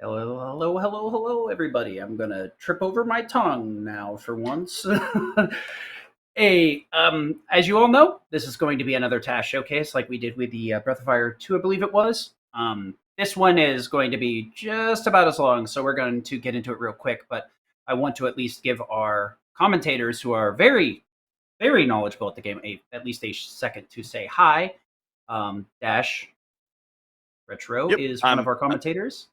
Hello, hello, hello, hello, everybody. I'm gonna trip over my tongue now for once. As you all know, this is going to be another task showcase like we did with the Breath of Fire 2, I believe it was. This one is going to be just about as long, so we're going to get into it real quick, but I want to at least give our commentators, who are very, very knowledgeable at the game, at least a second to say hi. Dash Retro Yep, is one of our commentators.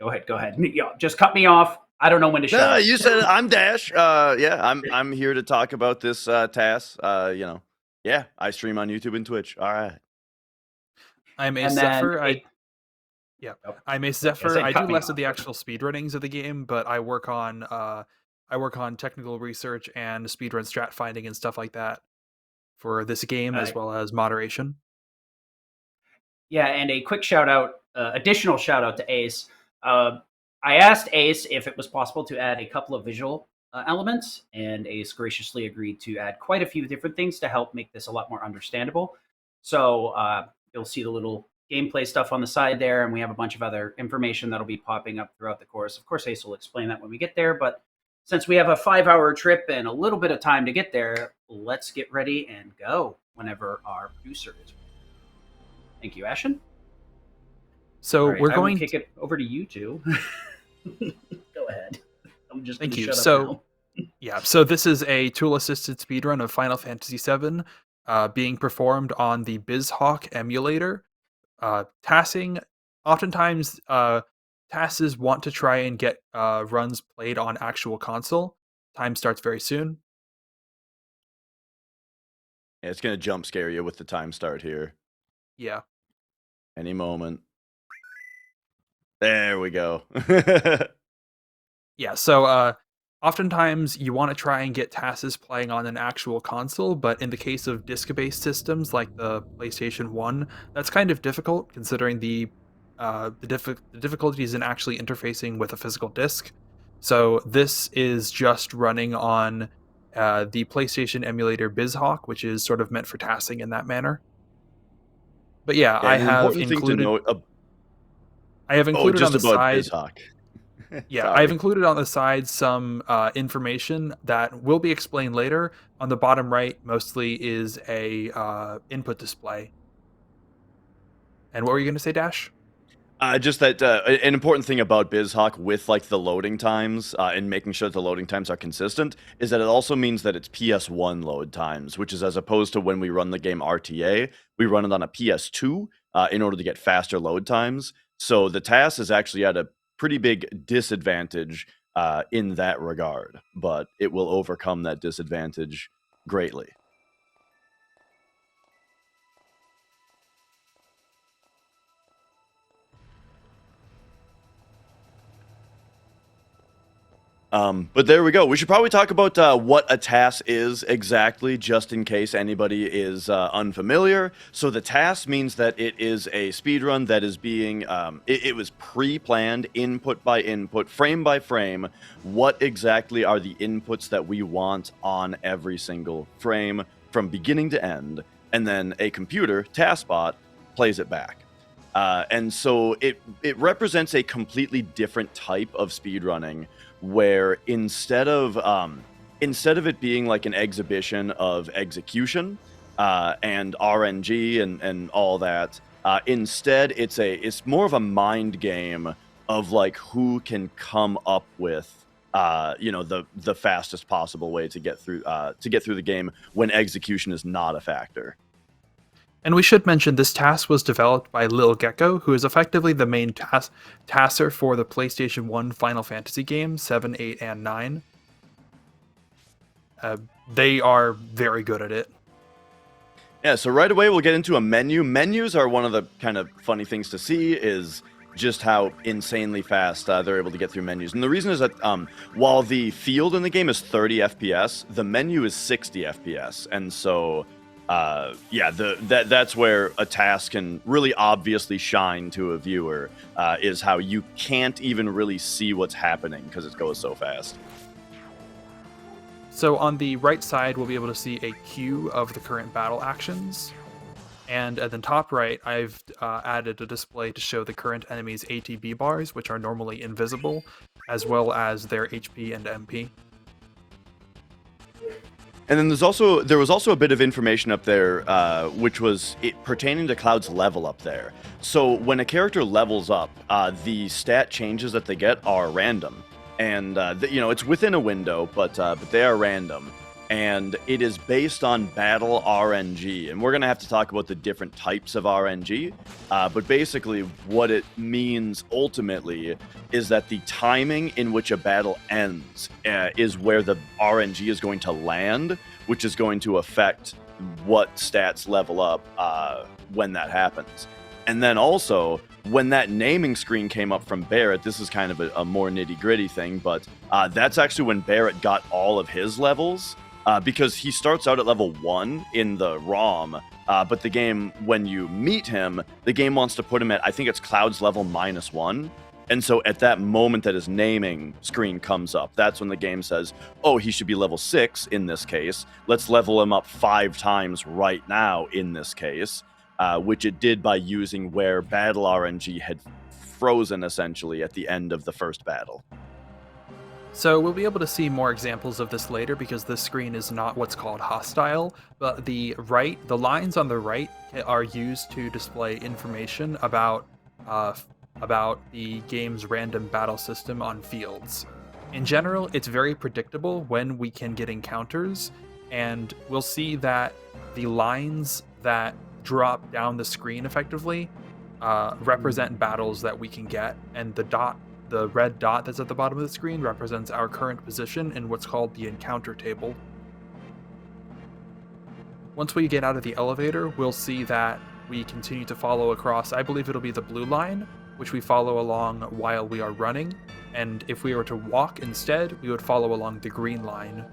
Go ahead. Go ahead. Yeah, just cut me off. I don't know when to shut no, up. you said it. I'm Dash. Yeah, I'm here to talk about this task. Yeah, I stream on YouTube and Twitch. All right. I'm Ace And then, Zephyr. I'm Ace Zephyr. I do cut me less of off. the actual speedrunnings of the game, but I work on technical research and speedrun strat finding and stuff like that for this game, as well as moderation. Yeah, and a quick shout out, additional shout out to Ace. I asked Ace if it was possible to add a couple of visual elements, and Ace graciously agreed to add quite a few different things to help make this a lot more understandable. So you'll see the little gameplay stuff on the side there, and we have a bunch of other information that'll be popping up throughout the course. Of course, Ace will explain that when we get there, but since we have a 5-hour trip and a little bit of time to get there, let's get ready and go whenever our producer is ready. Thank you, Ashen. So right, we're I going will kick it over to you two. Go ahead. I'm just Thank gonna you. shut So up now. yeah, so this is a tool-assisted speedrun of Final Fantasy VII, being performed on the BizHawk emulator. Tassing, oftentimes, tasks want to try and get runs played on actual console. Time starts very soon. Yeah, it's gonna jump scare you with the time start here. Yeah. Any moment. There we go. Yeah, so oftentimes you want to try and get tasks playing on an actual console, but in the case of disc-based systems like the PlayStation 1, that's kind of difficult considering the difficulties in actually interfacing with a physical disc. So this is just running on the PlayStation emulator BizHawk, which is sort of meant for tasking in that manner. But yeah, Yeah, and an important thing to note. I have included on Just the about side. BizHawk. Yeah, I've included on the side some information that will be explained later. On the bottom right, mostly is a input display. And what were you going to say, Dash? Just that an important thing about BizHawk with like the loading times and making sure that the loading times are consistent is that it also means that it's PS1 load times, which is as opposed to when we run the game RTA, we run it on a PS2 in order to get faster load times. So the TAS is actually at a pretty big disadvantage in that regard, but it will overcome that disadvantage greatly. But there we go. We should probably talk about what a TAS is exactly, just in case anybody is unfamiliar. So the TAS means that it is a speedrun that is being, it was pre-planned, input by input, frame by frame. What exactly are the inputs that we want on every single frame from beginning to end? And then a computer, TASBot, plays it back. And so it represents a completely different type of speedrunning, where instead of it being like an exhibition of execution and RNG and all that, instead it's more of a mind game of like who can come up with the fastest possible way to get through the game when execution is not a factor. And we should mention this task was developed by lilgecko, who is effectively the main tasser for the PlayStation 1 Final Fantasy games, 7, 8, and 9. They are very good at it. Yeah, so right away we'll get into a menu. Menus are one of the kind of funny things to see, is just how insanely fast they're able to get through menus. And the reason is that while the field in the game is 30 FPS, the menu is 60 FPS. And so that's where a task can really obviously shine to a viewer, is how you can't even really see what's happening because it goes so fast. So on the right side, we'll be able to see a queue of the current battle actions. And at the top right, I've added a display to show the current enemy's ATB bars, which are normally invisible, as well as their HP and MP. And then there was also a bit of information up there, which was pertaining to Cloud's level up there. So when a character levels up, the stat changes that they get are random, and it's within a window, but they are random, and it is based on battle RNG. And we're gonna have to talk about the different types of RNG, but basically what it means ultimately is that the timing in which a battle ends is where the RNG is going to land, which is going to affect what stats level up when that happens. And then also, when that naming screen came up from Barrett, this is kind of a more nitty-gritty thing, but that's actually when Barrett got all of his levels, because he starts out at level 1 in the ROM, but the game, when you meet him, the game wants to put him at, I think it's Cloud's level -1. And so at that moment that his naming screen comes up, that's when the game says, oh, he should be level 6 in this case. Let's level him up 5 times right now in this case, which it did by using where battle RNG had frozen essentially at the end of the first battle. So we'll be able to see more examples of this later because this screen is not what's called hostile, but the lines on the right are used to display information about the game's random battle system on fields. In general, it's very predictable when we can get encounters, and we'll see that the lines that drop down the screen effectively represent battles that we can get, and the red dot that's at the bottom of the screen represents our current position in what's called the encounter table. Once we get out of the elevator, we'll see that we continue to follow across, I believe it'll be the blue line, which we follow along while we are running, and if we were to walk instead, we would follow along the green line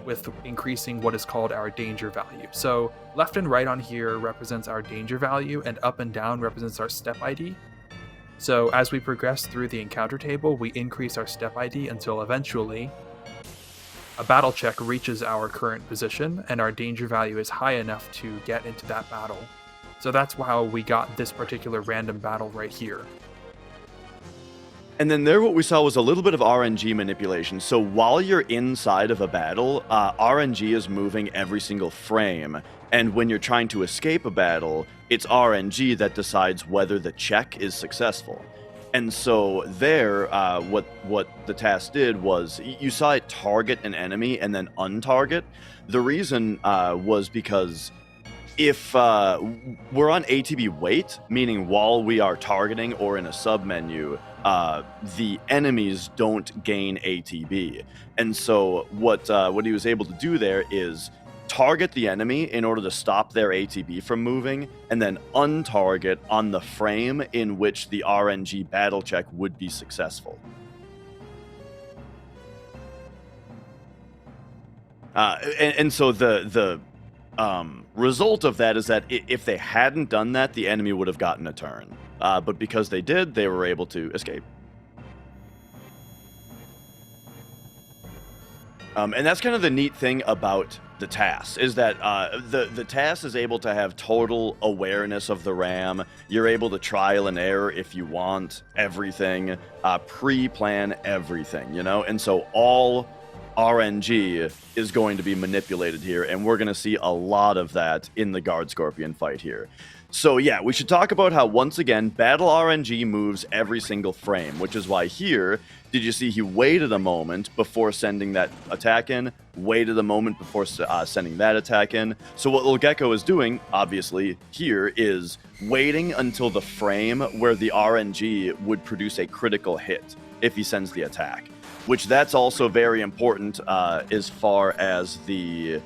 with increasing what is called our danger value. So left and right on here represents our danger value, and up and down represents our step ID. So as we progress through the encounter table, we increase our step ID until eventually a battle check reaches our current position and our danger value is high enough to get into that battle. So that's how we got this particular random battle right here. And then there what we saw was a little bit of RNG manipulation. So while you're inside of a battle, RNG is moving every single frame. And when you're trying to escape a battle, it's RNG that decides whether the check is successful. And so there, what the task did was, you saw it target an enemy and then untarget. The reason was because if we're on ATB wait, meaning while we are targeting or in a submenu, the enemies don't gain ATB. And so what he was able to do there is target the enemy in order to stop their ATB from moving, and then untarget on the frame in which the RNG battle check would be successful. And so the result of that is that if they hadn't done that, the enemy would have gotten a turn. But because they did, they were able to escape. And that's kind of the neat thing about the TAS, is that the TAS is able to have total awareness of the RAM. You're able to trial and error if you want everything, pre-plan everything, you know? And so all RNG is going to be manipulated here, and we're going to see a lot of that in the Guard Scorpion fight here. So yeah, we should talk about how, once again, battle RNG moves every single frame, which is why here, did you see he waited a moment before sending that attack in, waited a moment before sending that attack in. So what lilgecko is doing, obviously, here is waiting until the frame where the RNG would produce a critical hit if he sends the attack, which that's also very important as far as the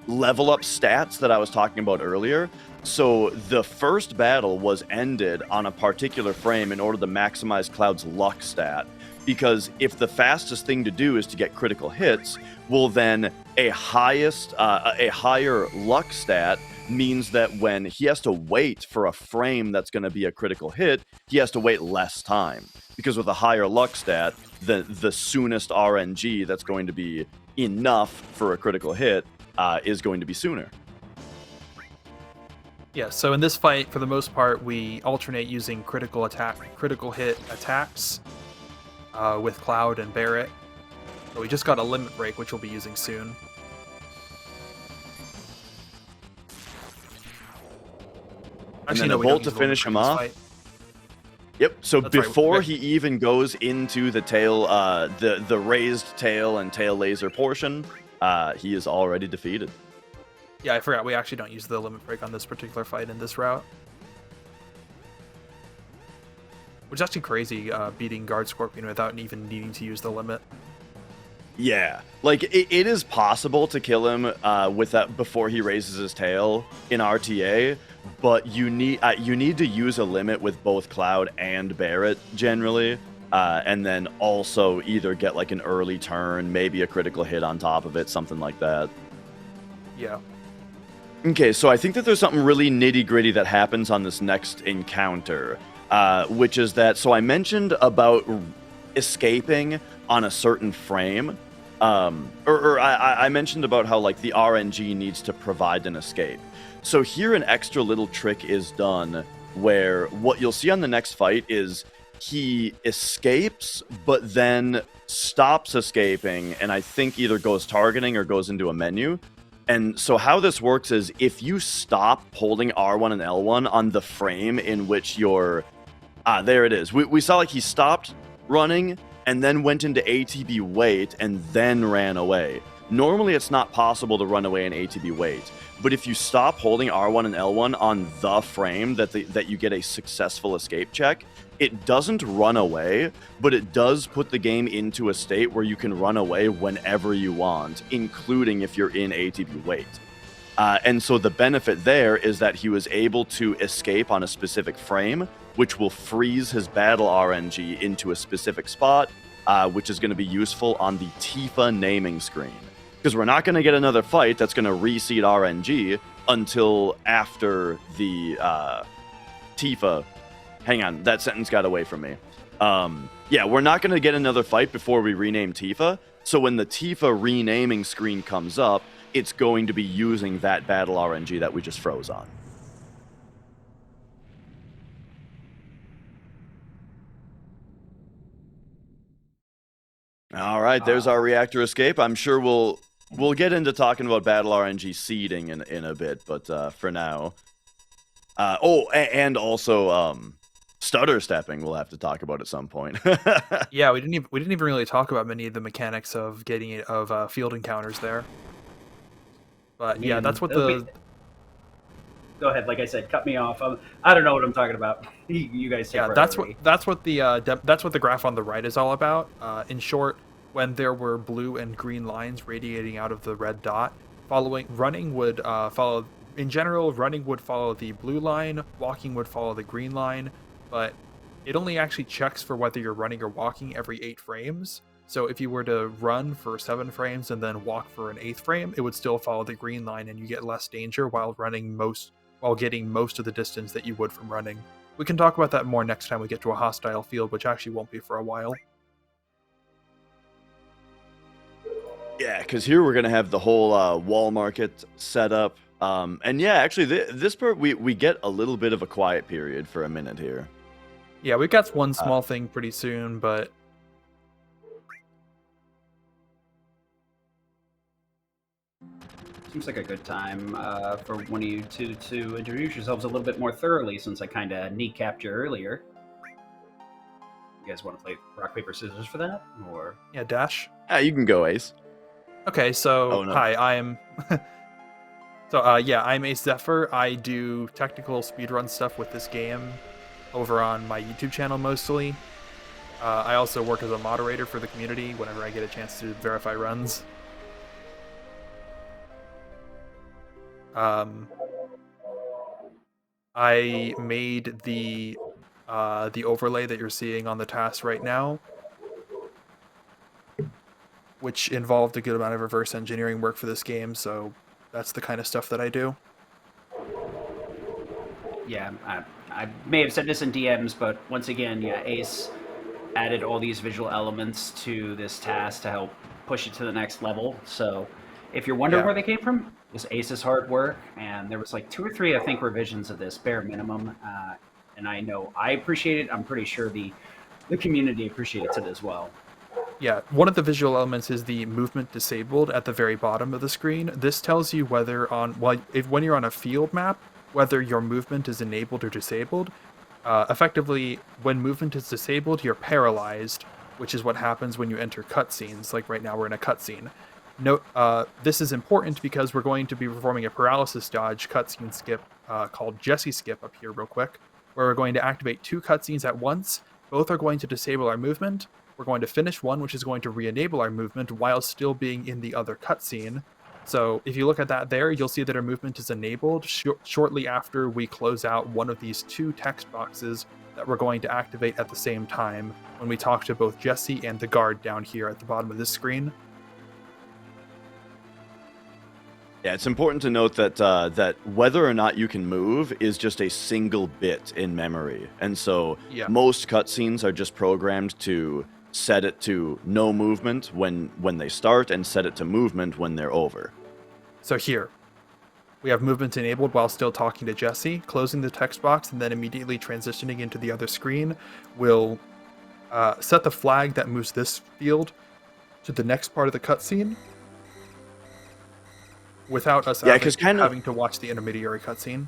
level up stats that I was talking about earlier. So the first battle was ended on a particular frame in order to maximize Cloud's luck stat, because if the fastest thing to do is to get critical hits, well then a higher luck stat means that when he has to wait for a frame that's going to be a critical hit, he has to wait less time, because with a higher luck stat, the soonest RNG that's going to be enough for a critical hit is going to be sooner. Yeah, so in this fight, for the most part, we alternate using critical hit attacks with Cloud and Barret. But we just got a limit break, which we'll be using soon. And Actually, then no, a we don't bolt to use the limit finish break him in this off. fight. Yep. So That's right, before he even goes into the tail, the raised tail and tail laser portion, he is already defeated. Yeah, I forgot. We actually don't use the limit break on this particular fight in this route. Which is actually crazy, beating Guard Scorpion without even needing to use the limit. Yeah, like it is possible to kill him with that before he raises his tail in RTA, but you need to use a limit with both Cloud and Barret generally, and then also either get like an early turn, maybe a critical hit on top of it, something like that. Yeah. Okay, so I think that there's something really nitty-gritty that happens on this next encounter, which is that, so I mentioned about escaping on a certain frame, I mentioned about how, like, the RNG needs to provide an escape. So here an extra little trick is done where what you'll see on the next fight is he escapes, but then stops escaping, and I think either goes targeting or goes into a menu. And so how this works is if you stop holding R1 and L1 on the frame in which you're... there it is. We saw like he stopped running and then went into ATB wait and then ran away. Normally it's not possible to run away in ATB wait, but if you stop holding R1 and L1 on the frame that you get a successful escape check, it doesn't run away, but it does put the game into a state where you can run away whenever you want, including if you're in ATB wait. And so the benefit there is that he was able to escape on a specific frame, which will freeze his battle RNG into a specific spot, which is going to be useful on the Tifa naming screen. Because we're not going to get another fight that's going to reseed RNG until after the Tifa... Hang on, that sentence got away from me. Yeah, we're not going to get another fight before we rename Tifa, so when the Tifa renaming screen comes up, it's going to be using that battle RNG that we just froze on. All right, there's our reactor escape. I'm sure we'll get into talking about battle RNG seeding in a bit, but for now... and also... stutter stepping we'll have to talk about at some point. Yeah, we didn't even really talk about many of the mechanics of getting it field encounters there. But yeah, that's what the... Go ahead. Like I said, cut me off. I don't know what I'm talking about. You guys take Yeah, that's what the graph on the right is all about. In short, when there were blue and green lines radiating out of the red dot, running would follow. In general, running would follow the blue line, walking would follow the green line, but it only actually checks for whether you're running or walking every 8 frames. So if you were to run for 7 frames and then walk for an 8th frame, it would still follow the green line, and you get less danger while getting most of the distance that you would from running. We can talk about that more next time we get to a hostile field, which actually won't be for a while. Yeah, because here we're going to have the whole wall market set up. And yeah, actually, this part, we get a little bit of a quiet period for a minute here. Yeah, we've got one small thing pretty soon, but... Seems like a good time for one of you two to introduce yourselves a little bit more thoroughly, since I kind of kneecapped you earlier. You guys want to play rock, paper, scissors for that? Or... Yeah, Dash? You can go, Ace. Okay, so, Oh, no. Hi, I am... So, yeah, I'm Ace Zephyr. I do technical speedrun stuff with this game over on my YouTube channel mostly. I also work as a moderator for the community whenever I get a chance to verify runs. I made the overlay that you're seeing on the TAS right now, which involved a good amount of reverse engineering work for this game, so that's the kind of stuff that I do. Yeah, I may have said this in DMs, but once again, yeah, Ace added all these visual elements to this task to help push it to the next level. So if you're wondering where they came from, was Ace's hard work, and there was like 2 or 3, I think, revisions of this bare minimum. And I know I appreciate it. I'm pretty sure the community appreciates it as well. Yeah, one of the visual elements is the movement disabled at the very bottom of the screen. This tells you whether when you're on a field map, whether your movement is enabled or disabled. Effectively, when movement is disabled, you're paralyzed, which is what happens when you enter cutscenes. Like right now, we're in a cutscene. Note, this is important because we're going to be performing a paralysis dodge cutscene skip called Jesse skip up here real quick, where we're going to activate 2 cutscenes at once. Both are going to disable our movement. We're going to finish one, which is going to re-enable our movement while still being in the other cutscene. So if you look at that there, you'll see that our movement is enabled shortly after we close out one of these 2 text boxes that we're going to activate at the same time when we talk to both Jesse and the guard down here at the bottom of this screen. Yeah, it's important to note that that whether or not you can move is just a single bit in memory, and so most cutscenes are just programmed to set it to no movement when they start, and set it to movement when they're over. So here, we have movement enabled while still talking to Jesse. Closing the text box and then immediately transitioning into the other screen will set the flag that moves this field to the next part of the cutscene, without us having to watch the intermediary cutscene.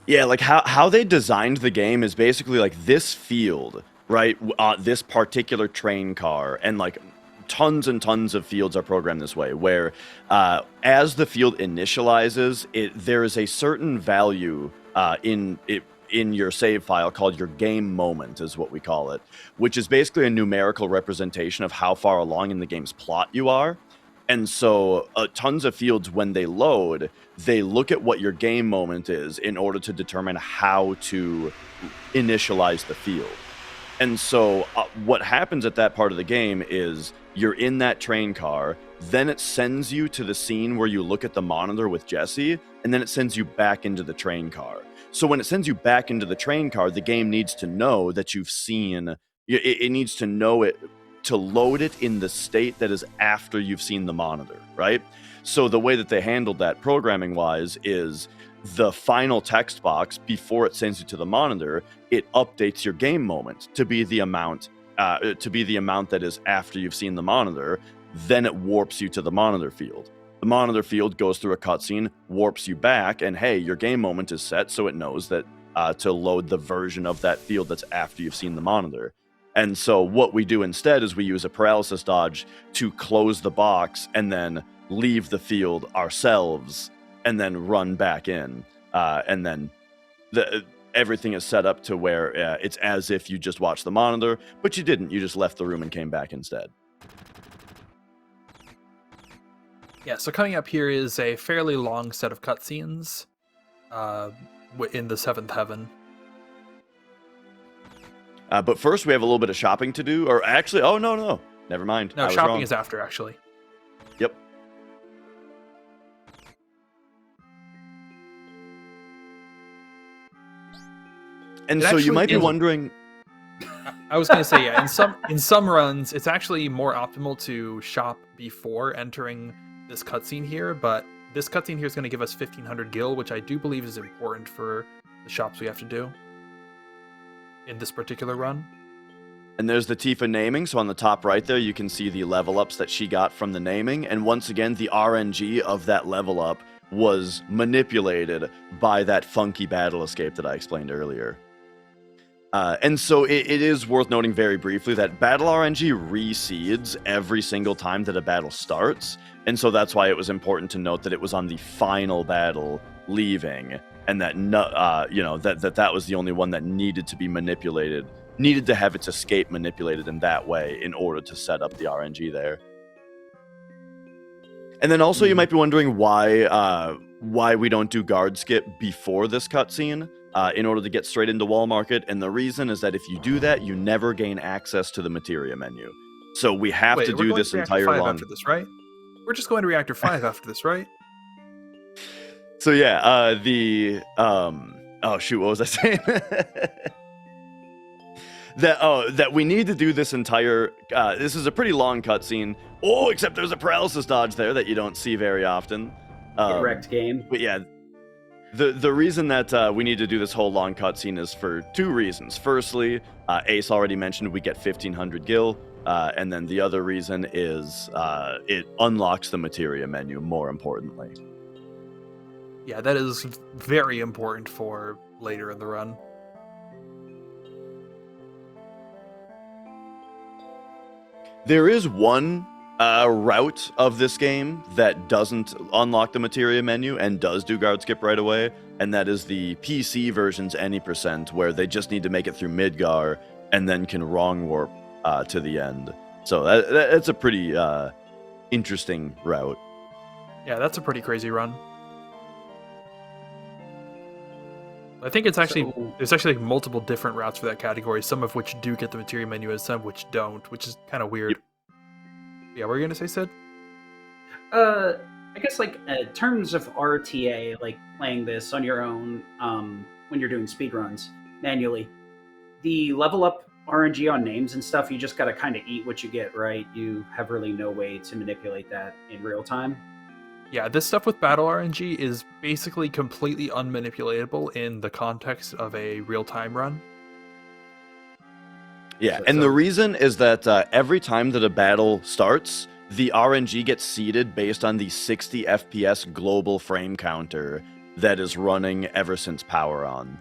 Yeah, like how they designed the game is basically like this field, right? This particular train car, and like tons and tons of fields are programmed this way, where as the field initializes, there is a certain value in your save file called your game moment, is what we call it, which is basically a numerical representation of how far along in the game's plot you are. And so tons of fields, when they load, they look at what your game moment is in order to determine how to initialize the field. And so what happens at that part of the game is you're in that train car, then it sends you to the scene where you look at the monitor with Jesse, and then it sends you back into the train car. So when it sends you back into the train car, the game needs to know that you've seen, it needs to know it, to load it in the state that is after you've seen the monitor, right? So the way that they handled that programming-wise is the final text box, before it sends you to the monitor, it updates your game moment to be the amount that is after you've seen the monitor. Then it warps you to the monitor field. The monitor field goes through a cutscene, warps you back, and hey, your game moment is set, so it knows that to load the version of that field that's after you've seen the monitor. And so what we do instead is we use a paralysis dodge to close the box and then leave the field ourselves and then run back in. And then everything is set up to where it's as if you just watched the monitor, but you didn't. You just left the room and came back instead. Yeah, so coming up here is a fairly long set of cutscenes in the 7th Heaven. But first, we have a little bit of shopping to do. Or actually, oh, no. Never mind. No, shopping is after, actually. Yep. And so you might be wondering... I was going to say, yeah, in some runs, it's actually more optimal to shop before entering this cutscene here, but this cutscene here is going to give us 1,500 gil, which I do believe is important for the shops we have to do in this particular run. And there's the Tifa naming, so on the top right there, you can see the level ups that she got from the naming, and once again, the RNG of that level up was manipulated by that funky battle escape that I explained earlier. And so it is worth noting very briefly that battle RNG reseeds every single time that a battle starts, and so that's why it was important to note that it was on the final battle leaving, and that that was the only one that needed to be manipulated, needed to have its escape manipulated in that way in order to set up the RNG there. And then also you might be wondering why we don't do guard skip before this cutscene in order to get straight into Wall Market, and the reason is that if you do that, you never gain access to the materia menu. So we have to do this entire long... after this, right? We're just going to Reactor 5 after this, right? So yeah, oh shoot, what was I saying? that we need to do this entire, this is a pretty long cutscene. Oh, except there's a paralysis dodge there that you don't see very often. Get wrecked game. But yeah, the reason that we need to do this whole long cutscene is for two reasons. Firstly, Ace already mentioned we get 1,500 gil, and then the other reason is it unlocks the materia menu, more importantly. Yeah, that is very important for later in the run. There is one route of this game that doesn't unlock the materia menu and does do guard skip right away, and that is the PC version's Any %, where they just need to make it through Midgar and then can wrong warp to the end. So that's a pretty interesting route. Yeah, that's a pretty crazy run. I think it's actually there's actually like multiple different routes for that category, some of which do get the materia menu and some of which don't, which is kind of weird. Yep. Yeah, what were you gonna say, Sid? I guess like in terms of RTA, like playing this on your own when you're doing speedruns manually, the level up RNG on names and stuff, you just got to kind of eat what you get, right? You have really no way to manipulate that in real time. Yeah, this stuff with battle RNG is basically completely unmanipulatable in the context of a real-time run. Yeah, and the reason is that every time that a battle starts, the RNG gets seeded based on the 60 FPS global frame counter that is running ever since Power On.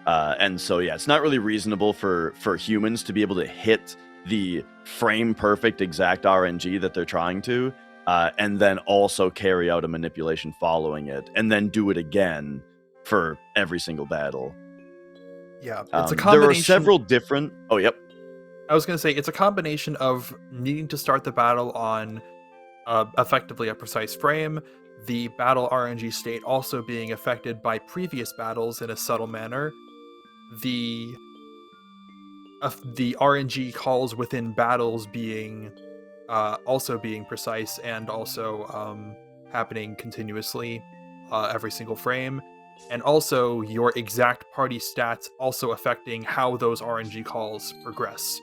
And so, yeah, it's not really reasonable for humans to be able to hit the frame perfect exact RNG that they're trying to, and then also carry out a manipulation following it, and then do it again for every single battle. Yeah, it's a combination. There are several different... Oh, yep. I was going to say, it's a combination of needing to start the battle on effectively a precise frame, the battle RNG state also being affected by previous battles in a subtle manner, the RNG calls within battles being also being precise and also happening continuously every single frame, and also your exact party stats also affecting how those RNG calls progress.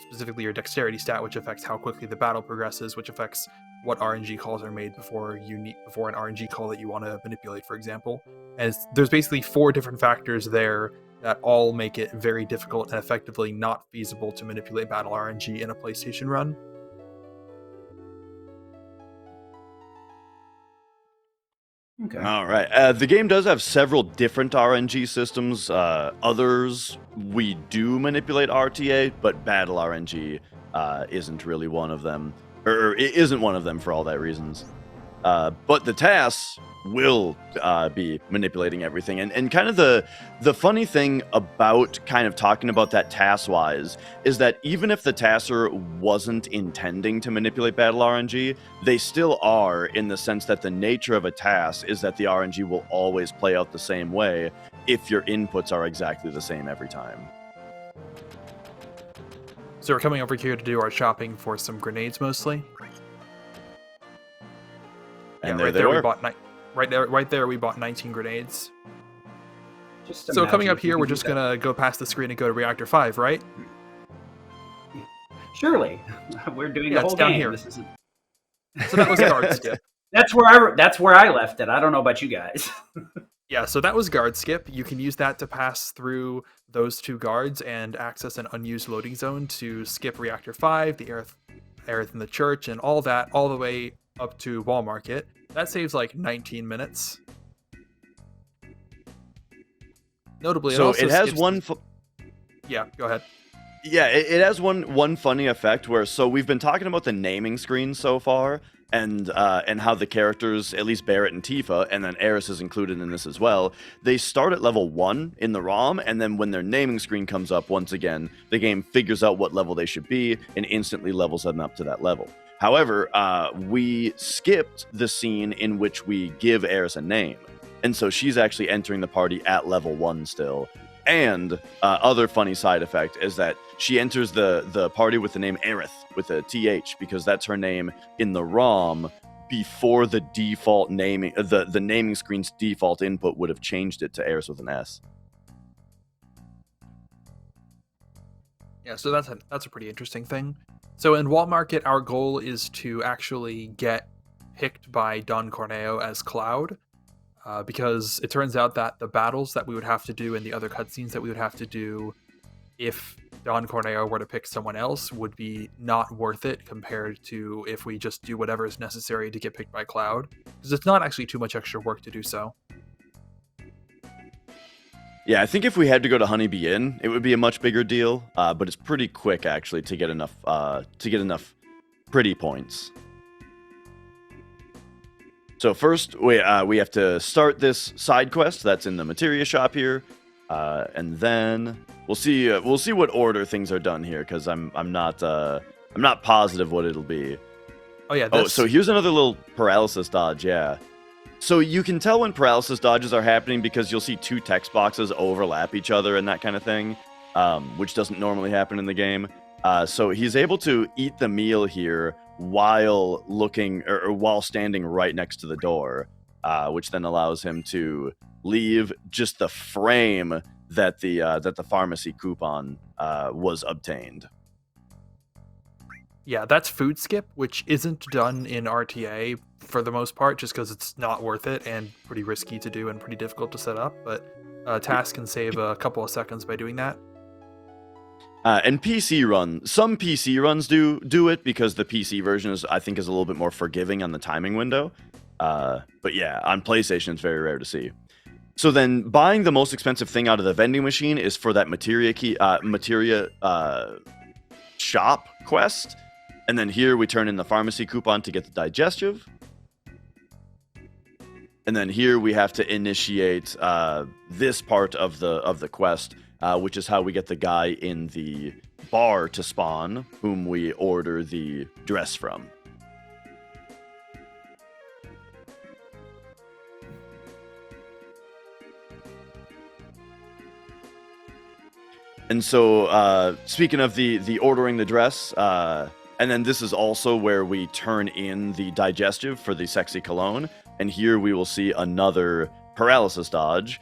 Specifically your dexterity stat, which affects how quickly the battle progresses, which affects what RNG calls are made before an RNG call that you want to manipulate, for example. And there's basically 4 different factors there that all make it very difficult and effectively not feasible to manipulate battle RNG in a PlayStation run. Okay. All right. The game does have several different RNG systems. Others, we do manipulate RTA, but battle RNG isn't really one of them. Or it isn't one of them for all that reasons. But the TAS will be manipulating everything. And kind of the funny thing about kind of talking about that TAS-wise is that even if the TASer wasn't intending to manipulate battle RNG, they still are, in the sense that the nature of a TAS is that the RNG will always play out the same way if your inputs are exactly the same every time. So we're coming over here to do our shopping for some grenades mostly. And yeah, right there we bought 19 grenades. So coming up here, we're just gonna go past the screen and go to Reactor 5, right? Surely, we're doing the whole down game. here. This isn't... So that was guard skip. That's where I left it. I don't know about you guys. Yeah, so that was guard skip. You can use that to pass through those 2 guards and access an unused loading zone to skip Reactor 5, the Aerith in the church, and all that, all the way up to Wall Market. That saves like 19 minutes. Notably, so it has one... Yeah, go ahead. Yeah, it has one funny effect where, so we've been talking about the naming screen so far, and how the characters, at least Barrett and Tifa, and then Aerith is included in this as well, they start at level 1 in the ROM, and then when their naming screen comes up, once again, the game figures out what level they should be and instantly levels them up to that level. However, we skipped the scene in which we give Aerith a name, and so she's actually entering the party at level 1 still. And other funny side effect is that she enters the party with the name Aerith with a TH, because that's her name in the ROM before the default naming, the naming screen's default input would have changed it to Aerith with an S. Yeah, so that's a pretty interesting thing. So in Wall Market, our goal is to actually get picked by Don Corneo as Cloud, because it turns out that the battles that we would have to do and the other cutscenes that we would have to do if Don Corneo were to pick someone else would be not worth it compared to if we just do whatever is necessary to get picked by Cloud, because it's not actually too much extra work to do so. Yeah, I think if we had to go to Honeybee Inn, it would be a much bigger deal. But it's pretty quick actually to get enough pretty points. So first, we have to start this side quest that's in the materia shop here, and then we'll see what order things are done here, because I'm not positive what it'll be. Oh yeah. Oh, so here's another little paralysis dodge. Yeah. So you can tell when paralysis dodges are happening because you'll see two text boxes overlap each other and that kind of thing, which doesn't normally happen in the game. So he's able to eat the meal here while looking or while standing right next to the door, which then allows him to leave just the frame that the pharmacy coupon was obtained. Yeah, that's food skip, which isn't done in RTA for the most part, just because it's not worth it and pretty risky to do and pretty difficult to set up. But TAS can save a couple of seconds by doing that. And some PC runs do it because the PC version I think is a little bit more forgiving on the timing window. But yeah, on PlayStation it's very rare to see. So then buying the most expensive thing out of the vending machine is for that materia shop quest. And then here we turn in the pharmacy coupon to get the digestive. And then here we have to initiate this part of the quest, which is how we get the guy in the bar to spawn, whom we order the dress from. And so, speaking of the ordering the dress, and then this is also where we turn in the digestive for the sexy cologne. And here we will see another paralysis dodge,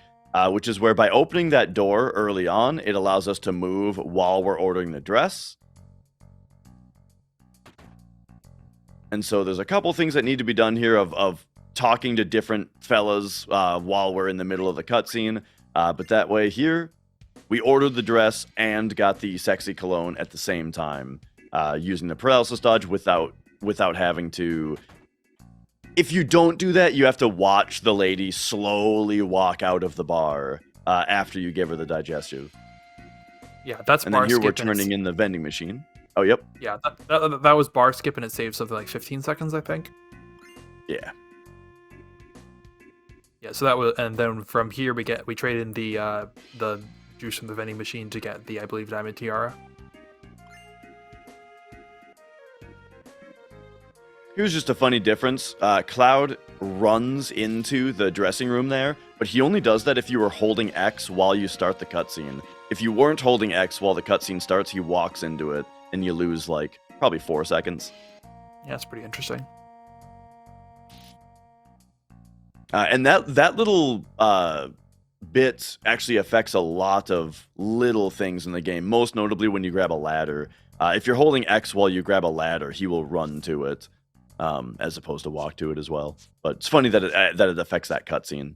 which is where by opening that door early on, it allows us to move while we're ordering the dress. And so there's a couple things that need to be done here of talking to different fellas while we're in the middle of the cutscene. But that way here, we ordered the dress and got the sexy cologne at the same time, using the paralysis dodge without having to... If you don't do that, you have to watch the lady slowly walk out of the bar after you give her the digestive. Yeah, that's and bar then here skip. We're turning in the vending machine. Oh, yep. Yeah, that was bar skip, and it saved something like 15 seconds, I think. Yeah. Yeah, so that was, and then from here we trade in the juice from the vending machine to get the, I believe, diamond tiara. Here's just a funny difference. Cloud runs into the dressing room there, but he only does that if you are holding X while you start the cutscene. If you weren't holding X while the cutscene starts, he walks into it, and you lose, like, probably 4 seconds. Yeah, that's pretty interesting. And that little bit actually affects a lot of little things in the game, most notably when you grab a ladder. If you're holding X while you grab a ladder, he will run to it. As opposed to walk to it as well. But it's funny that it affects that cutscene.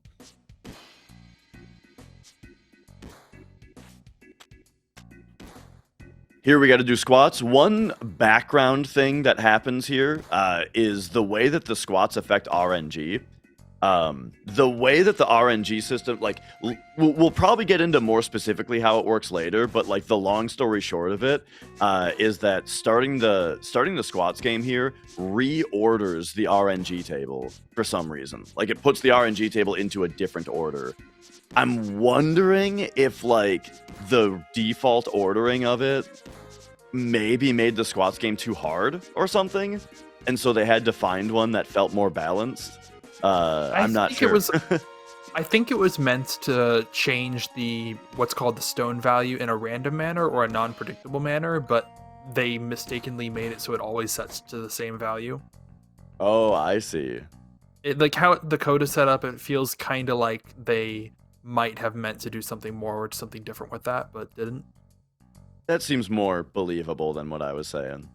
Here we got to do squats. One background thing that happens here is the way that the squats affect RNG. The way that the RNG system, like, we'll probably get into more specifically how it works later, but like the long story short of it is that starting the squats game here reorders the RNG table for some reason. Like, it puts the RNG table into a different order. I'm wondering if like the default ordering of it maybe made the squats game too hard or something, and so they had to find one that felt more balanced. I'm not sure. I think it was meant to change what's called the stone value in a random manner or a non-predictable manner, but they mistakenly made it so it always sets to the same value. Oh, I see. Like how the code is set up, it feels kind of like they might have meant to do something more or something different with that, but didn't. That seems more believable than what I was saying.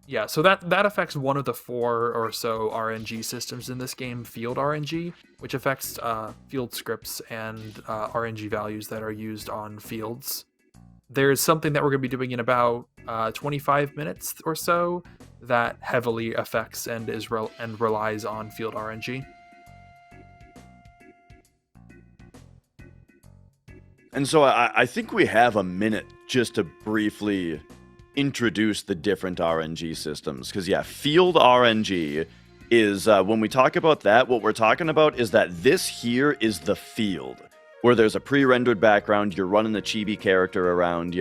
Yeah, so that affects one of the 4 or so RNG systems in this game, field RNG, which affects field scripts and RNG values that are used on fields. There's something that we're going to be doing in about 25 minutes or so that heavily affects and relies on field RNG. And so I think we have a minute just to briefly introduce the different RNG systems. Because, yeah, field RNG is, when we talk about that, what we're talking about is that this here is the field, where there's a pre-rendered background, you're running the chibi character around,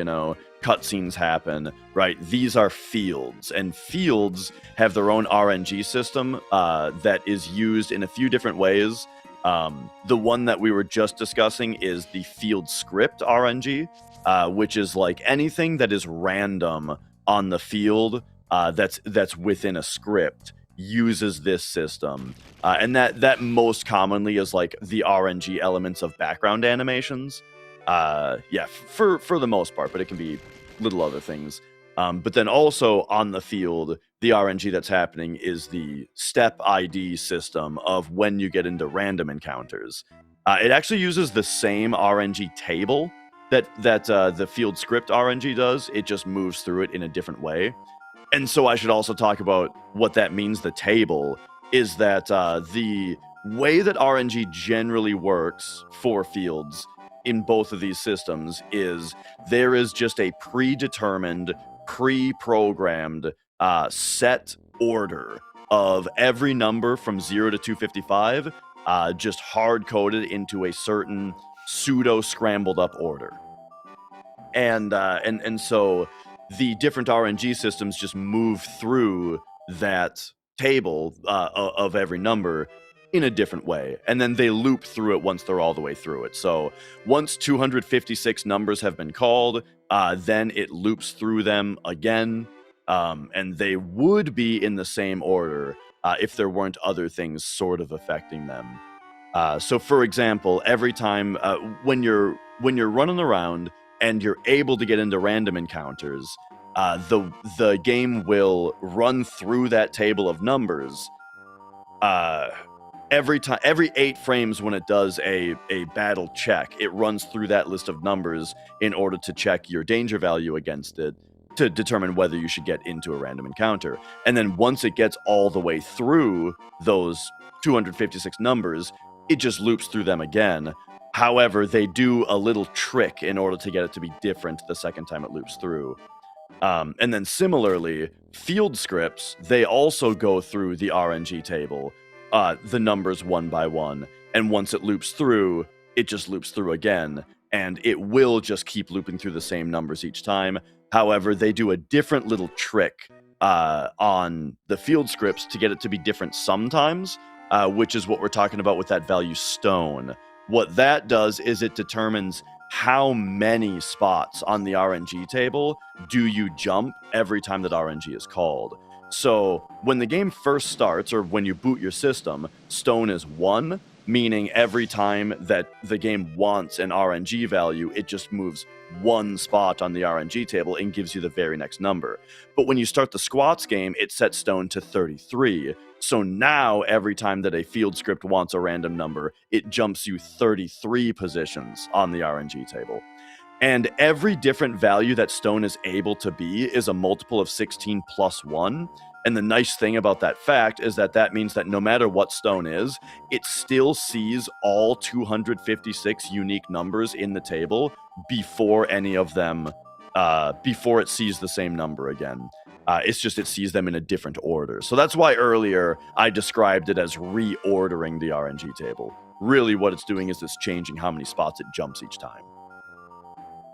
cutscenes happen, right? These are fields, and fields have their own RNG system that is used in a few different ways. The one that we were just discussing is the field script RNG, which is like anything that is random on the field that's within a script uses this system, and that most commonly is like the RNG elements of background animations. For the most part, but it can be little other things. But then also on the field, the RNG that's happening is the step ID system of when you get into random encounters. It actually uses the same RNG table that the field script RNG does. It just moves through it in a different way. And so I should also talk about what that means. The table is that the way that RNG generally works for fields in both of these systems is there is just a predetermined, pre-programmed set order of every number from 0 to 255, just hard-coded into a certain pseudo scrambled up order. And so the different RNG systems just move through that table of every number in a different way, and then they loop through it once they're all the way through it. So once 256 numbers have been called, then it loops through them again, and they would be in the same order if there weren't other things sort of affecting them. So for example, every time when you're running around and you're able to get into random encounters, the game will run through that table of numbers every 8 frames. When it does a battle check, it runs through that list of numbers in order to check your danger value against it to determine whether you should get into a random encounter. And then once it gets all the way through those 256 numbers, it just loops through them again. However, they do a little trick in order to get it to be different the second time it loops through. And then similarly, field scripts, they also go through the RNG table, the numbers one by one. And once it loops through, it just loops through again. And it will just keep looping through the same numbers each time. However, they do a different little trick on the field scripts to get it to be different sometimes, which is what we're talking about with that value stone. What that does is it determines how many spots on the RNG table do you jump every time that RNG is called. So when the game first starts, or when you boot your system, stone is 1, meaning every time that the game wants an RNG value, it just moves 1 spot on the RNG table and gives you the very next number. But when you start the squats game, it sets stone to 33. So now every time that a field script wants a random number, it jumps you 33 positions on the RNG table. And every different value that stone is able to be is a multiple of 16 plus 1. And the nice thing about that fact is that means that no matter what stone is, it still sees all 256 unique numbers in the table before any of them, before it sees the same number again. It's just it sees them in a different order. So that's why earlier I described it as reordering the RNG table. Really what it's doing is it's changing how many spots it jumps each time.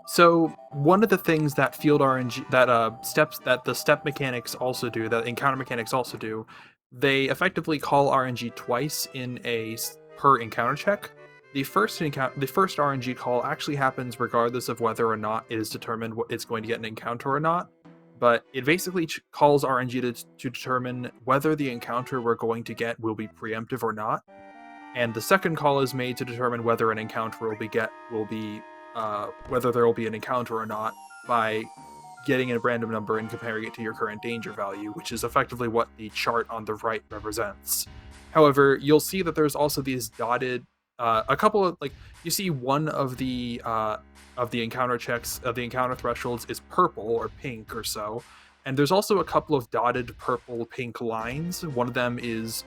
So one of the things that field RNG, that the step mechanics also do, that encounter mechanics also do, they effectively call RNG twice in a per encounter check. The first RNG call actually happens regardless of whether or not it is determined what it's going to get an encounter or not. But it basically calls RNG to determine whether the encounter we're going to get will be preemptive or not. And the second call is made to determine whether an encounter whether there will be an encounter or not by getting a random number and comparing it to your current danger value, which is effectively what the chart on the right represents. However, you'll see that there's also these dotted, a couple of, like, you see one of the encounter checks, of the encounter thresholds is purple or pink or so, and there's also a couple of dotted purple pink lines. One of them is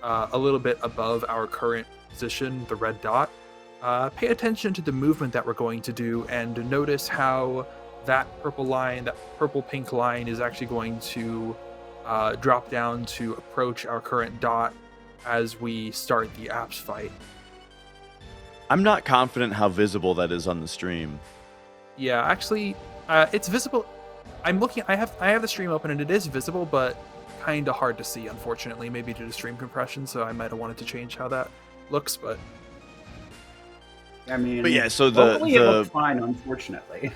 a little bit above our current position, the red dot. Pay attention to the movement that we're going to do and notice how that purple pink line is actually going to drop down to approach our current dot as we start the apps fight. I'm not confident how visible that is on the stream. Yeah, actually, it's visible. I'm looking. I have the stream open and it is visible, but kind of hard to see, unfortunately. Maybe due to stream compression, so I might have wanted to change how that looks. But I mean, but yeah, so hopefully it looks fine, unfortunately.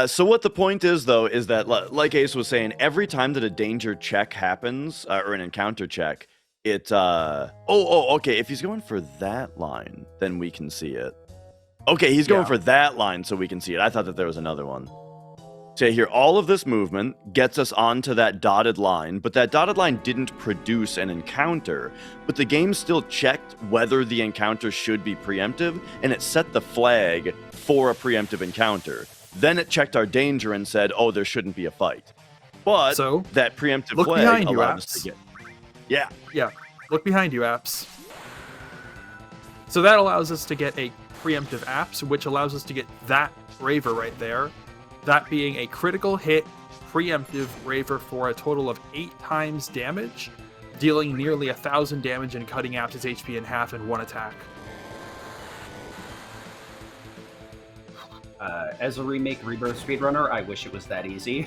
So what the point is, though, is that, like Ace was saying, every time that a danger check happens, or an encounter check, it, okay, if he's going for that line, then we can see it. Okay, he's going for that line, so we can see it. I thought that there was another one. So here, all of this movement gets us onto that dotted line, but that dotted line didn't produce an encounter, but the game still checked whether the encounter should be preemptive, and it set the flag for a preemptive encounter. Then it checked our danger and said, oh, there shouldn't be a fight. But so, that preemptive look flag behind you, allowed apps. us to get... Yeah. Yeah, look behind you, apps. So that allows us to get a preemptive apps, which allows us to get that Raver right there. That being a critical hit preemptive Raver for a total of 8 times damage, dealing nearly 1,000 damage and cutting Apps' HP in half in one attack. As a remake rebirth speedrunner, I wish it was that easy.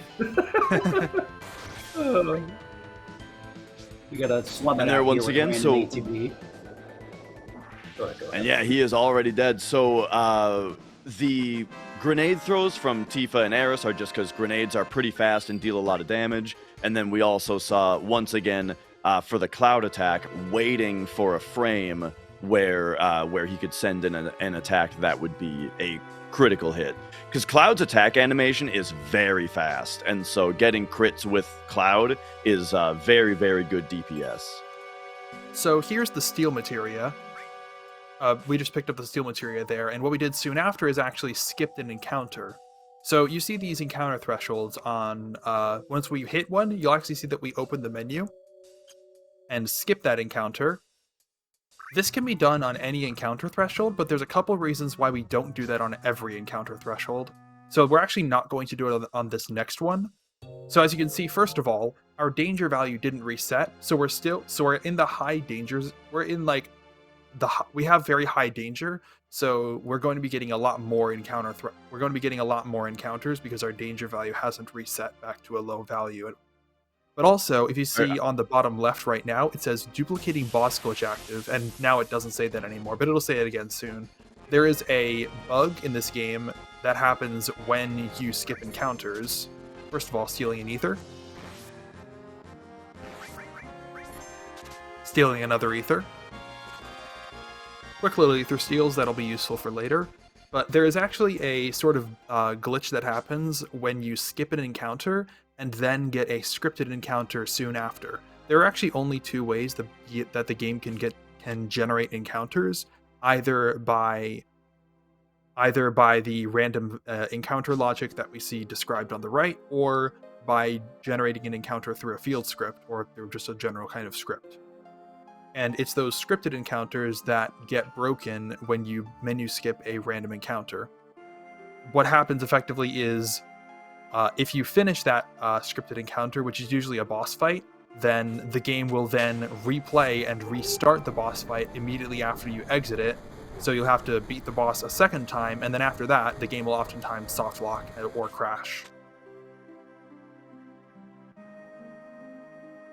We gotta slum it And there out once here again, with so... random ATV. Go ahead. And yeah, he is already dead. So the grenade throws from Tifa and Eris are just because grenades are pretty fast and deal a lot of damage. And then we also saw, once again, for the cloud attack, waiting for a frame where he could send in an attack that would be a critical hit. Because Cloud's attack animation is very fast, and so getting crits with Cloud is very, very good DPS. So here's the steel materia. We just picked up the steel materia there, and what we did soon after is actually skipped an encounter. So you see these encounter thresholds on, once we hit one, you'll actually see that we open the menu and skip that encounter. This can be done on any encounter threshold, but there's a couple reasons why we don't do that on every encounter threshold. So we're actually not going to do it on this next one. So as you can see, first of all, our danger value didn't reset, so we're in the high dangers. We're in like we have very high danger, so we're going to be getting a lot more we're going to be getting a lot more encounters because our danger value hasn't reset back to a low value. But also, if you see on the bottom left right now, it says duplicating boss glitch active, and now it doesn't say that anymore, but it'll say it again soon. There is a bug in this game that happens when you skip encounters. First of all, stealing an ether. Stealing another ether. Quick little ether steals that'll be useful for later. But there is actually a sort of glitch that happens when you skip an encounter and then get a scripted encounter soon after. There are actually only 2 ways that the game can generate encounters, either by the random encounter logic that we see described on the right, or by generating an encounter through a field script, or through just a general kind of script. And it's those scripted encounters that get broken when you menu skip a random encounter. What happens effectively is, if you finish that scripted encounter, which is usually a boss fight, then the game will then replay and restart the boss fight immediately after you exit it. So you'll have to beat the boss a second time, and then after that, the game will oftentimes soft lock or crash.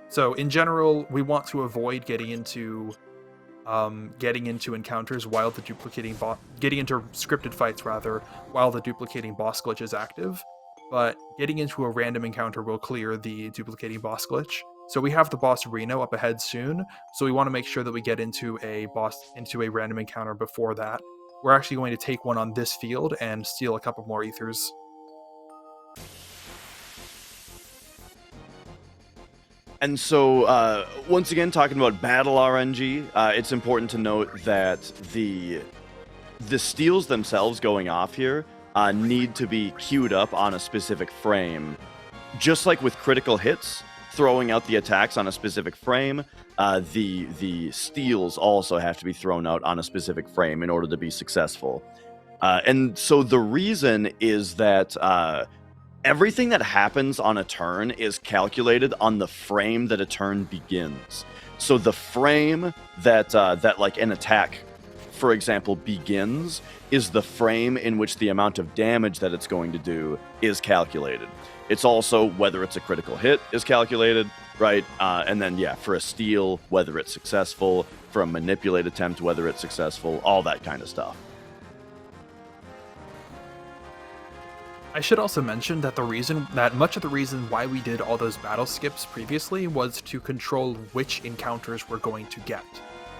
So in general, we want to avoid getting into encounters while the getting into scripted fights rather, while the duplicating boss glitch is active. But getting into a random encounter will clear the duplicating boss glitch. So we have the boss Reno up ahead soon, so we want to make sure that we get into a random encounter before that. we're actually going to take one on this field and steal a couple more ethers. And so, once again, talking about battle RNG, it's important to note that the steals themselves going off here need to be queued up on a specific frame. Just like with critical hits, throwing out the attacks on a specific frame, the steals also have to be thrown out on a specific frame in order to be successful. And so the reason is that everything that happens on a turn is calculated on the frame that a turn begins. So the frame that like an attack, for example, begins is the frame in which the amount of damage that it's going to do is calculated. It's also whether it's a critical hit is calculated, right? And then, yeah, for a steal, whether it's successful, for a manipulate attempt, whether it's successful, all that kind of stuff. I should also mention that much of the reason why we did all those battle skips previously was to control which encounters we're going to get.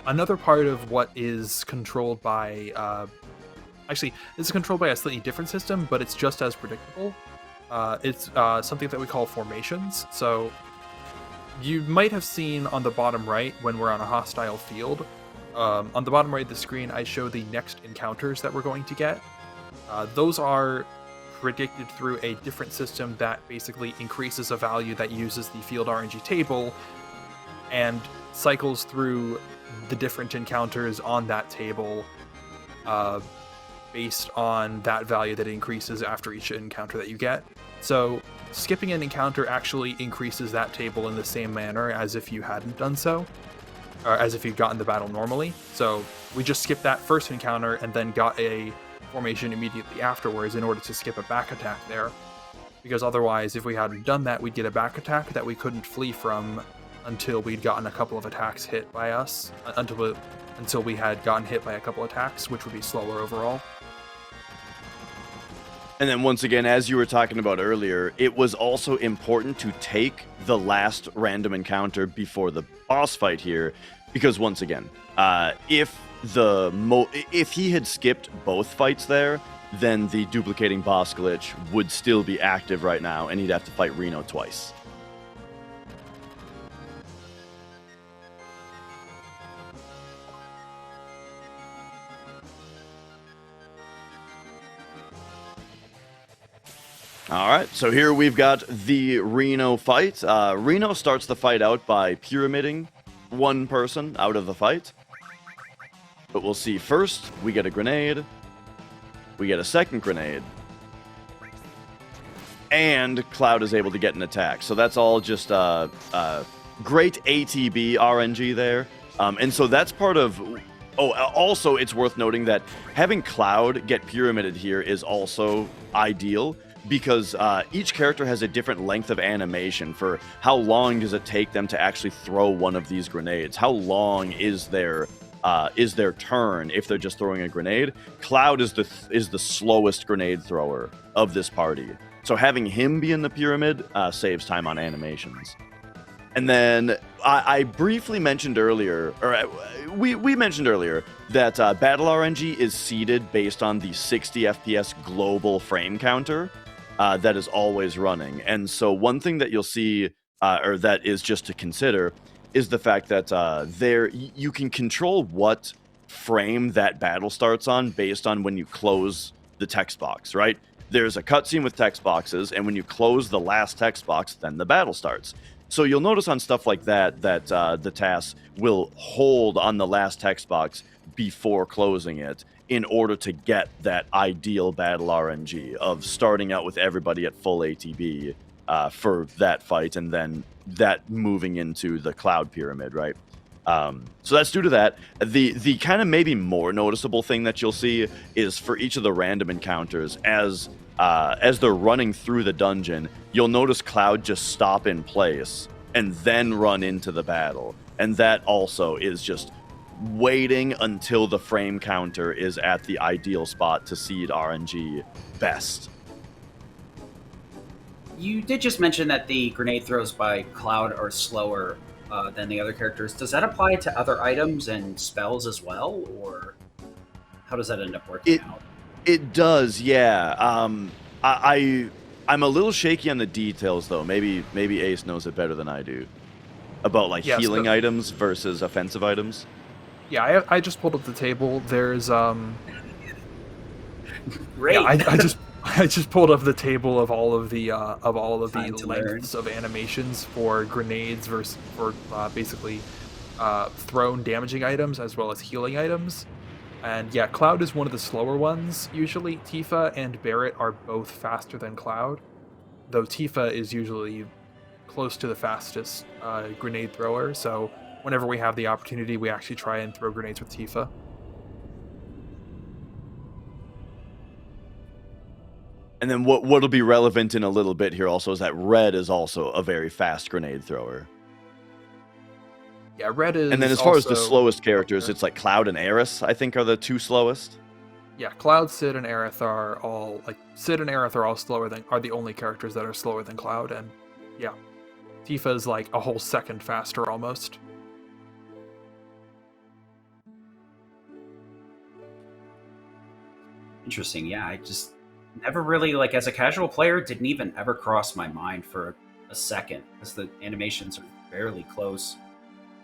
Another part of what is controlled by, this is controlled by a slightly different system, but it's just as predictable. It's something that we call formations. So you might have seen on the bottom right when we're on a hostile field. On the bottom right of the screen, I show the next encounters that we're going to get. Those are predicted through a different system that basically increases a value that uses the field RNG table and cycles through the different encounters on that table based on that value that increases after each encounter that you get. So skipping an encounter actually increases that table in the same manner as if you hadn't done so, or as if you'd gotten the battle normally. So we just skipped that first encounter and then got a formation immediately afterwards in order to skip a back attack there, because otherwise if we hadn't done that, we'd get a back attack that we couldn't flee from until we'd gotten a couple of attacks hit by us, until we had gotten hit by a couple attacks, which would be slower overall. And then once again, as you were talking about earlier, it was also important to take the last random encounter before the boss fight here, because once again, if he had skipped both fights there, then the duplicating boss glitch would still be active right now, and he'd have to fight Reno twice. All right, so here we've got the Reno fight. Reno starts the fight out by pyramiding one person out of the fight. But we'll see first, we get a grenade, we get a second grenade, and Cloud is able to get an attack. So that's all just great ATB RNG there. And so that's part of... Oh, also it's worth noting that having Cloud get pyramided here is also ideal, because each character has a different length of animation for how long does it take them to actually throw one of these grenades. How long is their turn if they're just throwing a grenade? Cloud is the slowest grenade thrower of this party. So having him be in the pyramid saves time on animations. And then I briefly mentioned earlier, or we mentioned earlier, that Battle RNG is seeded based on the 60 FPS global frame counter that is always running. And so one thing that you'll see, or that is just to consider, is the fact that you can control what frame that battle starts on based on when you close the text box, right? There's a cutscene with text boxes, and when you close the last text box, then the battle starts. So you'll notice on stuff like that the TAS will hold on the last text box before closing it in order to get that ideal battle RNG of starting out with everybody at full ATB for that fight, and then that moving into the Cloud pyramid, right? So that's due to that. The kind of maybe more noticeable thing that you'll see is for each of the random encounters, as they're running through the dungeon, you'll notice Cloud just stop in place and then run into the battle. And that also is just waiting until the frame counter is at the ideal spot to seed RNG best. You did just mention that the grenade throws by Cloud are slower than the other characters. Does that apply to other items and spells as well, or How does that end up working out? It does, yeah. I'm a little shaky on the details though. Maybe Ace knows it better than I do about like healing items versus offensive items. Yeah, I just pulled up the table. There's Great. Yeah, I just pulled up the table of all of the lengths of animations for grenades versus for basically thrown damaging items as well as healing items. And yeah, Cloud is one of the slower ones. Usually Tifa and Barret are both faster than Cloud, though Tifa is usually close to the fastest grenade thrower. So whenever we have the opportunity, we actually try and throw grenades with Tifa. And then what'll be relevant in a little bit here also is that Red is also a very fast grenade thrower. Yeah, Red is. And then as far as the slowest characters, it's like Cloud and Aerith, I think, are the two slowest. Yeah, Cloud, Sid, and Aerith are all are the only characters that are slower than Cloud, and yeah, Tifa is like a whole second faster almost. Interesting. Yeah, I just never really, like, as a casual player, didn't even ever cross my mind for a second, because the animations are fairly close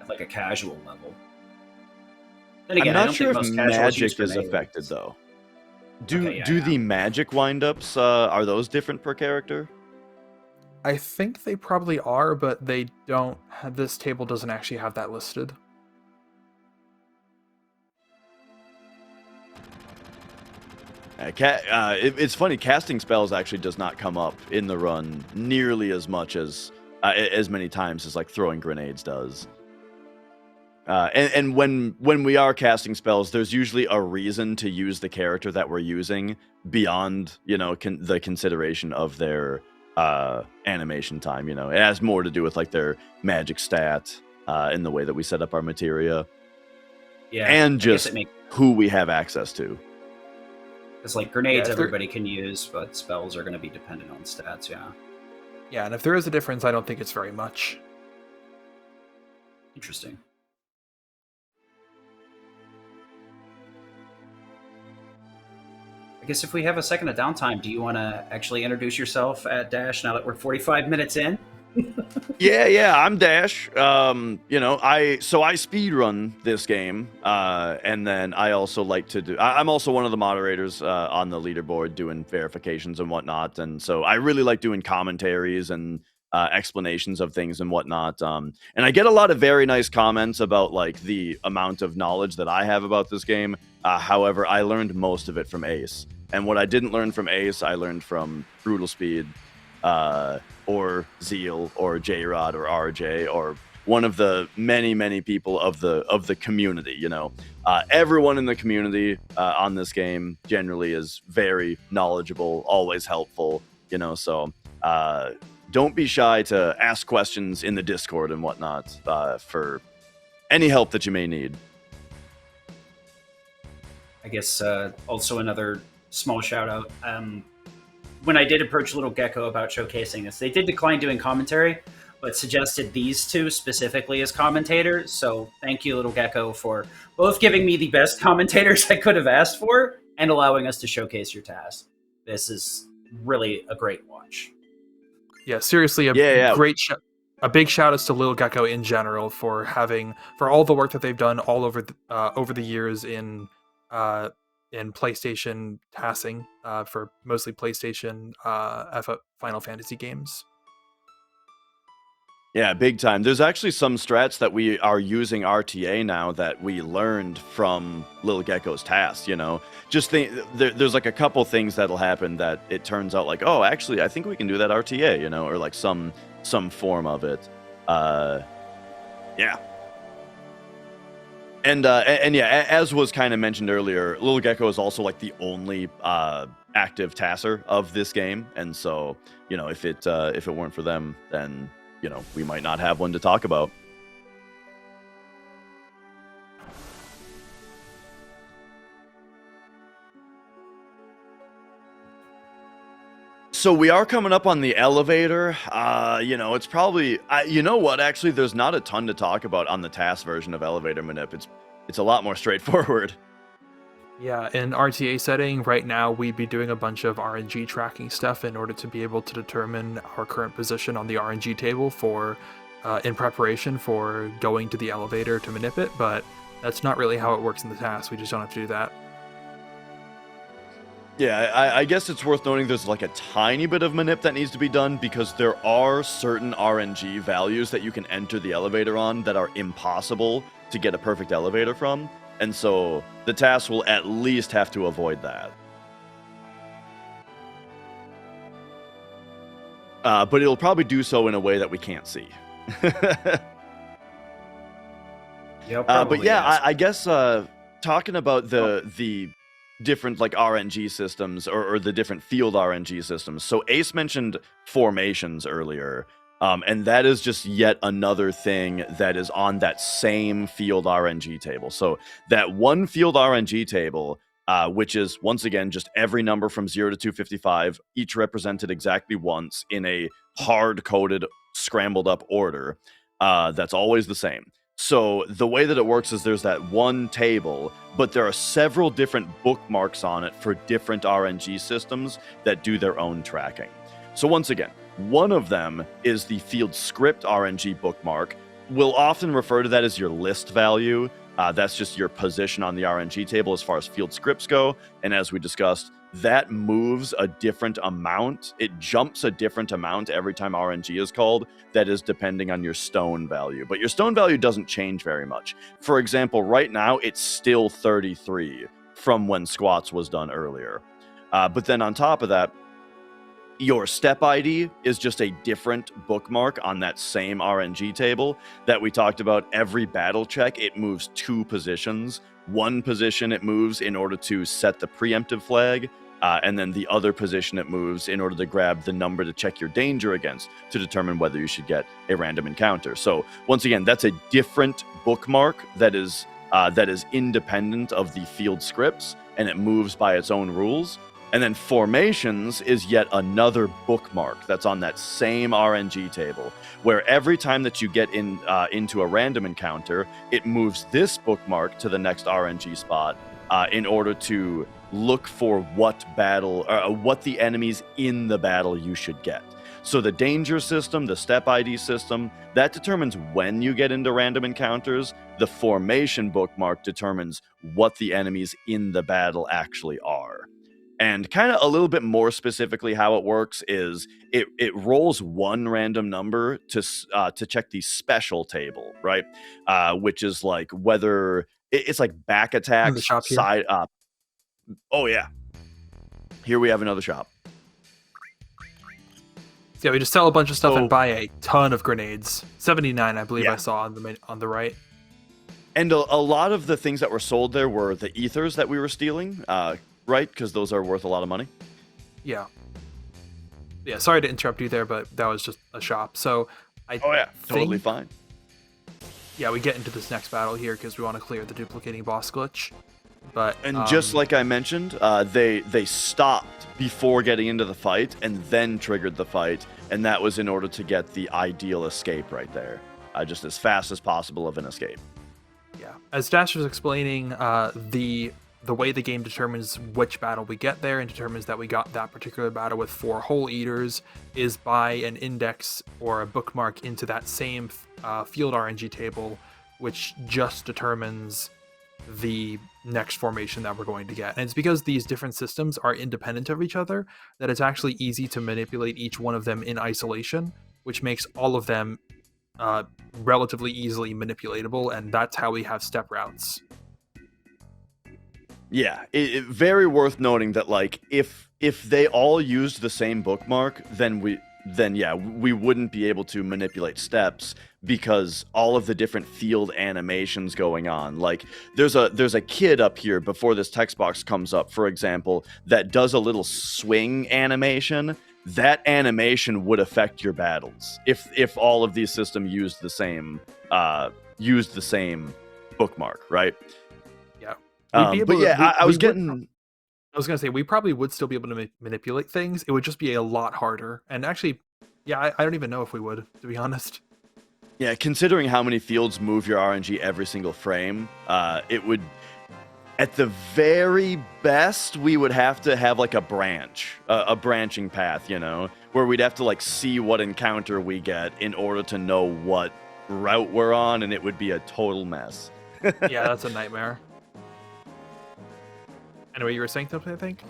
at like a casual level. Then again, I'm not sure if magic is affected though. Do the magic windups are those different per character? I think they probably are, but they don't. This table doesn't actually have that listed. It's funny. Casting spells actually does not come up in the run nearly as much as many times as like throwing grenades does. And when we are casting spells, there's usually a reason to use the character that we're using beyond, the consideration of their animation time. It has more to do with like their magic stat in the way that we set up our materia. Yeah, and just who we have access to. It's like grenades everybody can use, but spells are going to be dependent on stats, yeah. Yeah, and if there is a difference, I don't think it's very much. Interesting. I guess if we have a second of downtime, do you want to actually introduce yourself at Dash now that we're 45 minutes in? Yeah, I'm Dash. I speedrun this game, and then I also like to do. I'm also one of the moderators on the leaderboard doing verifications and whatnot, and so I really like doing commentaries and explanations of things and whatnot. And I get a lot of very nice comments about like the amount of knowledge that I have about this game. However, I learned most of it from Ace, and what I didn't learn from Ace, I learned from Brutal Speed. Or Zeal, or J-Rod, or RJ, or one of the many people of the community. Everyone in the community on this game generally is very knowledgeable, always helpful. So don't be shy to ask questions in the Discord and whatnot for any help that you may need. I guess also another small shout out. When I did approach lilgecko about showcasing this, they did decline doing commentary, but suggested these two specifically as commentators. So thank you, lilgecko, for both giving me the best commentators I could have asked for and allowing us to showcase your task. This is really a great watch. Yeah, seriously, a big shout outs to lilgecko in general for all the work that they've done all over the years in PlayStation tassing for mostly PlayStation Final Fantasy games. Yeah, big time. There's actually some strats that we are using RTA now that we learned from lilgecko's task. Just there's like a couple things that'll happen that it turns out like, oh, actually, I think we can do that RTA, or like some form of it. Yeah. And yeah, as was kind of mentioned earlier, lilgecko is also like the only active tasser of this game, and so if it weren't for them, then we might not have one to talk about. So we are coming up on the elevator. It's probably, actually, there's not a ton to talk about on the task version of Elevator Manip. It's a lot more straightforward. Yeah, in RTA setting, right now we'd be doing a bunch of RNG tracking stuff in order to be able to determine our current position on the RNG table for, in preparation for going to the elevator to manip it, but that's not really how it works in the task. We just don't have to do that. Yeah, I guess it's worth noting there's like a tiny bit of manip that needs to be done because there are certain RNG values that you can enter the elevator on that are impossible to get a perfect elevator from. And so the task will at least have to avoid that. But it'll probably do so in a way that we can't see. Yeah, but yeah, I guess talking about the different like RNG systems or the different field RNG systems. So Ace mentioned formations earlier. And that is just yet another thing that is on that same field RNG table. So that one field RNG table, which is once again just every number from 0 to 255, each represented exactly once in a hard-coded, scrambled up order. That's always the same. So the way that it works is there's that one table, but there are several different bookmarks on it for different RNG systems that do their own tracking. So once again, one of them is the field script RNG bookmark. We'll often refer to that as your list value. That's just your position on the RNG table as far as field scripts go. And as we discussed, that moves a different amount. It jumps a different amount every time RNG is called. That is depending on your stone value. But your stone value doesn't change very much. For example, right now, it's still 33 from when squats was done earlier. But then on top of that, your step ID is just a different bookmark on that same RNG table that we talked about. Every battle check, it moves 2 positions. One position it moves in order to set the preemptive flag, and then the other position it moves in order to grab the number to check your danger against to determine whether you should get a random encounter. So once again, that's a different bookmark that is independent of the field scripts, and it moves by its own rules. And then formations is yet another bookmark that's on that same RNG table, where every time that you get into a random encounter, it moves this bookmark to the next RNG spot in order to look for what the enemies in the battle you should get. So the danger system, the step ID system, that determines when you get into random encounters. The formation bookmark determines what the enemies in the battle actually are. And kind of a little bit more specifically how it works is it rolls one random number to check the special table, right? Which is like whether it's like back attacks, the shop here. side up. Oh yeah, here we have another shop. Yeah, we just sell a bunch of stuff and buy a ton of grenades. 79, I believe, Yeah. I saw on the right. And a lot of the things that were sold there were the ethers that we were stealing. Right, because those are worth a lot of money. Yeah. Yeah, sorry to interrupt you there, but that was just a shop. So Totally fine. Yeah, we get into this next battle here because we want to clear the duplicating boss glitch. But just like I mentioned, they stopped before getting into the fight and then triggered the fight, and that was in order to get the ideal escape right there, just as fast as possible of an escape. Yeah, as Dash was explaining, the way the game determines which battle we get there and determines that we got that particular battle with 4 hole eaters is by an index or a bookmark into that same field RNG table, which just determines the next formation that we're going to get. And it's because these different systems are independent of each other that it's actually easy to manipulate each one of them in isolation, which makes all of them relatively easily manipulatable, and that's how we have step routes. Yeah, very worth noting that like if they all used the same bookmark, then we wouldn't be able to manipulate steps because all of the different field animations going on. Like there's a kid up here before this text box comes up, for example, that does a little swing animation. That animation would affect your battles if all of these systems used the same bookmark, right? I was gonna say we probably would still be able to manipulate things. It would just be a lot harder. And actually, I don't even know if we would, to be honest. Yeah, considering how many fields move your RNG every single frame, it At the very best, we would have to have like a branching path, you know, where we'd have to like see what encounter we get in order to know what route we're on, and it would be a total mess. Yeah, that's a nightmare. Anyway, you were saying something, I think?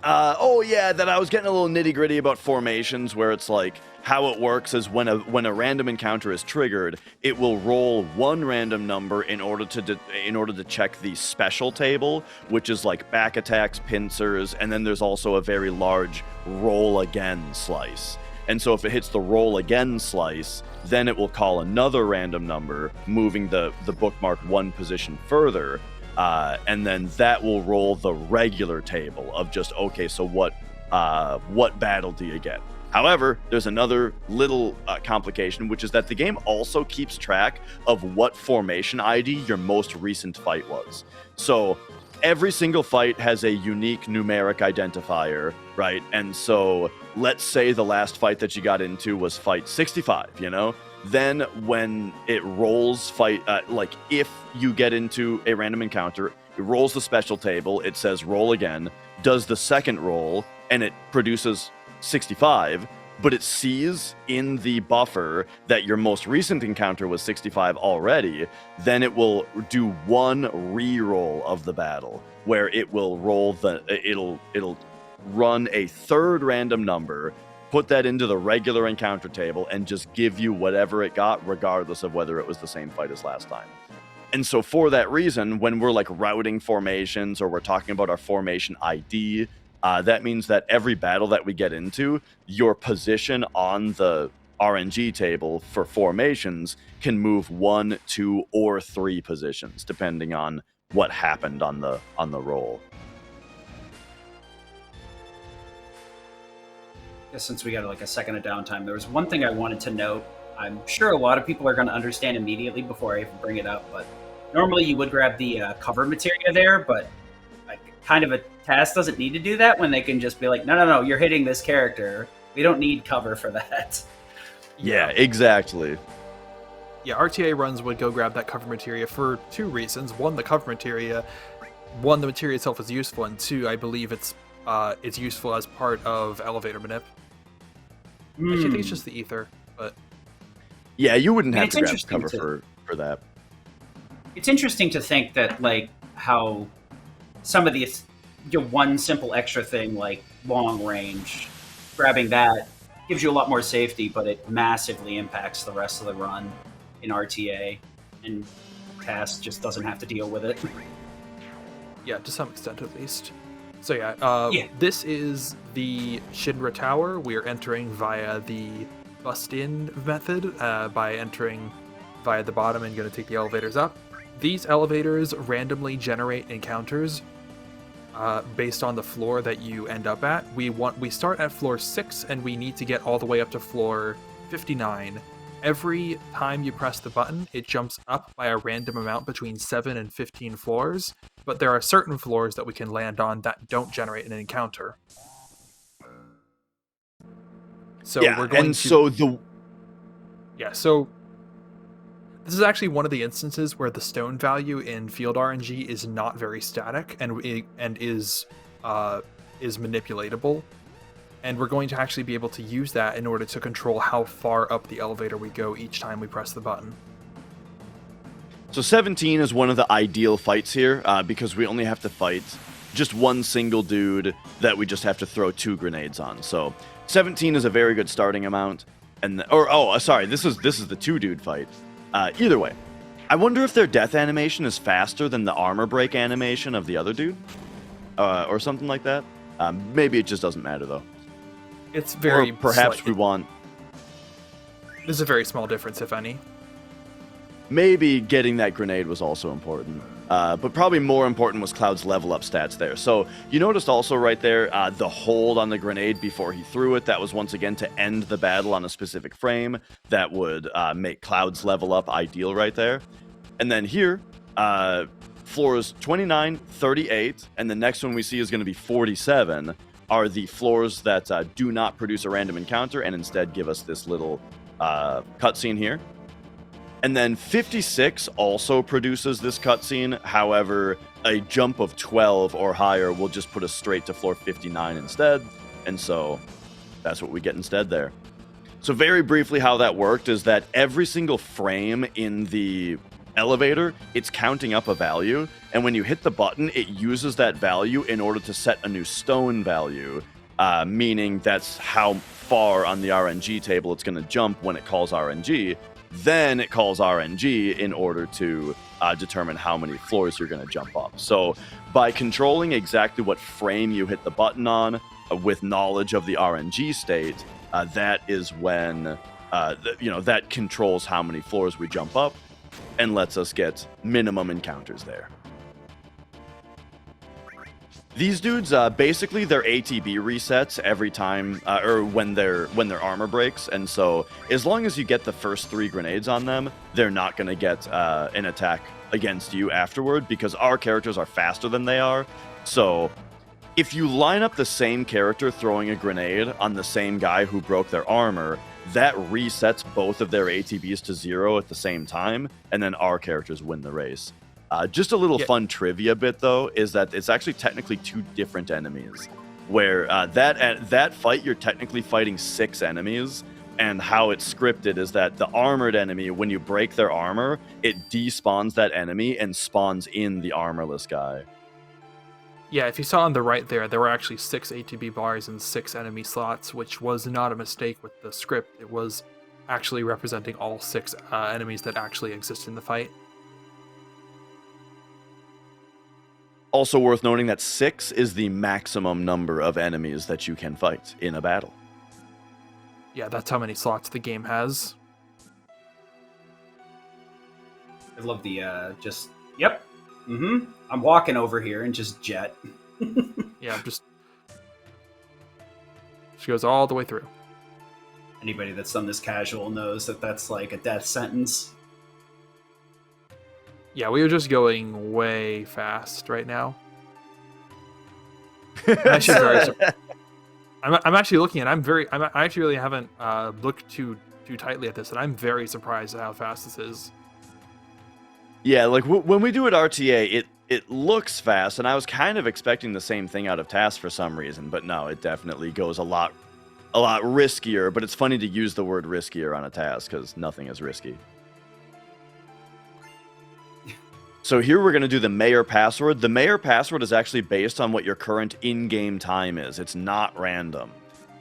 Oh yeah, that I was getting a little nitty gritty about formations, where it's like how it works is when a random encounter is triggered, it will roll one random number in order to check the special table, which is like back attacks, pincers, and then there's also a very large roll again slice. And so if it hits the roll again slice, then it will call another random number, moving the bookmark one position further. And then that will roll the regular table of just, okay, so what battle do you get? However, there's another little complication, which is that the game also keeps track of what formation ID your most recent fight was. So every single fight has a unique numeric identifier, right? And so let's say the last fight that you got into was fight 65, you know? Then when it rolls like if you get into a random encounter, it rolls the special table, it says roll again, does the second roll, and it produces 65, but it sees in the buffer that your most recent encounter was 65 already, then it will do one re-roll of the battle, where it will roll it'll run a third random number, put that into the regular encounter table, and just give you whatever it got, regardless of whether it was the same fight as last time. And so for that reason, when we're like routing formations or we're talking about our formation ID, that means that every battle that we get into, your position on the RNG table for formations can move 1, 2, or 3 positions, depending on what happened on the roll. Since we got like a second of downtime, there was one thing I wanted to note. I'm sure a lot of people are going to understand immediately before I even bring it up, but normally you would grab the cover materia there, but like kind of a task doesn't need to do that when they can just be like, no, you're hitting this character. We don't need cover for that. Yeah, exactly. Yeah, RTA runs would go grab that cover materia for 2 reasons. One, the cover materia. One, the materia itself is useful, and 2, I believe it's useful as part of elevator manip. Actually, I think it's just the ether, but yeah, you wouldn't have to grab cover for that. It's interesting to think that like how some of these one simple extra thing like long range, grabbing that gives you a lot more safety, but it massively impacts the rest of the run in RTA, and TAS just doesn't have to deal with it. Yeah, to some extent at least. So yeah, this is the Shinra Tower. We are entering via the bust-in method by entering via the bottom and going to take the elevators up. These elevators randomly generate encounters based on the floor that you end up at. We start at floor 6 and we need to get all the way up to floor 59. Every time you press the button, it jumps up by a random amount between 7 and 15 floors, but there are certain floors that we can land on that don't generate an encounter. So yeah, we're going so this is actually one of the instances where the stone value in field RNG is not very static and is manipulatable. And we're going to actually be able to use that in order to control how far up the elevator we go each time we press the button. So 17 is one of the ideal fights here because we only have to fight just one single dude that we just have to throw 2 grenades on. So 17 is a very good starting amount. This is the 2-dude fight. Either way, I wonder if their death animation is faster than the armor break animation of the other dude, or something like that. Maybe it just doesn't matter though. It's very. Or perhaps we want. There's a very small difference, if any. Maybe getting that grenade was also important. But probably more important was Cloud's level up stats there. So you noticed also right there the hold on the grenade before he threw it. That was once again to end the battle on a specific frame. That would make Cloud's level up ideal right there. And then here, floors 29, 38, and the next one we see is going to be 47, are the floors that do not produce a random encounter and instead give us this little cutscene here. And then 56 also produces this cutscene. However, a jump of 12 or higher will just put us straight to floor 59 instead. And so that's what we get instead there. So very briefly, how that worked is that every single frame in the elevator, it's counting up a value. And when you hit the button, it uses that value in order to set a new stone value, meaning that's how far on the RNG table it's going to jump when it calls RNG. Then it calls RNG in order to determine how many floors you're going to jump up. So by controlling exactly what frame you hit the button on with knowledge of the RNG state, that is when, that controls how many floors we jump up and lets us get minimum encounters there. These dudes, basically, their ATB resets every time, or when their armor breaks, and so as long as you get the first 3 grenades on them, they're not going to get an attack against you afterward, because our characters are faster than they are. So if you line up the same character throwing a grenade on the same guy who broke their armor, that resets both of their ATBs to 0 at the same time, and then our characters win the race. Just a little fun trivia bit, though, is that it's actually technically 2 different enemies. Where that fight, you're technically fighting 6 enemies, and how it's scripted is that the armored enemy, when you break their armor, it despawns that enemy and spawns in the armorless guy. Yeah, if you saw on the right there were actually 6 ATB bars and 6 enemy slots, which was not a mistake with the script. It was actually representing all 6 enemies that actually exist in the fight. Also worth noting that 6 is the maximum number of enemies that you can fight in a battle. Yeah, that's how many slots the game has. I love the yep. I'm walking over here and just jet. Yeah, she goes all the way through. Anybody that's done this casual knows that that's like a death sentence. Yeah, we are just going way fast right now. I'm actually looking at. I actually really haven't looked too tightly at this, and I'm very surprised at how fast this is. Yeah, like when we do it RTA, it looks fast, and I was kind of expecting the same thing out of TAS for some reason, but no, it definitely goes a lot riskier. But it's funny to use the word riskier on a TAS because nothing is risky. So here we're going to do the mayor password. The mayor password is actually based on what your current in-game time is. It's not random.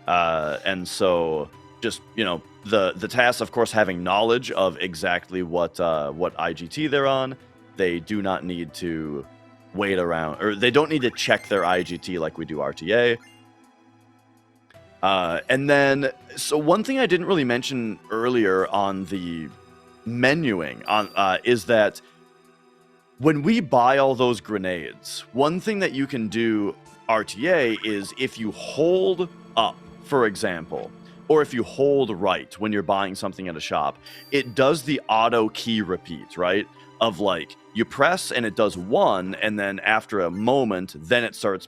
And so just, the TAS, of course, having knowledge of exactly what IGT they're on, they do not need to wait around, or they don't need to check their IGT like we do RTA. And then, so one thing I didn't really mention earlier on the menuing is that when we buy all those grenades, one thing that you can do RTA is if you hold up, for example, or if you hold right when you're buying something at a shop, it does the auto key repeat, right? Of like, you press and it does 1, and then after a moment, then it starts,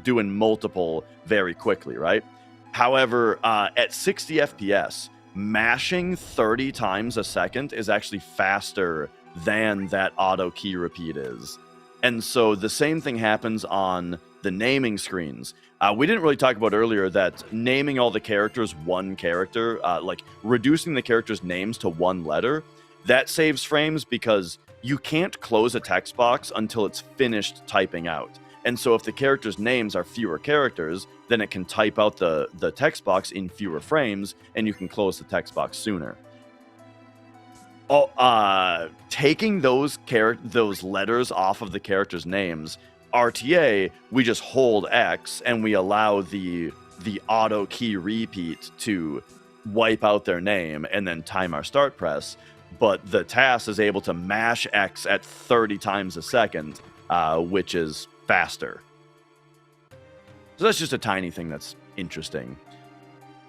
doing multiple very quickly, right? However, at 60 FPS, mashing 30 times a second is actually faster than that auto key repeat is. And so the same thing happens on the naming screens. We didn't really talk about earlier that naming all the characters one character, like reducing the characters' names to 1 letter, that saves frames because you can't close a text box until it's finished typing out. And so if the characters' names are fewer characters, then it can type out the text box in fewer frames, and you can close the text box sooner. Taking those letters off of the characters' names, RTA, we just hold X and we allow the auto key repeat to wipe out their name and then time our start press. But the TAS is able to mash X at 30 times a second, which is faster. So that's just a tiny thing that's interesting.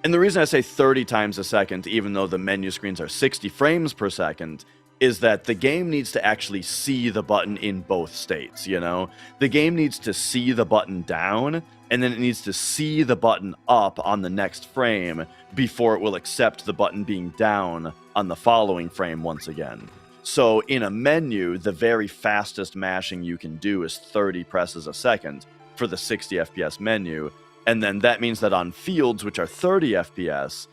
And the reason I say 30 times a second, even though the menu screens are 60 frames per second, is that the game needs to actually see the button in both states, The game needs to see the button down, and then it needs to see the button up on the next frame before it will accept the button being down on the following frame once again. So in a menu, the very fastest mashing you can do is 30 presses a second for the 60 FPS menu. And then that means that on fields, which are 30 FPS,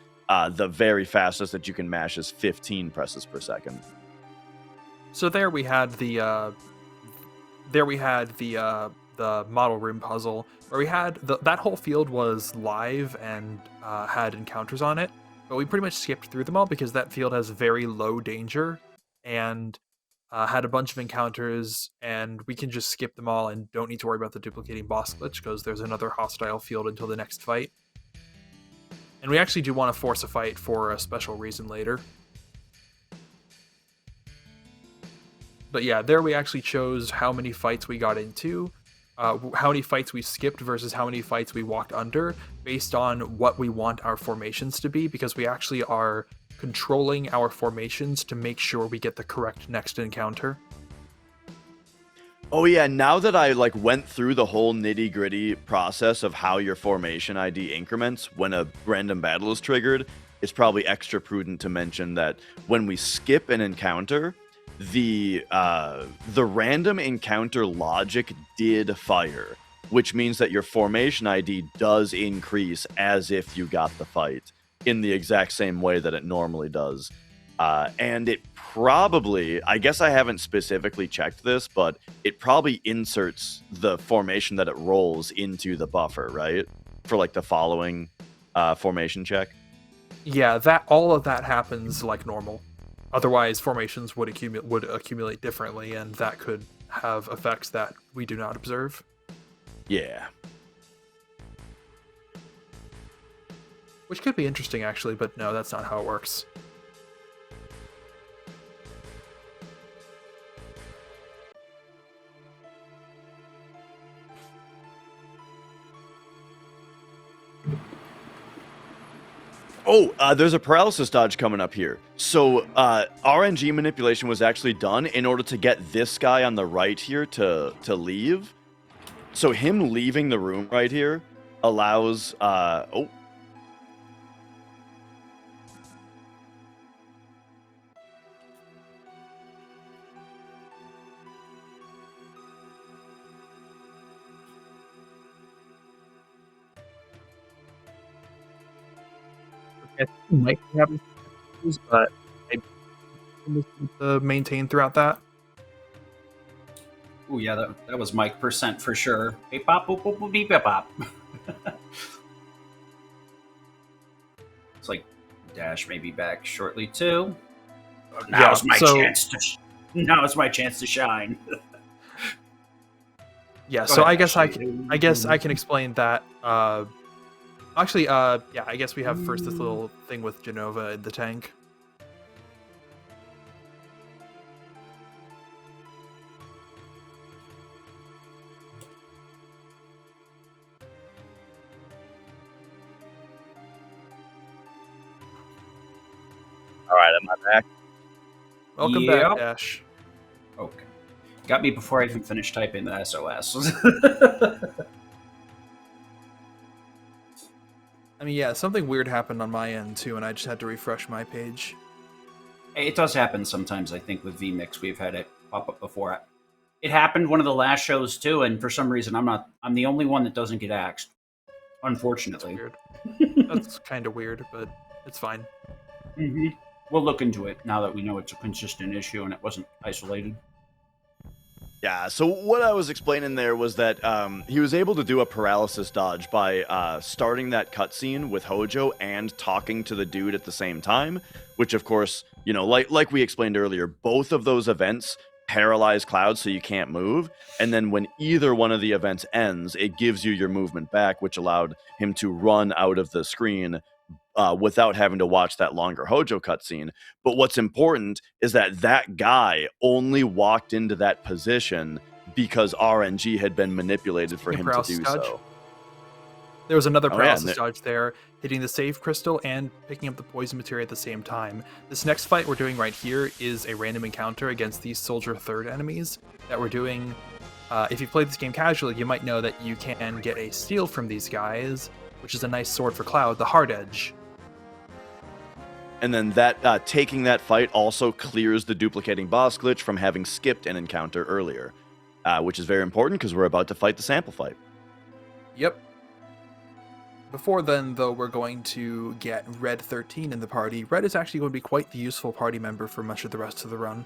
the very fastest that you can mash is 15 presses per second. So there we had the model room puzzle, where we had that whole field was live and had encounters on it, but we pretty much skipped through them all because that field has very low danger and had a bunch of encounters, and we can just skip them all and don't need to worry about the duplicating boss glitch because there's another hostile field until the next fight. And we actually do want to force a fight for a special reason later. But yeah, there we actually chose how many fights we got into, how many fights we skipped versus how many fights we walked under, based on what we want our formations to be, because we actually are controlling our formations to make sure we get the correct next encounter. Oh yeah, now that I went through the whole nitty-gritty process of how your formation ID increments when a random battle is triggered, it's probably extra prudent to mention that when we skip an encounter, the random encounter logic did fire, which means that your formation ID does increase as if you got the fight in the exact same way that it normally does. And it probably, I guess I haven't specifically checked this, but it probably inserts the formation that it rolls into the buffer, right? For the following formation check. Yeah, all of that happens like normal. Otherwise, formations would accumulate differently, and that could have effects that we do not observe. Yeah. Which could be interesting, actually, but no, that's not how it works. Oh, there's a paralysis dodge coming up here. So RNG manipulation was actually done in order to get this guy on the right here to leave. So him leaving the room right here allows... oh. I think we might be having issues, but I maintain throughout that. Oh yeah, that was Mike percent for sure. Beep pop boop boop boop beep beep pop. It's like Dash may be back shortly too. Now's my chance to shine. Yeah, Go so ahead, I guess I can explain that. Actually, yeah, I guess we have first this little thing with Genova in the tank. All right, am I back? Welcome Yep. back, Dash. Okay. Got me before I even finished typing the SOS. I mean, yeah, something weird happened on my end too, and I just had to refresh my page. It does happen sometimes, I think, with VMix. We've had it pop up before. It happened one of the last shows too, and for some reason I'm the only one that doesn't get axed. Unfortunately. That's weird. That's kind of weird, but it's fine. Mm-hmm. We'll look into it now that we know it's a consistent issue and it wasn't isolated. Yeah, so what I was explaining there was that he was able to do a paralysis dodge by starting that cutscene with Hojo and talking to the dude at the same time, which of course, you know, like we explained earlier, both of those events paralyze Cloud so you can't move, and then when either one of the events ends, it gives you your movement back, which allowed him to run out of the screen without having to watch that longer Hojo cutscene. But what's important is that guy only walked into that position because RNG had been manipulated for him to do so. There was another paralysis dodge there, hitting the save crystal and picking up the poison material at the same time. This next fight we're doing right here is a random encounter against these Soldier 3rd enemies that we're doing. If you've played this game casually, you might know that you can get a steal from these guys, which is a nice sword for Cloud, the Hard Edge. And then that taking that fight also clears the duplicating boss glitch from having skipped an encounter earlier, which is very important because we're about to fight the sample fight. Yep. Before then, though, we're going to get Red 13 in the party. Red is actually going to be quite the useful party member for much of the rest of the run.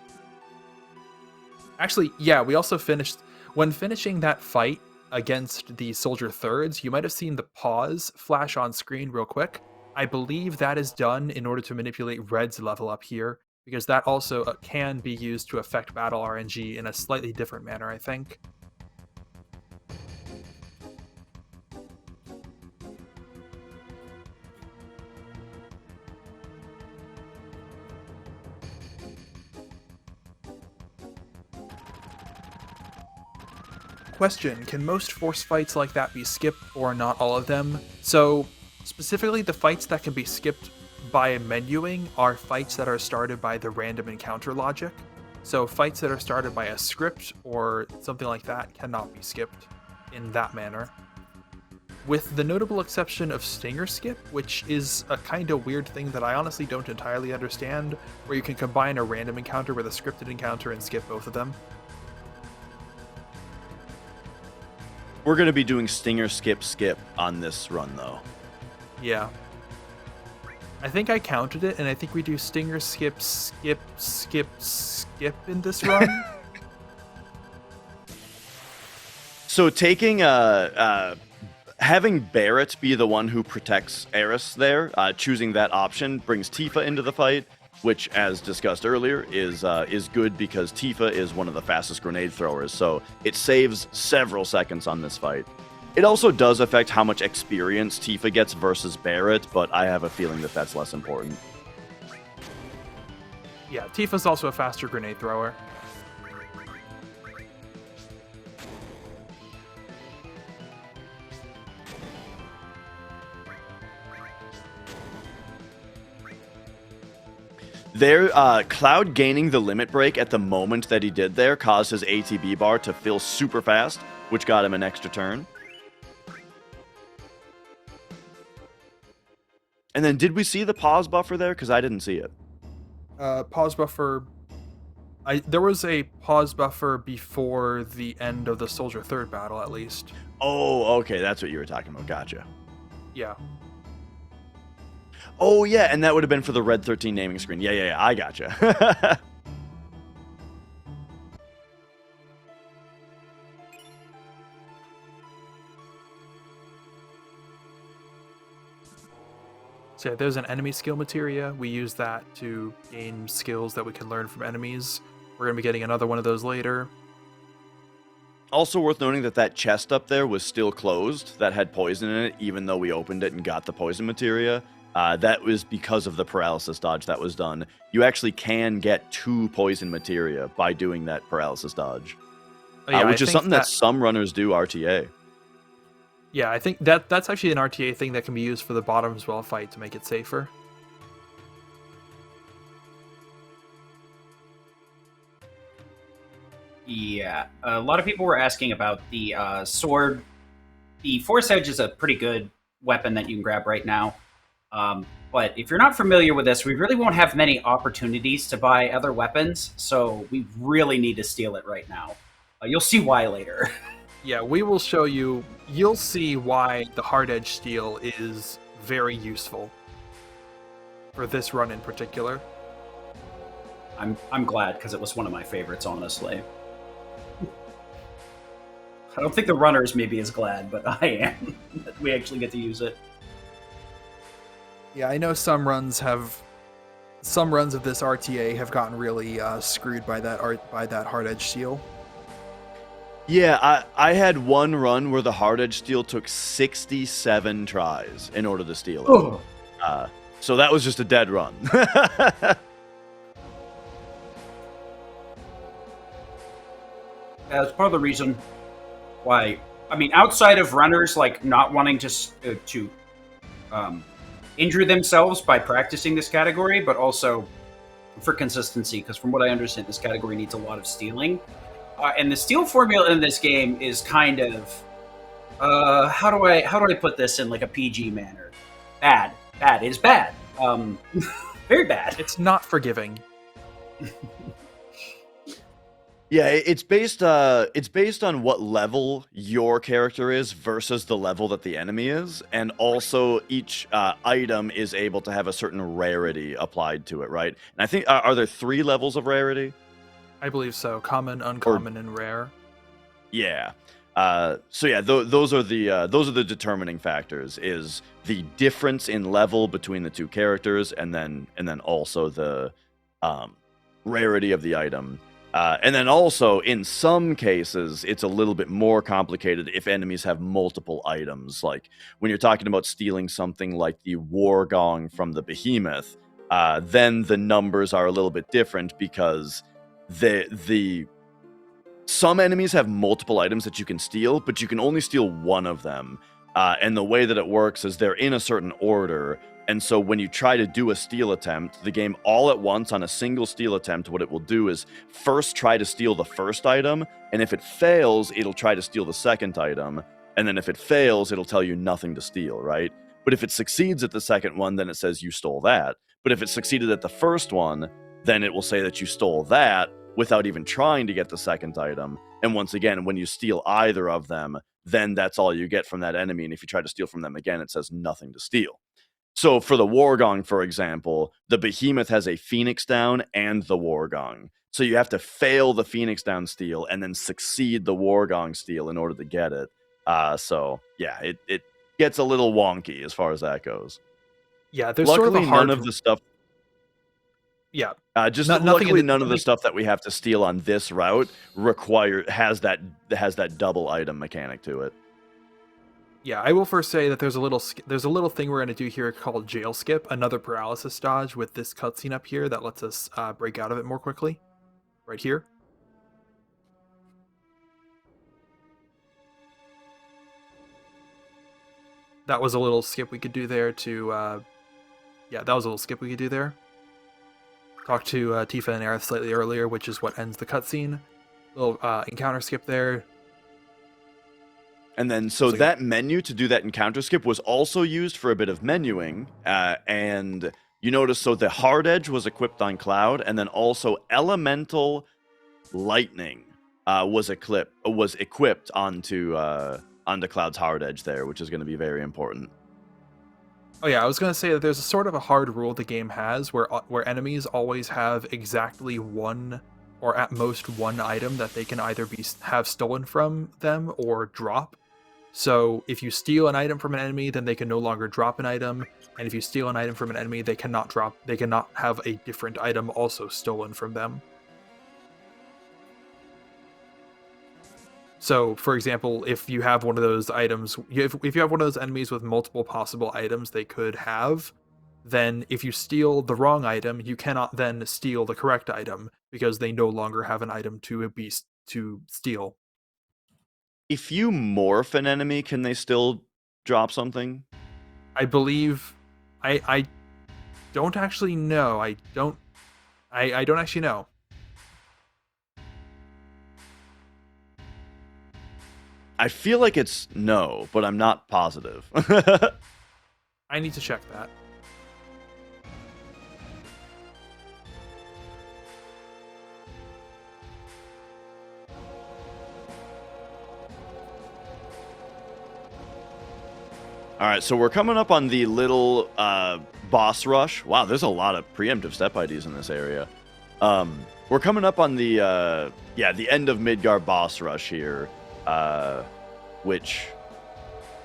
Actually, yeah, we also finished... When finishing that fight against the Soldier Thirds, you might have seen the pause flash on screen real quick. I believe that is done in order to manipulate Red's level up here, because that also can be used to affect battle RNG in a slightly different manner, I think. Question, can most force fights like that be skipped or not all of them? So, specifically the fights that can be skipped by menuing are fights that are started by the random encounter logic. So fights that are started by a script or something like that cannot be skipped in that manner. With the notable exception of Stinger Skip, which is a kind of weird thing that I honestly don't entirely understand, where you can combine a random encounter with a scripted encounter and skip both of them. We're going to be doing Stinger Skip on this run, though. Yeah. I think I counted it, and I think we do Stinger Skip in this run. So taking having Barrett be the one who protects Eris there, choosing that option brings Tifa into the fight, which, as discussed earlier, is good because Tifa is one of the fastest grenade throwers, so it saves several seconds on this fight. It also does affect how much experience Tifa gets versus Barrett, but I have a feeling that that's less important. Yeah, Tifa's also a faster grenade thrower. There, Cloud gaining the limit break at the moment that he did there caused his ATB bar to fill super fast, which got him an extra turn. And then did we see the pause buffer there? Because I didn't see it. Pause buffer... there was a pause buffer before the end of the Soldier Third battle, at least. Oh, okay, that's what you were talking about. Gotcha. Yeah. Oh, yeah, and that would have been for the Red 13 naming screen. Yeah, I gotcha. So yeah, there's an enemy skill materia. We use that to gain skills that we can learn from enemies. We're going to be getting another one of those later. Also worth noting that that chest up there was still closed, that had poison in it, even though we opened it and got the poison materia. That was because of the paralysis dodge that was done. You actually can get 2 poison materia by doing that paralysis dodge, which is something that some runners do RTA. Yeah, I think that's actually an RTA thing that can be used for the bottom as well fight to make it safer. Yeah, a lot of people were asking about the sword. The Force Edge is a pretty good weapon that you can grab right now. But if you're not familiar with this, we really won't have many opportunities to buy other weapons, so we really need to steal it right now. You'll see why later. Yeah, we will show you. You'll see why the Hard Edge Steel is very useful for this run in particular. I'm glad, because it was one of my favorites, honestly. I don't think the runners may be as glad, but I am that we actually get to use it. Yeah, I know some runs of this RTA have gotten really screwed by that Hard Edge Steel. Yeah, I had one run where the Hard Edge Steel took 67 tries in order to steal it. Oh. So that was just a dead run. That's part of the reason why. I mean, outside of runners like not wanting to injure themselves by practicing this category, but also for consistency, because from what I understand, this category needs a lot of stealing. And the steal formula in this game is kind of how do I put this in like a PG manner? Bad. It is bad. Very bad. It's not forgiving. Yeah, it's based on what level your character is versus the level that the enemy is, and also each item is able to have a certain rarity applied to it, right? And I think are there 3 levels of rarity? I believe so. Common, uncommon, and rare. Yeah. So yeah, those are the determining factors. Is the difference in level between the 2 characters, and then also the rarity of the item. And then also, in some cases, it's a little bit more complicated if enemies have multiple items. Like when you're talking about stealing something like the war gong from the behemoth, then the numbers are a little bit different because some enemies have multiple items that you can steal, but you can only steal one of them. And the way that it works is they're in a certain order. And so when you try to do a steal attempt, the game all at once on a single steal attempt, what it will do is first try to steal the first item. And if it fails, it'll try to steal the second item. And then if it fails, it'll tell you nothing to steal, right? But if it succeeds at the second one, then it says you stole that. But if it succeeded at the first one, then it will say that you stole that without even trying to get the second item. And once again, when you steal either of them, then that's all you get from that enemy. And if you try to steal from them again, it says nothing to steal. So for the war gong, for example, the behemoth has a phoenix down and the war gong. So you have to fail the phoenix down steal and then succeed the war gong steal in order to get it. So yeah, it gets a little wonky as far as that goes. Yeah, there's Luckily, sort of a hard... none of the stuff. Yeah. Luckily, none of the stuff that we have to steal on this route has that double item mechanic to it. Yeah, I will first say that there's a little thing we're going to do here called jail skip, another paralysis dodge with this cutscene up here that lets us break out of it more quickly. Right here. That was a little skip we could do there to... yeah, that was a little skip we could do there. Talked to Tifa and Aerith slightly earlier, which is what ends the cutscene. Little encounter skip there. And then, so that menu to do that encounter skip was also used for a bit of menuing. And you notice, so the hard edge was equipped on Cloud, and then also elemental lightning was equipped onto Cloud's hard edge there, which is going to be very important. Oh yeah, I was going to say that there's a sort of a hard rule the game has where enemies always have exactly one, or at most one item that they can either have stolen from them or drop. So if you steal an item from an enemy, then they can no longer drop an item, and if you steal an item from an enemy, they cannot have a different item also stolen from them. So, for example, if you have one of those items, if you have one of those enemies with multiple possible items they could have, then if you steal the wrong item, you cannot then steal the correct item because they no longer have an item to steal. If you morph an enemy, can they still drop something? I believe I don't actually know. I don't actually know. I feel like it's no, but I'm not positive. I need to check that. All right, so we're coming up on the little boss rush. Wow, there's a lot of preemptive step IDs in this area. We're coming up on the end of Midgar boss rush here, which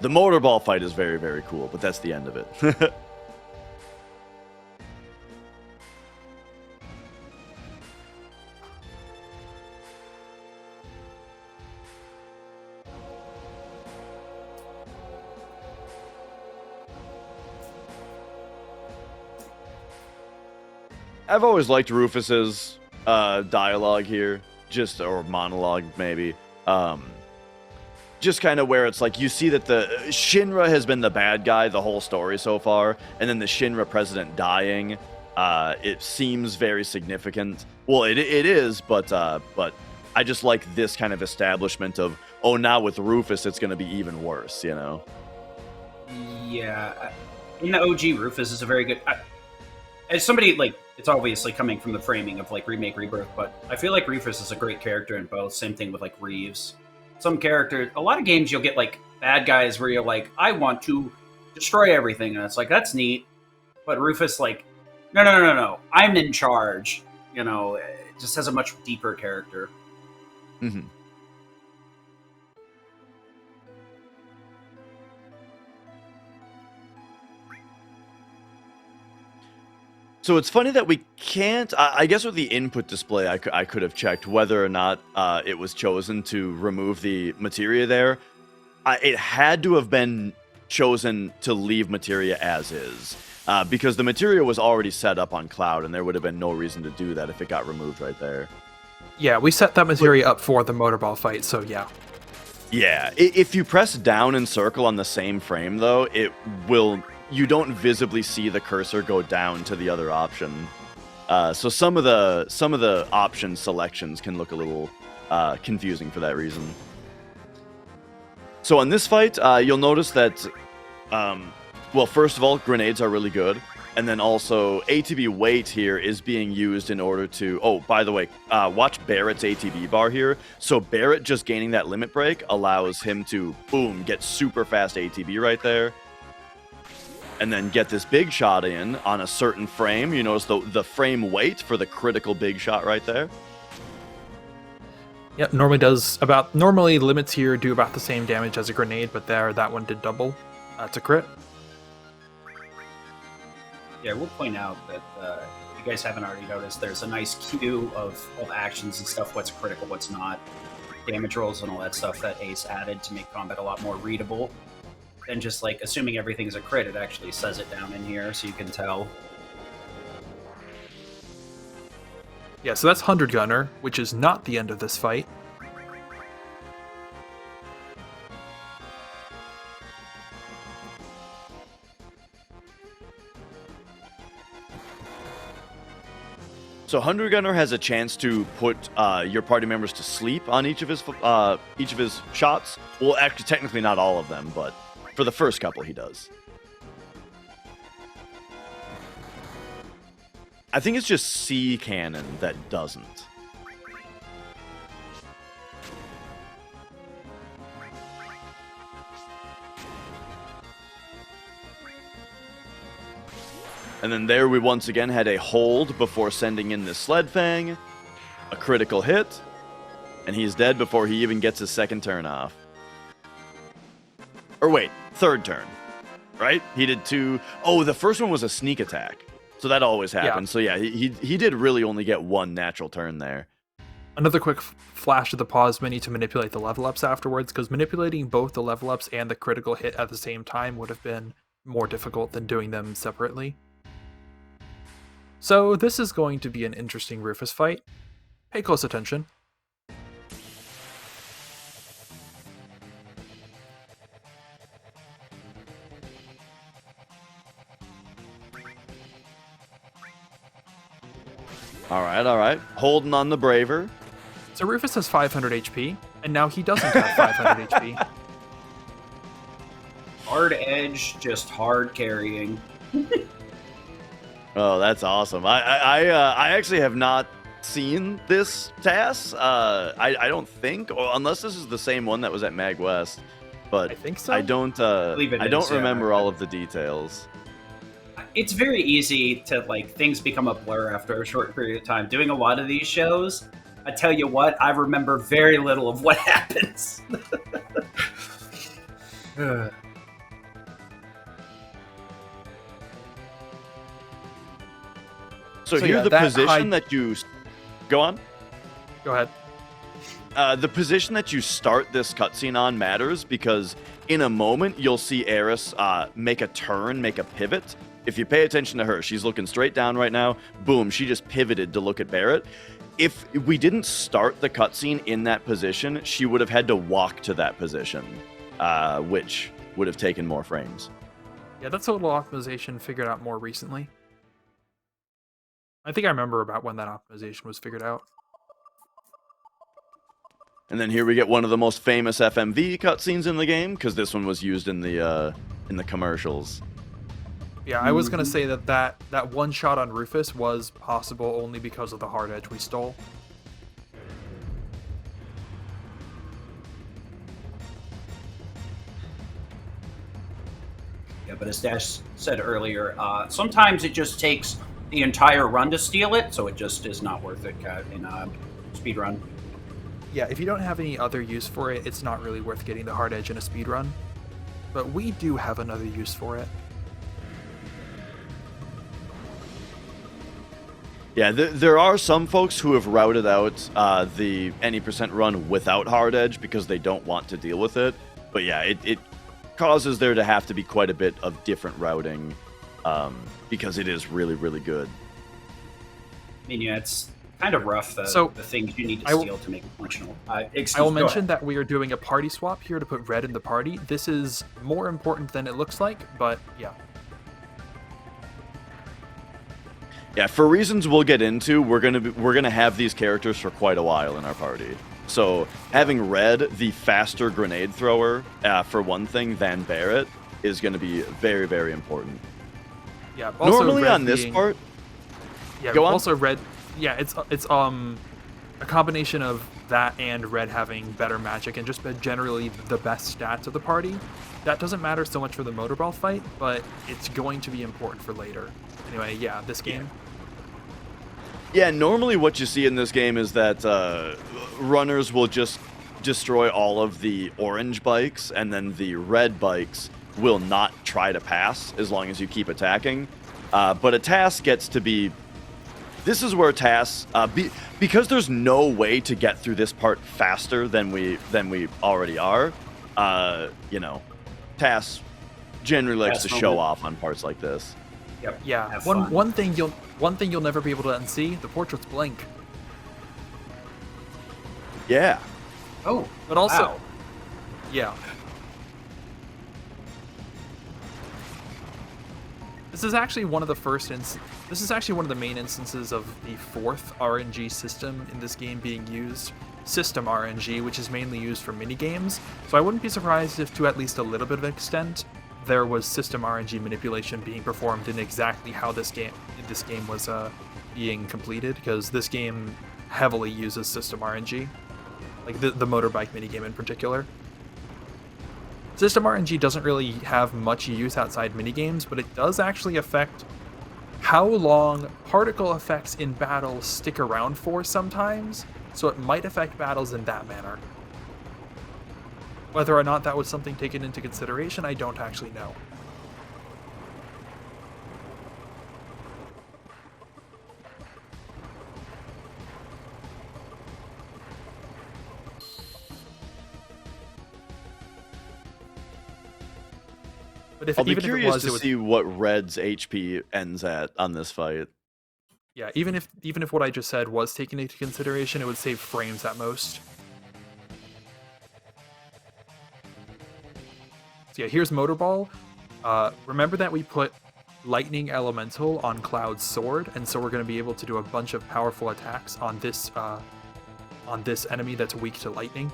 the motorball fight is very, very cool, but that's the end of it. I've always liked Rufus's dialogue here, or monologue maybe. Just kind of where it's like you see that the Shinra has been the bad guy the whole story so far, and then the Shinra president dying, it seems very significant. Well, it is, but I just like this kind of establishment of, oh, now with Rufus it's going to be even worse, you know? Yeah, in the OG, Rufus is a very good. as somebody like, it's obviously coming from the framing of like Remake Rebirth, but I feel like Rufus is a great character in both. Same thing with like Reeves. Some characters, a lot of games you'll get like bad guys where you're like, I want to destroy everything, and it's like that's neat. But Rufus, like, no, I'm in charge. You know, it just has a much deeper character. Mm-hmm. So it's funny that we can't. I guess with the input display, I could have checked whether or not it was chosen to remove the materia there. It had to have been chosen to leave materia as is, because the materia was already set up on cloud, and there would have been no reason to do that if it got removed right there. Yeah, we set that materia up for the motorball fight, so yeah. Yeah, if you press down and circle on the same frame, though, it will. You don't visibly see the cursor go down to the other option. So some of the option selections can look a little confusing for that reason. So on this fight, you'll notice that, well, first of all, grenades are really good. And then also, ATB weight here is being used in order to... Oh, by the way, watch Barrett's ATB bar here. So Barrett just gaining that limit break allows him to, boom, get super fast ATB right there. And then get this big shot in on a certain frame. You notice the frame weight for the critical big shot right there. Yep, normally limits here do about the same damage as a grenade, but that one did double. It's a crit. Yeah, we'll point out that if you guys haven't already noticed, there's a nice queue of actions and stuff, what's critical, what's not, damage rolls and all that stuff that Ace added to make combat a lot more readable than just like assuming everything's a crit. It actually says it down in here so you can tell. Yeah, so that's 100 Gunner, which is not the end of this fight. So 100 Gunner has a chance to put your party members to sleep on each of his shots. Well, actually, technically not all of them, but for the first couple, he does. I think it's just C cannon that doesn't. And then there we once again had a hold before sending in the Sled Fang. A critical hit. And he's dead before he even gets his second turn off. Or wait, third turn. Right? He did two. Oh, the first one was a sneak attack. So that always happens. Yeah. So yeah, he did really only get one natural turn there. Another quick flash of the pause menu to manipulate the level ups afterwards, because manipulating both the level ups and the critical hit at the same time would have been more difficult than doing them separately. So this is going to be an interesting Rufus fight. Pay close attention. All right. Holding on the braver. So Rufus has 500 HP, and now he doesn't have 500 HP. Hard edge, just hard carrying. Oh, that's awesome. I actually have not seen this TAS. I don't think, unless this is the same one that was at Mag West. But I think so. I don't remember all of the details. It's very easy to, like, things become a blur after a short period of time. Doing a lot of these shows, I tell you what, I remember very little of what happens. So here, yeah, the position that you... Go on. Go ahead. The position that you start this cutscene on matters, because in a moment, you'll see Eris make a turn, make a pivot. If you pay attention to her, she's looking straight down right now. Boom, she just pivoted to look at Barrett. If we didn't start the cutscene in that position, she would have had to walk to that position, which would have taken more frames. Yeah, that's a little optimization figured out more recently. I think I remember about when that optimization was figured out. And then here we get one of the most famous FMV cutscenes in the game, because this one was used in the commercials. Yeah, I was gonna say that one shot on Rufus was possible only because of the hard edge we stole. Yeah, but as Dash said earlier, sometimes it just takes the entire run to steal it, so it just is not worth it in speedrun. Yeah, if you don't have any other use for it, it's not really worth getting the hard edge in a speedrun. But we do have another use for it. Yeah, there are some folks who have routed out the any percent run without hard edge because they don't want to deal with it. But yeah, it causes there to have to be quite a bit of different routing because it is really, really good. I mean, yeah, it's kind of rough, the things you need to steal to make it functional. I will mention that we are doing a party swap here to put red in the party. This is more important than it looks like, but yeah. Yeah, for reasons we'll get into, we're gonna have these characters for quite a while in our party. So having red, the faster grenade thrower, for one thing, than Barrett, is going to be very, very important. Yeah. Also normally on this part. Yeah. Go on. Also red. Yeah, it's a combination of that and red having better magic and just generally the best stats of the party. That doesn't matter so much for the motorball fight, but it's going to be important for later. Anyway, yeah, this game. Yeah, normally what you see in this game is that runners will just destroy all of the orange bikes, and then the red bikes will not try to pass as long as you keep attacking. But a TAS gets to be... This is where TAS... because there's no way to get through this part faster than we already are, you know, TAS generally likes to show off on parts like this. Yep. Yeah. One thing you'll never be able to unsee: the portraits blink. Yeah. Oh. But also, wow. Yeah. This is actually one of the main instances of the fourth RNG system in this game being used. System RNG, which is mainly used for minigames. So I wouldn't be surprised if, to at least a little bit of an extent, there was system RNG manipulation being performed in exactly how this game was being completed, because this game heavily uses system RNG, like the motorbike minigame in particular. System RNG doesn't really have much use outside minigames, but it does actually affect how long particle effects in battles stick around for sometimes, so it might affect battles in that manner. Whether or not that was something taken into consideration, I don't actually know. But I'll be curious to see what Red's HP ends at on this fight. Yeah, even if what I just said was taken into consideration, it would save frames at most. So yeah, here's Motorball. Remember that we put Lightning Elemental on Cloud's sword, and so we're going to be able to do a bunch of powerful attacks on this enemy that's weak to lightning.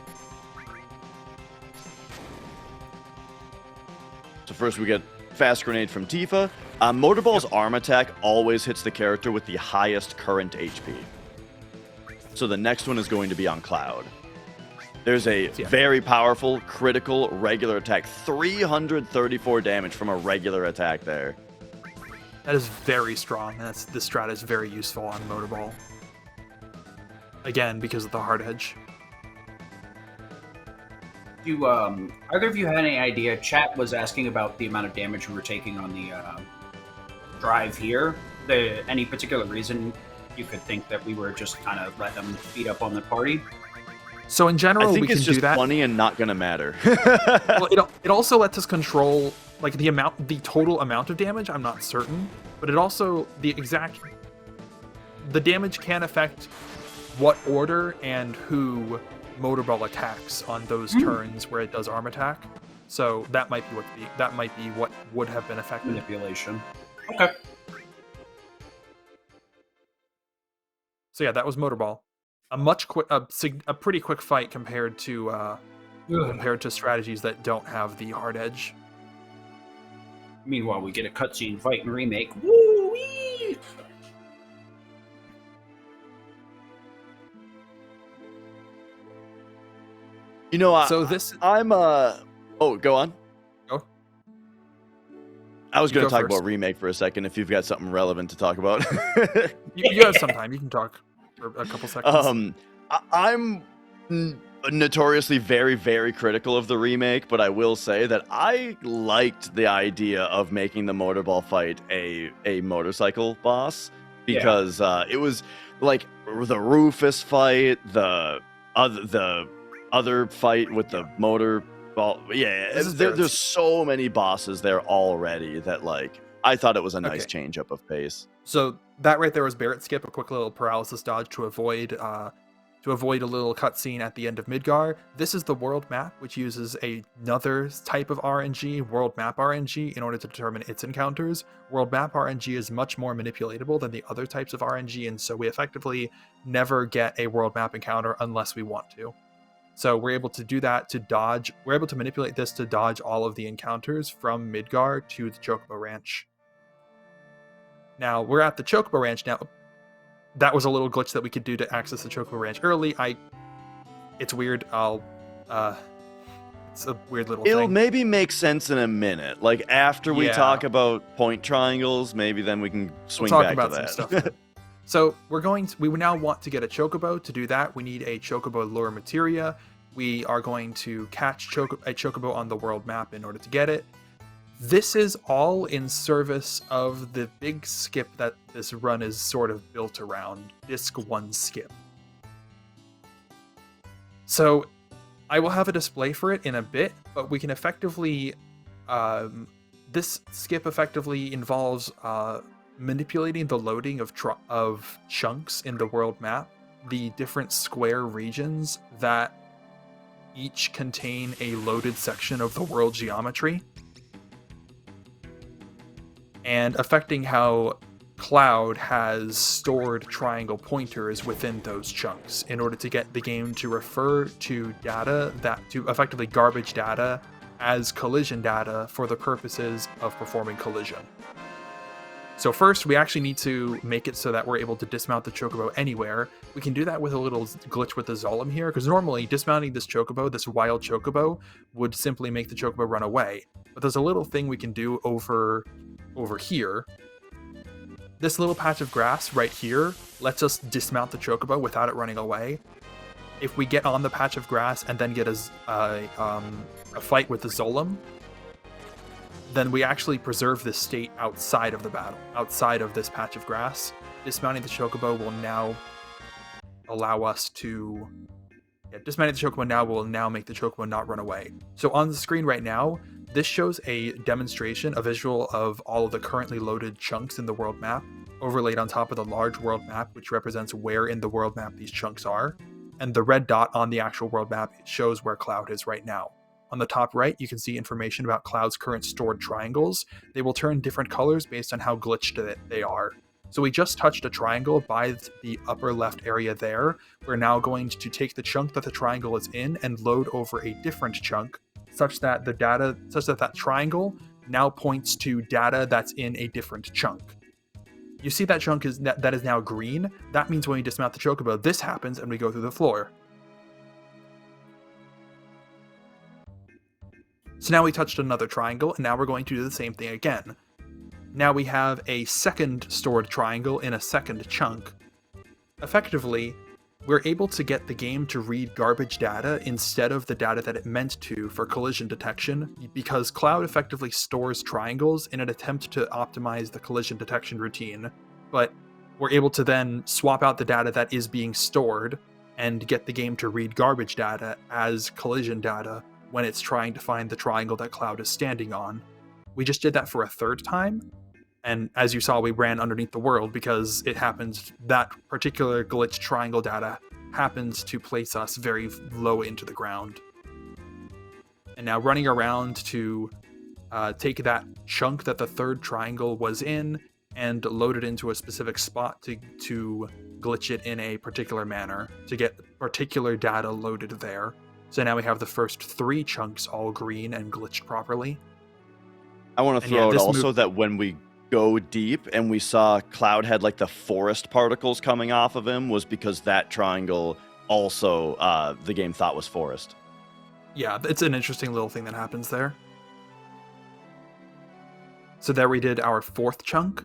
So first we get Fast Grenade from Tifa. Motorball's arm attack always hits the character with the highest current HP. So the next one is going to be on Cloud. There's a very powerful, critical, regular attack. 334 damage from a regular attack there. That is very strong. This strat is very useful on Motorball. Again, because of the hard edge. Do either of you had any idea? Chat was asking about the amount of damage we were taking on the drive here. Any particular reason you could think that we were just kind of letting them beat up on the party? So in general, I think we can it's just do that. funny and not gonna matter. Well, it also lets us control like the total amount of damage. I'm not certain, but it also the damage can affect what order and who Motorball attacks on those turns where it does arm attack. So that might be what would have been affected. Manipulation. Okay. So yeah, that was Motorball. A pretty quick fight compared to strategies that don't have the hard edge. Meanwhile, we get a cutscene fight and remake. Woo-wee! You know, So this. I'm Oh, go on. Go. I was You going go to talk first. about remake for a second. If you've got something relevant to talk about. You have some time. You can talk for a couple seconds. I'm notoriously very, very critical of the remake, but I will say that I liked the idea of making the motorball fight a motorcycle boss, because it was like the Rufus fight, the other fight with the motor ball. Yeah, This is there's so many bosses there already that, like, I thought it was a nice Okay. change up of pace. So that right there was Barrett skip, a quick little paralysis dodge to avoid a little cutscene at the end of Midgar. This is the world map, which uses another type of RNG, world map RNG, in order to determine its encounters. World map RNG is much more manipulatable than the other types of RNG, and so we effectively never get a world map encounter unless we want to. So we're able to do that to dodge. We're able to manipulate this to dodge all of the encounters from Midgar to the Chocobo Ranch. Now, we're at the Chocobo Ranch now. That was a little glitch that we could do to access the Chocobo Ranch early. It's weird. It's a weird little It'll thing. maybe make sense in a minute. Like, after we Yeah. talk about point triangles, maybe then we can swing We'll talk back about to that. some stuff. So we now want to get a Chocobo. To do that, we need a Chocobo lure materia. We are going to catch a Chocobo on the world map in order to get it. This is all in service of the big skip that this run is sort of built around, Disc 1 skip. So I will have a display for it in a bit, but we can effectively... this skip effectively involves manipulating the loading of chunks in the world map, the different square regions that each contain a loaded section of the world geometry, and affecting how Cloud has stored triangle pointers within those chunks in order to get the game to refer to data to effectively garbage data as collision data for the purposes of performing collision. So first, we actually need to make it so that we're able to dismount the Chocobo anywhere. We can do that with a little glitch with the Zolom here, because normally dismounting this Chocobo, this wild Chocobo, would simply make the Chocobo run away. But there's a little thing we can do over here. This little patch of grass right here lets us dismount the Chocobo without it running away. If we get on the patch of grass and then get a fight with the Zolom, then we actually preserve this state outside of the battle, outside of this patch of grass. Dismounting the Chocobo will now allow us to... dismounting the Chocobo now will make the Chocobo not run away. So on the screen right now, this shows a demonstration, a visual of all of the currently loaded chunks in the world map, overlaid on top of the large world map, which represents where in the world map these chunks are. And the red dot on the actual world map shows where Cloud is right now. On the top right, you can see information about Cloud's current stored triangles. They will turn different colors based on how glitched they are. So we just touched a triangle by the upper left area there. We're now going to take the chunk that the triangle is in and load over a different chunk, such that that triangle now points to data that's in a different chunk. You see that chunk that is now green? That means when you dismount the Chocobo, this happens and we go through the floor. So now we touched another triangle, and now we're going to do the same thing again. Now we have a second stored triangle in a second chunk. Effectively, we're able to get the game to read garbage data instead of the data that it meant to for collision detection, because Cloud effectively stores triangles in an attempt to optimize the collision detection routine. But we're able to then swap out the data that is being stored and get the game to read garbage data as collision data when it's trying to find the triangle that Cloud is standing on. We just did that for a third time, and as you saw, we ran underneath the world because it happens that particular glitch triangle data happens to place us very low into the ground. And now running around to take that chunk that the third triangle was in and load it into a specific spot to glitch it in a particular manner to get particular data loaded there. So now we have the first 3 chunks all green and glitched properly. I want to And yeah, throw out this also move- that when we go deep and we saw Cloud had like the forest particles coming off of him was because that triangle also the game thought was forest. Yeah, it's an interesting little thing that happens there. So there we did our 4th chunk,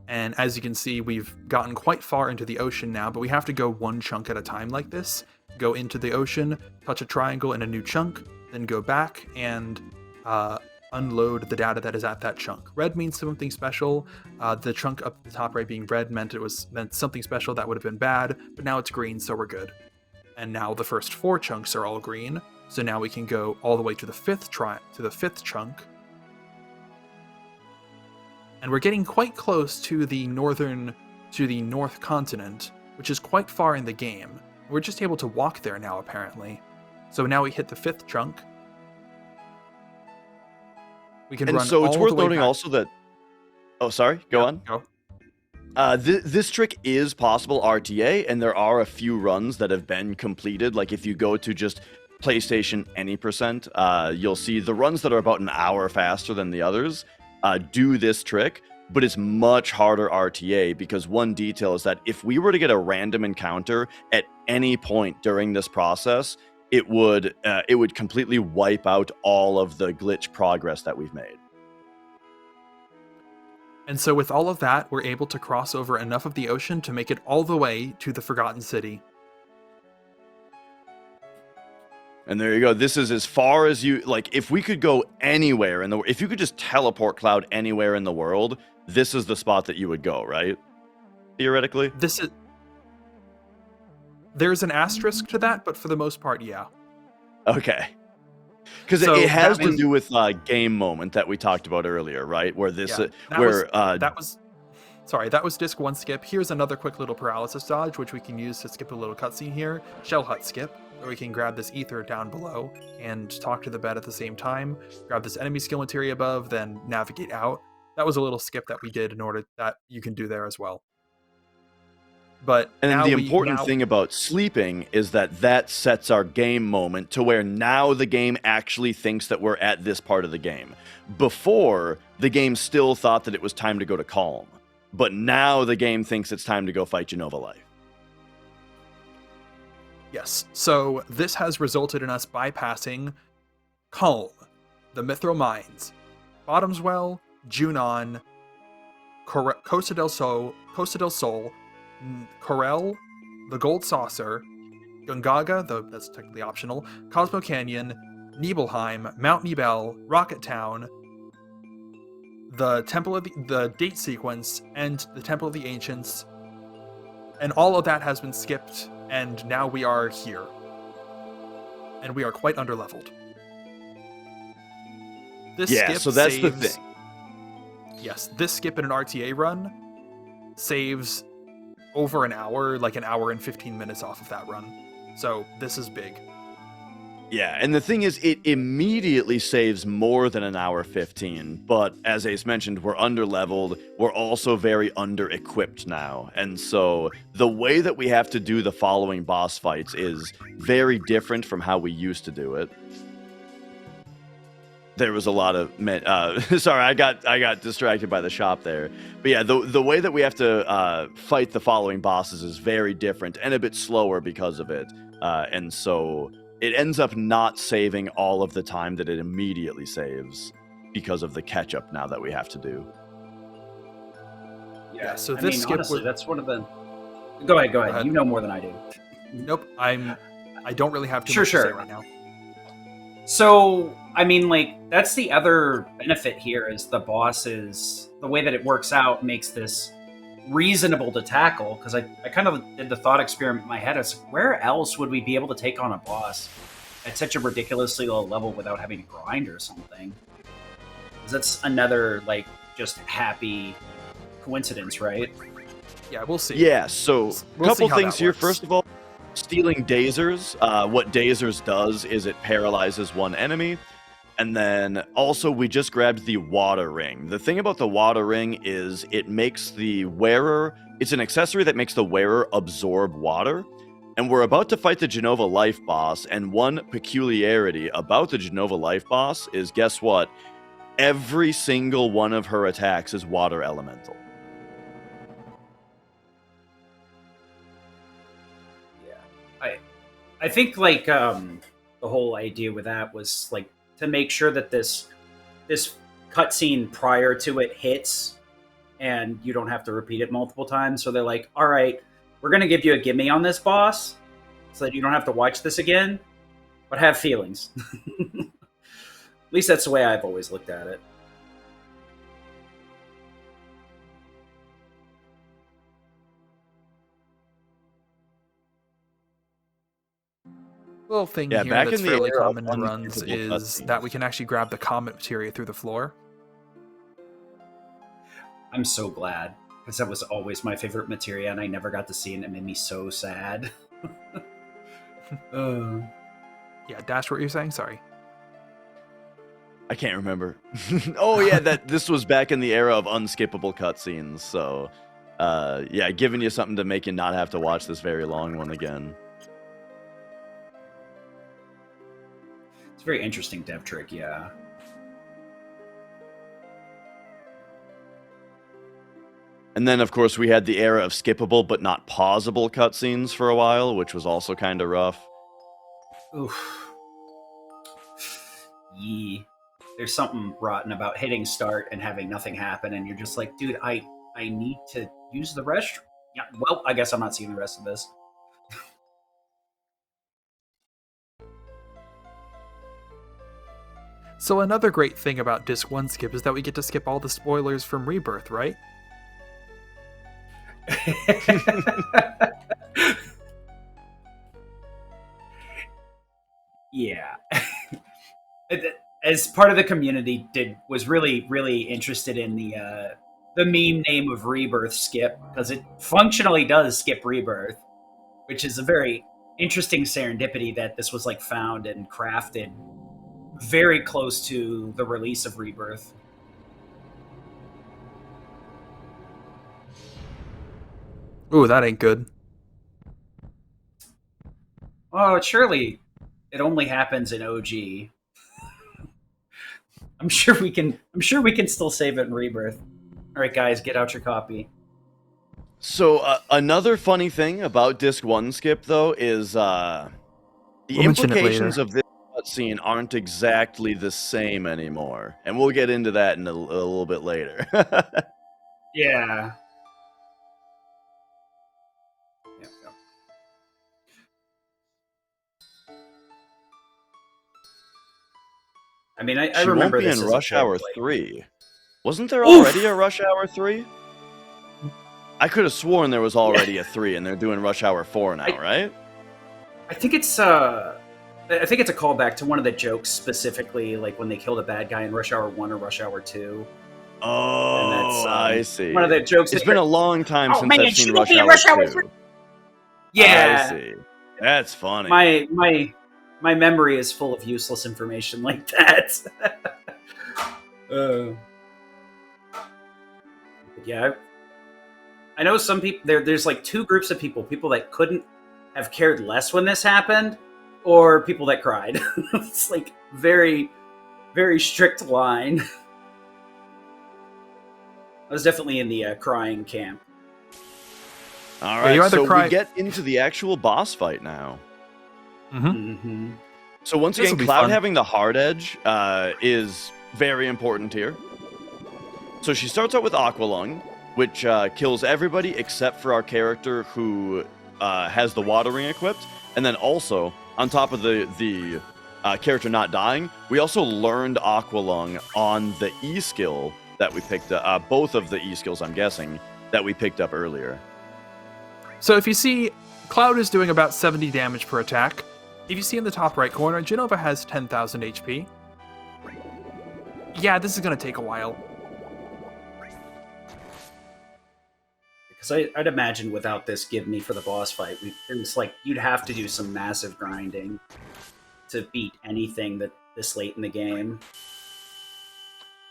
and as you can see, we've gotten quite far into the ocean now, but we have to go one chunk at a time like this. Go into the ocean, touch a triangle in a new chunk, then go back and unload the data that is at that chunk. Red means something special. The chunk up at the top right being red meant something special that would have been bad, but now it's green, so we're good. And now the first 4 chunks are all green, so now we can go all the way to the 5th chunk. And we're getting quite close to the North Continent, which is quite far in the game. We're just able to walk there now, apparently. So now we hit the 5th chunk. We can And run so it's all worth the way noting back. also that. Oh, sorry. Go on. Go. This trick is possible RTA, and there are a few runs that have been completed. Like if you go to just PlayStation Any %, you'll see the runs that are about an hour faster than the others do this trick, but it's much harder RTA because one detail is that if we were to get a random encounter at any point during this process, it would completely wipe out all of the glitch progress that we've made. And so with all of that, we're able to cross over enough of the ocean to make it all the way to the Forgotten City. And there you go. This is as far as you like. If we could go anywhere if you could just teleport Cloud anywhere in the world, this is the spot that you would go, right? Theoretically. There's an asterisk to that, but for the most part, yeah. Okay. Because So it has that to was- do with game moment that we talked about earlier, right? Where this, Yeah, that was disc 1 skip. Here's another quick little paralysis dodge, which we can use to skip a little cutscene here. Shell Hut skip, where we can grab this ether down below and talk to the bed at the same time, grab this enemy skill materia above, then navigate out. That was a little skip that we did in order that you can do there as well. But and now the important thing about sleeping is that sets our game moment to where now the game actually thinks that we're at this part of the game. Before, the game still thought that it was time to go to Calm. But now the game thinks it's time to go fight Genova Life. Yes, so this has resulted in us bypassing Calm, the Mithril Mines, Bottomswell, Junon, Costa del Sol, Corel, the Gold Saucer, Gungaga, though that's technically optional, Cosmo Canyon, Nibelheim, Mount Nibel, Rocket Town, the Temple of the Date Sequence, and the Temple of the Ancients. And all of that has been skipped, and now we are here. And we are quite underleveled. So that's the thing. Yes, this skip in an RTA run saves over an hour, like an hour and 15 minutes off of that run. So this is big. Yeah, and the thing is, it immediately saves more than an hour 15, but as Ace mentioned, we're underleveled, we're also very under-equipped now, and so the way that we have to do the following boss fights is very different from how we used to do it. There was a lot of sorry, I got distracted by the shop there. But yeah, the way that we have to fight the following bosses is very different and a bit slower because of it. And so it ends up not saving all of the time that it immediately saves because of the catch-up now that we have to do. Yeah, so I this mean, skip honestly, was... that's one of the... Go ahead. Go ahead. You know more than I do. Nope, I don't really have too Sure, much to say sure. right now. So, I mean, like, that's the other benefit here is the bosses, the way that it works out makes this reasonable to tackle, because I kind of did the thought experiment in my head. I was like, where else would we be able to take on a boss at such a ridiculously low level without having to grind or something? Because that's another, like, just happy coincidence, right? Yeah, we'll see. Yeah, so We'll couple see how things that here. works. First of all, stealing Dazers. What Dazers does is it paralyzes one enemy. And then also we just grabbed the water ring. The thing about the water ring is it makes the wearer, it's an accessory that makes the wearer absorb water. And we're about to fight the Genova Life boss, and one peculiarity about the Genova Life boss is, guess what? every single one of her attacks is water elemental. Yeah. I think like the whole idea with that was like to make sure that this cutscene prior to it hits and you don't have to repeat it multiple times. So they're like, all right, we're going to give you a gimme on this boss so that you don't have to watch this again, but have feelings. At least that's the way I've always looked at it. Little thing Yeah, here back that's in the fairly era of common in runs unskippable is that we can actually grab the comet materia through the floor. I'm so glad, because that was always my favorite materia, and I never got to see it, and it made me so sad. Yeah, Dash, what were you saying? Sorry. I can't remember. Oh yeah, this was back in the era of unskippable cutscenes. So, yeah, giving you something to make you not have to watch this very long one again. It's a very interesting dev trick, yeah. And then, of course, we had the era of skippable but not pausable cutscenes for a while, which was also kind of rough. Oof. Yee. There's something rotten about hitting start and having nothing happen, and you're just like, dude, I need to use the restroom. Yeah, well, I guess I'm not seeing the rest of this. So another great thing about Disc 1 skip is that we get to skip all the spoilers from Rebirth, right? Yeah. As part of the community, was really interested in the meme name of Rebirth skip, because it functionally does skip Rebirth, which is a very interesting serendipity that this was like found and crafted very close to the release of Rebirth. Ooh, that ain't good. Oh, surely it only happens in OG. I'm sure we can still save it in Rebirth. All right, guys, get out your copy. So another funny thing about Disc 1 skip, though, is the implications of this cutscene aren't exactly the same anymore. And we'll get into that in a little bit later. Yeah. Yep. I mean, I remember won't be this in as a Rush kid, Hour like, 3. Wasn't there already a Rush Hour 3? I could have sworn there was already a 3, and they're doing Rush Hour 4 now, right? I think it's a callback to one of the jokes specifically, like when they killed a bad guy in Rush Hour 1 or Rush Hour 2. Oh, And that's, I see. One of the jokes. It's been a long time since I've seen Rush Hour 2. Yeah, I see. That's funny. My memory is full of useless information like that. Yeah, I know some people. There's like two groups of people that couldn't have cared less when this happened, or people that cried. It's like very, very strict line. I was definitely in the crying camp. All right, you either so we get into the actual boss fight now. Mm-hmm. So once This'll again, be Cloud fun. having the hard edge is very important here. So she starts out with Aqualung, which kills everybody except for our character who has the water ring equipped. And then also, on top of the character not dying, we also learned Aqualung on the E skill that we picked up. Both of the E skills, I'm guessing, that we picked up earlier. So if you see, Cloud is doing about 70 damage per attack. If you see in the top right corner, Genova has 10,000 HP. Yeah, this is going to take a while. Because I'd imagine without this give me for the boss fight, it's like you'd have to do some massive grinding to beat anything that this late in the game.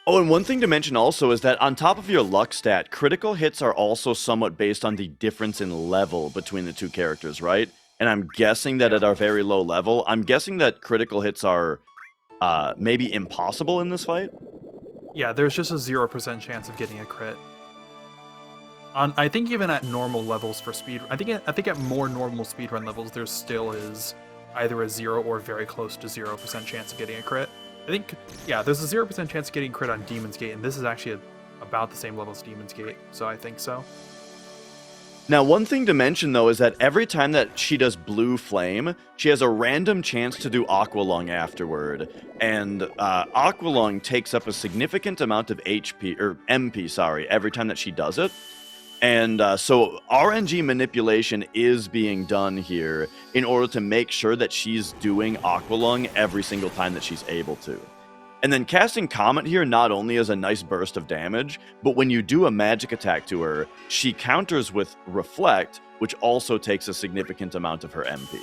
Oh, and one thing to mention also is that on top of your luck stat, critical hits are also somewhat based on the difference in level between the two characters, right? And I'm guessing that at our very low level, I'm guessing that critical hits are maybe impossible in this fight. Yeah, there's just a 0% chance of getting a crit. I think even at normal levels for speed, I think at more normal speedrun levels, there still is either a 0 or very close to 0% chance of getting a crit. I think, yeah, there's a 0% chance of getting crit on Demon's Gate, and this is actually about the same level as Demon's Gate, so I think so. Now, one thing to mention, though, is that every time that she does Blue Flame, she has a random chance to do Aqua Lung afterward. And Aqua Lung takes up a significant amount of HP, or MP, sorry, every time that she does it. And so RNG manipulation is being done here in order to make sure that she's doing Aqua Lung every single time that she's able to. And then casting Comet here not only is a nice burst of damage, but when you do a magic attack to her, she counters with Reflect, which also takes a significant amount of her MP.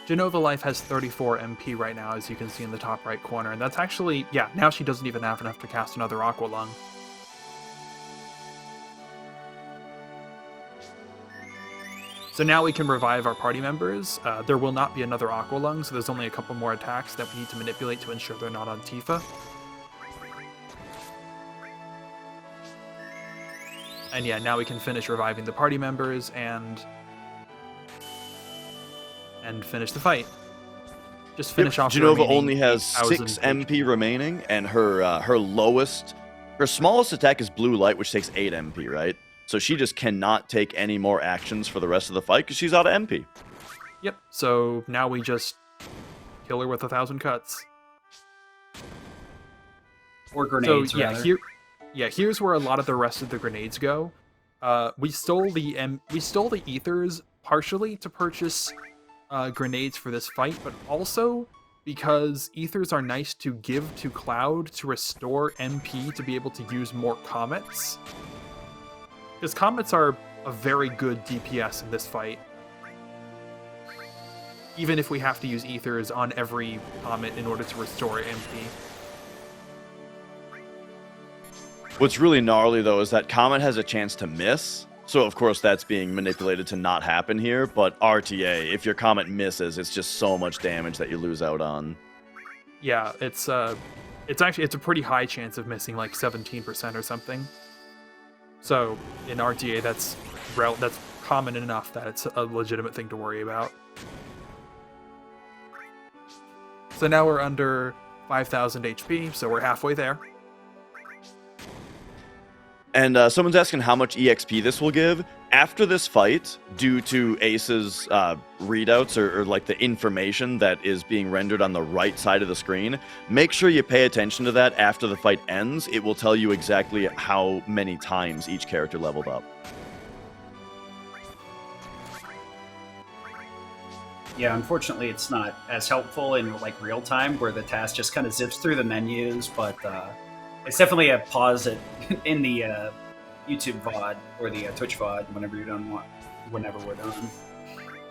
Genova Life has 34 MP right now, as you can see in the top right corner, and that's actually, yeah, now she doesn't even have enough to cast another Aqua Lung. So now we can revive our party members. There will not be another Aqua Lung, so there's only a couple more attacks that we need to manipulate to ensure they're not on Tifa. And yeah, now we can finish reviving the party members and finish the fight. Just finish off. Genova only has 6 MP remaining, and her smallest attack is Blue Light, which takes 8 MP, right? So she just cannot take any more actions for the rest of the fight because she's out of MP. Yep, so now we just kill her with 1,000 cuts. Or grenades, so, yeah, here's where a lot of the rest of the grenades go. We stole the ethers partially to purchase grenades for this fight, but also because ethers are nice to give to Cloud to restore MP to be able to use more comets. Because comets are a very good DPS in this fight. Even if we have to use ethers on every comet in order to restore MP. What's really gnarly, though, is that Comet has a chance to miss. So, of course, that's being manipulated to not happen here. But RTA, if your Comet misses, it's just so much damage that you lose out on. Yeah, it's a pretty high chance of missing, like 17% or something. So, in RTA, that's common enough that it's a legitimate thing to worry about. So now we're under 5,000 HP, so we're halfway there. And someone's asking how much EXP this will give. After this fight, due to Ace's readouts or like the information that is being rendered on the right side of the screen, make sure you pay attention to that after the fight ends. It will tell you exactly how many times each character leveled up. Yeah, unfortunately, it's not as helpful in like real time, where the task just kind of zips through the menus. But it's definitely a pause in the YouTube VOD or the Twitch VOD whenever you're done. Whenever we're done.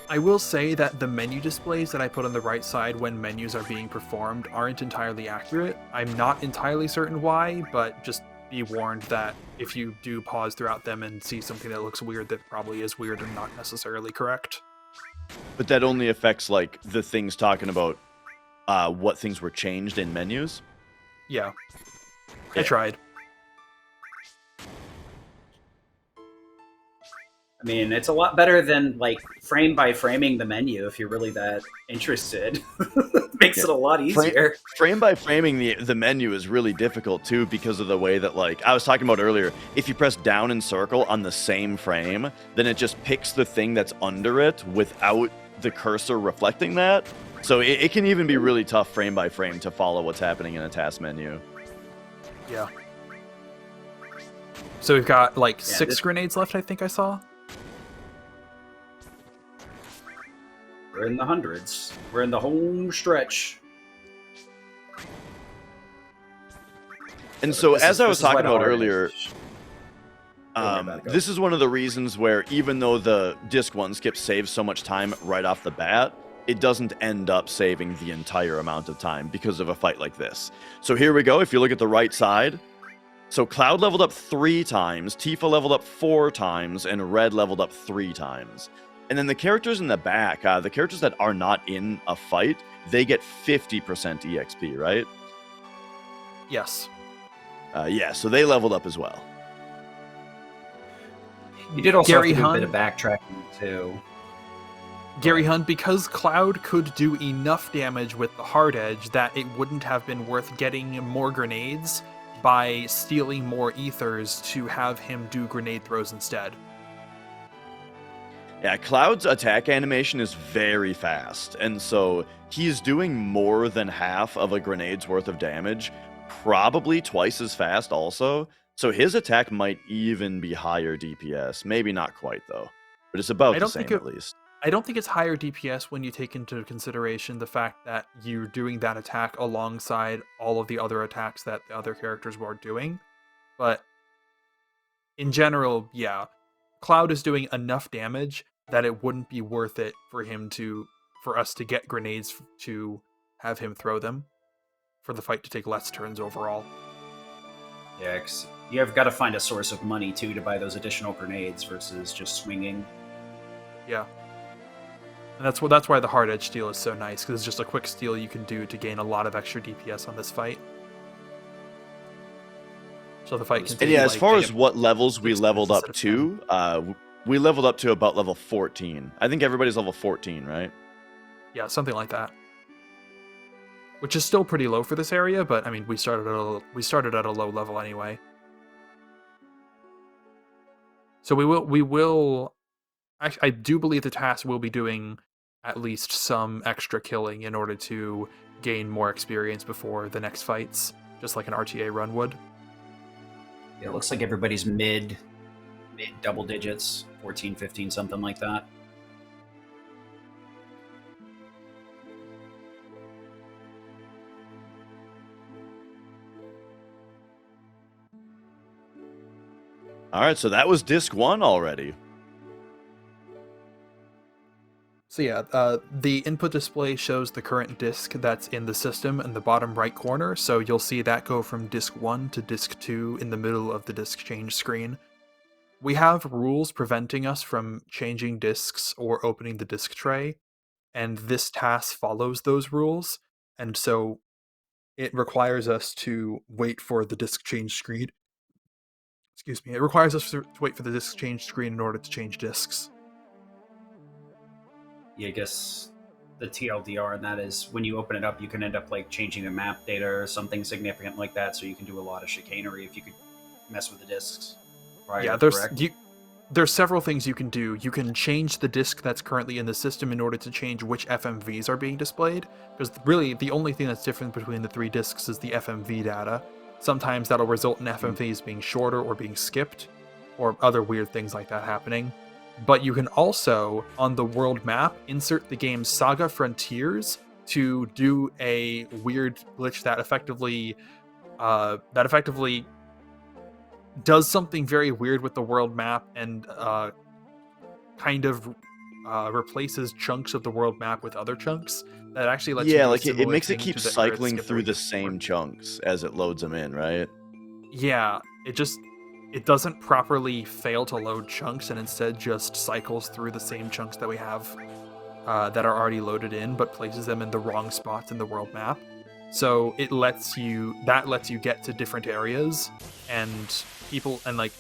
I will say that the menu displays that I put on the right side when menus are being performed aren't entirely accurate. I'm not entirely certain why, but just be warned that if you do pause throughout them and see something that looks weird, that probably is weird and not necessarily correct. But that only affects like the things talking about what things were changed in menus. Yeah. I tried. I mean, it's a lot better than like frame by framing the menu if you're really that interested. Makes it a lot easier. Frame by framing the menu is really difficult too because of the way that, like I was talking about earlier, if you press down and circle on the same frame, then it just picks the thing that's under it without the cursor reflecting that. So it can even be really tough frame by frame to follow what's happening in a task menu. Yeah. So we've got like 6 grenades left, I think I saw. We're in the hundreds. We're in the home stretch. And so, as I was talking about earlier, this is one of the reasons where even though the Disc 1 skip saves so much time right off the bat, it doesn't end up saving the entire amount of time because of a fight like this. So here we go. If you look at the right side, so Cloud leveled up 3 times, Tifa leveled up 4 times, and Red leveled up 3 times. And then the characters in the back, the characters that are not in a fight, they get 50% EXP, right? Yes. Yeah, so they leveled up as well. You did also Gary have to do a Hunt- bit of backtracking too. Gary Hunt, because Cloud could do enough damage with the hard edge that it wouldn't have been worth getting more grenades by stealing more ethers to have him do grenade throws instead. Yeah, Cloud's attack animation is very fast, and so he's doing more than half of a grenade's worth of damage, probably twice as fast also. So his attack might even be higher DPS. Maybe not quite, though. But it's about the same at least. I don't think it's higher DPS when you take into consideration the fact that you're doing that attack alongside all of the other attacks that the other characters were doing. But in general, yeah, Cloud is doing enough damage that it wouldn't be worth it for us to get grenades to have him throw them, for the fight to take less turns overall. Yeah, 'cause you've got to find a source of money too to buy those additional grenades versus just swinging. Yeah. And that's why the hard edge steal is so nice, because it's just a quick steal you can do to gain a lot of extra DPS on this fight. So the fight can take, And yeah, as like, far as what levels we 6 leveled minutes up instead of 10. to, we leveled up to about level 14. I think everybody's level 14, right? Yeah, something like that. Which is still pretty low for this area, but I mean, we started at a low level anyway. So we will. I do believe the task will be doing at least some extra killing in order to gain more experience before the next fights, just like an RTA run would. Yeah, it looks like everybody's mid double digits, 14, 15, something like that. All right, so that was disc 1 already. So yeah, the input display shows the current disk that's in the system in the bottom right corner, so you'll see that go from disk 1 to disk 2 in the middle of the disk change screen. We have rules preventing us from changing disks or opening the disk tray, and this task follows those rules, and so it requires us to wait for the disk change screen. Excuse me, it requires us to wait for the disk change screen in order to change disks. Yeah, I guess the TLDR and that is when you open it up, you can end up like changing the map data or something significant like that. So you can do a lot of chicanery if you could mess with the disks. Yeah, there's several things you can do. You can change the disk that's currently in the system in order to change which FMVs are being displayed, because really the only thing that's different between the 3 disks is the FMV data. Sometimes that'll result in FMVs being shorter or being skipped, or other weird things like that happening. But you can also, on the world map, insert the game's Saga Frontiers to do a weird glitch that effectively does something very weird with the world map and kind of replaces chunks of the world map with other chunks that actually lets you do a like it similar makes it thing keep to the Earth cycling skip through the region same before. chunks as it loads them in, right? Yeah, it doesn't properly fail to load chunks and instead just cycles through the same chunks that we have that are already loaded in, but places them in the wrong spots in the world map. So it lets you get to different areas, and people, and like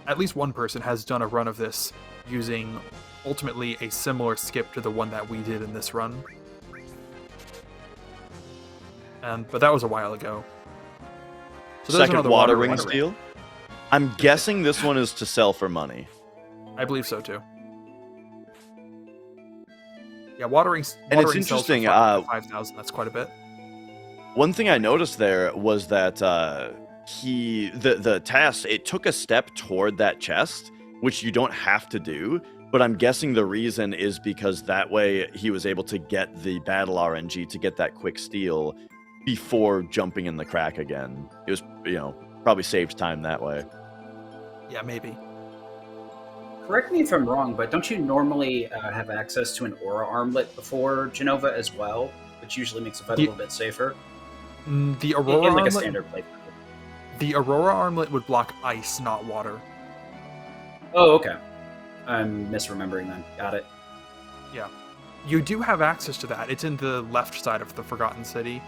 at least one person has done a run of this using ultimately a similar skip to the one that we did in this run. But that was a while ago. So there's Second another water ring ring steal. I'm guessing this one is to sell for money. I believe so too. Yeah, watering. And it's watering sells for interesting, 5,000. That's quite a bit. One thing I noticed there was that the task, it took a step toward that chest, which you don't have to do, but I'm guessing the reason is because that way he was able to get the battle RNG to get that quick steal before jumping in the crack again. It was, probably saved time that way. Yeah, maybe. Correct me if I'm wrong, but don't you normally have access to an aura armlet before Genova as well, which usually makes the fight a little bit safer? The Aurora in like armlet, a standard playthrough. The Aurora armlet would block ice, not water. Oh, okay. I'm misremembering then. Got it. Yeah. You do have access to that. It's in the left side of the Forgotten City.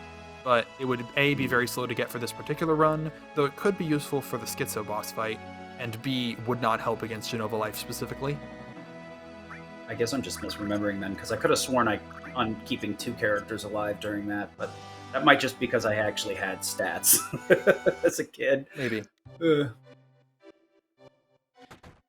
but it would A, be very slow to get for this particular run, though it could be useful for the Schizo boss fight, and B, would not help against Genova Life specifically. I guess I'm just misremembering then, because I could have sworn on keeping 2 characters alive during that, but that might just because I actually had stats as a kid. Maybe.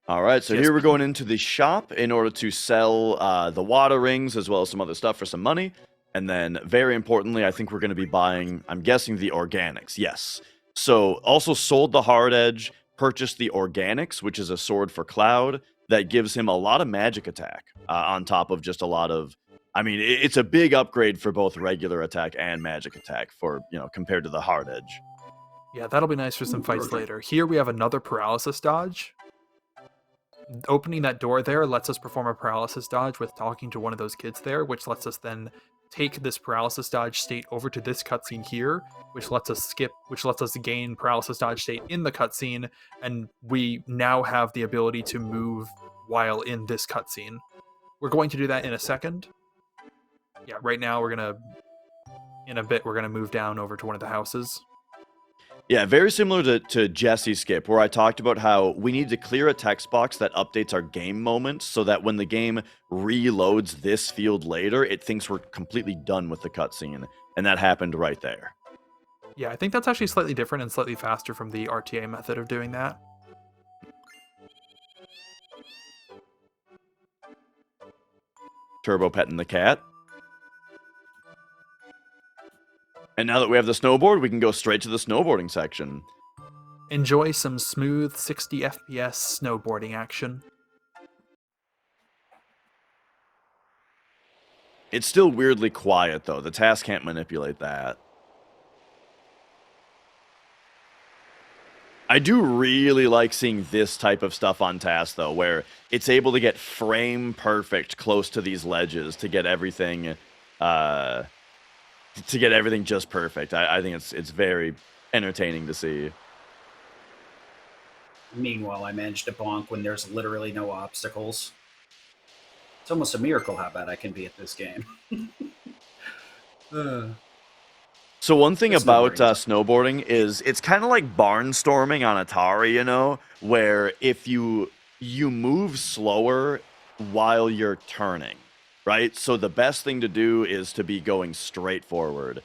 All right, so Yes. here we're going into the shop in order to sell the water rings as well as some other stuff for some money. And then, very importantly, I think we're going to be buying, I'm guessing, the organics. Yes. So, also sold the hard edge, purchased the organics, which is a sword for Cloud that gives him a lot of magic attack on top of just a lot of. I mean, it's a big upgrade for both regular attack and magic attack for, compared to the hard edge. Yeah, that'll be nice for some fights later. Here we have another paralysis dodge. Opening that door there lets us perform a paralysis dodge with talking to one of those kids there, which lets us then take this paralysis dodge state over to this cutscene here, which lets us gain paralysis dodge state in the cutscene, and we now have the ability to move while in this cutscene. We're going to do that in a second. Yeah, right now in a bit, we're gonna move down over to one of the houses. Yeah, very similar to Jesse's skip, where I talked about how we need to clear a text box that updates our game moments so that when the game reloads this field later, it thinks we're completely done with the cutscene. And that happened right there. Yeah, I think that's actually slightly different and slightly faster from the RTA method of doing that. Turbo petting the cat. And now that we have the snowboard, we can go straight to the snowboarding section. Enjoy some smooth 60 FPS snowboarding action. It's still weirdly quiet, though. The TAS can't manipulate that. I do really like seeing this type of stuff on TAS, though, where it's able to get frame perfect close to these ledges to get everything, just perfect. I think it's very entertaining to see. Meanwhile, I managed to bonk when there's literally no obstacles. It's almost a miracle how bad I can be at this game. So one thing That's about snowboarding. snowboarding is it's kind of like barnstorming on Atari, where if you move slower while you're turning, right? So the best thing to do is to be going straight forward.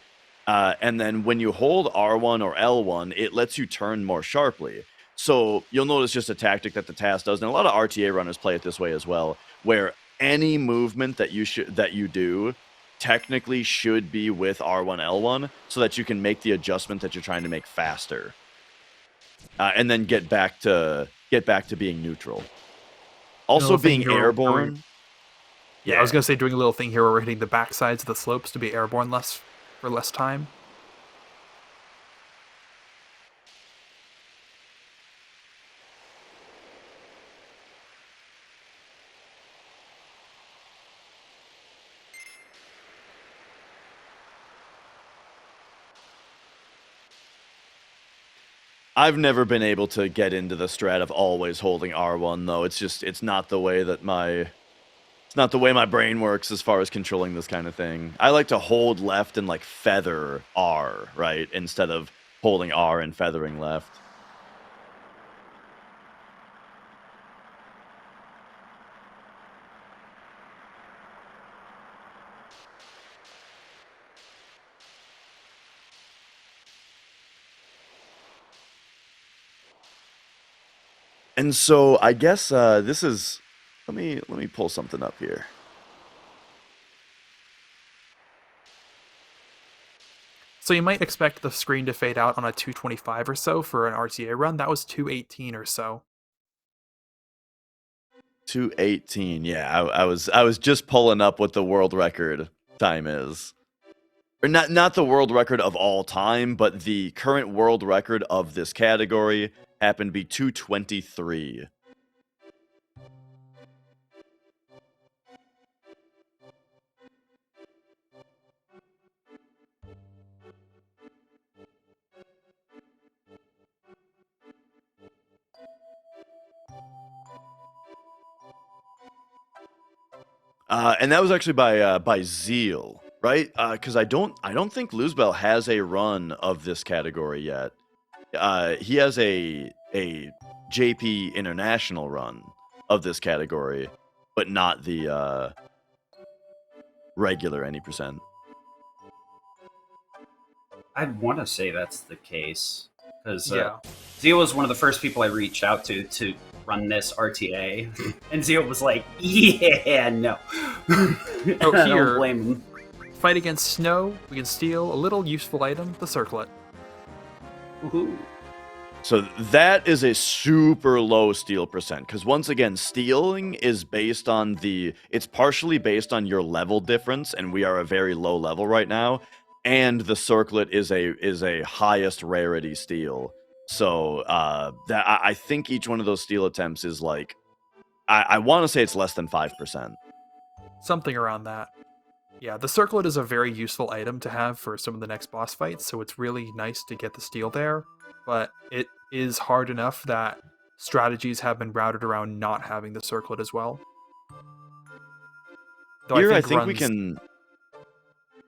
And then when you hold R1 or L1, it lets you turn more sharply. So you'll notice just a tactic that the TAS does, and a lot of RTA runners play it this way as well, where any movement that you do technically should be with R1, L1, so that you can make the adjustment that you're trying to make faster, and then get back to being neutral. Also, being airborne. Yeah, I was gonna say doing a little thing here where we're hitting the back sides of the slopes to be airborne for less time. I've never been able to get into the strat of always holding R1, though. It's not the way that my brain works as far as controlling this kind of thing. I like to hold left and like feather R, right, instead of holding R and feathering left. And so I guess this is. Let me pull something up here. So you might expect the screen to fade out on a 225 or so for an RTA run. That was 218 or so. 218. Yeah, I was just pulling up what the world record time is. Or not the world record of all time, but the current world record of this category happened to be 223. And that was actually by Zeal. right? Because I don't think Luzbel has a run of this category yet. He has a JP International run of this category, but not the regular any %. I want to say that's the case because Yeah. Zio was one of the first people I reached out to run this RTA, and Zio was like, "Yeah, no." I don't here- blame him. Fight against snow, we can steal a little useful item, the circlet. Woohoo. So that is a super low steal %, because once again, stealing is based on it's partially based on your level difference, and we are a very low level right now, and the circlet is a highest rarity steal. So that I think each one of those steal attempts is like, I want to say it's less than 5%. Something around that. Yeah, the circlet is a very useful item to have for some of the next boss fights, so it's really nice to get the steal there, but it is hard enough that strategies have been routed around not having the circlet as well. Though Here, I think think we runs- can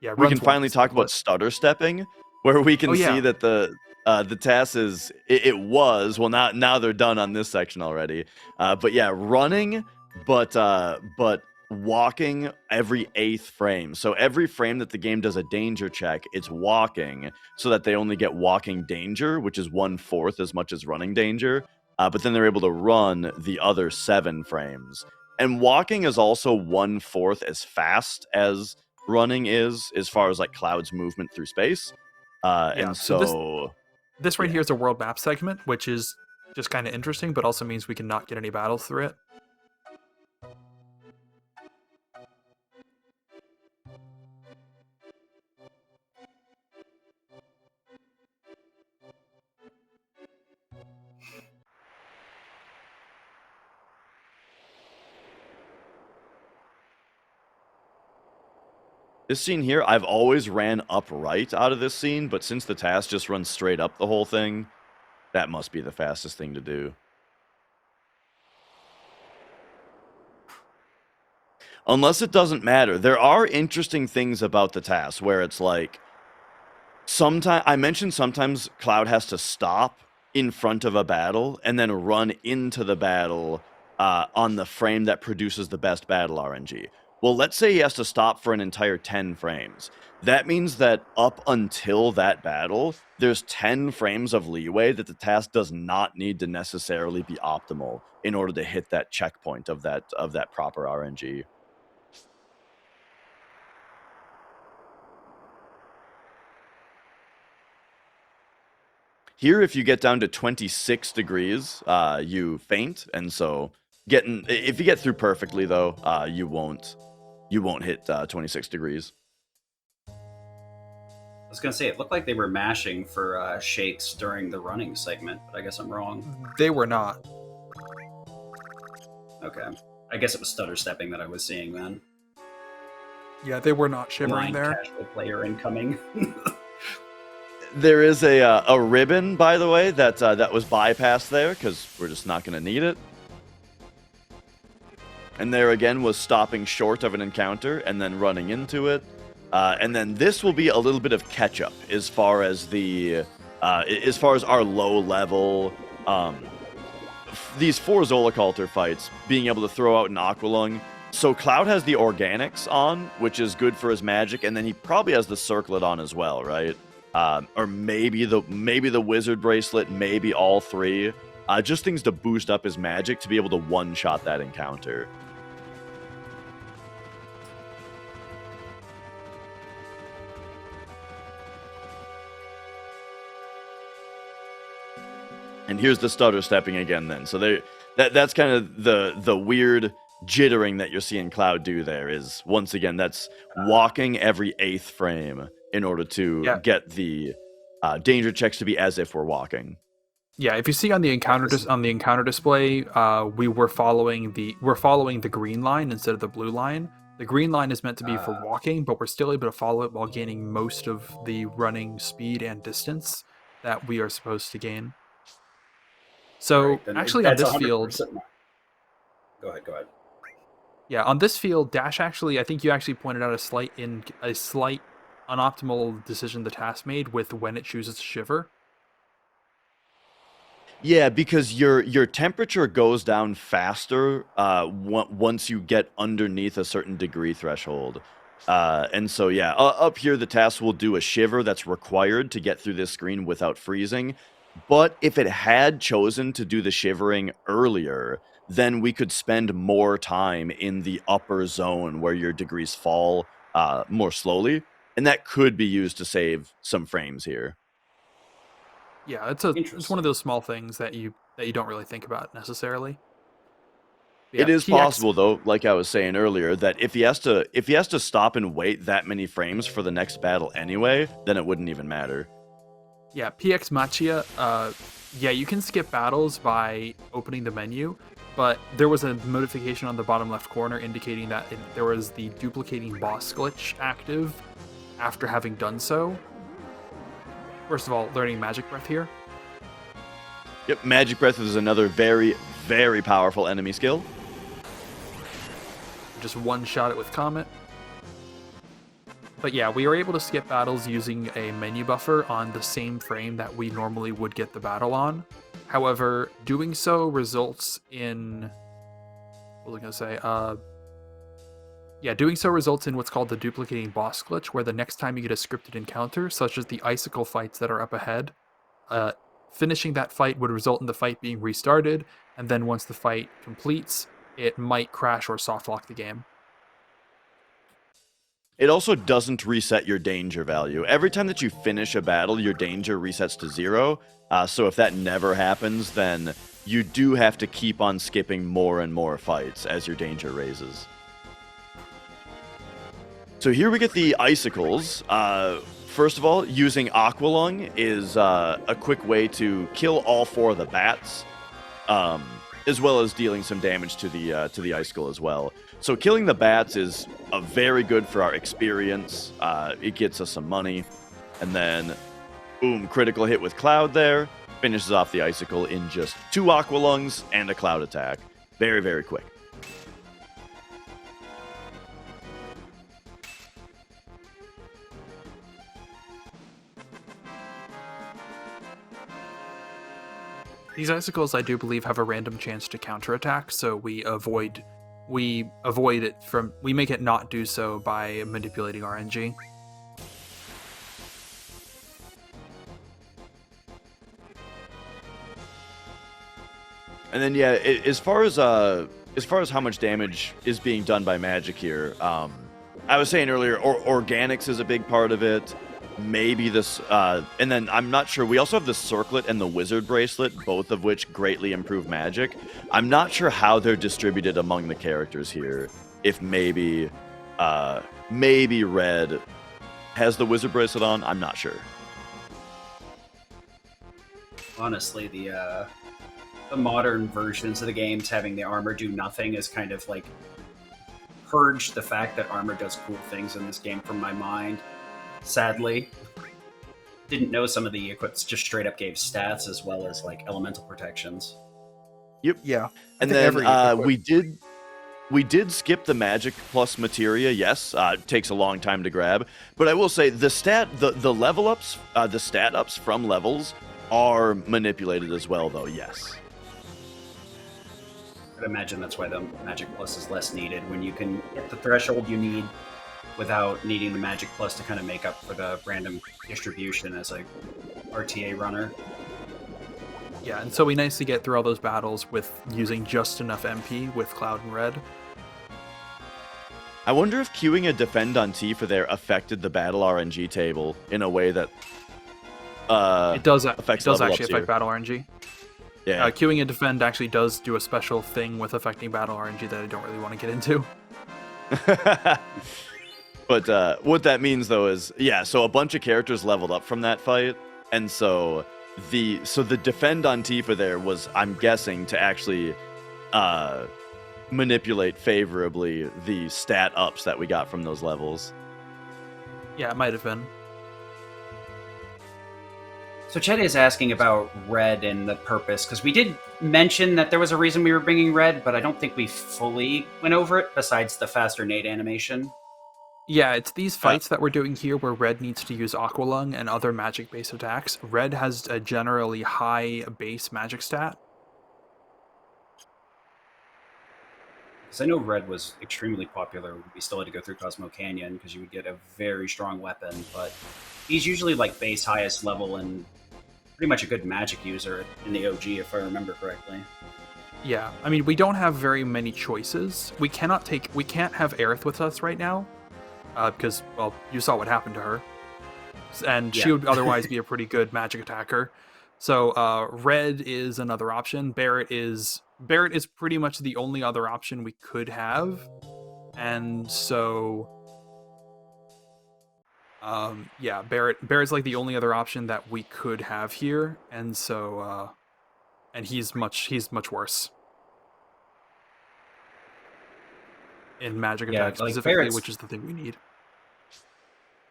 yeah, we runs can want finally the talk about circlet. stutter stepping, where we can Oh, yeah. see that the TAS is it was, well, now they're done on this section already. But yeah, running, but walking every 8th frame. So every frame that the game does a danger check, it's walking, so that they only get walking danger, which is 1/4 as much as running danger. But then they're able to run the other 7 frames. And walking is also 1/4 as fast as running is, as far as like Cloud's movement through space. Yeah, And so so This right yeah. here is a world map segment, which is just kind of interesting, but also means we can not get any battles through it. This scene here, I've always ran upright out of this scene, but since the TAS just runs straight up the whole thing, that must be the fastest thing to do. Unless it doesn't matter. There are interesting things about the TAS where it's like, I mentioned sometimes Cloud has to stop in front of a battle and then run into the battle on the frame that produces the best battle RNG. Well, let's say he has to stop for an entire 10 frames. That means that up until that battle, there's 10 frames of leeway that the TAS does not need to necessarily be optimal in order to hit that checkpoint of that proper RNG. Here, if you get down to 26 degrees, you faint, and so if you get through perfectly, though, you won't hit 26 degrees. I was gonna say it looked like they were mashing for shakes during the running segment, but I guess I'm wrong. They were not. Okay, I guess it was stutter stepping that I was seeing then. Yeah, they were not shivering Blind there. casual player incoming. There is a ribbon, by the way, that was bypassed there because we're just not going to need it. And there again was stopping short of an encounter and then running into it. And then this will be a little bit of catch up as far as our low level. These 4 Zolaculter fights, being able to throw out an Aqualung. So Cloud has the organics on, which is good for his magic, and then he probably has the circlet on as well, right? Or maybe the wizard bracelet, maybe all 3. Just things to boost up his magic to be able to one-shot that encounter. And here's the stutter stepping again then. So that's kind of the weird jittering that you're seeing Cloud do there is, once again, that's walking every 8th frame in order to get the danger checks to be as if we're walking. Yeah, if you see on the encounter display, we're following the green line instead of the blue line. The green line is meant to be for walking, but we're still able to follow it while gaining most of the running speed and distance that we are supposed to gain. So Right, actually on this field, Go ahead. Yeah, on this field, dash actually, I think you actually pointed out a slight unoptimal decision the task made with when it chooses to shiver. Yeah, because your temperature goes down faster once you get underneath a certain degree threshold. And so, yeah, up here, the task will do a shiver that's required to get through this screen without freezing. But if it had chosen to do the shivering earlier, then we could spend more time in the upper zone where your degrees fall more slowly. And that could be used to save some frames here. Yeah, it's one of Interesting. those small things that you don't really think about necessarily. But It yeah, is PX. possible though, like I was saying earlier, that if he has to stop and wait that many frames for the next battle anyway, then it wouldn't even matter. Yeah, PX Machia. Yeah, you can skip battles by opening the menu, but there was a notification on the bottom left corner indicating that there was the duplicating boss glitch active after having done so. First of all, learning Magic Breath here. Yep, Magic Breath is another very, very powerful enemy skill. Just one shot it with Comet. But yeah, we were able to skip battles using a menu buffer on the same frame that we normally would get the battle on. However, doing so results in... What was I going to say? Yeah, doing so results in what's called the duplicating boss glitch, where the next time you get a scripted encounter, such as the icicle fights that are up ahead, finishing that fight would result in the fight being restarted, and then once the fight completes, it might crash or softlock the game. It also doesn't reset your danger value. Every time that you finish a battle, your danger resets to 0. So if that never happens, then you do have to keep on skipping more and more fights as your danger raises. So here we get the icicles. First of all, using Aqualung is a quick way to kill all 4 of the bats, as well as dealing some damage to the icicle as well. So killing the bats is very good for our experience. It gets us some money, and then boom, critical hit with Cloud there, finishes off the icicle in just 2 Aqualungs and a Cloud attack. Very, very quick. These icicles, I do believe, have a random chance to counterattack, so we avoid it from... We make it not do so by manipulating RNG. And then yeah, as far as how much damage is being done by magic here, I was saying earlier, organics is a big part of it. Maybe this, and then I'm not sure. We also have the circlet and the wizard bracelet, both of which greatly improve magic. I'm not sure how they're distributed among the characters here. If maybe Red has the wizard bracelet on, I'm not sure. Honestly, the modern versions of the games having the armor do nothing is kind of like purged the fact that armor does cool things in this game from my mind. Sadly, didn't know some of the equips just straight up gave stats as well as like elemental protections. Yep. Yeah. And then we did skip the magic plus materia. Yes, it takes a long time to grab, but I will say the level ups, the stat ups from levels are manipulated as well, though. Yes. I'd imagine that's why the magic plus is less needed when you can hit the threshold you need without needing the magic plus to kind of make up for the random distribution as a RTA runner. Yeah, and so we nicely get through all those battles with using just enough MP with Cloud and Red. I wonder if queuing a defend on Tifa there affected the battle RNG table in a way that it does affects actually level ups affect here. battle RNG. Yeah. Queuing a defend actually does do a special thing with affecting battle RNG that I don't really want to get into. But what that means though is, yeah, so a bunch of characters leveled up from that fight, and so the defend on Tifa there was, I'm guessing, to actually manipulate favorably the stat ups that we got from those levels. Yeah, it might have been. So Chet is asking about red and the purpose, because we did mention that there was a reason we were bringing red, but I don't think we fully went over it, besides the faster nade animation. Yeah, it's these Uh, fights that we're doing here where red needs to use Aqua Lung and other magic-based attacks. Red has a generally high base magic stat. Because I know red was extremely popular. We still had to go through Cosmo Canyon, because you would get a very strong weapon, but he's usually like base highest level and pretty much a good magic user in the OG, if I remember correctly. Yeah, I mean, we don't have very many choices. We can't have Aerith with us right now, because, well, you saw what happened to her. And she Yeah. would otherwise be a pretty good magic attacker. So red is another option. Barret is pretty much the only other option we could have. And so yeah, Barret's like the only other option that we could have here. And so and he's much worse in magic Yeah, attack like specifically, which is the thing we need.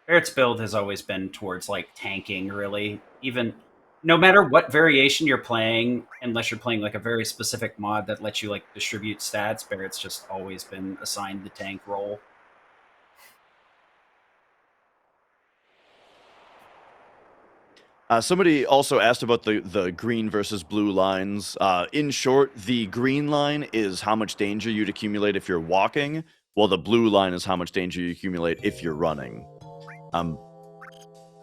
Barrett's build has always been towards like tanking, really. Even no matter what variation you're playing, unless you're playing like a very specific mod that lets you like distribute stats, Barrett's just always been assigned the tank role. Somebody also asked about the green versus blue lines. In short, the green line is how much danger you'd accumulate if you're walking, while the blue line is how much danger you accumulate if you're running.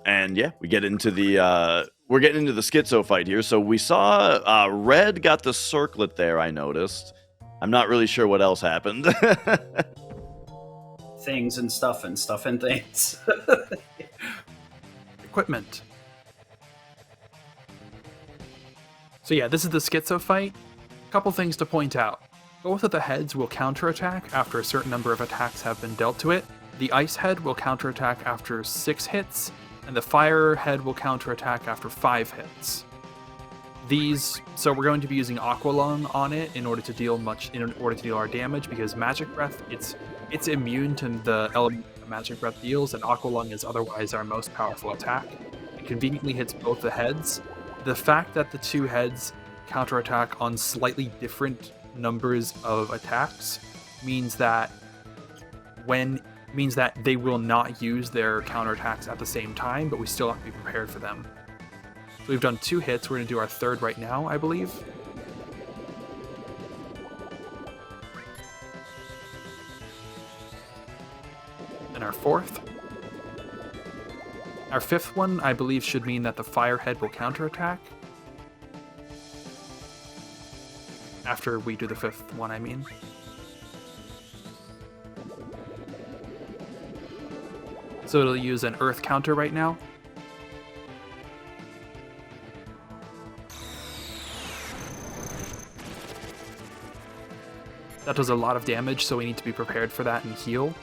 And yeah, we get into we're getting into the schizo fight here. So we saw red got the circlet there, I noticed. I'm not really sure what else happened. Things and stuff and things. Equipment. So yeah, this is the schizo fight. Couple things to point out. Both of the heads will counterattack after a certain number of attacks have been dealt to it. The ice head will counterattack after 6 hits, and the fire head will counterattack after 5 hits. So we're going to be using Aqua Lung on it in order to deal our damage, because Magic Breath, it's immune to the element that Magic Breath deals, and Aqua Lung is otherwise our most powerful attack. It conveniently hits both the heads. The fact that the two heads counterattack on slightly different numbers of attacks means that they will not use their counterattacks at the same time, but we still have to be prepared for them. So we've done 2 hits. We're going to do our third right now, I believe. And our fourth. Our fifth one, I believe, should mean that the fire head will counterattack. After we do the 5th one, I mean. So it'll use an earth counter right now. That does a lot of damage, so we need to be prepared for that and heal.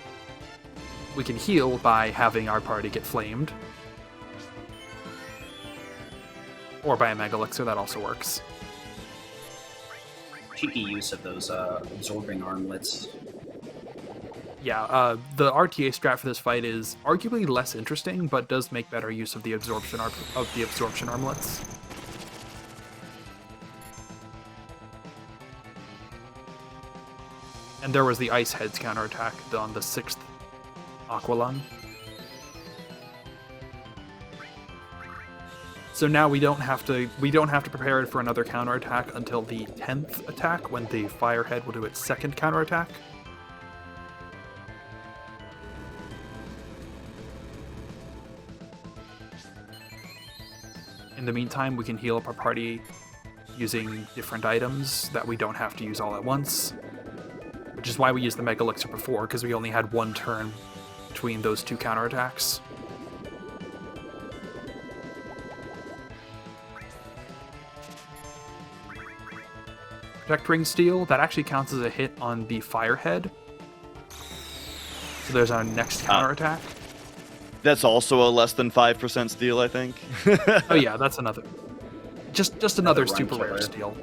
We can heal by having our party get flamed. Or by a Mega Elixir, that also works. Cheeky use of those absorbing armlets. Yeah, the RTA strat for this fight is arguably less interesting, but does make better use of the absorption armlets. And there was the Ice Head's counterattack on the 6th Aqua Lung. So now we don't have to prepare for another counterattack until the 10th attack, when the Firehead will do its 2nd counterattack. In the meantime, we can heal up our party using different items that we don't have to use all at once. Which is why we used the Mega Elixir before, because we only had 1 turn between those 2 counterattacks. Protect Ring Steel, that actually counts as a hit on the Firehead. So there's our next counterattack. That's also a less than 5% steal, I think. Oh yeah, that's another. Just another super rare killer. steal.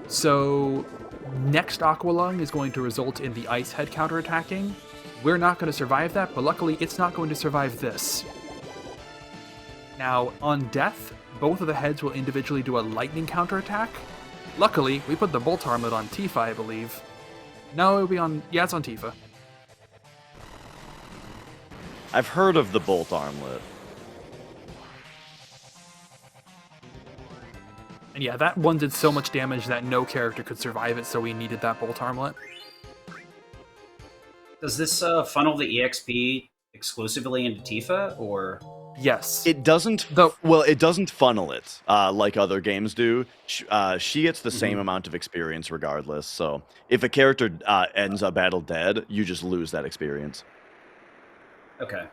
So next Aqua Lung is going to result in the Ice Head counterattacking. we're not going to survive that, but luckily it's not going to survive this. Now, on death, both of the heads will individually do a lightning counterattack. Luckily, we put the bolt armlet on Tifa, I believe. No, it'll be on... Yeah, it's on Tifa. I've heard of the bolt armlet. And yeah, that one did so much damage that no character could survive it, so we needed that bolt armlet. Does this funnel the EXP exclusively into Tifa, or...? Yes. It doesn't. Well, it doesn't funnel it like other games do. She gets the same amount of experience regardless. So if a character ends a battle dead, you just lose that experience. Okay.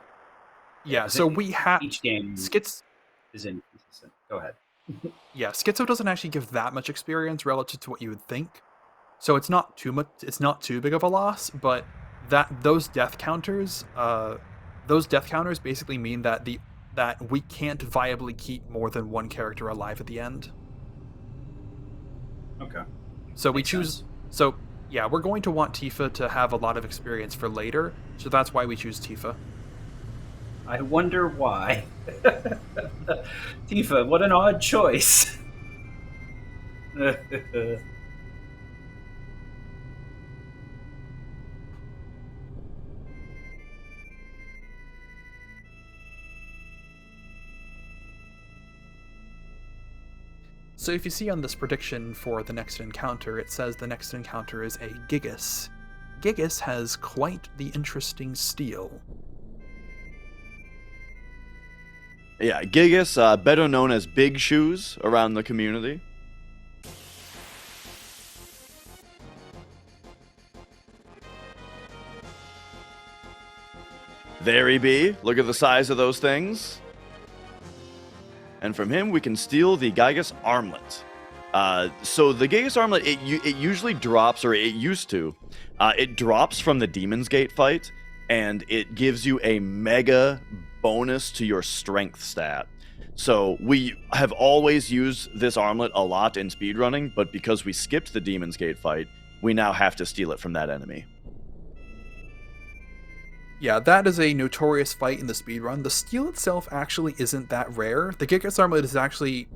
Yeah. So we have each game Skits is inconsistent. Go ahead. Yeah, Schizo doesn't actually give that much experience relative to what you would think. So it's not too much. It's not too big of a loss, but those death counters basically mean that we can't viably keep more than one character alive at the end. Okay. So we choose. So yeah, we're going to want Tifa to have a lot of experience for later. So that's why we choose Tifa. I wonder why. Tifa, what an odd choice. So if you see on this prediction for the next encounter, it says the next encounter is a Gigas. Gigas has quite the interesting steel. Yeah, Gigas, better known as Big Shoes around the community. There he be. Look at the size of those things. And from him, we can steal the Gigas Armlet. So the Gigas Armlet, it usually drops, or it used to. It drops from the Demon's Gate fight, and it gives you a mega bonus to your strength stat. So we have always used this armlet a lot in speedrunning, but because we skipped the Demon's Gate fight, we now have to steal it from that enemy. Yeah, that is a notorious fight in the speedrun. The steal itself actually isn't that rare. The Gigas Armlet is actually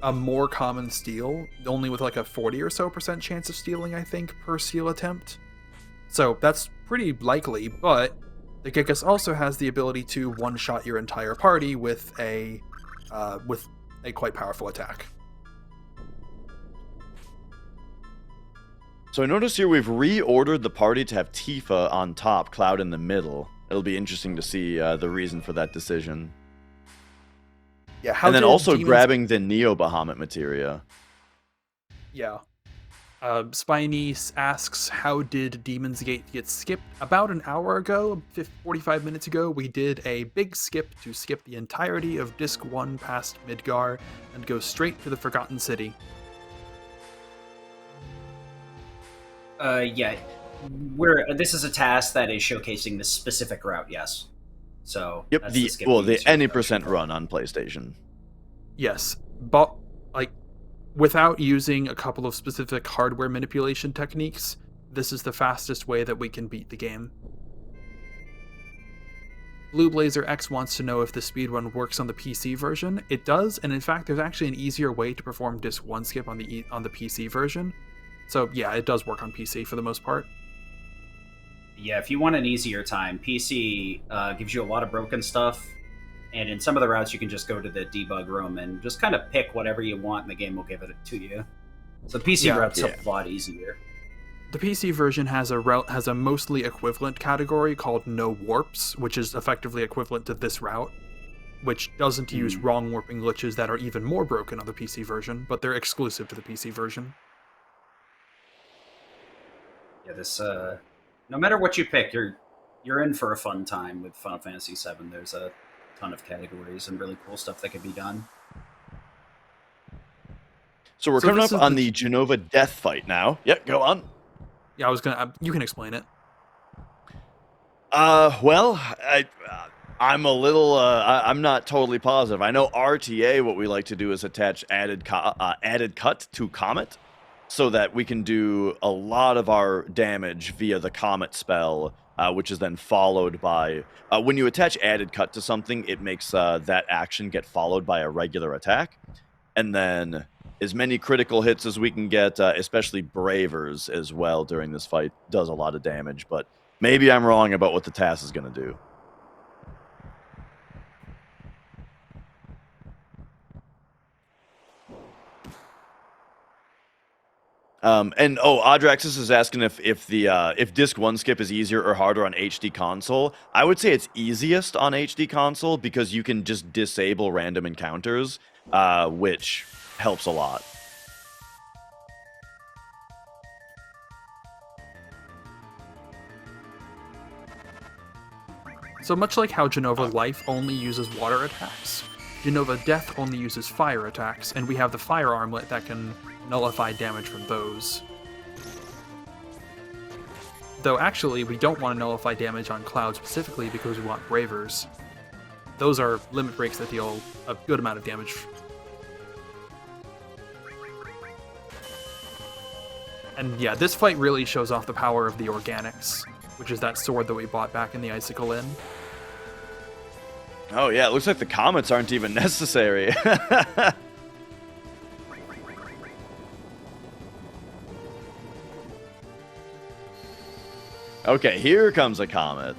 a more common steal, only with like a 40 or so % chance of stealing, I think, per steal attempt. So that's pretty likely, but the Gigas also has the ability to one-shot your entire party with a quite powerful attack. So I notice here we've reordered the party to have Tifa on top, Cloud in the middle. It'll be interesting to see the reason for that decision. Yeah, and then also grabbing the Neo Bahamut materia. Yeah. Spiny asks, how did Demon's Gate get skipped? About an hour ago, 45 minutes ago, we did a big skip to skip the entirety of Disc 1 past Midgar and go straight to the Forgotten City. Yeah. This is a task that is showcasing this specific route, yes. So yep, the any % run on PlayStation. Yes, but without using a couple of specific hardware manipulation techniques, this is the fastest way that we can beat the game. Blue Blazer X wants to know if the speedrun works on the PC version. It does, and in fact, there's actually an easier way to perform Disc 1 skip on the PC version. So yeah, it does work on PC for the most part. Yeah, if you want an easier time, PC gives you a lot of broken stuff, and in some of the routes you can just go to the debug room and just kind of pick whatever you want and the game will give it to you. So PC route's a lot easier. The PC version has a mostly equivalent category called no warps, which is effectively equivalent to this route, which doesn't use wrong warping glitches that are even more broken on the PC version, but they're exclusive to the PC version. Yeah, this no matter what you pick, you're in for a fun time with Final Fantasy VII. There's a ton of categories and really cool stuff that can be done. So we're coming up on the Genova death fight now. Yep, go on. Yeah, you can explain it. Well, I'm a little, I'm not totally positive. I know RTA, what we like to do is attach added cut to Comet. so that we can do a lot of our damage via the Comet spell, which is then followed by... when you attach added cut to something, it makes that action get followed by a regular attack. And then as many critical hits as we can get, especially Bravers as well during this fight, does a lot of damage. But maybe I'm wrong about what the TAS is going to do. And Adraxis is asking if disc 1 skip is easier or harder on HD console. I would say it's easiest on HD console because you can just disable random encounters, which helps a lot. So much like how Genova Life only uses water attacks, Genova Death only uses fire attacks, and we have the fire armlet that can nullify damage from those. Though actually, we don't want to nullify damage on Cloud specifically because we want Bravers. Those are limit breaks that deal a good amount of damage. And yeah, this fight really shows off the power of the Organics, which is that sword that we bought back in the Icicle Inn. Oh yeah, it looks like the comets aren't even necessary. Okay, here comes a comet.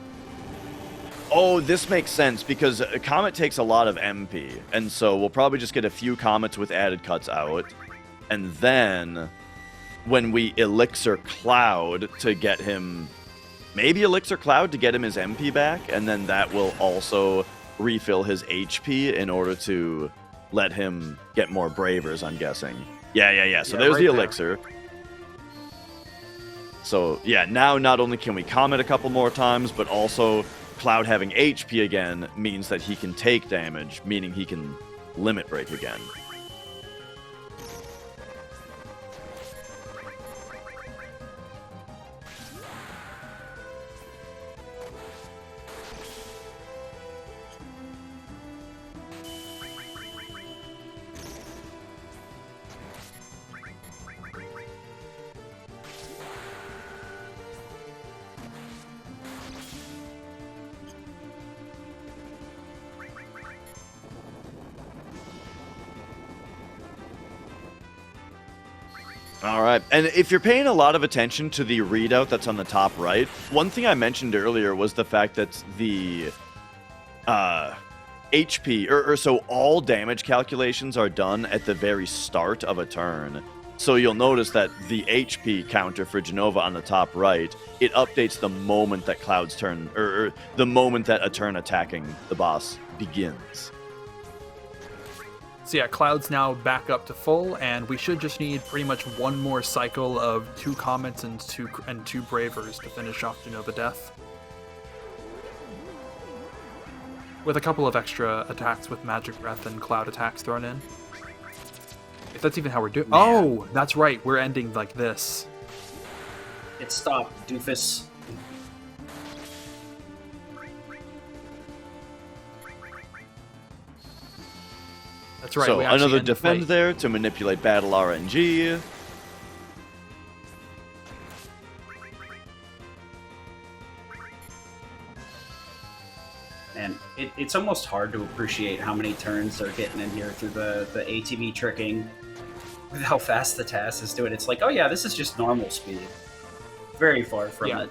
Oh, this makes sense because a comet takes a lot of MP, and so we'll probably just get a few comets with added cuts out, and then when we elixir Cloud to get him, maybe elixir Cloud to get him his MP back, and then that will also refill his HP in order to let him get more Bravers, I'm guessing. Yeah. So there's right the there. elixir. So yeah, now not only can we comet a couple more times, but also Cloud having HP again means that he can take damage, meaning he can limit break again. All right, and if you're paying a lot of attention to the readout that's on the top right, one thing I mentioned earlier was the fact that the HP, or so all damage calculations are done at the very start of a turn. So you'll notice that the HP counter for Genova on the top right, it updates the moment that Cloud's turn, or the moment that a turn attacking the boss begins. So yeah, Cloud's now back up to full, and we should just need pretty much one more cycle of 2 Comets and two Bravers to finish off Genova Death. With a couple of extra attacks with Magic Breath and Cloud attacks thrown in. If that's even how we're doing. Oh, that's right. We're ending like this. It stopped, doofus. That's right. So we actually another end the defend fight. there to manipulate battle RNG. And it's almost hard to appreciate how many turns they're getting in here through the ATB tricking with how fast the TAS is doing. It's like, oh yeah, this is just normal speed. Very far from it.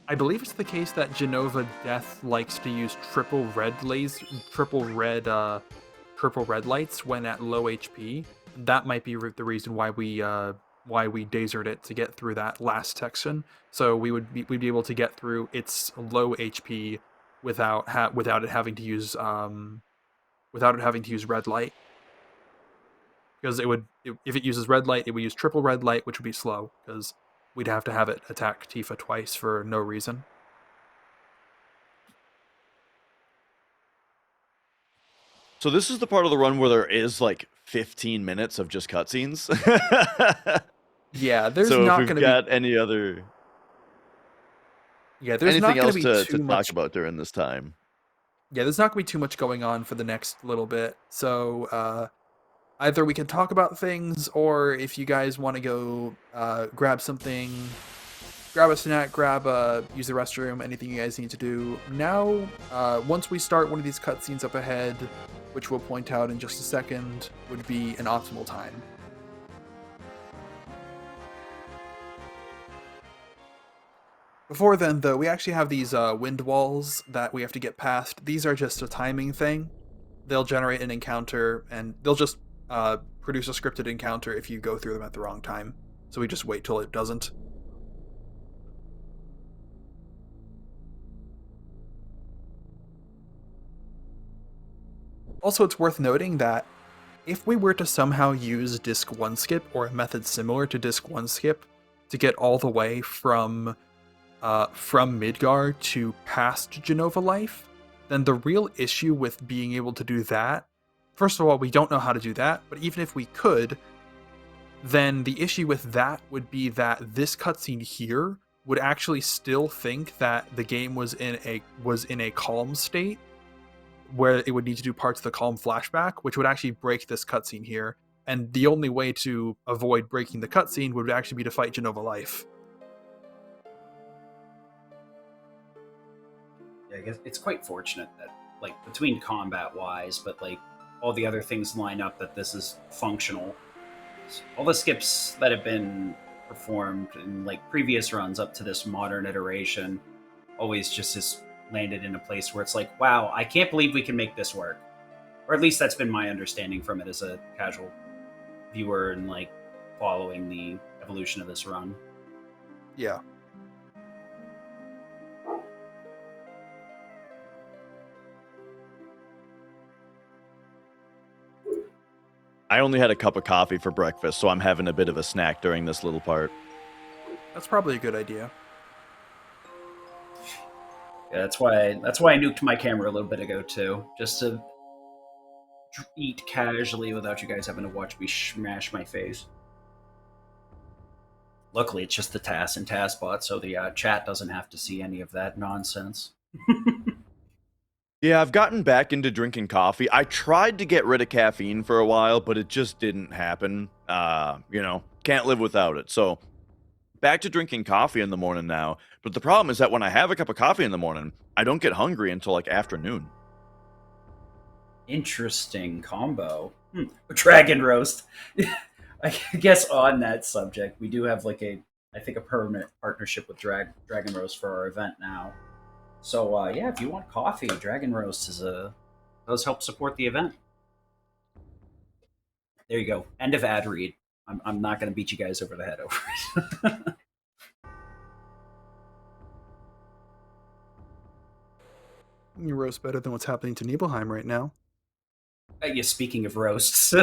I believe it's the case that Genova Death likes to use triple red lights when at low HP. That might be the reason why we dazered it to get through that last section. So we'd be able to get through its low HP without it having to use red light. Because if it uses red light, it would use triple red light, which would be slow because we'd have to have it attack Tifa twice for no reason. So this is the part of the run where there is like 15 minutes of just cutscenes. Yeah, there's so not if going we've to got any other... Yeah, there's anything not else going to be to too much talk about during this time? Yeah, there's not going to be too much going on for the next little bit. So either we can talk about things, or if you guys want to go grab something, grab a snack, use the restroom, anything you guys need to do. Now, once we start one of these cutscenes up ahead, which we'll point out in just a second, would be an optimal time. Before then, though, we actually have these wind walls that we have to get past. These are just a timing thing. They'll generate an encounter, and they'll just produce a scripted encounter if you go through them at the wrong time. So we just wait till it doesn't. Also, it's worth noting that if we were to somehow use Disc 1 skip, or a method similar to Disc 1 skip, to get all the way from Midgar to past Genova Life, then the real issue with being able to do that, first of all, we don't know how to do that, but even if we could, then the issue with that would be that this cutscene here would actually still think that the game was in a calm state, where it would need to do parts of the calm flashback, which would actually break this cutscene here. And the only way to avoid breaking the cutscene would actually be to fight Genova Life. Yeah, I guess it's quite fortunate that, like, between combat-wise, but, like, all the other things line up that this is functional. All the skips that have been performed in, like, previous runs up to this modern iteration always just has landed in a place where it's like, wow, I can't believe we can make this work. Or at least that's been my understanding from it as a casual viewer and, like, following the evolution of this run. Yeah. I only had a cup of coffee for breakfast, so I'm having a bit of a snack during this little part. That's probably a good idea. Yeah, that's why I nuked my camera a little bit ago too, just to eat casually without you guys having to watch me smash my face. Luckily, it's just the TAS and TAS bot, so the chat doesn't have to see any of that nonsense. Yeah, I've gotten back into drinking coffee. I tried to get rid of caffeine for a while, but it just didn't happen. Can't live without it. So, back to drinking coffee in the morning now. But the problem is that when I have a cup of coffee in the morning, I don't get hungry until, like, afternoon. Interesting combo. Dragon roast. I guess on that subject, we do have, like, a permanent partnership with Dragon Roast for our event now. So yeah, if you want coffee, Dragon Roast does help support the event. There you go. End of ad read. I'm not going to beat you guys over the head over it. You roast better than what's happening to Nibelheim right now. Yeah, speaking of roasts.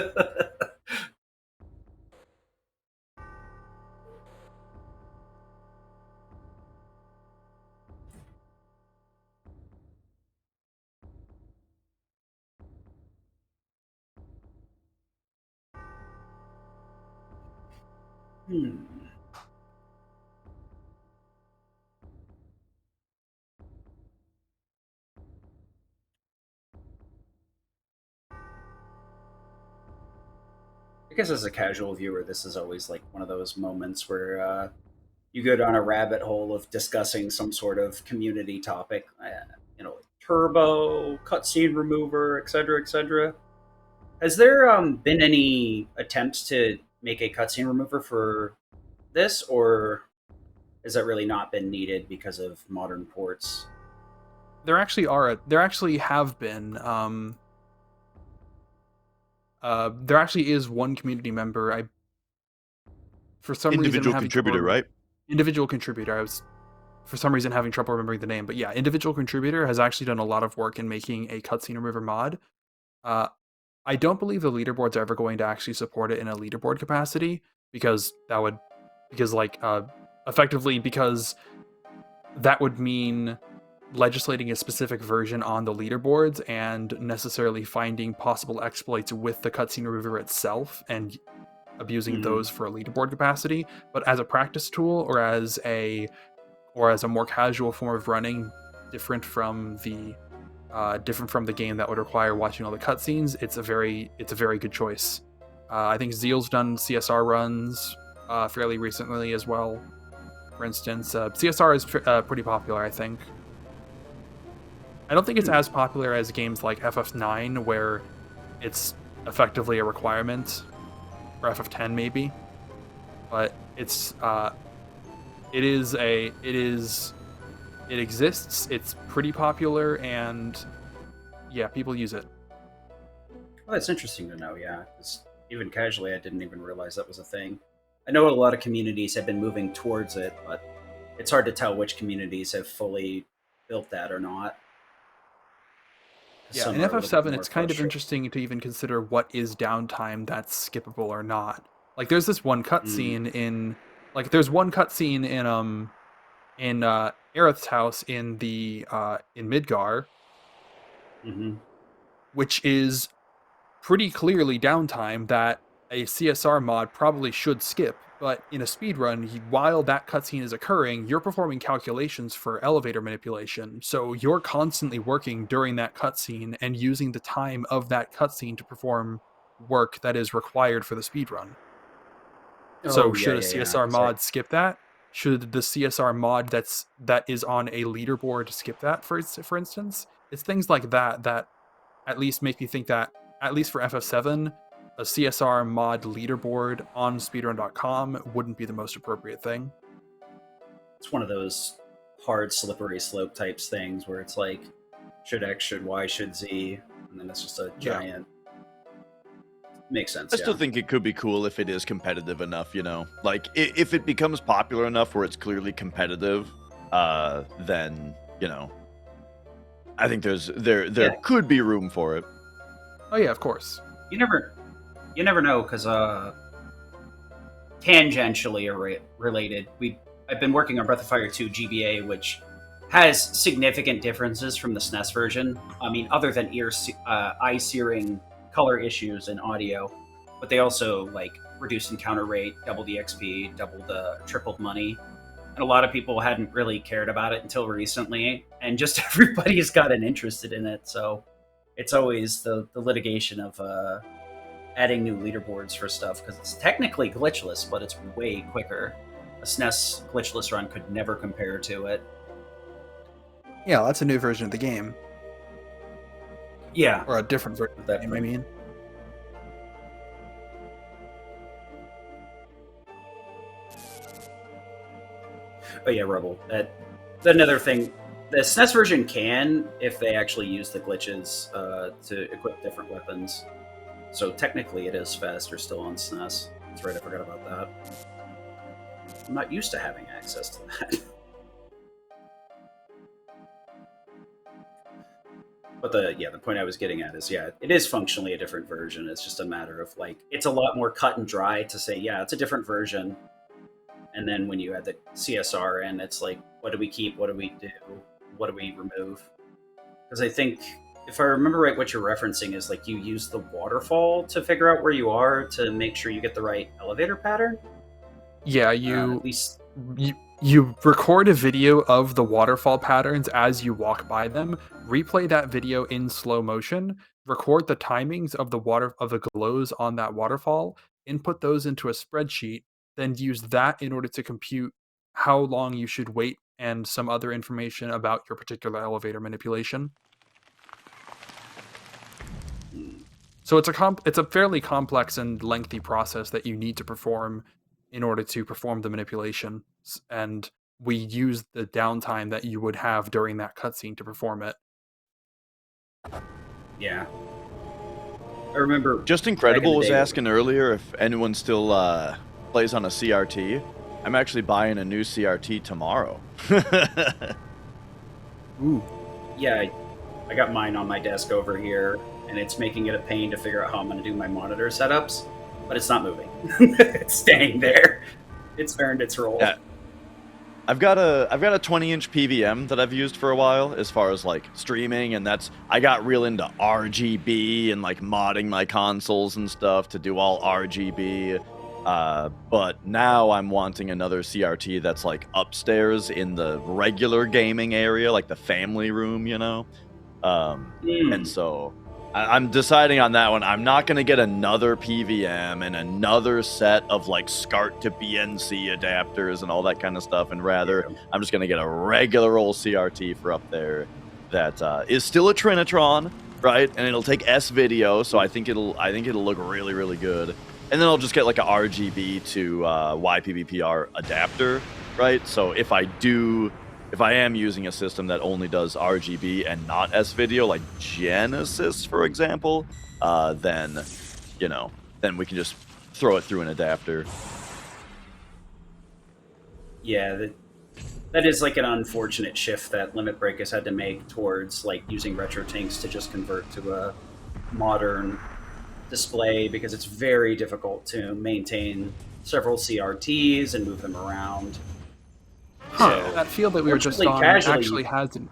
I guess as a casual viewer, this is always like one of those moments where you go down a rabbit hole of discussing some sort of community topic, like turbo, cutscene remover, etc., etc. Has there been any attempts to make a cutscene remover for this, or has that really not been needed because of modern ports? There actually have been. There actually is one community member. For some Individual reason, contributor, right? Individual contributor. I was, for some reason, having trouble remembering the name, but yeah, individual contributor has actually done a lot of work in making a cutscene remover mod. I don't believe the leaderboards are ever going to actually support it in a leaderboard capacity, because that would mean legislating a specific version on the leaderboards and necessarily finding possible exploits with the cutscene remover itself and abusing those for a leaderboard capacity. But as a practice tool, or as a more casual form of running, different from the game that would require watching all the cutscenes, it's a very good choice. I think Zeal's done CSR runs fairly recently as well. For instance, CSR is pretty popular, I think. I don't think it's as popular as games like FF9, where it's effectively a requirement, or FF10 maybe. But it exists. It's pretty popular, and yeah, people use it. Well, that's interesting to know. Yeah, 'cause even casually, I didn't even realize that was a thing. I know a lot of communities have been moving towards it, but it's hard to tell which communities have fully built that or not. Yeah, Some in are a little bit FF7, more it's kind of frustrated. interesting to even consider what is downtime that's skippable or not. Like, there's this one Mm, cutscene there's one cutscene in Aerith's house in Midgar, hmm which is pretty clearly downtime that a CSR mod probably should skip. But in a speedrun, while that cutscene is occurring, you're performing calculations for elevator manipulation. So you're constantly working during that cutscene and using the time of that cutscene to perform work that is required for the speedrun. So Oh yeah, should a yeah, yeah. CSR 'Cause I, mod skip that? Should the CSR mod that is on a leaderboard skip that for instance? It's things like that that at least make me think that, at least for FF7, a CSR mod leaderboard on speedrun.com wouldn't be the most appropriate thing. it's one of those hard, slippery slope types things where it's like, should X, should Y, should Z, and then it's just a Yeah. giant. Makes I sense, still yeah. think it could be cool if it is competitive enough, Like if it becomes popular enough where it's clearly competitive, then I think there Yeah, could be room for it. Oh yeah, of course. you never, you never know because tangentially related. I've been working on Breath of Fire 2 GBA, which has significant differences from the SNES version. I mean, other than eye searing color issues and audio, but they also like reduced encounter rate, doubled the XP, doubled tripled money, and a lot of people hadn't really cared about it until recently, and just everybody's gotten interested in it. So it's always the litigation of adding new leaderboards for stuff because it's technically glitchless, but it's way quicker. A SNES glitchless run could never compare to it. Yeah, that's a new version of the game, Yeah, or a different version of the game, I definitely. mean. Oh yeah, Rebel. That's another thing. The SNES version can, if they actually use the glitches to equip different weapons. So technically, it is faster still on SNES. That's right. I forgot about that. I'm not used to having access to that. But the point I was getting at is, yeah, it is functionally a different version. It's just a matter of like, it's a lot more cut and dry to say, yeah, it's a different version. And then when you add the CSR in, it's like, what do we keep? What do we do? What do we remove? Because I think, if I remember right, what you're referencing is like you use the waterfall to figure out where you are to make sure you get the right elevator pattern. Yeah, At least, you record a video of the waterfall patterns as you walk by them, replay that video in slow motion, record the timings of the glows on that waterfall, input those into a spreadsheet, then use that in order to compute how long you should wait and some other information about your particular elevator manipulation. So it's a fairly complex and lengthy process that you need to perform in order to perform the manipulation. And we use the downtime that you would have during that cutscene to perform it. yeah. I remember Just back in Incredible the was day. asking earlier if anyone still plays on a CRT. I'm actually buying a new CRT tomorrow. Ooh. Yeah, I got mine on my desk over here, and it's making it a pain to figure out how I'm going to do my monitor setups, but it's not moving. It's staying there. It's earned its role. Yeah. I've got a 20-inch PVM that I've used for a while as far as like streaming, and I got real into RGB and like modding my consoles and stuff to do all RGB. But now I'm wanting another CRT that's like upstairs in the regular gaming area, like the family room, And so I'm deciding on that one. I'm not going to get another PVM and another set of like SCART to BNC adapters and all that kind of stuff, and rather I'm just going to get a regular old CRT for up there that is still a Trinitron, right? And it'll take S video, so I think it'll look really, really good. And then I'll just get like a RGB to YPBPR adapter, right? So if I am using a system that only does RGB and not S video, like Genesis, for example, then we can just throw it through an adapter. Yeah, that is like an unfortunate shift that Limit Break has had to make towards like using RetroTinks to just convert to a modern display, because it's very difficult to maintain several CRTs and move them around. So, that field that we were just on actually has an...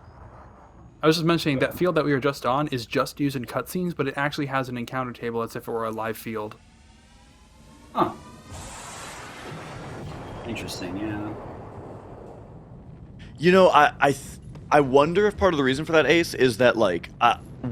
I was just mentioning that field that we were just on is just used in cutscenes, but it actually has an encounter table as if it were a live field. Huh. Interesting, yeah. You know, I wonder if part of the reason for that, Ace, is that like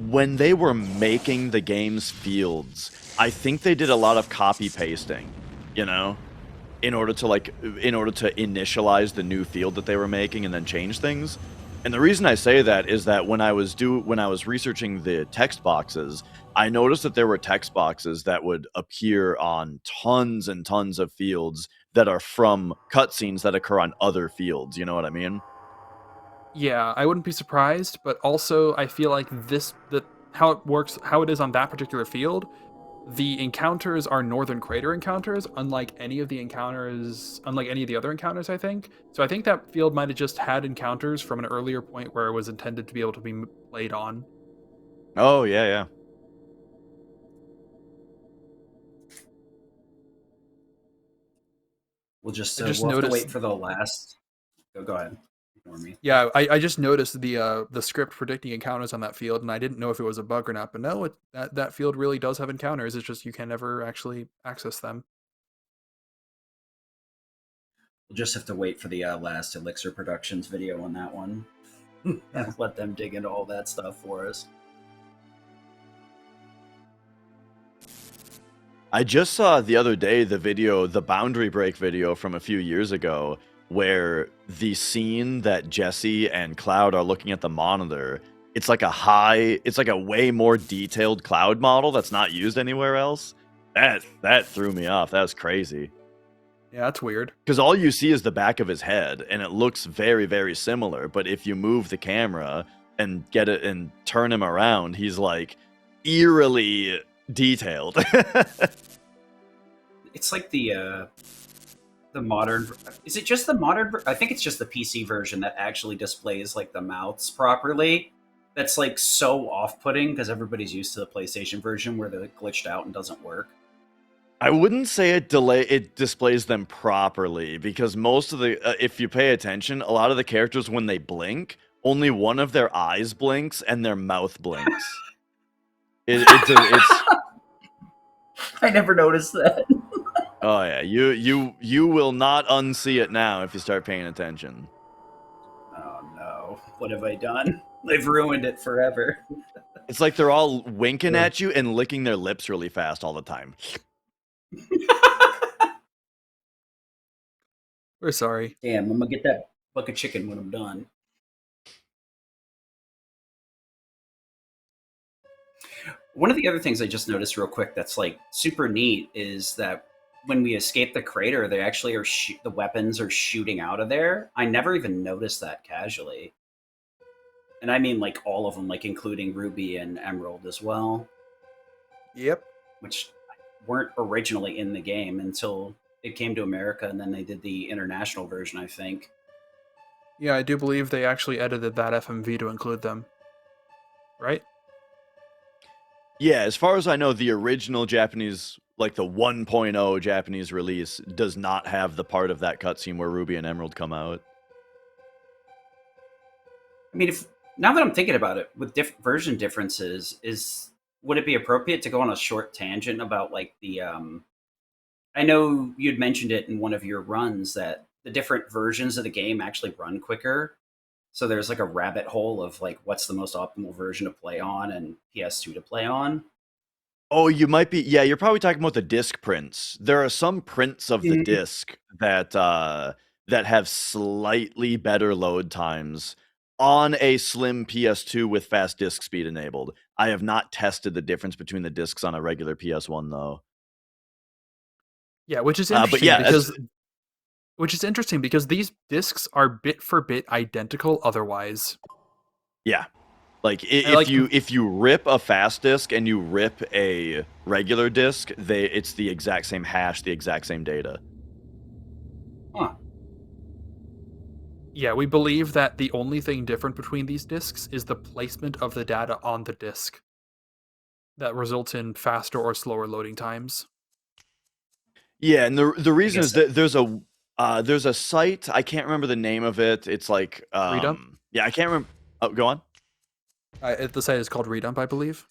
when they were making the game's fields, I think they did a lot of copy pasting, in order to initialize the new field that they were making and then change things. And the reason I say that is that when I was researching the text boxes, I noticed that there were text boxes that would appear on tons and tons of fields that are from cutscenes that occur on other fields. You know what I mean? Yeah, I wouldn't be surprised, but also I feel like how it works, how it is on that particular field, the encounters are Northern Crater encounters, unlike any of the other encounters, I think. So I think that field might have just had encounters from an earlier point where it was intended to be able to be played on. Oh, yeah, yeah. We'll have to wait for the last... Go ahead. Ignore me. Yeah, I just noticed the script predicting encounters on that field, and I didn't know if it was a bug or not. But no, that field really does have encounters. It's just you can never actually access them. We'll just have to wait for the last Elixir Productions video on that one. And let them dig into all that stuff for us. I just saw the other day the Boundary Break video from a few years ago, where the scene that Jesse and Cloud are looking at the monitor, it's like a way more detailed Cloud model that's not used anywhere else. That threw me off. That was crazy. Yeah, that's weird. Because all you see is the back of his head, and it looks very, very similar. But if you move the camera and get it and turn him around, he's like eerily detailed. It's like the modern... Is it just the modern... I think it's just the PC version that actually displays like the mouths properly. That's like so off-putting because everybody's used to the PlayStation version where they're glitched out and doesn't work. I wouldn't say it displays them properly, because most of the if you pay attention, a lot of the characters, when they blink, only one of their eyes blinks and their mouth blinks. It's I never noticed that. Oh yeah, you will not unsee it now if you start paying attention. Oh no, what have I done? They've ruined it forever. It's like they're all winking at you and licking their lips really fast all the time. We're sorry. Damn, I'm gonna get that bucket chicken when I'm done. One of the other things I just noticed real quick that's like super neat is that when we escape the crater, they actually are the weapons are shooting out of there. I never even noticed that casually. And I mean like all of them, like including Ruby and Emerald as well. Yep. Which weren't originally in the game until it came to America, and then they did the international version, I think. Yeah, I do believe they actually edited that FMV to include them. Right? Yeah, as far as I know, the original Japanese, like the 1.0 Japanese release, does not have the part of that cutscene where Ruby and Emerald come out. I mean, now that I'm thinking about it, with version differences, would it be appropriate to go on a short tangent about like the I know you'd mentioned it in one of your runs that the different versions of the game actually run quicker. So there's like a rabbit hole of like what's the most optimal version to play on and PS2 to play on. Oh, you might be. Yeah, you're probably talking about the disc prints. There are some prints of the disc that have slightly better load times on a slim PS2 with fast disk speed enabled. I have not tested the difference between the discs on a regular PS1 though. Yeah, which is But interesting yeah, because these discs are bit for bit identical otherwise. yeah. Like And like if you rip a fast disk and you rip a regular disk, it's the exact same hash, the exact same data. Huh. yeah, we believe that the only thing different between these discs is the placement of the data on the disk that results in faster or slower loading times. Yeah, and the reason guess is that there's a site, I can't remember the name of it. It's like Redump? yeah, I can't remember. Oh, go on. The site is called Redump, I believe.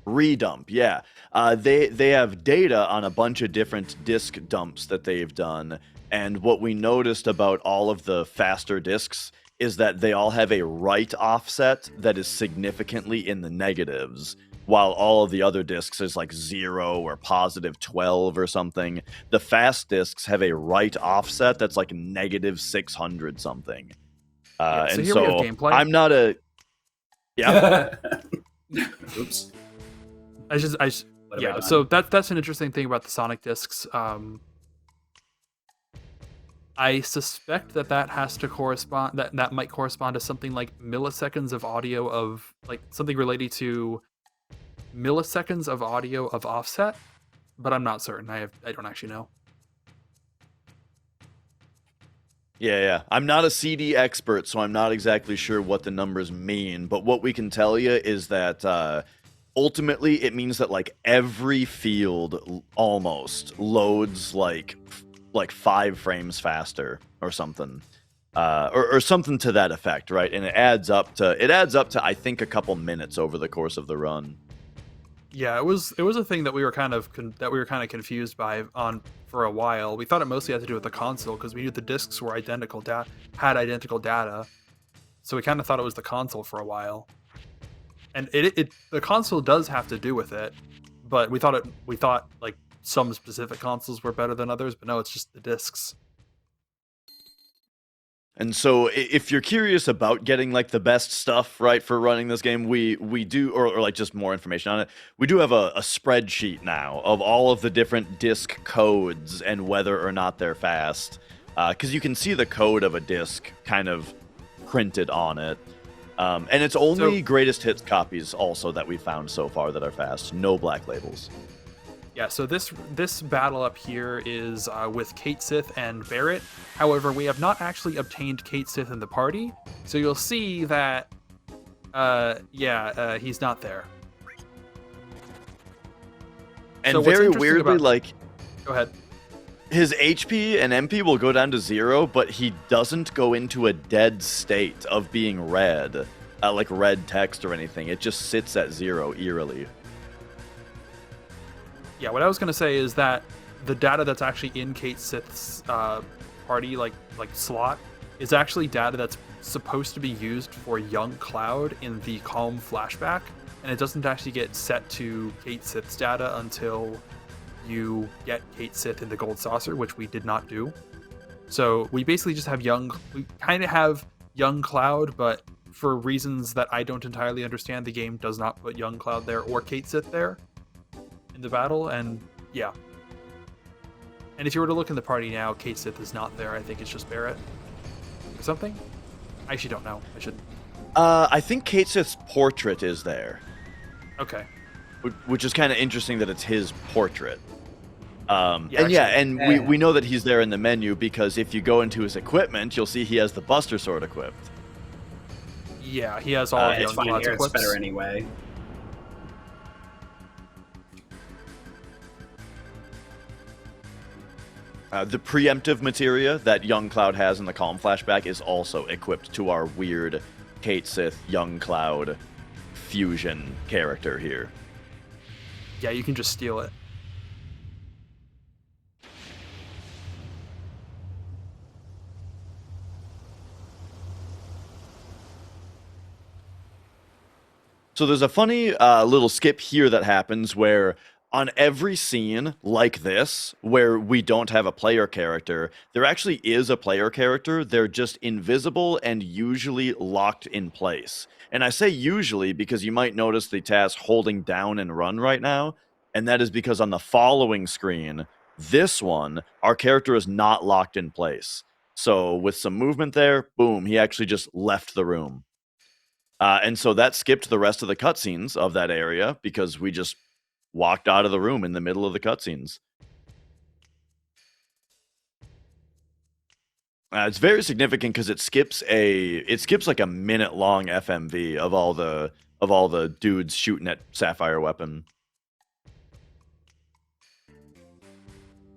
Redump, yeah. They have data on a bunch of different disk dumps that they've done, and what we noticed about all of the faster disks is that they all have a write offset that is significantly in the negatives, while all of the other disks is like 0 or positive 12 or something. The fast disks have a write offset that's like negative 600 something. Yeah, so And here we have so gameplay. I'm not a yeah. Oops. I just What have I yeah. done? So that's an interesting thing about the Sonic discs. I suspect that has to correspond that might correspond to something like milliseconds of audio of like something related to milliseconds of audio of offset, but I'm not certain. I don't actually know. Yeah. I'm not a CD expert, so I'm not exactly sure what the numbers mean. But what we can tell you is that ultimately it means that like every field almost loads like 5 frames faster or something, or something to that effect, right? And it adds up to I think a couple minutes over the course of the run. Yeah, it was a thing that we were kind of confused by on for a while. We thought it mostly had to do with the console because we knew the discs were had identical data, so we kind of thought it was the console for a while. And the console does have to do with it, but we thought like some specific consoles were better than others, but no, it's just the discs. And so if you're curious about getting like the best stuff right for running this game, we do, or like just more information on it, we do have a spreadsheet now of all of the different disk codes and whether or not they're fast, because you can see the code of a disk kind of printed on it. And it's only greatest hits copies also that we found so far that are fast, no black labels. Yeah, so this battle up here is with Kate Sith and Barrett. However, we have not actually obtained Kate Sith in the party, so you'll see that, he's not there. And so very weirdly, go ahead. His HP and MP will go down to 0, but he doesn't go into a dead state of being red, like red text or anything. It just sits at 0 eerily. Yeah, what I was gonna say is that the data that's actually in Kate Sith's party like slot is actually data that's supposed to be used for young Cloud in the Calm flashback, and it doesn't actually get set to Kate Sith's data until you get Kate Sith in the Gold Saucer, which we did not do. So we basically just have we kind of have young Cloud, but for reasons that I don't entirely understand, the game does not put young Cloud there or Kate Sith there in the battle, and yeah. And if you were to look in the party now, Kate Sith is not there. I think it's just Barrett or something. I actually don't know. I should. I think Kate Sith's portrait is there. Okay. Which is kind of interesting that it's his portrait. Yeah, we know that he's there in the menu because if you go into his equipment, you'll see he has the Buster Sword equipped. Yeah, he has all of it's young fine Cloud's here. It's equips. better anyway. The preemptive materia that young Cloud has in the Calm flashback is also equipped to our weird Kate Sith young Cloud fusion character here. Yeah, you can just steal it. So there's a funny little skip here that happens where on every scene like this, where we don't have a player character, there actually is a player character. They're just invisible and usually locked in place. And I say usually because you might notice the task holding down and run right now. And that is because on the following screen, this one, our character is not locked in place. So with some movement there, boom, he actually just left the room. And so that skipped the rest of the cutscenes of that area because we just walked out of the room in the middle of the cutscenes. It's very significant because it skips like a minute long FMV of all the dudes shooting at Sapphire Weapon.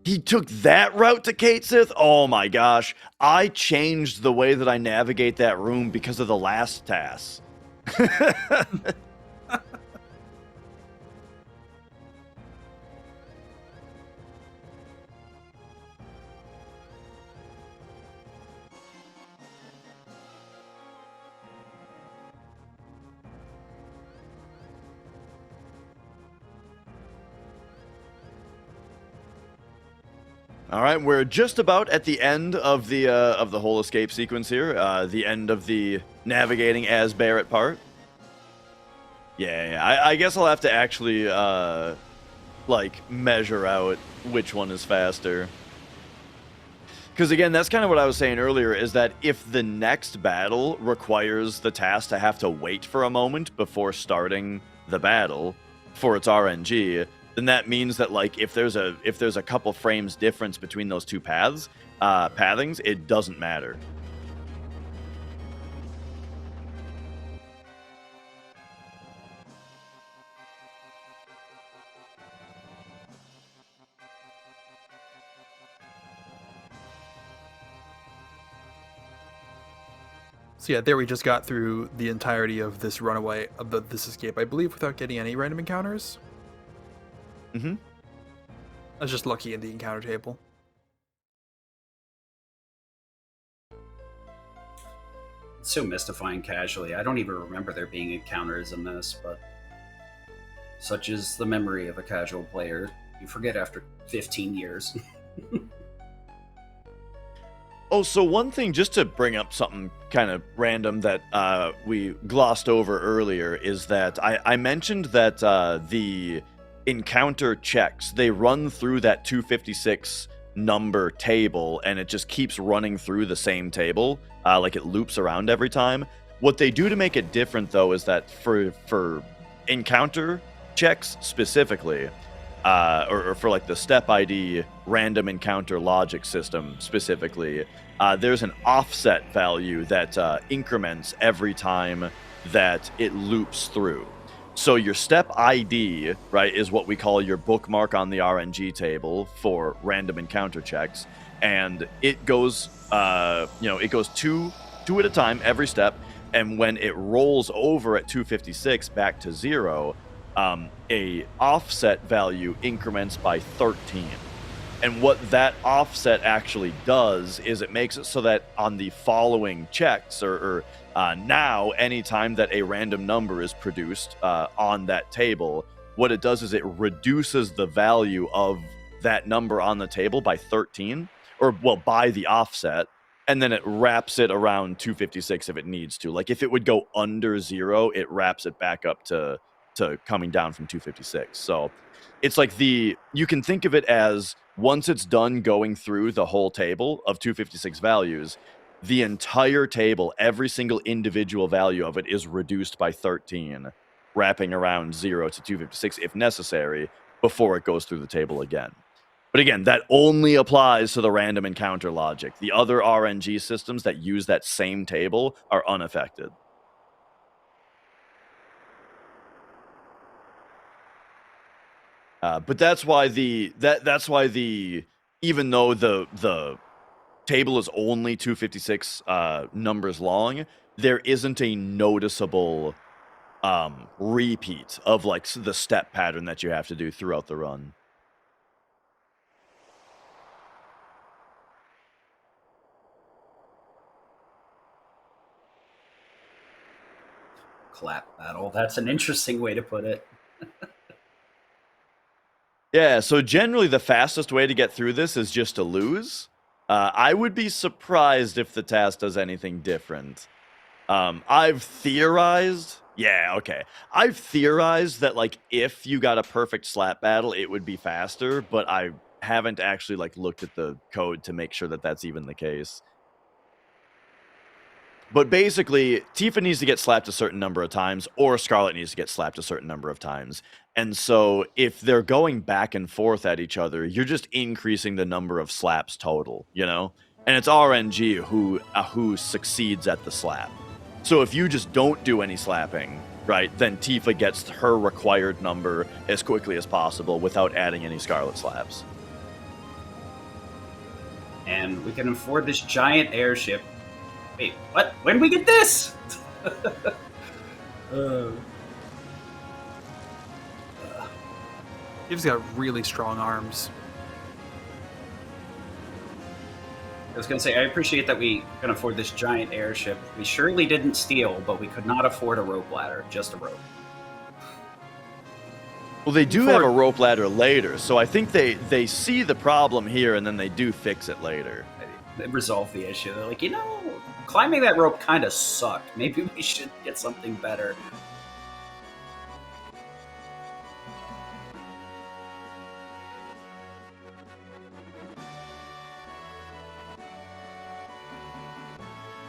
He took that route to Kate Sith? Oh my gosh. I changed the way that I navigate that room because of the last task. All right, we're just about at the end of the whole escape sequence here. The end of the navigating as Barrett part. Yeah. I guess I'll have to actually like measure out which one is faster. Because again, that's kind of what I was saying earlier, is that if the next battle requires the task to have to wait for a moment before starting the battle for its RNG, then that means that like if there's a couple frames difference between those two pathings, it doesn't matter. So yeah, there we just got through the entirety of this runaway, of this escape, I believe, without getting any random encounters. Mm-hmm. I was just lucky in the encounter table. It's so mystifying casually. I don't even remember there being encounters in this, but such is the memory of a casual player. You forget after 15 years. Oh, so one thing, just to bring up something kind of random that we glossed over earlier, is that I mentioned that the encounter checks, they run through that 256 number table, and it just keeps running through the same table, like it loops around every time. What they do to make it different, though, is that for encounter checks specifically, or for like the step ID random encounter logic system specifically, there's an offset value that increments every time that it loops through. So your step ID, right, is what we call your bookmark on the RNG table for random encounter checks, and it goes, it goes two at a time every step, and when it rolls over at 256 back to 0, a offset value increments by 13. And what that offset actually does is it makes it so that on the following checks, or now, anytime that a random number is produced on that table, what it does is it reduces the value of that number on the table by 13, or, well, by the offset, and then it wraps it around 256 if it needs to. Like, if it would go under 0, it wraps it back up to coming down from 256. So it's like you can think of it as, once it's done going through the whole table of 256 values, the entire table, every single individual value of it is reduced by 13, wrapping around 0 to 256 if necessary before it goes through the table again. But again, that only applies to the random encounter logic. The other RNG systems that use that same table are unaffected. But that's why even though the table is only 256 numbers long, there isn't a noticeable repeat of like the step pattern that you have to do throughout the run. clap battle. That's an interesting way to put it. Yeah, so generally the fastest way to get through this is just to lose. I would be surprised if the task does anything different. I've theorized. Yeah, okay. I've theorized that like if you got a perfect slap battle, it would be faster, but I haven't actually like looked at the code to make sure that that's even the case. But basically, Tifa needs to get slapped a certain number of times, or Scarlet needs to get slapped a certain number of times. And so, if they're going back and forth at each other, you're just increasing the number of slaps total, you know? And it's RNG who succeeds at the slap. So if you just don't do any slapping, right, then Tifa gets her required number as quickly as possible without adding any Scarlet slaps. And we can afford this giant airship. Wait, what? When do we get this? Tifa's got really strong arms. I was going to say, I appreciate that we can afford this giant airship. We surely didn't steal, but we could not afford a rope ladder, just a rope. Well, they do have a rope ladder later, so I think they see the problem here and then they do fix it later. They resolve the issue. They're like, climbing that rope kind of sucked. Maybe we should get something better.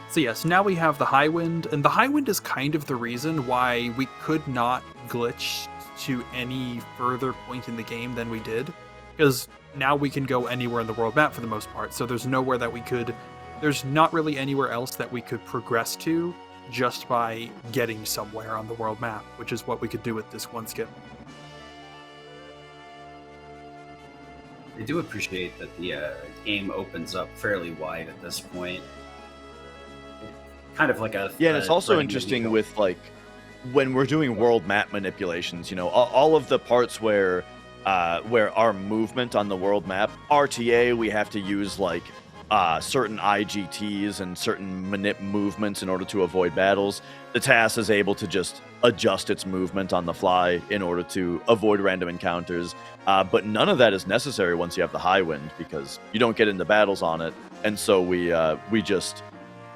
So yes, now we have the high wind, and the high wind is kind of the reason why we could not glitch to any further point in the game than we did, because now we can go anywhere in the world map for the most part, so there's nowhere that we could, there's not really anywhere else that we could progress to just by getting somewhere on the world map, which is what we could do with this one skip. I do appreciate that the game opens up fairly wide at this point. Kind of like a... Yeah, and it's also interesting with, like, when we're doing world map manipulations, all of the parts where our movement on the world map, RTA, we have to use, like, certain IGTs and certain manip movements in order to avoid battles. The TAS is able to just adjust its movement on the fly in order to avoid random encounters. But none of that is necessary once you have the high wind, because you don't get into battles on it. And so we just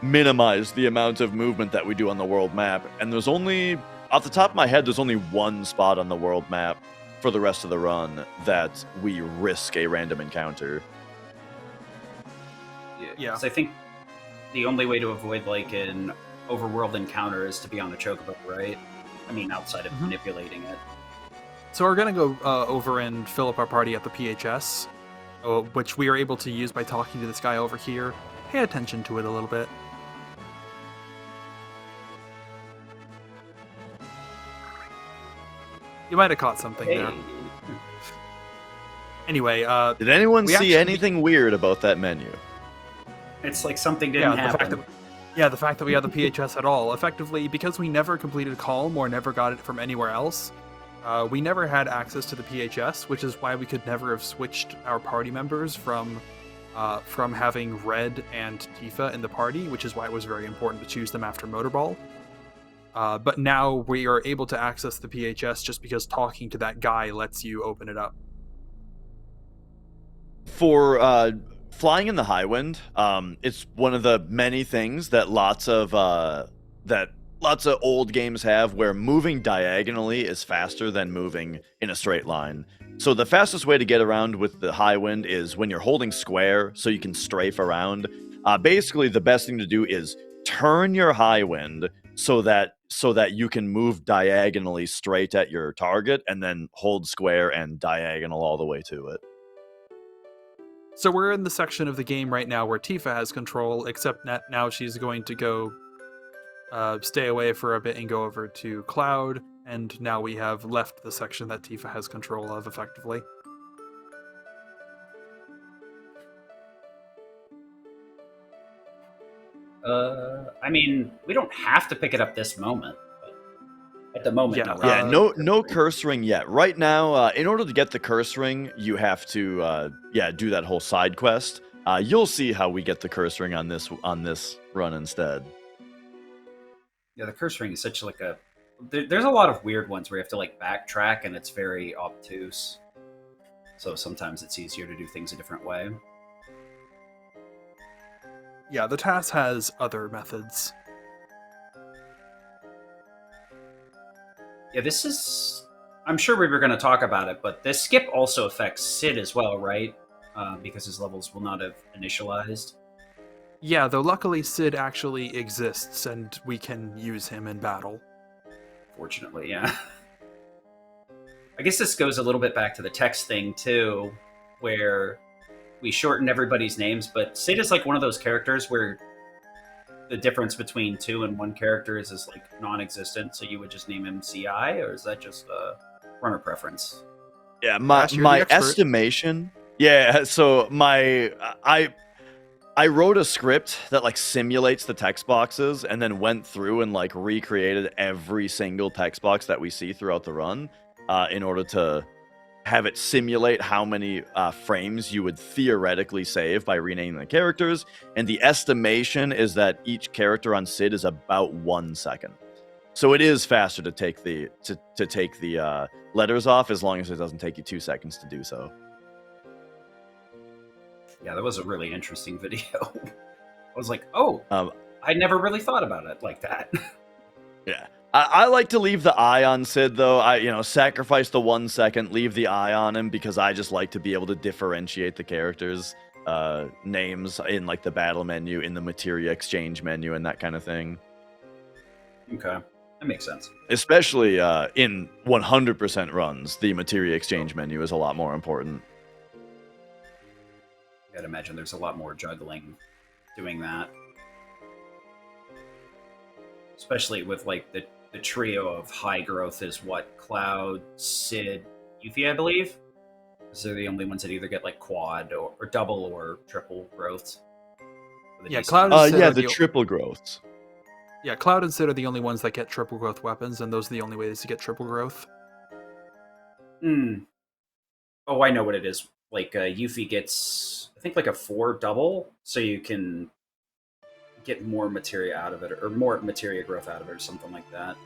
minimize the amount of movement that we do on the world map. And there's only, off the top of my head, there's only one spot on the world map for the rest of the run that we risk a random encounter. Yeah. So I think the only way to avoid like an overworld encounter is to be on a chocobo, right? I mean, outside of manipulating it. So we're going to go over and fill up our party at the PHS, which we are able to use by talking to this guy over here. Pay attention to it a little bit. You might have caught something there. Anyway, did anyone see anything weird about that menu? It's like something didn't happen. The fact that we had the PHS at all. Effectively, because we never completed Calm or never got it from anywhere else, we never had access to the PHS, which is why we could never have switched our party members from having Red and Tifa in the party, which is why it was very important to choose them after Motorball. But now we are able to access the PHS just because talking to that guy lets you open it up. For flying in the high wind, it's one of the many things that lots of old games have, where moving diagonally is faster than moving in a straight line. So the fastest way to get around with the high wind is when you're holding square so you can strafe around. Basically, the best thing to do is turn your high wind so that you can move diagonally straight at your target, and then hold square and diagonal all the way to it. So we're in the section of the game right now where Tifa has control, except that now she's going to go stay away for a bit and go over to Cloud, and now we have left the section that Tifa has control of effectively. I mean, we don't have to pick it up this moment. But at the moment, no curse ring yet. Right now, in order to get the curse ring, you have to do that whole side quest. You'll see how we get the curse ring on this run instead. Yeah, the curse ring is such like a There's a lot of weird ones where you have to like backtrack, and it's very obtuse. So sometimes it's easier to do things a different way. Yeah, the TAS has other methods. Yeah, this is. I'm sure we were going to talk about it, but this skip also affects Sid as well, right? Because his levels will not have initialized. Yeah, though luckily Sid actually exists and we can use him in battle. Fortunately, yeah. I guess this goes a little bit back to the text thing too, where we shortened everybody's names, but Sid is like one of those characters where the difference between 2 and 1 characters is like non-existent, so you would just name him CI, or is that just a runner preference? Yeah, Ash, you're the my expert. estimation. Yeah, so I wrote a script that like simulates the text boxes and then went through and like recreated every single text box that we see throughout the run in order to have it simulate how many frames you would theoretically save by renaming the characters. And the estimation is that each character on Sid is about 1 second. So it is faster to take the take the letters off, as long as it doesn't take you 2 seconds to do so. Yeah, that was a really interesting video. I was like, oh, Um, I never really thought about it like that. Yeah. I like to leave the eye on Sid, though. Sacrifice the 1 second, leave the eye on him, because I just like to be able to differentiate the characters' names in like the battle menu, in the materia exchange menu, and that kind of thing. Okay, that makes sense. Especially in 100% runs, the materia exchange menu is a lot more important. I'd imagine there's a lot more juggling doing that. Especially with like the trio of high growth is what? Cloud, Sid, Yuffie, I believe. Because they're the only ones that either get like quad or double or triple growths. Yeah, Cloud and Sid are the triple growths. Yeah, Cloud and Sid are the only ones that get triple growth weapons, and those are the only ways to get triple growth. Oh, I know what it is. Like Yuffie gets, I think, like a 4 double, so you can get more materia out of it, or more materia growth out of it, or something like that.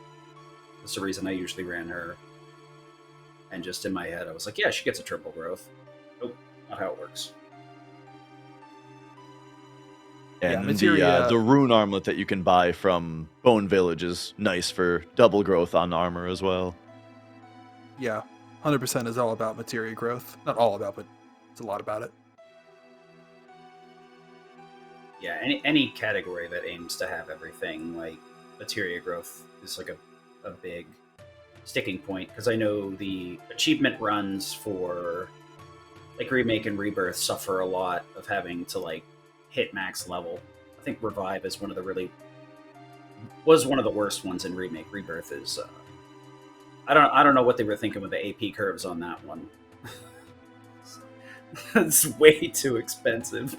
That's the reason I usually ran her. And just in my head, I was like, yeah, she gets a triple growth. Nope, not how it works. And materia- the rune armlet that you can buy from Bone Village is nice for double growth on armor as well. Yeah, 100% is all about materia growth. Not all about, but it's a lot about it. Yeah, any category that aims to have everything, like materia growth is like a big sticking point, because I know the achievement runs for like Remake and Rebirth suffer a lot of having to like hit max level. I think Revive is one of the worst ones in Remake. Rebirth is I don't know what they were thinking with the AP curves on that one. It's way too expensive.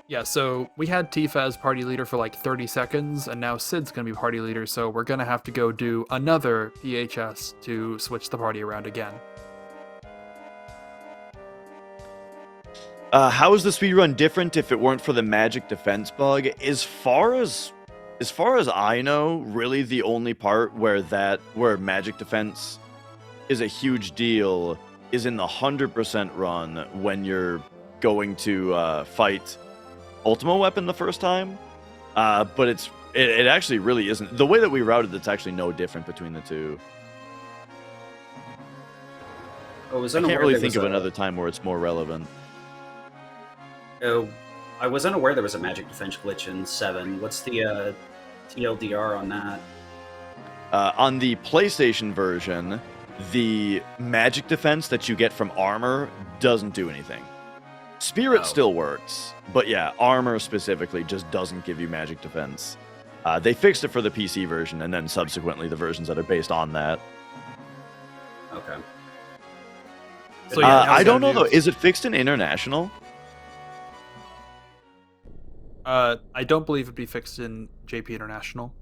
Yeah, so we had Tifa as party leader for like 30 seconds, and now Sid's gonna be party leader, so we're gonna have to go do another PHS to switch the party around again. How is the speedrun different if it weren't for the magic defense bug? As far as I know, really the only part where magic defense is a huge deal is in the 100% run, when you're going to fight Ultima Weapon the first time. But it actually really isn't. The way that we routed it's actually no different between the two. I can't really think of another time where it's more relevant. Oh, I was unaware there was a magic defense glitch in 7. What's the TLDR on that? On the PlayStation version, the magic defense that you get from armor doesn't do anything. Spirit still works, but yeah, armor specifically just doesn't give you magic defense. They fixed it for the PC version, and then subsequently the versions that are based on that. Okay. So yeah, I don't know though. Is it fixed in international? I don't believe it'd be fixed in JP International.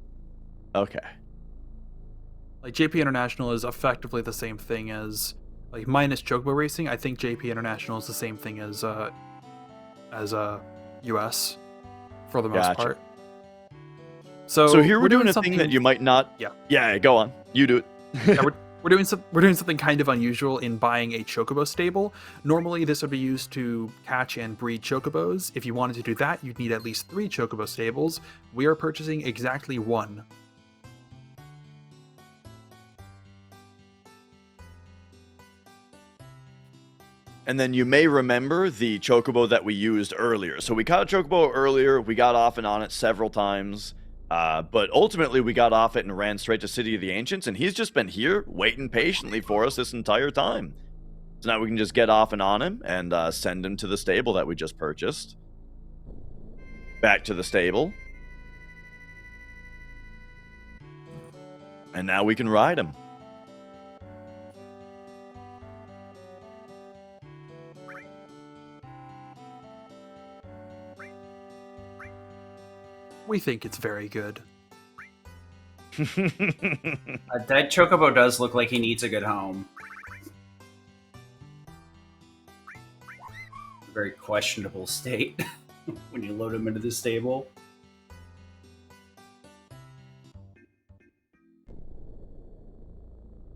Okay. Like, JP International is effectively the same thing as, like, minus Chocobo Racing. I think JP International is the same thing as US. for the most Gotcha. part. So here we're doing a something thing that you might not. Yeah, go on. You do it. yeah, we're doing something kind of unusual in buying a chocobo stable. Normally, this would be used to catch and breed chocobos. If you wanted to do that, you'd need at least 3 chocobo stables. We are purchasing exactly 1. And then you may remember the chocobo that we used earlier. So we caught a chocobo earlier. We got off and on it several times. But ultimately, we got off it and ran straight to City of the Ancients. And he's just been here waiting patiently for us this entire time. So now we can just get off and on him and send him to the stable that we just purchased. Back to the stable. And now we can ride him. We think it's very good. A dead chocobo does look like he needs a good home. Very questionable state when you load him into the stable.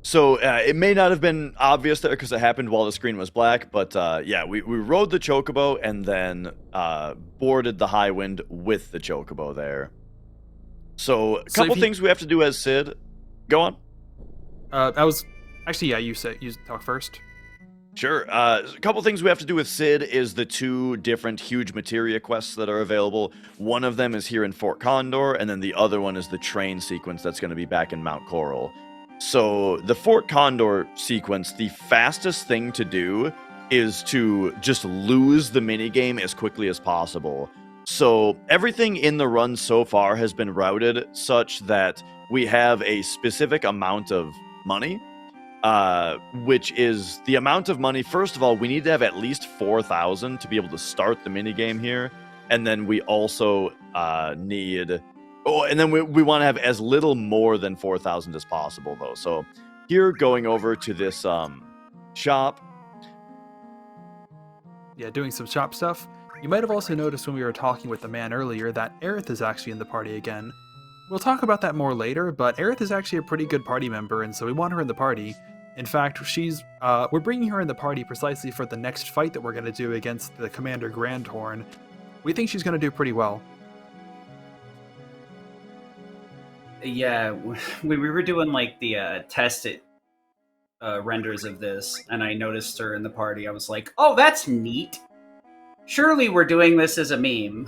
So it may not have been obvious there because it happened while the screen was black, but yeah, we rode the chocobo and then boarded the high wind with the chocobo there. So a couple things we have to do as Sid. Go on. You talk first. Sure. A couple things we have to do with Sid is the 2 different huge materia quests that are available. One of them is here in Fort Condor, and then the other one is the train sequence that's going to be back in Mount Coral. So the Fort Condor sequence, the fastest thing to do is to just lose the minigame as quickly as possible. So everything in the run so far has been routed such that we have a specific amount of money, which is the amount of money. First of all, we need to have at least 4,000 to be able to start the minigame here. And then we also need... Oh, and then we want to have as little more than 4,000 as possible, though. So here, going over to this shop. Yeah, doing some shop stuff. You might have also noticed when we were talking with the man earlier that Aerith is actually in the party again. We'll talk about that more later, but Aerith is actually a pretty good party member, and so we want her in the party. In fact, we're bringing her in the party precisely for the next fight that we're going to do against the Commander Grandhorn. We think she's going to do pretty well. Yeah, we were doing like the tested renders of this, and I noticed her in the party. I was like, oh, that's neat. Surely we're doing this as a meme.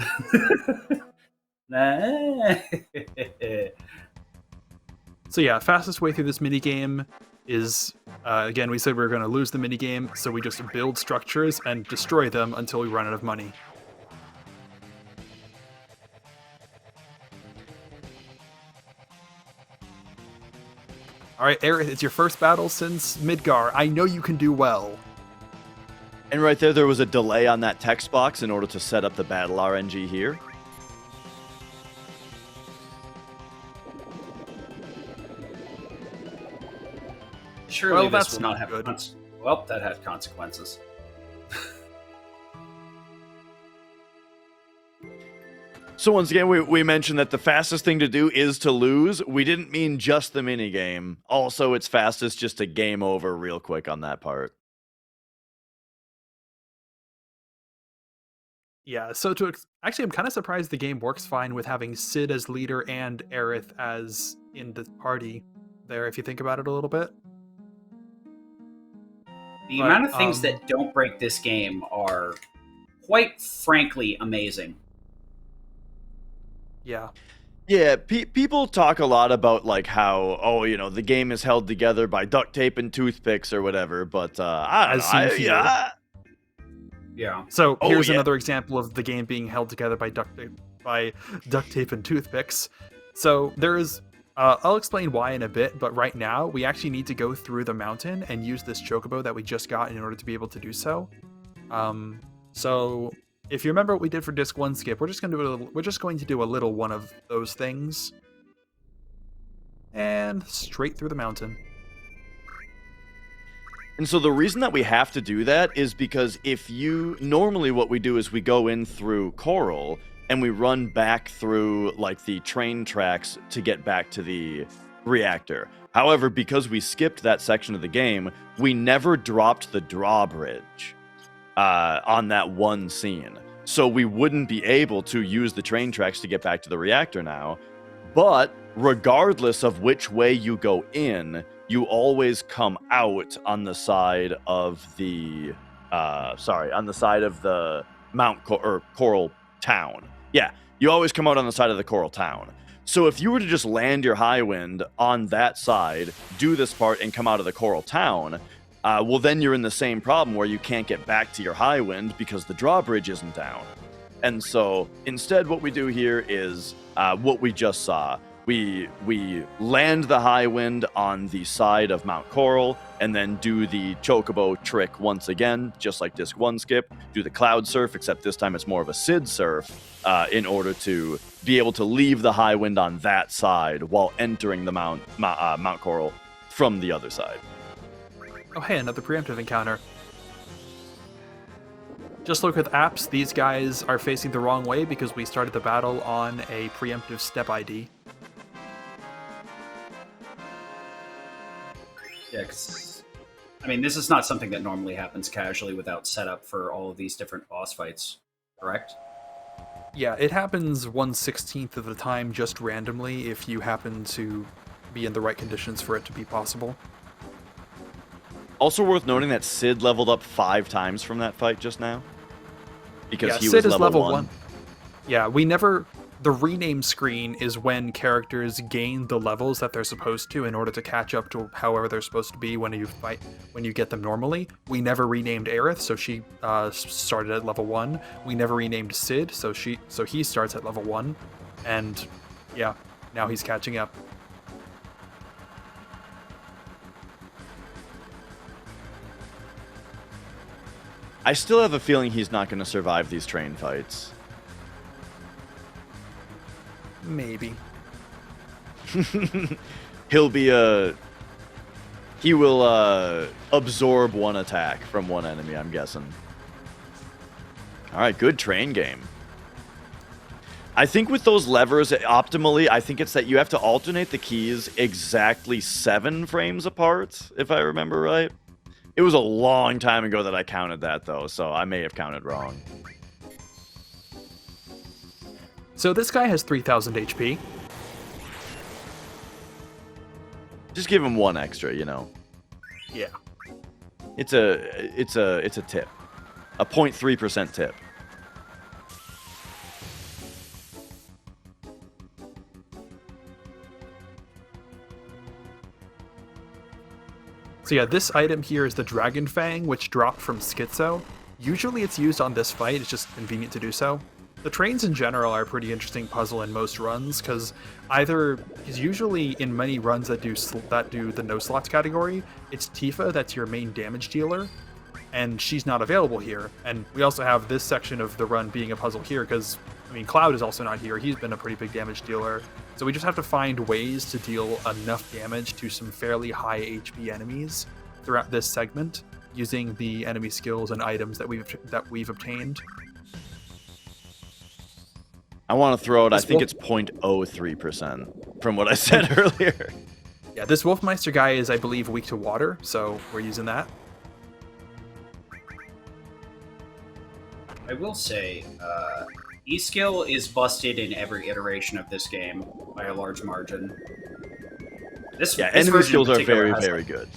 So yeah, fastest way through this minigame is, again, we said we were going to lose the minigame, so we just build structures and destroy them until we run out of money. Alright, Aerith, it's your first battle since Midgar. I know you can do well. And right there was a delay on that text box in order to set up the battle RNG here. Surely well, this will not have good. Well, that had consequences. So once again, we mentioned that the fastest thing to do is to lose. We didn't mean just the minigame. Also, it's fastest just to game over real quick on that part. Yeah, so actually, I'm kind of surprised the game works fine with having Sid as leader and Aerith as in the party there, if you think about it a little bit. The amount of things that don't break this game are, quite frankly, amazing. Yeah. Yeah, people talk a lot about like how, oh, you know, the game is held together by duct tape and toothpicks or whatever, but I don't know. Yeah. So here's another example of the game being held together by duct tape and toothpicks. So there's, I'll explain why in a bit, but right now we actually need to go through the mountain and use this chocobo that we just got in order to be able to do so. So if you remember what we did for Disc 1 skip, we're just going to do a little one of those things. And straight through the mountain. And so the reason that we have to do that is because normally what we do is we go in through Coral, and we run back through like the train tracks to get back to the reactor. However, because we skipped that section of the game, we never dropped the drawbridge on that one scene. So we wouldn't be able to use the train tracks to get back to the reactor now. But regardless of which way you go in, you always come out on the side of the Mount Coral Town. Yeah, you always come out on the side of the Coral Town. So if you were to just land your high wind on that side, do this part, and come out of the Coral Town, well, then you're in the same problem where you can't get back to your high wind because the drawbridge isn't down. And so instead what we do here is what we just saw. We land the high wind on the side of Mount Coral and then do the chocobo trick once again, just like Disc 1 skip. Do the cloud surf, except this time it's more of a Sid surf in order to be able to leave the high wind on that side while entering the Mount Coral from the other side. Oh hey, another preemptive encounter. Just like with apps, these guys are facing the wrong way because we started the battle on a preemptive step ID. Yeah, 'cause, I mean, this is not something that normally happens casually without setup for all of these different boss fights, correct? Yeah, it happens 1/16 of the time just randomly if you happen to be in the right conditions for it to be possible. Also worth noting that Sid leveled up 5 times from that fight just now. Because he Sid was is level 1. 1. Yeah, the rename screen is when characters gain the levels that they're supposed to in order to catch up to however they're supposed to be when you get them normally. We never renamed Aerith, so she started at level 1. We never renamed Sid, so he starts at level 1. And yeah, now he's catching up. I still have a feeling he's not going to survive these train fights. Maybe. He will absorb one attack from one enemy, I'm guessing. Alright, good train game. I think with those levers, optimally, I think it's that you have to alternate the keys exactly 7 frames apart, if I remember right. It was a long time ago that I counted that, though, so I may have counted wrong. So this guy has 3,000 HP. Just give him 1 extra, you know. Yeah. It's a tip. A 0.3% tip. So yeah, this item here is the Dragon Fang, which dropped from Schizo. Usually it's used on this fight, it's just convenient to do so. The trains in general are a pretty interesting puzzle in most runs, because usually in many runs that do the no slots category, it's Tifa that's your main damage dealer, and she's not available here. And we also have this section of the run being a puzzle here, because, I mean, Cloud is also not here, he's been a pretty big damage dealer. So we just have to find ways to deal enough damage to some fairly high HP enemies throughout this segment, using the enemy skills and items that we've obtained. I want to throw it, I think it's 0.03% from what I said earlier. Yeah, this Wolfmeister guy is, I believe, weak to water, so we're using that. I will say, E-skill is busted in every iteration of this game by a large margin. This enemy skills are very, has, very good.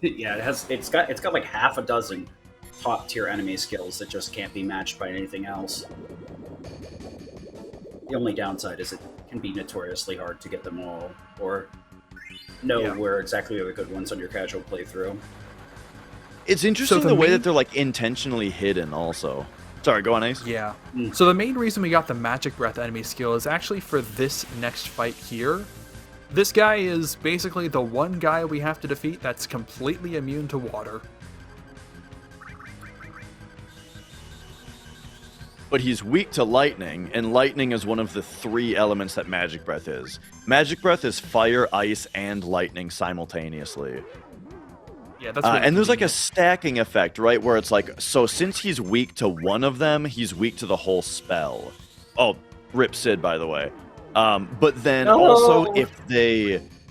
Yeah, it's got like half a dozen top tier enemy skills that just can't be matched by anything else. The only downside is it can be notoriously hard to get them all, or know where exactly are the good ones on your casual playthrough. It's interesting the way that they're like intentionally hidden also. Sorry, go on, Ace. Yeah. So the main reason we got the Magic Breath enemy skill is actually for this next fight here. This guy is basically the one guy we have to defeat that's completely immune to water. But he's weak to lightning, and lightning is one of the 3 elements that Magic Breath is. Magic Breath is fire, ice, and lightning simultaneously. Yeah, that's really and there's like a convenient. stacking effect, right? Where it's like, so since he's weak to one of them, he's weak to the whole spell. Oh, rip Sid, by the way. But then also, No!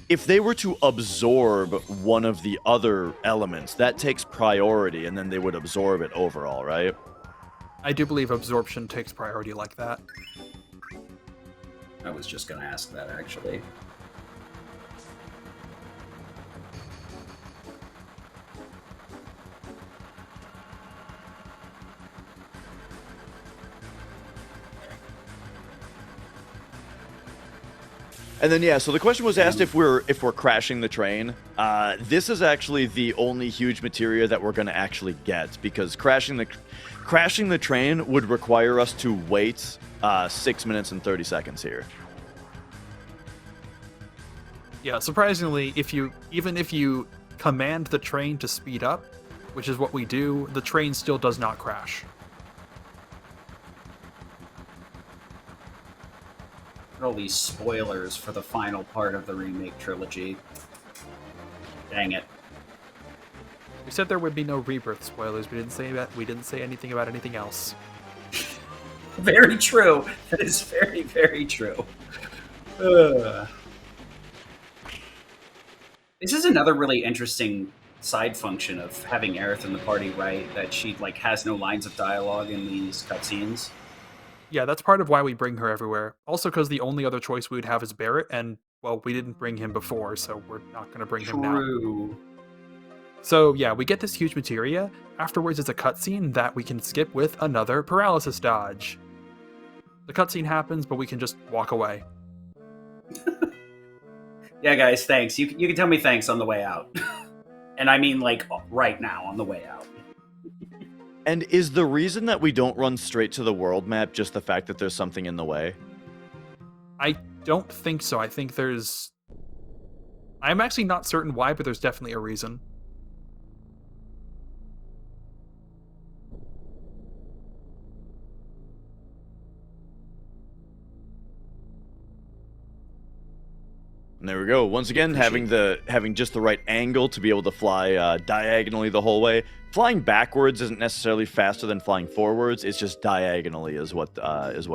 if they were to absorb one of the other elements, that takes priority, and then they would absorb it overall, right? I do believe absorption takes priority like that. I was just gonna ask that, actually. And then yeah, so the question was asked if we're crashing the train. This is actually the only huge materia that we're going to actually get, because crashing the train would require us to wait 6 minutes and 30 seconds here. Yeah, surprisingly, even if you command the train to speed up, which is what we do, the train still does not crash. All these spoilers for the final part of the remake trilogy. Dang it. We said there would be no rebirth spoilers. We didn't say anything about anything else. Very true. That is very, very true. Ugh. This is another really interesting side function of having Aerith in the party, right? That she like has no lines of dialogue in these cutscenes. Yeah, that's part of why we bring her everywhere. Also, because the only other choice we would have is Barrett, and, well, we didn't bring him before, so we're not going to bring him now. True. So, yeah, we get this huge materia. Afterwards, it's a cutscene that we can skip with another paralysis dodge. The cutscene happens, but we can just walk away. Yeah, guys, thanks. You can tell me thanks on the way out. And I mean, like, right now on the way out. And is the reason that we don't run straight to the world map just the fact that there's something in the way? I don't think so. I think there's... I'm actually not certain why, but there's definitely a reason. And there we go. Once again, having just the right angle to be able to fly diagonally the whole way. Flying backwards isn't necessarily faster than flying forwards. It's just diagonally is what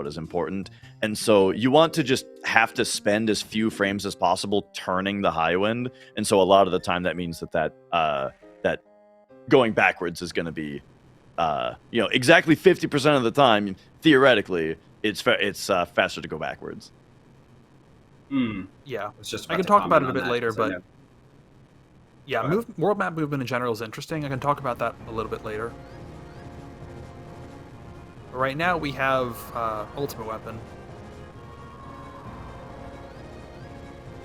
is important. And so you want to just have to spend as few frames as possible turning the high wind. And so a lot of the time that means that going backwards is going to be exactly 50% of the time. Theoretically, it's faster to go backwards. Yeah, Just I can talk about it a bit later, but yeah, world map movement in general is interesting. I can talk about that a little bit later. But right now we have Ultimate Weapon.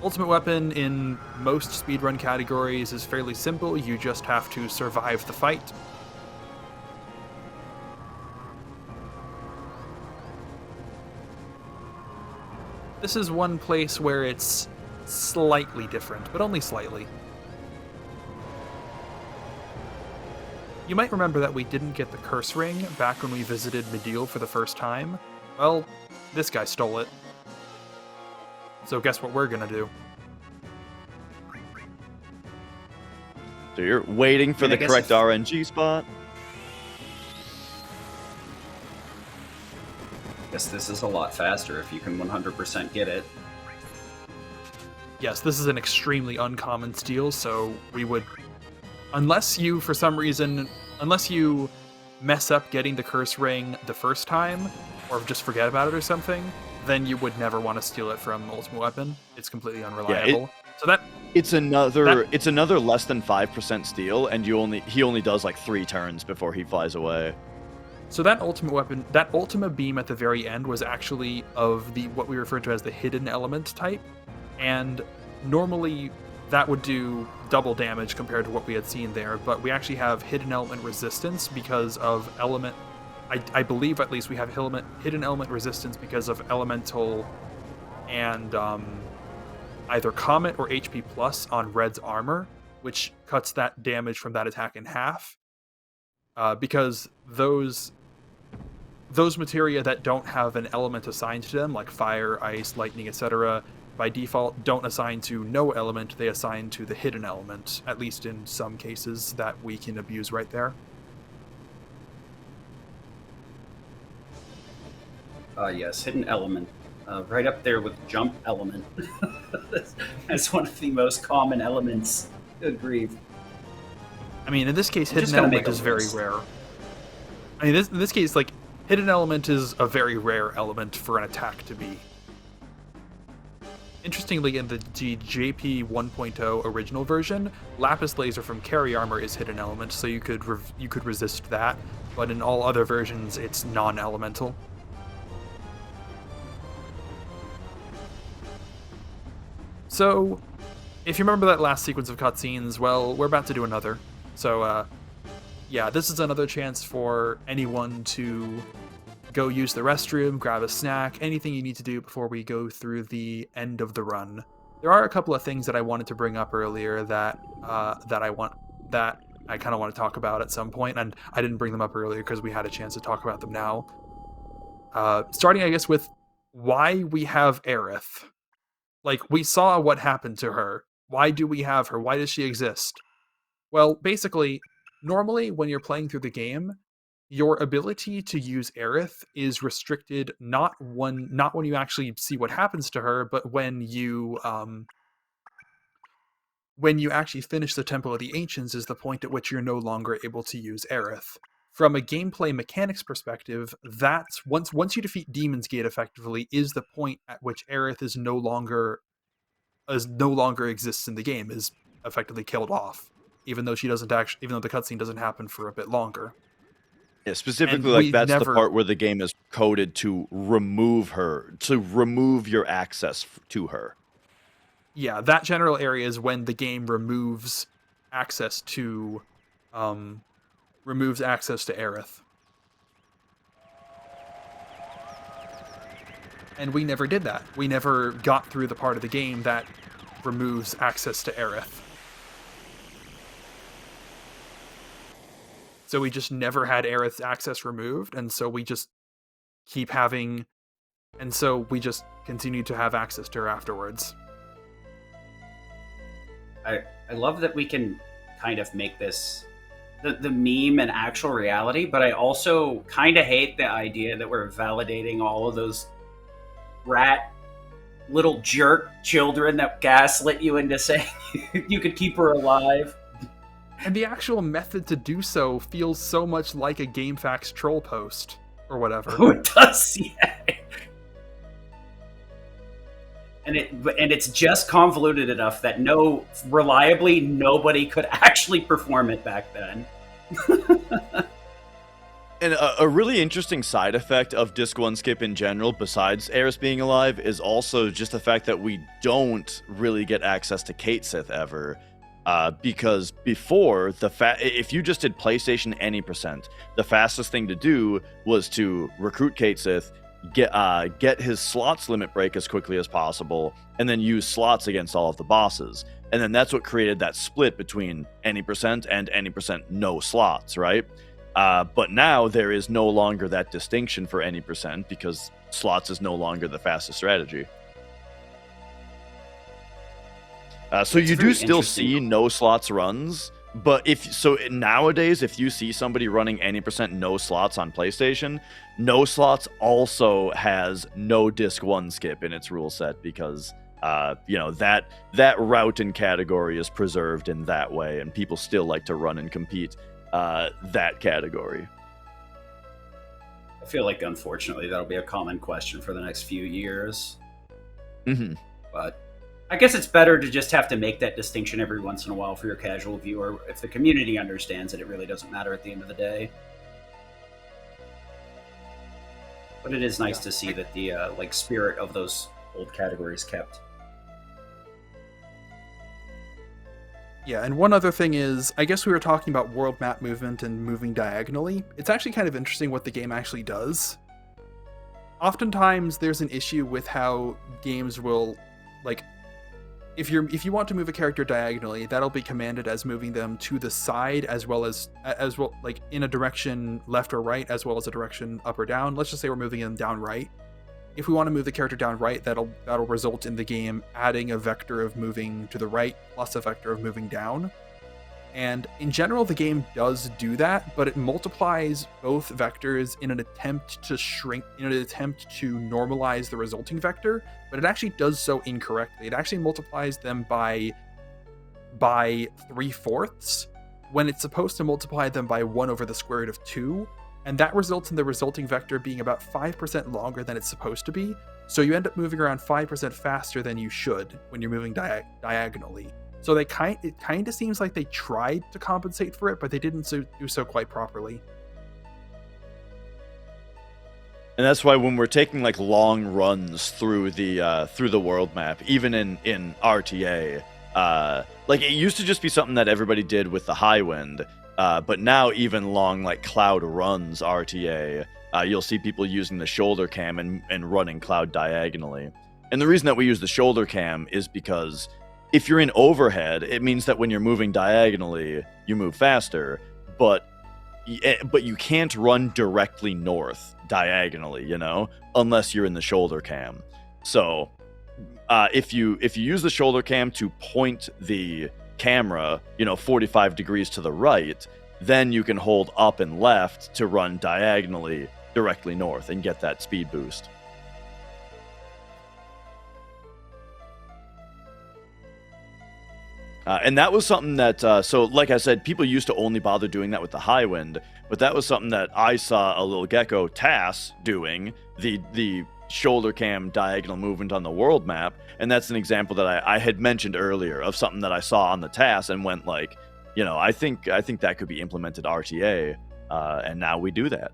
Ultimate Weapon in most speedrun categories is fairly simple. You just have to survive the fight. This is one place where it's slightly different, but only slightly. You might remember that we didn't get the curse ring back when we visited Mideel for the first time. Well, this guy stole it. So guess what we're gonna do? So you're waiting for the correct RNG spot? Guess this is a lot faster if you can 100% get it. Yes, this is an extremely uncommon steal, so we would... Unless you, for some reason, unless you mess up getting the curse ring the first time, or just forget about it or something, then you would never want to steal it from Ultimate Weapon. It's completely unreliable. It's another less than 5% steal, and he only does like 3 turns before he flies away. So that Ultimate Weapon, that Ultima Beam at the very end was actually of what we refer to as the hidden element type, and normally that would do double damage compared to what we had seen there, but we actually have hidden element resistance because of element... I believe at least we have hidden element resistance because of elemental and either Comet or HP Plus on Red's armor, which cuts that damage from that attack in half. Because those materia that don't have an element assigned to them, like fire, ice, lightning, etc., by default don't assign to no element, they assign to the hidden element, at least in some cases that we can abuse right there. Yes, hidden element. Right up there with jump element. That's one of the most common elements. Good grief. I mean, in this case, I'm just hidden gonna element make a is very list. rare. I mean, in this case, like, hidden element is a very rare element for an attack to be. Interestingly, in the JP 1.0 original version, lapis laser from carry armor is hidden element, so you could resist that. But in all other versions, it's non-elemental. So, if you remember that last sequence of cutscenes, well, we're about to do another. So, yeah, this is another chance for anyone to go use the restroom, grab a snack, anything you need to do before we go through the end of the run. There are a couple of things that I wanted to bring up earlier that I kind of want to talk about at some point, and I didn't bring them up earlier because we had a chance to talk about them now. Starting, I guess, with why we have Aerith. Like, we saw what happened to her. Why do we have her? Why does she exist? Well, basically, normally when you're playing through the game, your ability to use Aerith is restricted not when you actually see what happens to her, but when you actually finish the Temple of the Ancients is the point at which you're no longer able to use Aerith. From a gameplay mechanics perspective, that's once you defeat Demon's Gate effectively is the point at which Aerith is no longer exists in the game, is effectively killed off, even though the cutscene doesn't happen for a bit longer. Yeah, specifically, And like we that's the never- part where the game is coded to remove her, to remove your access to her. Yeah, that general area is when the game removes access to Aerith. And we never did that. We never got through the part of the game that removes access to Aerith. So we just never had Aerith's access removed, and so we just continue to have access to her afterwards. I love that we can kind of make this the meme an actual reality, but I also kind of hate the idea that we're validating all of those rat little jerk children that gaslit you into saying you could keep her alive. And the actual method to do so feels so much like a GameFAQs troll post or whatever. Oh, it does, yeah. And it's just convoluted enough that nobody could actually perform it back then. And a really interesting side effect of Disc 1 skip in general, besides Aerith being alive, is also just the fact that we don't really get access to Kate Sith ever. Because before, if you just did PlayStation Any %, the fastest thing to do was to recruit Kate Sith, get his slots limit break as quickly as possible, and then use slots against all of the bosses. And then that's what created that split between Any % and Any % no slots, right? But now there is no longer that distinction for Any % because slots is no longer the fastest strategy. So you do still see no slots runs, but nowadays, if you see somebody running Any % no slots on PlayStation, no slots also has no Disc 1 skip in its rule set because that route and category is preserved in that way, and people still like to run and compete that category. I feel like, unfortunately, that'll be a common question for the next few years. Mm-hmm. But I guess it's better to just have to make that distinction every once in a while for your casual viewer. If the community understands it, it really doesn't matter at the end of the day. But it is nice to see that the spirit of those old categories kept. Yeah, and one other thing is, I guess we were talking about world map movement and moving diagonally. It's actually kind of interesting what the game actually does. Oftentimes, there's an issue with how games will, if you want to move a character diagonally, that'll be commanded as moving them to the side as well in a direction left or right, as well as a direction up or down. Let's just say we're moving them down right. if we want to move the character down right, that'll result in the game adding a vector of moving to the right plus a vector of moving down. And in general, the game does do that, but it multiplies both vectors in an attempt to normalize the resulting vector, but it actually does so incorrectly. It actually multiplies them by 3/4 when it's supposed to multiply them by 1 over the square root of 2, and that results in the resulting vector being about 5% longer than it's supposed to be, so you end up moving around 5% faster than you should when you're moving diagonally. So it kind of seems like they tried to compensate for it, but they didn't do so quite properly. And that's why when we're taking like long runs through the world map, even in RTA, like it used to just be something that everybody did with the high wind, but now even long like cloud runs RTA, you'll see people using the shoulder cam and running cloud diagonally. And the reason that we use the shoulder cam is because if you're in overhead, it means that when you're moving diagonally, you move faster, but you can't run directly north diagonally, unless you're in the shoulder cam. So if you use the shoulder cam to point the camera, 45 degrees to the right, then you can hold up and left to run diagonally directly north and get that speed boost. And that was something that, so like I said, people used to only bother doing that with the high wind, but that was something that I saw a lilgecko TAS doing, the shoulder cam diagonal movement on the world map, and that's an example that I had mentioned earlier of something that I saw on the TAS and went like, I think that could be implemented RTA, and now we do that.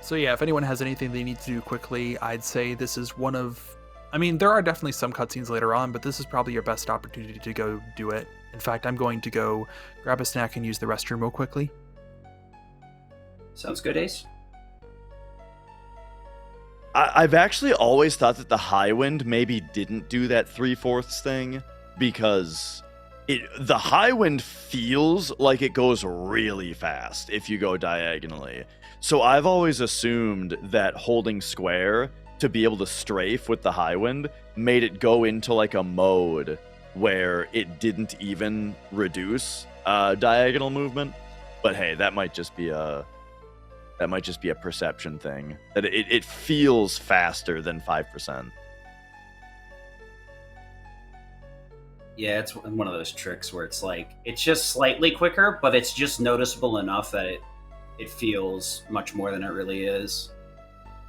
So yeah, if anyone has anything they need to do quickly, I'd say this is one of... I mean, there are definitely some cutscenes later on, but this is probably your best opportunity to go do it. In fact, I'm going to go grab a snack and use the restroom real quickly. Sounds good, Ace. I've actually always thought that the high wind maybe didn't do that 3/4 thing, because the high wind feels like it goes really fast if you go diagonally. So I've always assumed that holding square to be able to strafe with the high wind made it go into like a mode where it didn't even reduce diagonal movement. But hey, that might just be a perception thing. That it feels faster than 5%. Yeah, it's one of those tricks where it's like it's just slightly quicker, but it's just noticeable enough that it feels much more than it really is.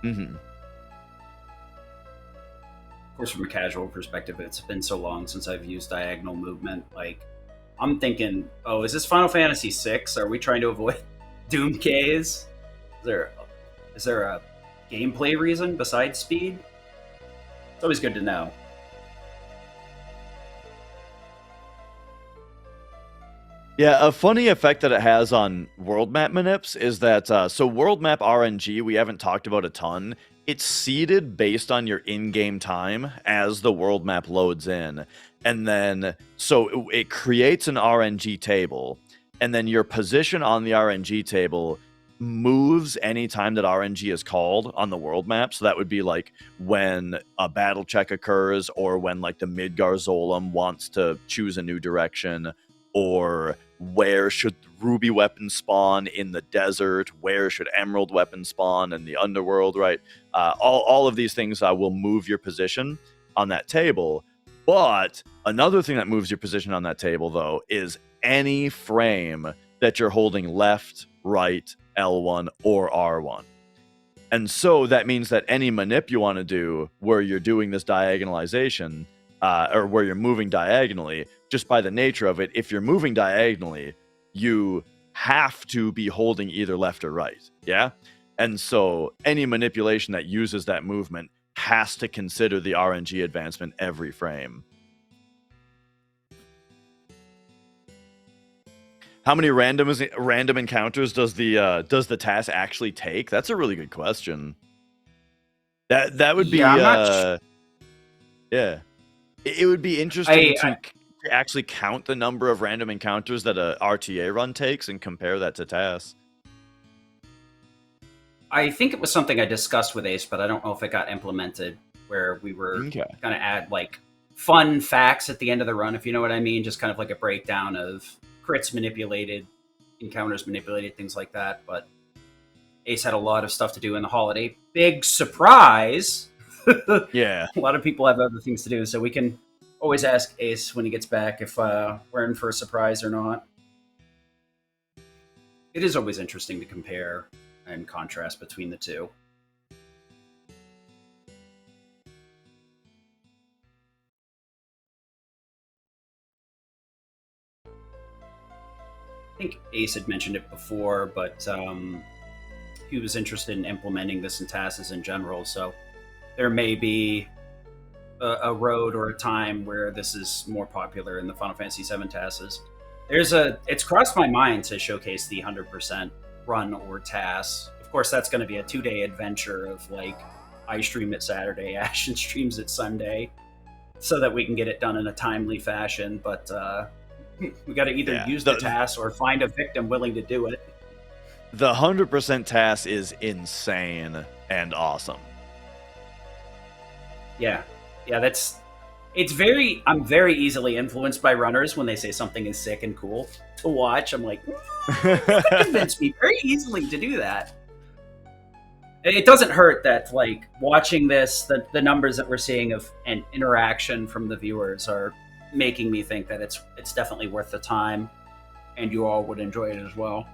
Mm-hmm. Of course, from a casual perspective, it's been so long since I've used diagonal movement. Like, I'm thinking, oh, is this Final Fantasy VI? Are we trying to avoid Doom Ks? Is there a gameplay reason besides speed? It's always good to know. Yeah, a funny effect that it has on world map manips is that, so world map RNG, we haven't talked about a ton. It's seeded based on your in-game time as the world map loads in. And then, so it creates an RNG table, and then your position on the RNG table moves anytime that RNG is called on the world map. So that would be like when a battle check occurs, or when like the Midgar Zolom wants to choose a new direction, or where should ruby weapons spawn in the desert, where should emerald weapons spawn in the underworld, right? All of these things will move your position on that table. But another thing that moves your position on that table, though, is any frame that you're holding left, right, L1, or R1. And so that means that any manip you want to do where you're doing this diagonalization, or where you're moving diagonally, just by the nature of it, if you're moving diagonally, you have to be holding either left or right, yeah? And so any manipulation that uses that movement has to consider the RNG advancement every frame. How many random encounters does the TAS actually take? That's a really good question. That would be yeah. yeah. It would be interesting I to actually count the number of random encounters that a RTA run takes and compare that to TAS. I think it was something I discussed with Ace, but I don't know if it got implemented, where we were Okay. going to add like fun facts at the end of the run, if you know what I mean, just kind of like a breakdown of crits manipulated, encounters manipulated, things like that. But Ace had a lot of stuff to do in the holiday. Big surprise! Yeah. A lot of people have other things to do, so we can always ask Ace when he gets back if we're in for a surprise or not. It is always interesting to compare and contrast between the two. I think Ace had mentioned it before, but he was interested in implementing this in TASs in general, so there may be a road or a time where this is more popular in the Final Fantasy VII TASs. It's crossed my mind to showcase the 100% run or TAS. Of course, that's going to be a 2-day adventure of like I stream it Saturday, Ashen streams it Sunday, so that we can get it done in a timely fashion. But we got to either use the TAS or find a victim willing to do it. The 100% TAS is insane and awesome. Yeah, I'm very easily influenced by runners when they say something is sick and cool to watch. I'm like, that convinced me very easily to do that. It doesn't hurt that, like, watching this, the numbers that we're seeing of an interaction from the viewers are making me think that it's definitely worth the time, and you all would enjoy it as well.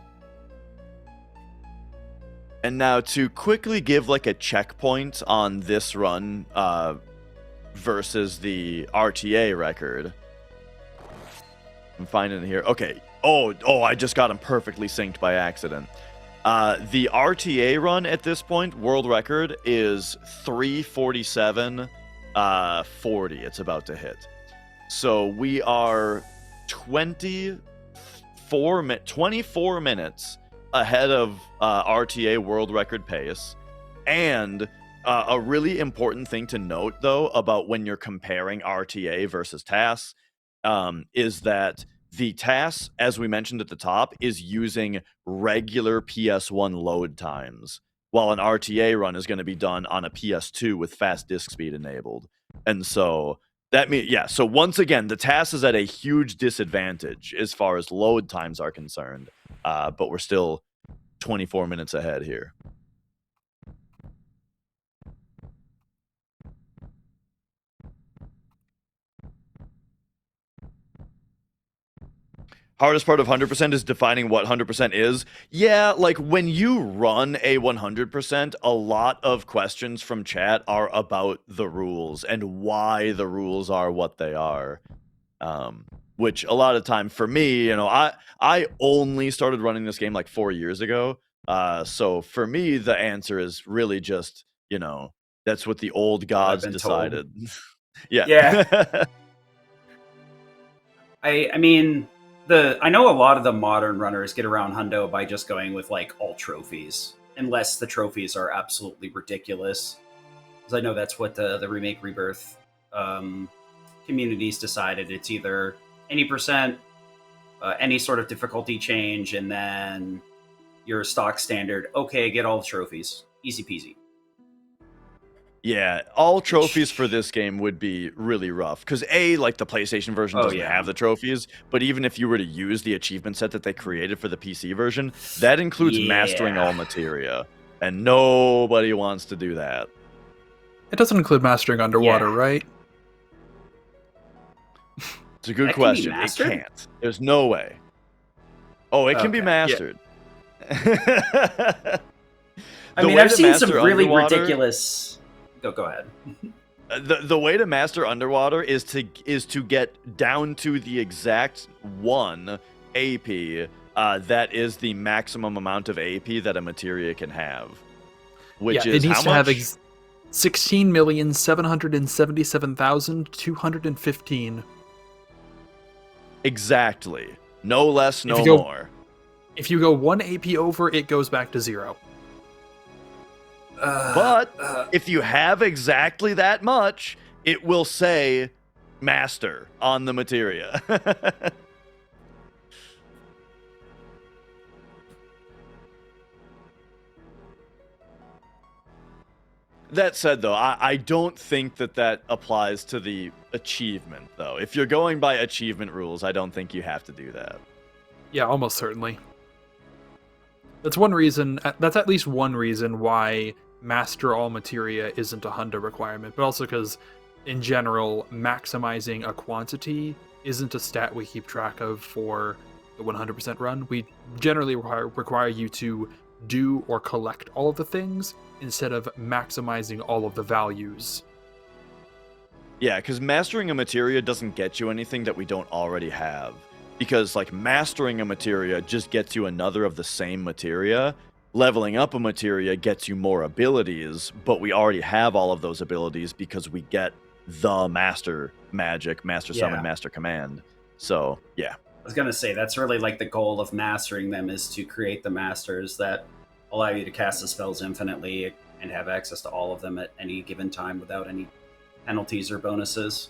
And now to quickly give like a checkpoint on this run versus the RTA record. I'm finding it here. Okay. Oh, I just got them perfectly synced by accident. The RTA run at this point, world record, is 3:47:40. It's about to hit. So we are 24 minutes ahead of RTA world record pace. And a really important thing to note, though, about when you're comparing RTA versus TAS is that the TAS, as we mentioned at the top, is using regular PS1 load times, while an RTA run is going to be done on a PS2 with fast disk speed enabled. And so that means, so once again, the TAS is at a huge disadvantage as far as load times are concerned, but we're still 24 minutes ahead here. Hardest part of 100% is defining what 100% is. Yeah, like when you run a 100%, a lot of questions from chat are about the rules and why the rules are what they are. Which a lot of time for me, I only started running this game like 4 years ago. So for me, the answer is really just, that's what the old gods decided. Yeah. I mean, I know a lot of the modern runners get around hundo by just going with like all trophies, unless the trophies are absolutely ridiculous. Because I know that's what the Remake Rebirth communities decided. It's either any percent, any sort of difficulty change, and then your stock standard. Okay, get all the trophies, easy peasy. Yeah, all trophies for this game would be really rough. Because like the PlayStation version doesn't have the trophies, but even if you were to use the achievement set that they created for the PC version, that includes mastering all materia. And nobody wants to do that. It doesn't include mastering underwater, right? It's a good question. It can't. There's no way. Oh, it can be mastered. I mean, I've seen some really ridiculous... Go ahead. The way to master underwater is to get down to the exact 1 AP that is the maximum amount of AP that a materia can have. Which is it needs how to much? have 16,777,215. Exactly. No less, no more. If you go 1 AP over, it goes back to 0. But if you have exactly that much, it will say master on the materia. That said, though, I don't think that applies to the achievement, though. If you're going by achievement rules, I don't think you have to do that. Yeah, almost certainly. That's one reason. That's at least one reason why master all materia isn't a hundo requirement, but also because, in general, maximizing a quantity isn't a stat we keep track of for the 100% run. We generally require you to do or collect all of the things instead of maximizing all of the values. Yeah, because mastering a materia doesn't get you anything that we don't already have. Because, like, mastering a materia just gets you another of the same materia. Leveling up a materia gets you more abilities, but we already have all of those abilities because we get the master magic, master summon, master command. So, yeah. I was going to say, that's really like the goal of mastering them, is to create the masters that allow you to cast the spells infinitely and have access to all of them at any given time without any penalties or bonuses.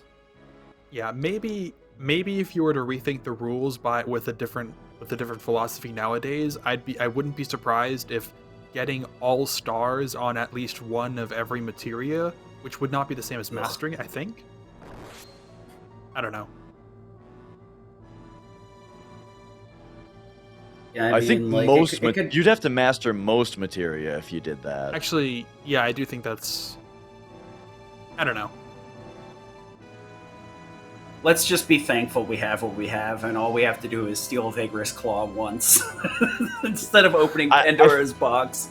Yeah, maybe if you were to rethink the rules with a different philosophy nowadays, I wouldn't be surprised if getting all stars on at least one of every materia, which would not be the same as mastering, I think. I don't know. Yeah, I think like, you'd have to master most materia if you did that. Actually, yeah, I do think that's... I don't know. Let's just be thankful we have what we have, and all we have to do is steal Vigorous Claw once instead of opening Pandora's box.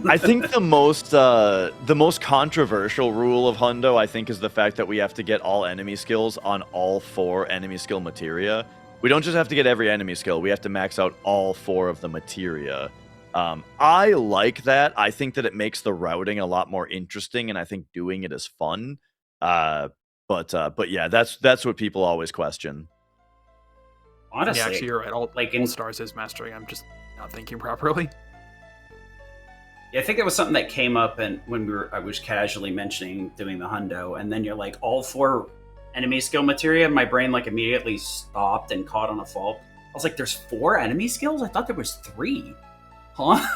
I think the most controversial rule of Hundo, I think, is the fact that we have to get all enemy skills on all 4 enemy skill materia. We don't just have to get every enemy skill; we have to max out all 4 of the materia. I like that. I think that it makes the routing a lot more interesting, and I think doing it is fun. But yeah, that's what people always question. Honestly, yeah, actually, you're right. All stars is mastering. I'm just not thinking properly. Yeah, I think it was something that came up, and I was casually mentioning doing the hundo, and then you're like, all 4 enemy skill materia. My brain like immediately stopped and caught on a fault. I was like, "There's 4 enemy skills? I thought there was 3." Huh?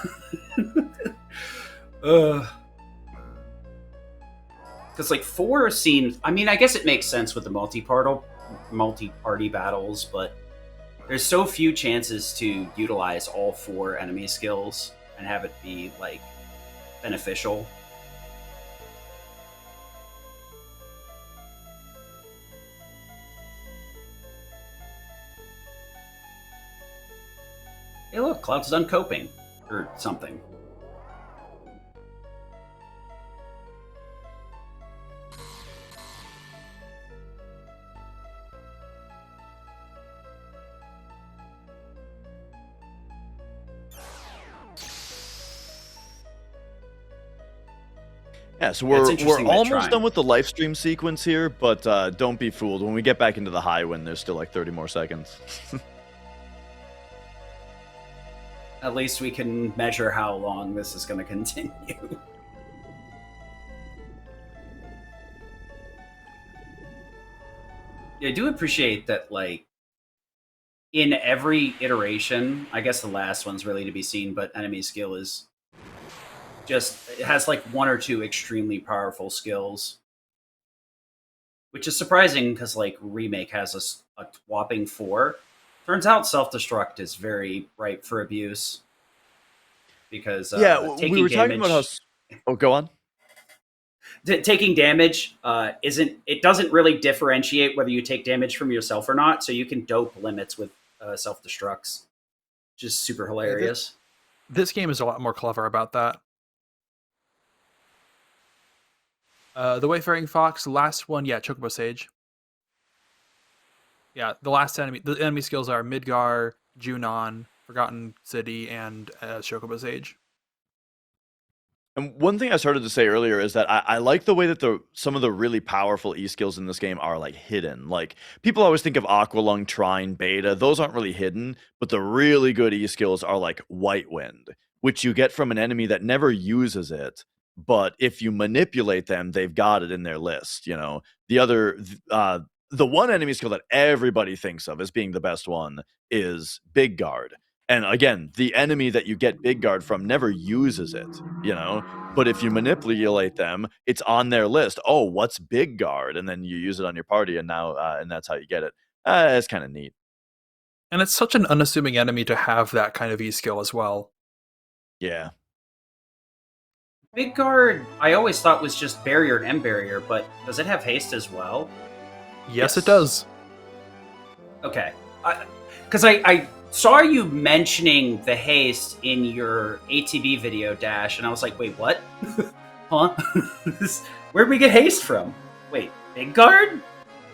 Because like 4 seems, I mean, I guess it makes sense with the multi-party battles, but there's so few chances to utilize all 4 enemy skills and have it be like beneficial. Hey, look, Cloud's done coping or something. Yeah, so we're almost done with the live stream sequence here, but don't be fooled. When we get back into the high wind, there's still like 30 more seconds. At least we can measure how long this is going to continue. Yeah, I do appreciate that, like, in every iteration, I guess the last one's really to be seen, but enemy skill is just, it has like 1 or 2 extremely powerful skills, which is surprising because like Remake has a whopping 4. Turns out self-destruct is very ripe for abuse because we were talking about how. Oh, go on. Taking damage doesn't really differentiate whether you take damage from yourself or not, so you can dope limits with self-destructs, which is super hilarious. This game is a lot more clever about that. The Wayfaring Fox, last one, yeah, Chocobo Sage. Yeah, the enemy skills are Midgar, Junon, Forgotten City, and Chocobo Sage. And one thing I started to say earlier is that I like the way that some of the really powerful E-skills in this game are like hidden. Like, people always think of Aqualung, Trine, Beta. Those aren't really hidden, but the really good E-skills are like White Wind, which you get from an enemy that never uses it. But if you manipulate them, they've got it in their list. You know, the other the one enemy skill that everybody thinks of as being the best one is Big Guard. And again, the enemy that you get Big Guard from never uses it, you know? But if you manipulate them, it's on their list. Oh, what's Big Guard? And then you use it on your party, and now and that's how you get it. It's kind of neat. And it's such an unassuming enemy to have that kind of E skill as well. Yeah. Big Guard, I always thought was just barrier and barrier, but does it have haste as well? Yes, it does. Okay. Because I saw you mentioning the haste in your ATB video, Dash, and I was like, wait, what? Huh? Where'd we get haste from? Wait, Big Guard?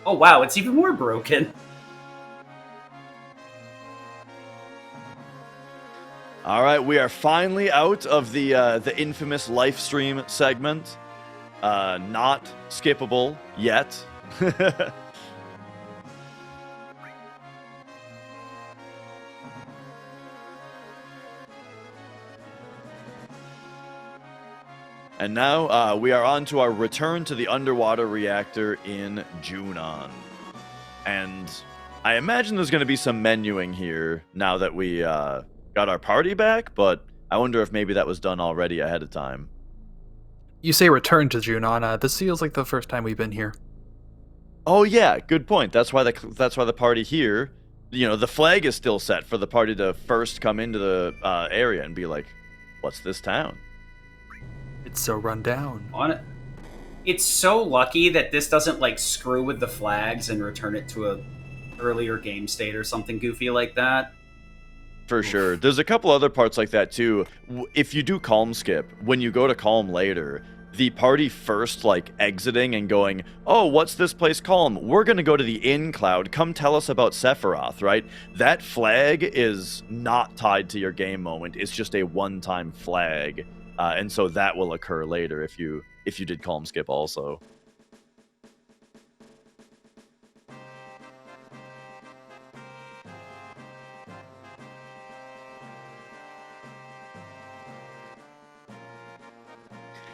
Oh, wow, it's even more broken. All right, we are finally out of the infamous live stream segment. Not skippable yet. And now we are on to our return to the underwater reactor in Junon. And I imagine there's going to be some menuing here now that we got our party back, but I wonder if maybe that was done already ahead of time. You say return to Junon. This feels like the first time we've been here. Oh yeah, good point. That's why the party here, you know, the flag is still set for the party to first come into the area and be like, "What's this town?" It's so run down. It's so lucky that this doesn't like screw with the flags and return it to a earlier game state or something goofy like that. For sure. There's a couple other parts like that too. If you do calm skip, when you go to calm later, the party first like exiting and going, "Oh, what's this place calm? We're going to go to the inn cloud. Come tell us about Sephiroth," right? That flag is not tied to your game moment. It's just a one-time flag. And so that will occur later if you did calm skip also.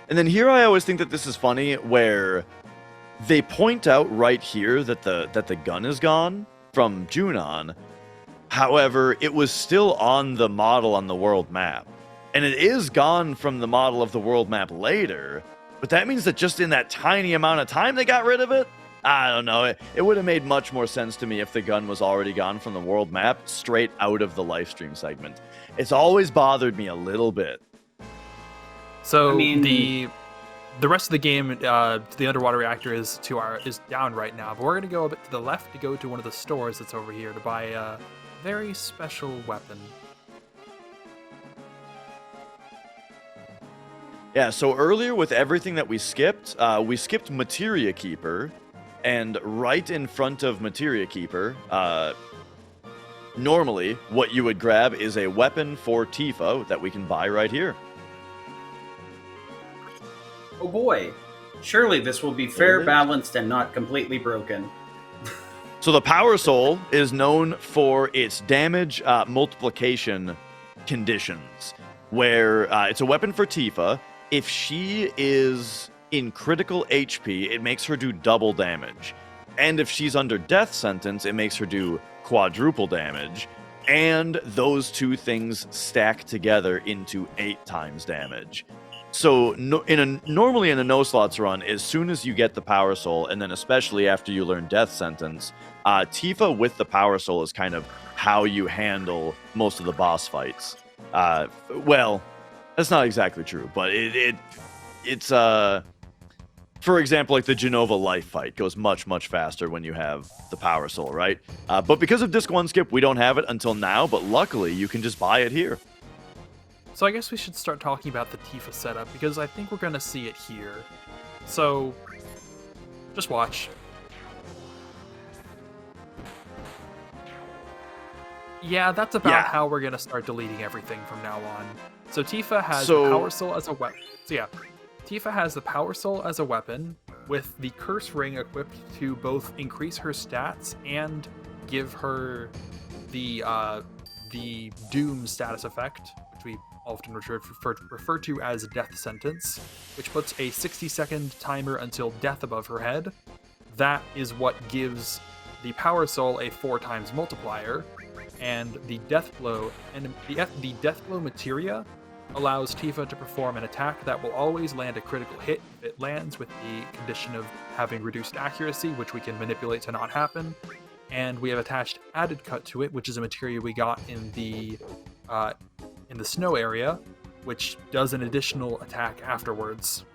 And then here I always think that this is funny where they point out right here that the gun is gone from Junon. However, it was still on the model on the world map. And it is gone from the model of the world map later, but that means that just in that tiny amount of time they got rid of it? I don't know. It would have made much more sense to me if the gun was already gone from the world map straight out of the live stream segment. It's always bothered me a little bit. So the rest of the game, the underwater reactor is down right now, but we're going to go a bit to the left to go to one of the stores that's over here to buy a very special weapon. Yeah, so earlier with everything that we skipped Materia Keeper, and right in front of Materia Keeper, normally what you would grab is a weapon for Tifa that we can buy right here. Oh boy. Surely this will be fair, balanced, and not completely broken. So the Power Soul is known for its damage multiplication conditions, where it's a weapon for Tifa. If she is in critical HP, it makes her do double damage. And if she's under death sentence, it makes her do quadruple damage. And those two things stack together into 8 times damage. So normally in a no slots run, as soon as you get the Power Soul, and then especially after you learn Death Sentence, Tifa with the Power Soul is kind of how you handle most of the boss fights. Well, that's not exactly true, but it's for example, like the Genova life fight goes much, much faster when you have the Power Soul, right? But because of Disc 1 skip, we don't have it until now, but luckily you can just buy it here. So I guess we should start talking about the Tifa setup, because I think we're going to see it here. So, just watch. Yeah, that's about how we're going to start deleting everything from now on. So Tifa has the Power Soul as a weapon. So yeah, Tifa has the Power Soul as a weapon, with the Curse Ring equipped to both increase her stats and give her the Doom status effect, which we often refer to as Death Sentence, which puts a 60-second timer until death above her head. that is what gives the Power Soul a 4 times multiplier, and the Death Blow the Death Blow materia allows Tifa to perform an attack that will always land a critical hit if it lands, with the condition of having reduced accuracy, which we can manipulate to not happen. And we have attached Added Cut to it, which is a materia we got in the snow area, which does an additional attack afterwards.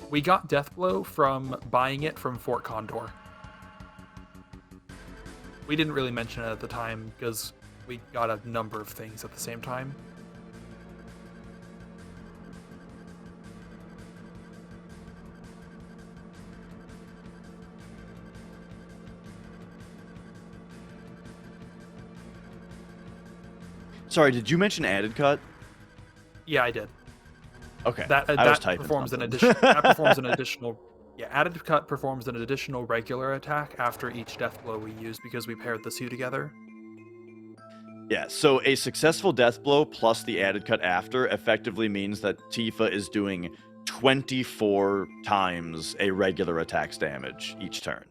We got Death Blow from buying it from Fort Condor. We didn't really mention it at the time because we got a number of things at the same time. Sorry, did you mention Added Cut? Yeah, I did. Okay. That performs an additional. That performs an additional. Yeah, Added Cut performs an additional regular attack after each Death Blow we use because we paired the two together. Yeah, so a successful Death Blow plus the Added Cut after effectively means that Tifa is doing 24 times a regular attack's damage each turn.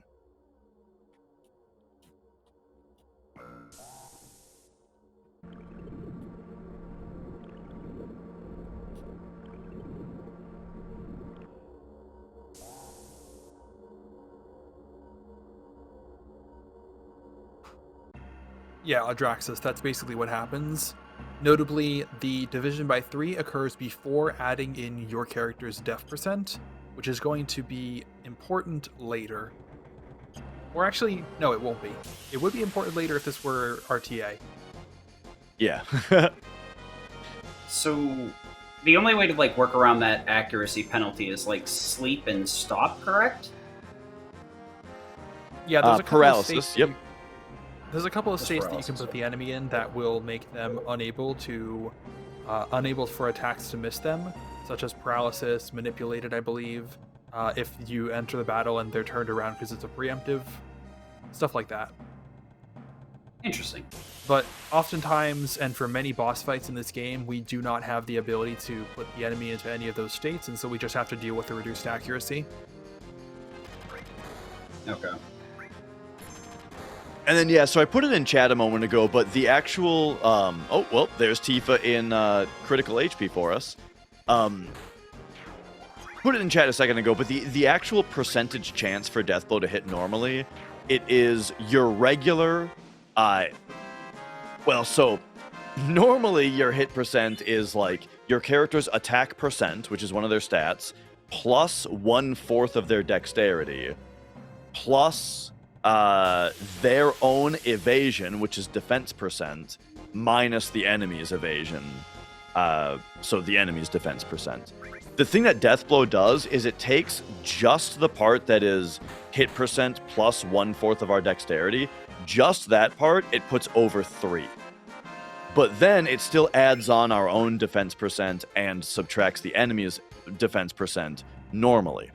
Yeah, Adraxis, that's basically what happens. Notably, the division by 3 occurs before adding in your character's def percent, which is going to be important later. Or actually, no, it won't be. It would be important later if this were RTA. Yeah. So the only way to like work around that accuracy penalty is like sleep and stop, correct? Yeah, there's a couple paralysis, of states yep. There's a couple of Just states that you paralysis, can put yeah. the enemy in that will make them unable for attacks to miss them, such as paralysis, manipulated, I believe, if you enter the battle and they're turned around because it's a preemptive, stuff like that. Interesting. But oftentimes, and for many boss fights in this game, we do not have the ability to put the enemy into any of those states, and so we just have to deal with the reduced accuracy. Okay. And then, yeah, so I put it in chat a moment ago, but the actual, oh, well, there's Tifa in critical HP for us. Put it in chat a second ago, but the actual percentage chance for Death Blow to hit normally, it is your regular, well, so normally your hit percent is like your character's attack percent, which is one of their stats, plus 1/4 of their dexterity, plus their own evasion, which is defense percent, minus the enemy's evasion. So the enemy's defense percent. The thing that Death Blow does is it takes just the part that is hit percent plus 1/4 of our dexterity, just that part, it puts over 3. But then it still adds on our own defense percent and subtracts the enemy's defense percent normally.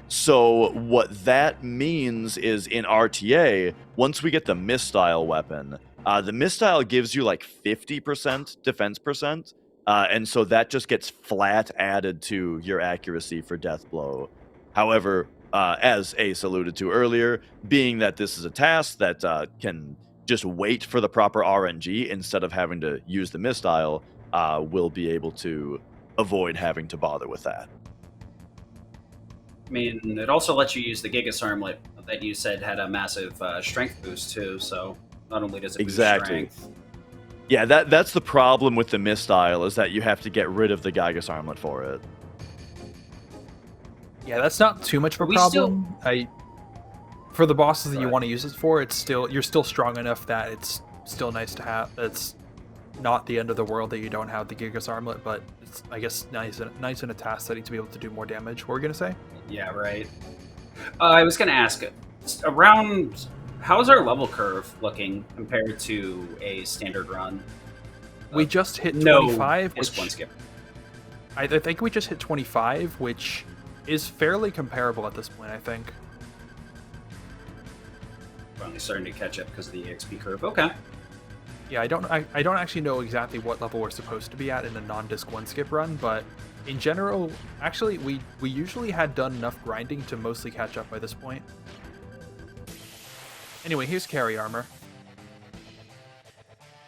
So what that means is in RTA, once we get the Mistile weapon, the Mistile gives you like 50% defense percent, and so that just gets flat added to your accuracy for Death Blow. However, as Ace alluded to earlier, being that this is a task that can just wait for the proper RNG instead of having to use the Mistile, we'll be able to avoid having to bother with that. I mean, it also lets you use the Gigas Armlet that you said had a massive strength boost too. So not only does it boost strength, Yeah, that's the problem with the Mistile, is that you have to get rid of the Gigas Armlet for it. Yeah, that's not too much of a problem. For the bosses that you want to use it for, you're still strong enough that it's still nice to have. That's not the end of the world that you don't have the Gigas Armlet, but it's, I guess, nice in a task setting to be able to do more damage. What were you gonna say? Yeah, right. I was gonna ask around how's our level curve looking compared to a standard run? We just hit No, 25. just one skip. I think we just hit 25, which is fairly comparable at this point, I think. Finally starting to catch up because of the EXP curve. Okay. Yeah, I don't actually know exactly what level we're supposed to be at in a non-disc one skip run, but In general, actually, we usually had done enough grinding to mostly catch up by this point. Anyway, here's carry armor.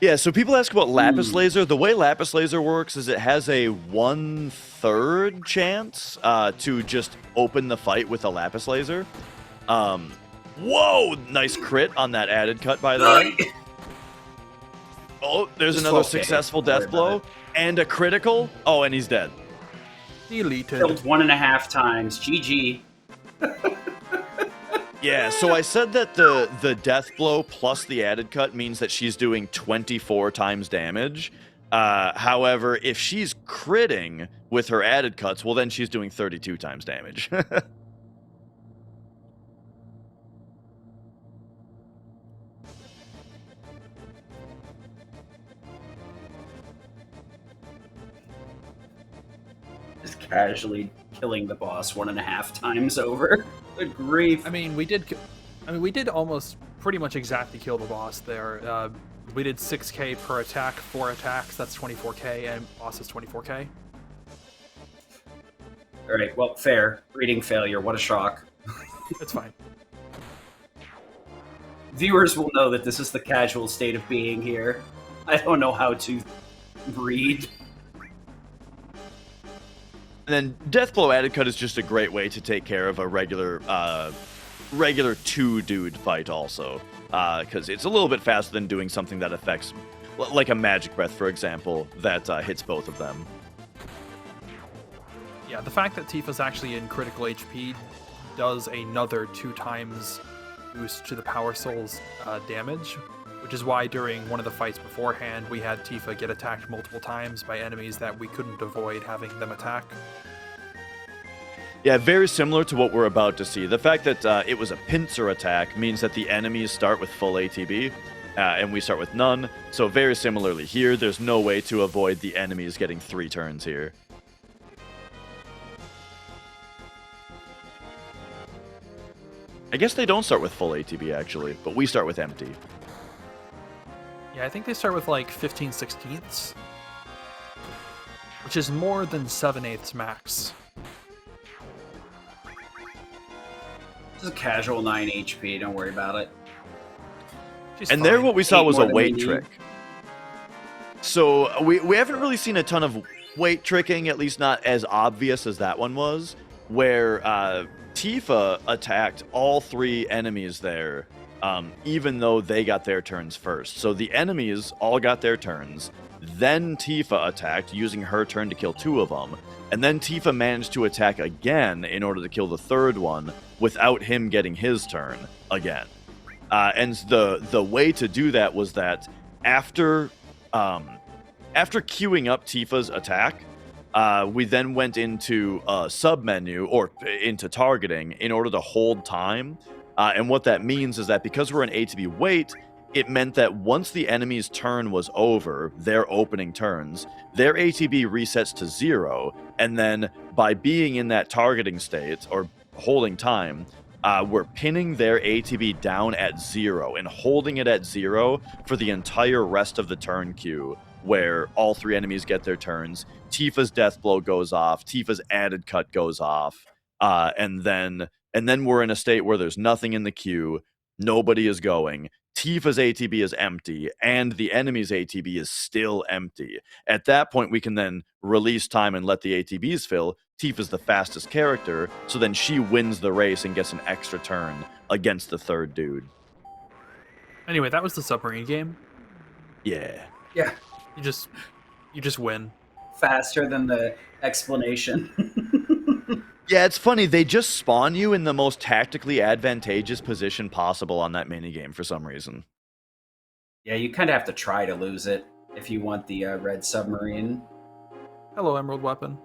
Yeah, so people ask about Lapis Laser. The way Lapis Laser works is it has a 1/3 chance to just open the fight with a Lapis Laser. Whoa! Nice crit on that added cut, by the way. Oh, there's another successful death blow. And a critical. Oh, and he's dead. Deleted. Killed 1.5 times. GG. Yeah, so I said that the death blow plus the added cut means that she's doing 24 times damage. However, if she's critting with her added cuts, well, then she's doing 32 times damage. Just casually killing the boss 1.5 times over. Good grief. I mean, we did almost pretty much exactly kill the boss there. We did 6k per attack, 4 attacks, that's 24k, and boss is 24k. All right, well, fair. Reading failure. What a shock. It's fine. Viewers will know that this is the casual state of being here. I don't know how to read. And then death blow added cut is just a great way to take care of a regular 2-dude fight also, because it's a little bit faster than doing something that affects, like a magic breath, for example, that hits both of them. Yeah, the fact that Tifa's actually in critical HP does another 2 times boost to the Power Soul's damage, which is why during one of the fights beforehand, we had Tifa get attacked multiple times by enemies that we couldn't avoid having them attack. Yeah, very similar to what we're about to see. The fact that it was a pincer attack means that the enemies start with full ATB, and we start with none. So very similarly here, there's no way to avoid the enemies getting 3 turns here. I guess they don't start with full ATB, actually, but we start with empty. Yeah, I think they start with like 15/16ths, which is more than 7/8 max. This is a casual 9 HP. Don't worry about it. She's And fine. there what we saw 8 was more a than weight we need. trick. So we haven't really seen a ton of weight tricking, at least not as obvious as that one was, where Tifa attacked all 3 enemies there, even though they got their turns first. So the enemies all got their turns, then Tifa attacked, using her turn to kill 2 of them, and then Tifa managed to attack again in order to kill the 3rd one without him getting his turn again. And the way to do that was that after queuing up Tifa's attack, we then went into a sub-menu, or into targeting, in order to hold time. And what that means is that because we're in ATB wait, it meant that once the enemy's turn was over, their opening turns, their ATB resets to 0, and then by being in that targeting state, or holding time, we're pinning their ATB down at 0 and holding it at 0 for the entire rest of the turn queue, where all 3 enemies get their turns. Tifa's death blow goes off, Tifa's added cut goes off, and then we're in a state where there's nothing in the queue, nobody is going, Tifa's ATB is empty, and the enemy's ATB is still empty. At that point, we can then release time and let the ATBs fill. Tifa's the fastest character, so then she wins the race and gets an extra turn against the 3rd dude. Anyway, that was the submarine game. Yeah. Yeah, You just win. faster than the explanation. Yeah, it's funny. They just spawn you in the most tactically advantageous position possible on that minigame for some reason. Yeah, you kind of have to try to lose it if you want the red submarine. Hello, Emerald Weapon.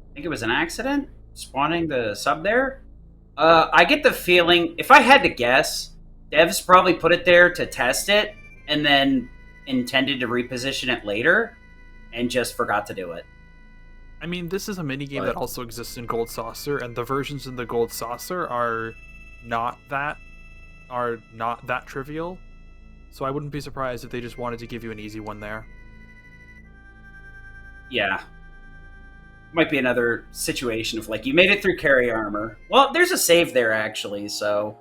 I think it was an accident spawning the sub there. I get the feeling, if I had to guess, devs probably put it there to test it and then intended to reposition it later and just forgot to do it. I mean, this is a minigame But- that also exists in Gold Saucer, and the versions in the Gold Saucer are not that trivial. So I wouldn't be surprised if they just wanted to give you an easy one there. Yeah. Might be another situation of like you made it through carry armor. Well, there's a save there actually, so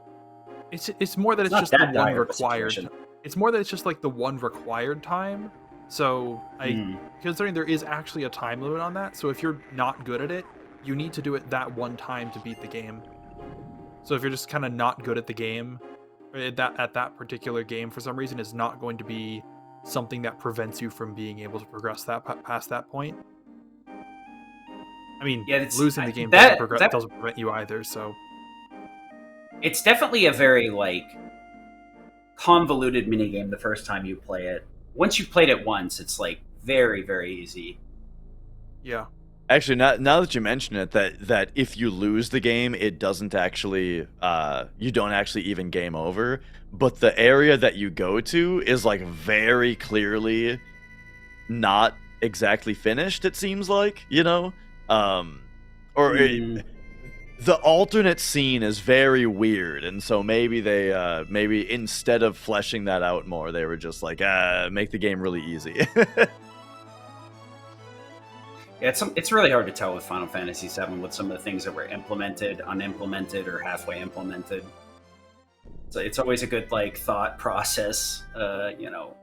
It's more that it's not just the that one dire of a required. situation. It's more that it's just like the one required time. So considering there is actually a time limit on that, so if you're not good at it, you need to do it that one time to beat the game. So if you're just kind of not good at the game, or at that particular game for some reason, is not going to be something that prevents you from being able to progress that past that point. I mean, Yeah, losing the game that doesn't prevent you either. So it's definitely a very like convoluted minigame the first time you play it. Once you've played it once, it's like very, very easy. yeah. Actually, now that you mention it, that if you lose the game, it doesn't actually, you don't actually even game over. But the area that you go to is like very clearly not exactly finished. It seems like, you know, the alternate scene is very weird, and so maybe they maybe instead of fleshing that out more, they were just like, make the game really easy. Yeah, it's really hard to tell with Final Fantasy VII with some of the things that were implemented, unimplemented, or halfway implemented. So it's always a good like thought process. You know,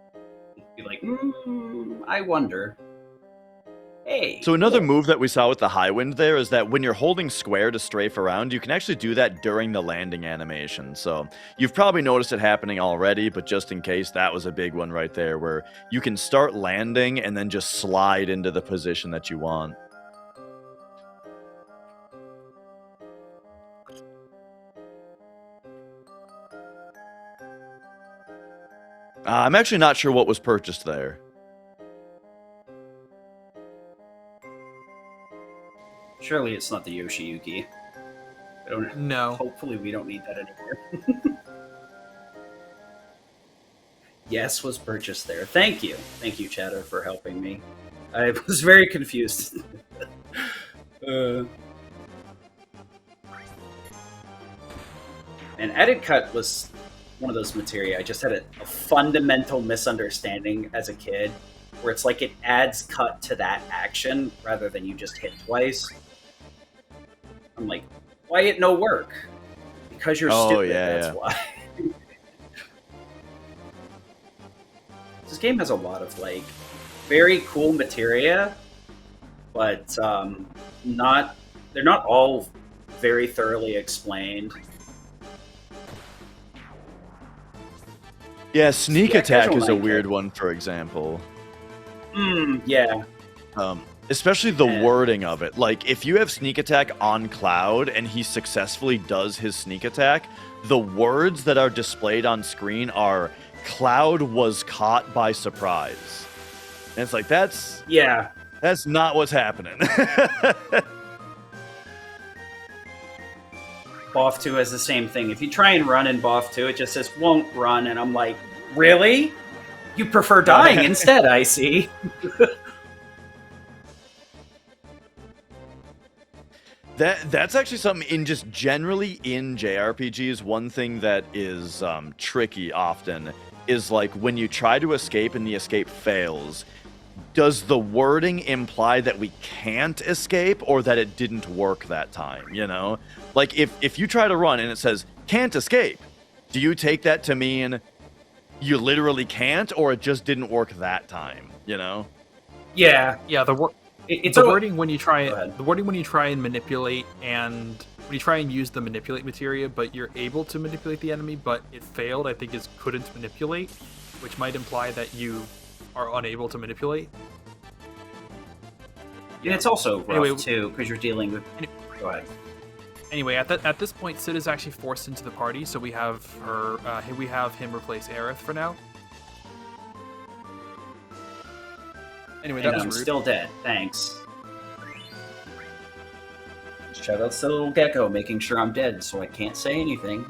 be like, I wonder. Hey. So another move that we saw with the high wind there is that when you're holding square to strafe around, you can actually do that during the landing animation. So you've probably noticed it happening already, but just in case, that was a big one right there, where you can start landing and then just slide into the position that you want. I'm actually not sure what was purchased there. Surely it's not the Yoshiyuki. No. Hopefully we don't need that anymore. Yes, was purchased there. Thank you. Thank you, Chatter, for helping me. I was very confused. And Edit Cut was one of those materia. I just had a fundamental misunderstanding as a kid, where it's like it adds cut to that action rather than you just hit twice. I'm like, why it no work? Because you're stupid, that's why. This game has a lot of like very cool materia, but they're not all very thoroughly explained. Yeah, sneak attack is a casual weird one, for example. Yeah. Especially the wording of it. Like, if you have sneak attack on Cloud and he successfully does his sneak attack, the words that are displayed on screen are Cloud was caught by surprise. And it's like, that's not what's happening. BoF 2 has the same thing. If you try and run in BoF 2, it just says won't run, and I'm like, really? You prefer dying instead, I see. That's actually something in just generally in JRPGs, one thing that is tricky often is like when you try to escape and the escape fails, does the wording imply that we can't escape or that it didn't work that time, you know? Like if you try to run and it says can't escape, do you take that to mean you literally can't or it just didn't work that time, you know? Yeah. Yeah, the wording when you try and manipulate and when you try and use the manipulate materia, but you're able to manipulate the enemy, but it failed, I think is couldn't manipulate, which might imply that you are unable to manipulate. And it's also rough too, because you're dealing with. Go ahead. Anyway, at this point, Sid is actually forced into the party, so we have him replace Aerith for now. Anyway, that was rude. Still dead. Thanks. Shout out to lilgecko making sure I'm dead, so I can't say anything.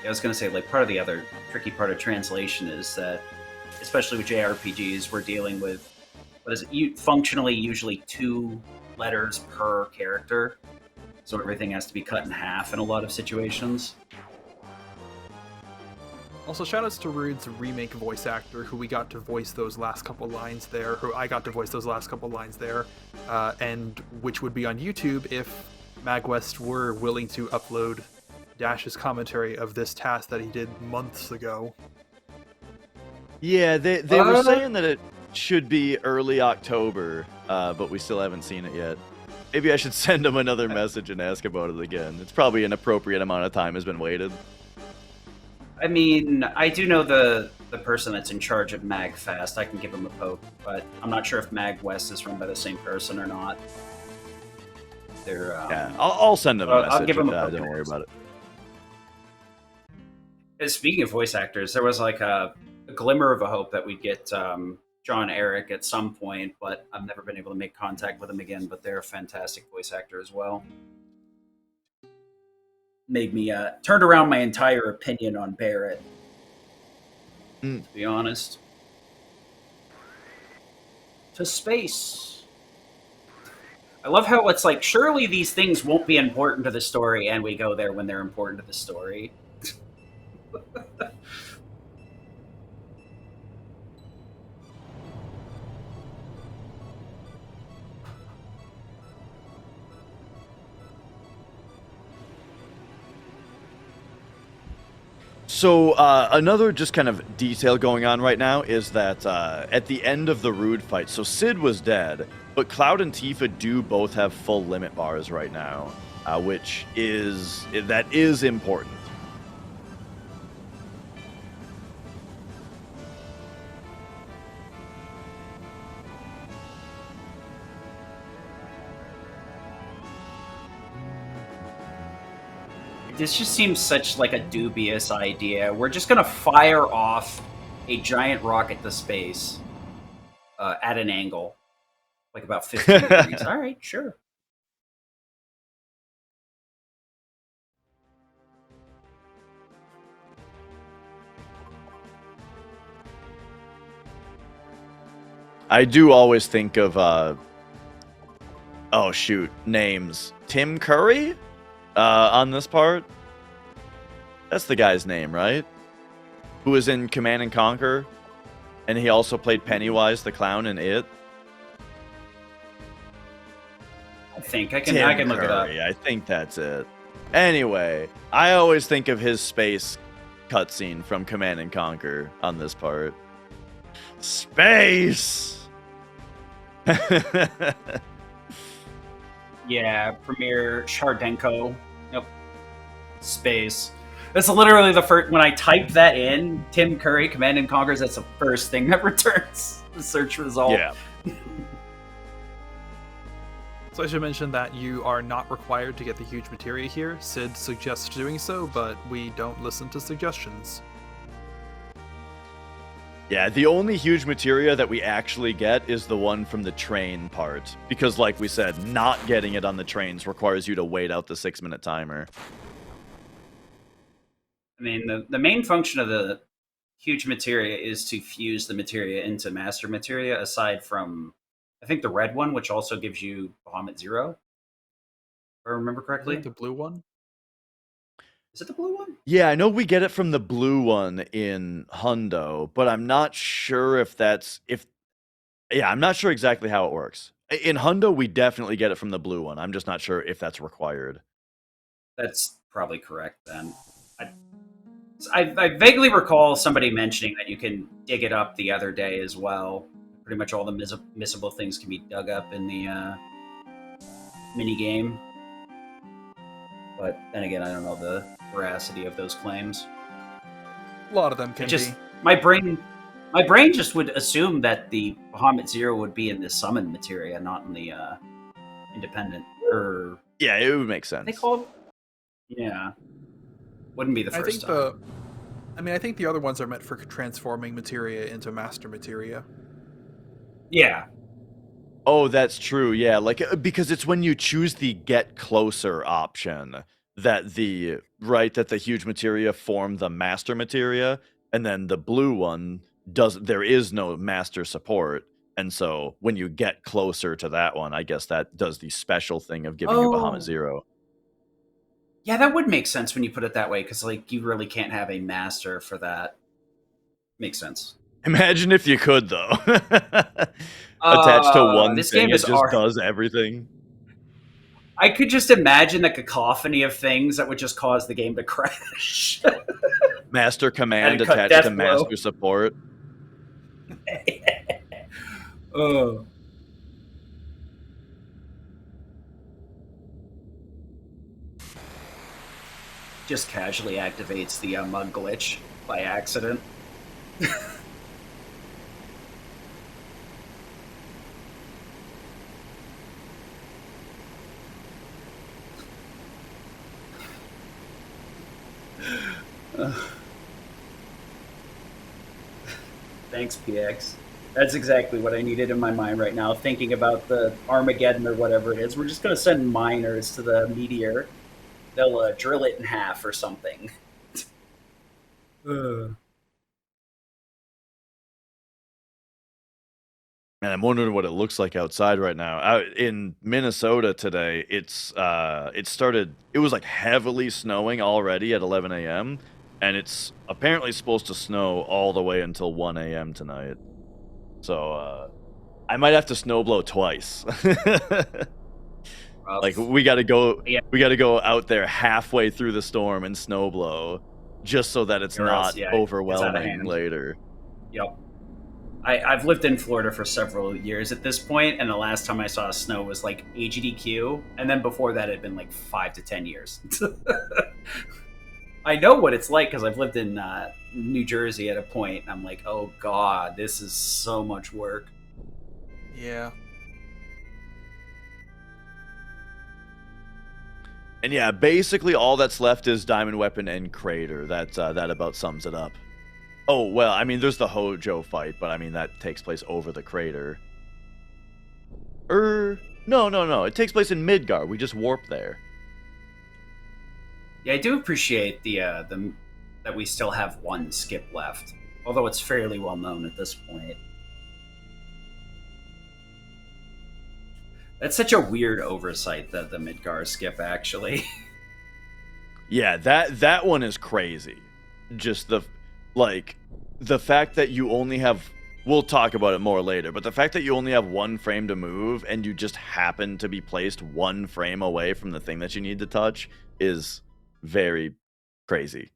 I was going to say, like, part of the other tricky part of translation is that, especially with JRPGs, we're dealing with, what is it, functionally usually 2 letters per character. So everything has to be cut in half in a lot of situations. Also, shoutouts to Rude's remake voice actor, who we got to voice those last couple lines there, who I got to voice those last couple lines there, and which would be on YouTube if MagWest were willing to upload Dash's commentary of this task that he did months ago. Yeah, they were saying that it should be early October, but we still haven't seen it yet. Maybe I should send him another message and ask about it again. It's probably an appropriate amount of time has been waited. I mean, I do know the person that's in charge of MagFest. I can give him a poke, but I'm not sure if MagWest is run by the same person or not. They're yeah, I'll send him a message. I'll give him a poke. Don't worry about it. Speaking of voice actors, there was like a glimmer of a hope that we'd get John Eric at some point, but I've never been able to make contact with him again. But they're a fantastic voice actor as well. Made me turned around my entire opinion on Barrett. To be honest, to space. I love how it's like, surely these things won't be important to the story, and we go there when they're important to the story. So another just kind of detail going on right now is that at the end of the Rude fight, so Sid was dead, but Cloud and Tifa do both have full limit bars right now, which is important. This just seems such like a dubious idea. We're just gonna fire off a giant rocket to space at an angle, like about 15 degrees. All right, sure. I do always think of names. Tim Curry? On this part? That's the guy's name, right? Who was in Command and Conquer, and he also played Pennywise the Clown in It. I think I can look it up. I think that's it. Anyway, I always think of his space cutscene from Command and Conquer on this part. Space! Yeah, Premier Shardenko. Yep. Space. That's literally the first. When I type that in, Tim Curry, Command and Conquer, that's the first thing that returns the search result. Yeah. So I should mention that you are not required to get the huge materia here. Sid suggests doing so, but we don't listen to suggestions. Yeah, the only huge materia that we actually get is the one from the train part. Because like we said, not getting it on the trains requires you to wait out the 6-minute timer. I mean, the main function of the huge materia is to fuse the materia into master materia, aside from, I think, the red one, which also gives you Bahamut Zero, if I remember correctly. The blue one? Is it the blue one? Yeah, I know we get it from the blue one in Hundo, but I'm not sure if that's... I'm not sure exactly how it works. In Hundo, we definitely get it from the blue one. I'm just not sure if that's required. That's probably correct, then. I vaguely recall somebody mentioning that you can dig it up the other day as well. Pretty much all the missable things can be dug up in the mini-game. But then again, I don't know the veracity of those claims. A lot of them can be. My brain just would assume that the Bahamut Zero would be in the summon materia, not in the independent. Or yeah, it would make sense. They call it, yeah, wouldn't be the first time. I think the other ones are meant for transforming materia into master materia. Yeah. Oh, that's true. Yeah, like because it's when you choose the get closer option that the huge materia form the master materia, and then the blue one there is no master support. And so when you get closer to that one, I guess that does the special thing of giving you Bahamut Oh, Zero. yeah, that would make sense when you put it that way, because like you really can't have a master for that. Makes sense. Imagine if you could, though. Attached to one This thing, game it is just does everything. I could just imagine the cacophony of things that would just cause the game to crash. Master command And cut attached to death blow. master support. Oh. Just casually activates the mug glitch by accident. Thanks, PX. That's exactly what I needed in my mind right now, thinking about the Armageddon or whatever it is. We're just going to send miners to the meteor. They'll drill it in half or something. Man, I'm wondering what it looks like outside right now. Out in Minnesota today, it was like heavily snowing already at 11 a.m. and it's apparently supposed to snow all the way until 1 a.m. tonight. So I might have to snowblow twice. Like we got to go out there halfway through the storm and snowblow just so that it's not overwhelming later. Yep. I've lived in Florida for several years at this point, and the last time I saw snow was like AGDQ, and then before that it had been like 5 to 10 years. I know what it's like because I've lived in New Jersey at a point, and I'm like, oh god, this is so much work. Yeah. And yeah, basically all that's left is Diamond Weapon and Crater. That about sums it up. Oh, well, I mean, there's the Hojo fight, but I mean, that takes place over the crater. No. It takes place in Midgar. We just warp there. Yeah, I do appreciate the that we still have one skip left, although it's fairly well known at this point. That's such a weird oversight, the Midgar skip, actually. Yeah, that one is crazy. Just the fact that you only have, we'll talk about it more later, but the fact that you only have one frame to move and you just happen to be placed one frame away from the thing that you need to touch is very crazy.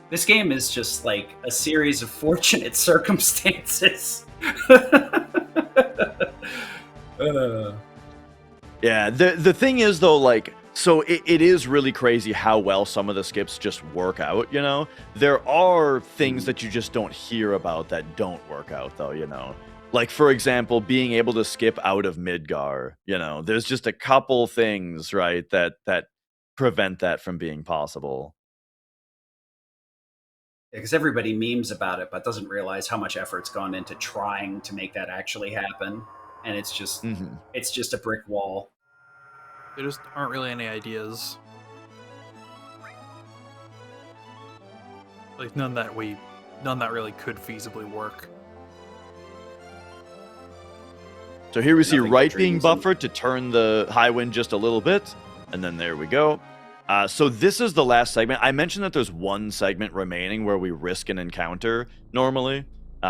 This game is just like a series of fortunate circumstances. Yeah, the thing is though, like, so it is really crazy how well some of the skips just work out, you know? There are things that you just don't hear about that don't work out, though, you know? Like, for example, being able to skip out of Midgar, you know? There's just a couple things, right, that prevent that from being possible. Because everybody memes about it, but doesn't realize how much effort's gone into trying to make that actually happen. And it's just it's just a brick wall. There just aren't really any ideas. Like none that really could feasibly work. So here we see right being buffered to turn the high wind just a little bit, and then there we go. So this is the last segment. I mentioned that there's one segment remaining where we risk an encounter normally.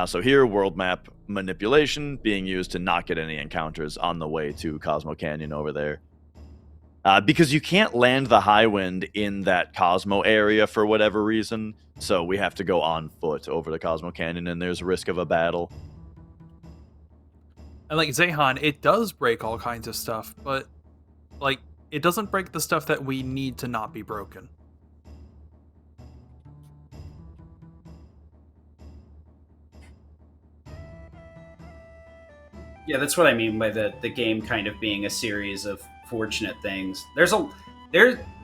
So here, world map manipulation being used to not get any encounters on the way to Cosmo Canyon over there. Because you can't land the high wind in that Cosmo area for whatever reason, so we have to go on foot over the Cosmo Canyon, and there's a risk of a battle. And like Zehan, it does break all kinds of stuff, but like it doesn't break the stuff that we need to not be broken. Yeah, that's what I mean by the game kind of being a series of fortunate things.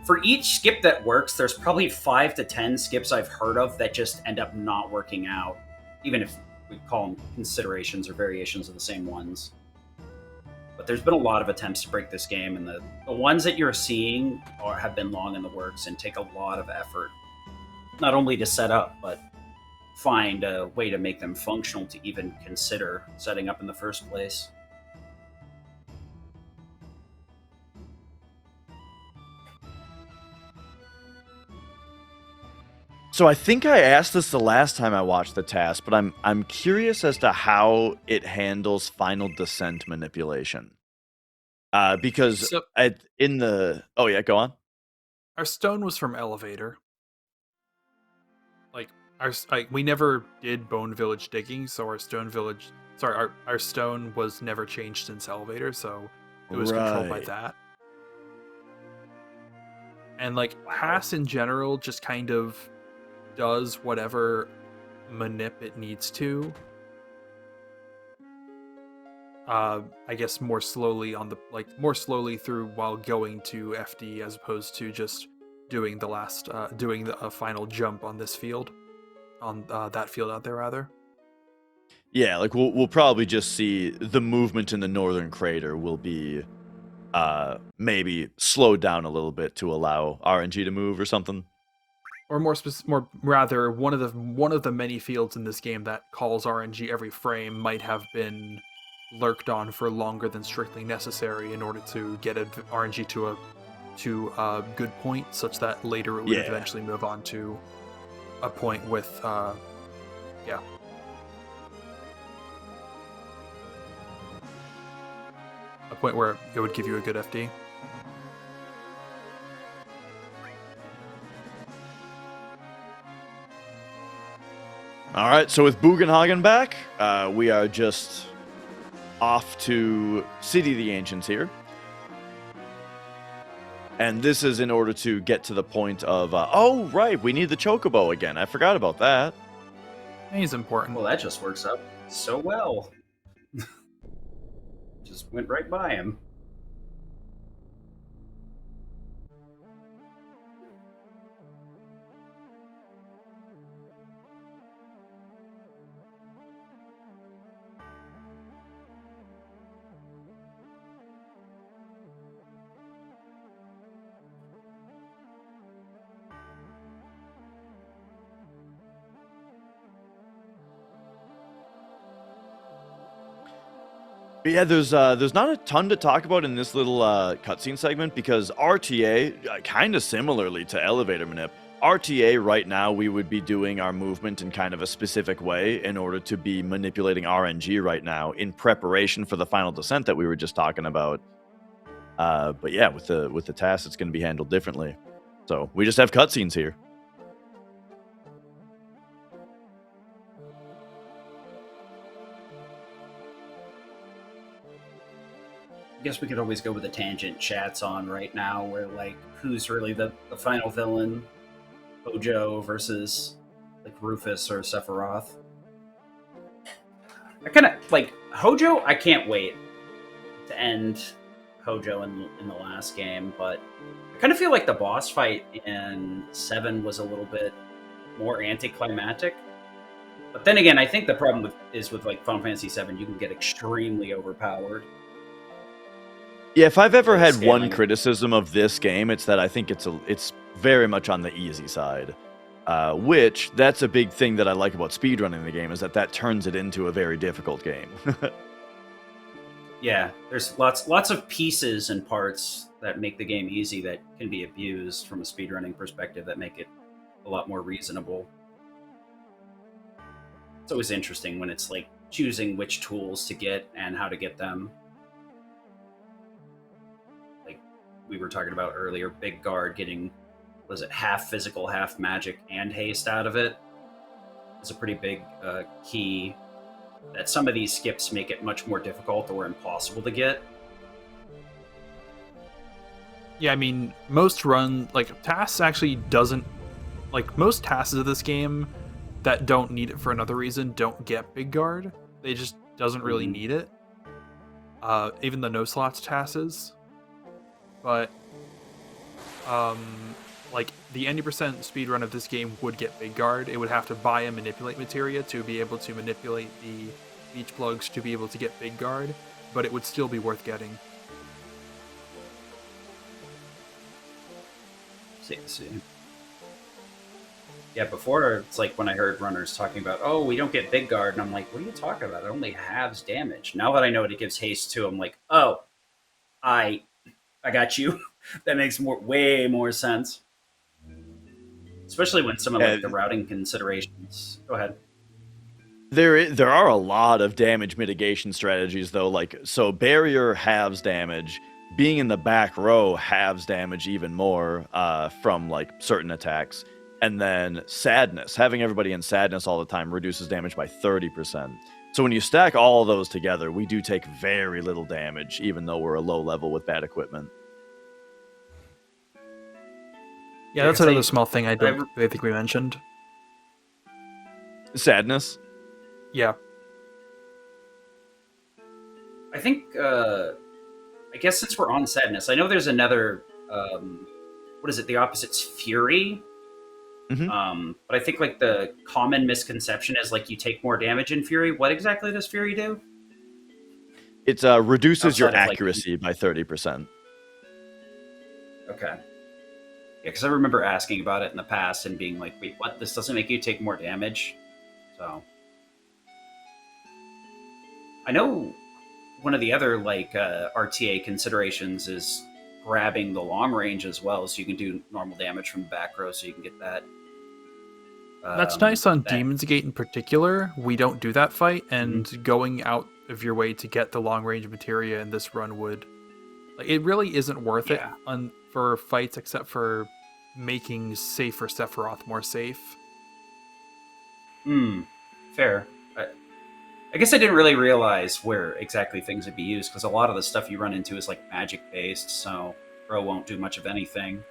For each skip that works, there's probably 5 to 10 skips I've heard of that just end up not working out, even if we call them considerations or variations of the same ones. But there's been a lot of attempts to break this game, and the ones that you're seeing have been long in the works and take a lot of effort, not only to set up, but find a way to make them functional to even consider setting up in the first place. So I think I asked this the last time I watched the TAS, but I'm curious as to how it handles final descent manipulation. Because So oh yeah, go on. our stone was from Elevator. We never did Bone Village digging, so our stone was never changed since Elevator, so it was controlled by Right. that. And TAS in general just kind of does whatever manip it needs to. I guess more slowly through while going to FD, as opposed to just doing a final jump on this field, on that field out there rather. Yeah, like we'll probably just see the movement in the northern crater will be maybe slowed down a little bit to allow RNG to move or something. Or more rather, one of the many fields in this game that calls RNG every frame might have been lurked on for longer than strictly necessary in order to get RNG to a good point, such that later it would eventually move on to a point with a point where it would give you a good FD. All right, so with Bugenhagen back, we are just off to City of the Ancients here. And this is in order to get to the point of, oh, right, we need the Chocobo again. I forgot about that. He's important. Well, that just works out so well. Just went right by him. But yeah, there's not a ton to talk about in this little cutscene segment because RTA, kind of similarly to Elevator Manip, RTA right now we would be doing our movement in kind of a specific way in order to be manipulating RNG right now in preparation for the final descent that we were just talking about. But yeah, with the TAS, it's going to be handled differently. So we just have cutscenes here. I guess we could always go with the tangent chats on right now, where like who's really the final villain, Hojo versus like Rufus or Sephiroth. I kind of like Hojo. I can't wait to end Hojo in the last game, but I kind of feel like the boss fight in 7 was a little bit more anticlimactic. But then again, I think the problem with like Final Fantasy 7, you can get extremely overpowered. Yeah, if I've ever had Scaling. one criticism of this game, it's that I think it's very much on the easy side. Which, that's a big thing that I like about speedrunning the game, is that turns it into a very difficult game. Yeah, there's lots of pieces and parts that make the game easy that can be abused from a speedrunning perspective that make it a lot more reasonable. It's always interesting when it's like choosing which tools to get and how to get them. Like we were talking about earlier, Big Guard getting, was it half physical, half magic, and haste out of it? It's a pretty big key that some of these skips make it much more difficult or impossible to get. Yeah, I mean, most TAS actually doesn't, most TASs of this game that don't need it for another reason don't get Big Guard. They just doesn't really need it. Even the no slots TASs. But, the 90% speedrun of this game would get Big Guard. It would have to buy and manipulate materia to be able to manipulate the beach plugs to be able to get Big Guard. but it would still be worth getting. See. Yeah, before it's like when I heard runners talking about, oh, we don't get big guard, and I'm like, what are you talking about? It only halves damage. Now that I know what it gives haste to, I'm like, oh, I got you. That makes way more sense. Especially when some of like the routing considerations. Go ahead. There are a lot of damage mitigation strategies though, like so barrier halves damage, being in the back row halves damage even more from like certain attacks, and then sadness, having everybody in sadness all the time reduces damage by 30%. So when you stack all of those together, we do take very little damage, even though we're a low level with bad equipment. Yeah, that's another small thing I think we mentioned. Sadness? Yeah. I think, I guess since we're on sadness, I know there's another, what is it? The opposite's fury. Mm-hmm. But I think like the common misconception is like you take more damage in fury. What exactly does fury do? It reduces your accuracy by 30%. Okay. Yeah, because I remember asking about it in the past and being like, wait, what? This doesn't make you take more damage? So I know one of the other like RTA considerations is grabbing the long range as well, so you can do normal damage from the back row, so you can get that. That's nice on Demon's Gate in particular. We don't do that fight, and going out of your way to get the long range materia in this run would, like, it really isn't worth it for fights, except for making safer Sephiroth more safe. Fair. I guess I didn't really realize where exactly things would be used, because a lot of the stuff you run into is like magic based, so Bro won't do much of anything.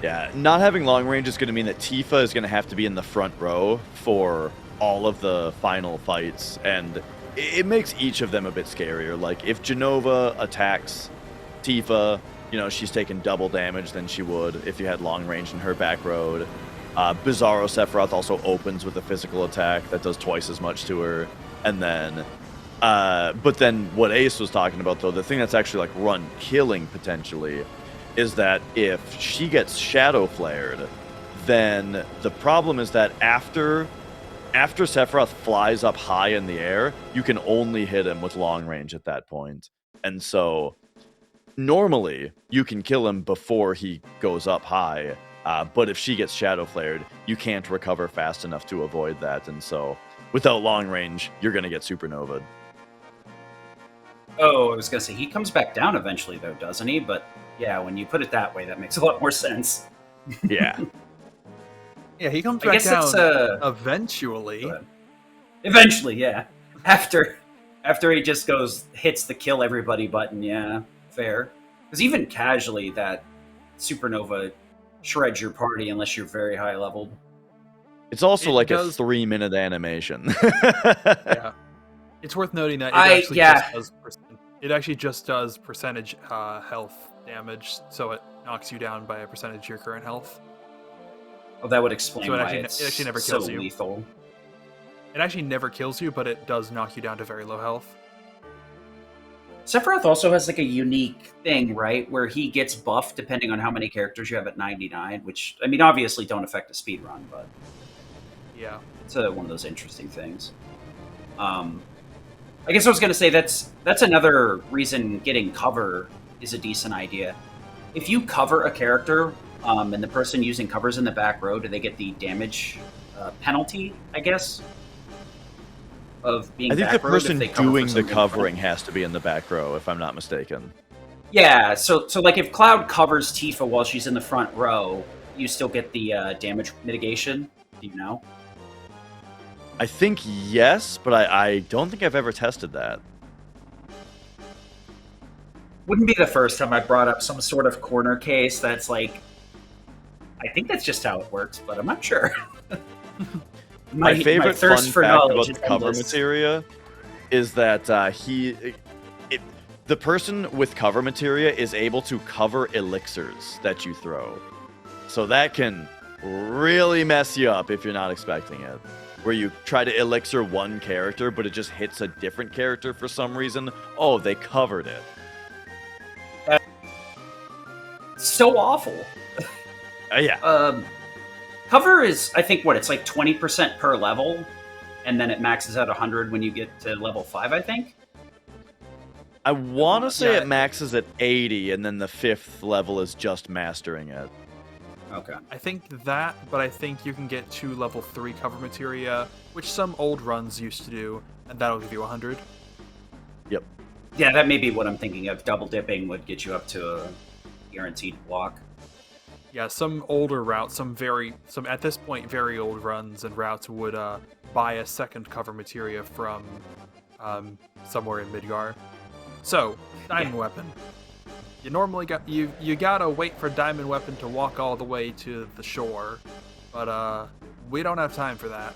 Yeah, not having long range is going to mean that Tifa is going to have to be in the front row for all of the final fights, and it makes each of them a bit scarier. Like, if Genova attacks Tifa, you know, she's taking double damage than she would if you had long range in her back road. Bizarro Sephiroth also opens with a physical attack that does twice as much to her. And then, but then what Ace was talking about, though, the thing that's actually like run killing potentially is that if she gets shadow flared, then the problem is that after Sephiroth flies up high in the air, you can only hit him with long range at that point. And so normally you can kill him before he goes up high, but if she gets shadow flared, you can't recover fast enough to avoid that. And so without long range, you're going to get supernovaed. Oh, I was going to say, he comes back down eventually, though, doesn't he? But yeah, when you put it that way, that makes a lot more sense. Yeah. Yeah, he comes back down eventually. Eventually, yeah. After he just hits the kill everybody button, yeah, fair. Because even casually, that supernova shreds your party unless you're very high leveled. It's also like a 3-minute animation. Yeah. It's worth noting that it actually just does percentage health damage, so it knocks you down by a percentage of your current health. Oh, that would explain why it actually never kills you. Lethal. It actually never kills you, but it does knock you down to very low health. Sephiroth also has like a unique thing, right, where he gets buffed depending on how many characters you have at 99, which, I mean, obviously don't affect a speedrun, but yeah, it's one of those interesting things. I guess I was going to say that's another reason getting cover is a decent idea. If you cover a character, and the person using covers in the back row, do they get the damage penalty, I guess, of being back row? I think the person doing the covering has to be in the back row, if I'm not mistaken. Yeah, so like if Cloud covers Tifa while she's in the front row, you still get the damage mitigation? Do you know? I think yes, but I don't think I've ever tested that. Wouldn't be the first time I brought up some sort of corner case that's like, I think that's just how it works, but I'm not sure. my favorite fun fact about the cover materia is that the person with cover materia is able to cover elixirs that you throw. So that can really mess you up if you're not expecting it. Where you try to elixir one character, but it just hits a different character for some reason. Oh, they covered it. So awful. Yeah. Cover is, I think, what, it's like 20% per level, and then it maxes out 100 when you get to level 5, I think? I want to say Yeah. it maxes at 80, and then the 5th level is just mastering it. Okay. I think that, but I think you can get to level 3 cover materia, which some old runs used to do, and that'll give you 100. Yep. Yeah, that may be what I'm thinking of. Double dipping would get you up to a guaranteed block. Yeah, some older routes, some at this point very old runs and routes would buy a second cover materia from somewhere in Midgar. So, diamond weapon. You normally you gotta wait for diamond weapon to walk all the way to the shore, but we don't have time for that.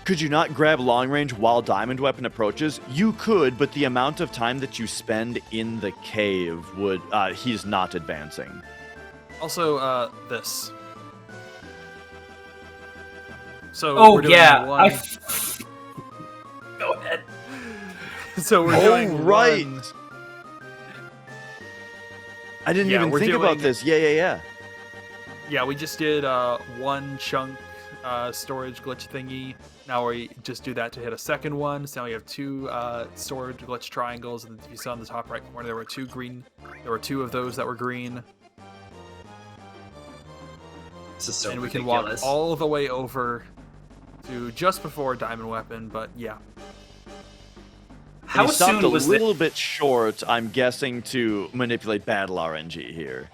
Could you not grab long range while diamond weapon approaches? You could, but the amount of time that you spend in the cave would he's not advancing. Also, this. So Oh, we're doing yeah. one. Go ahead. So we're doing right. one. I didn't Yeah, even we're think about doing- this. Yeah. Yeah, we just did one chunk storage glitch thingy. Now we just do that to hit a second one. So now we have 2 storage glitch triangles, and if you saw in the top right corner, there were 2 green. There were 2 of those that were green, This is so and we can ridiculous. walk all the way over to just before diamond weapon. But yeah, How he stopped soon a was little bit short, I'm guessing, to manipulate battle RNG here.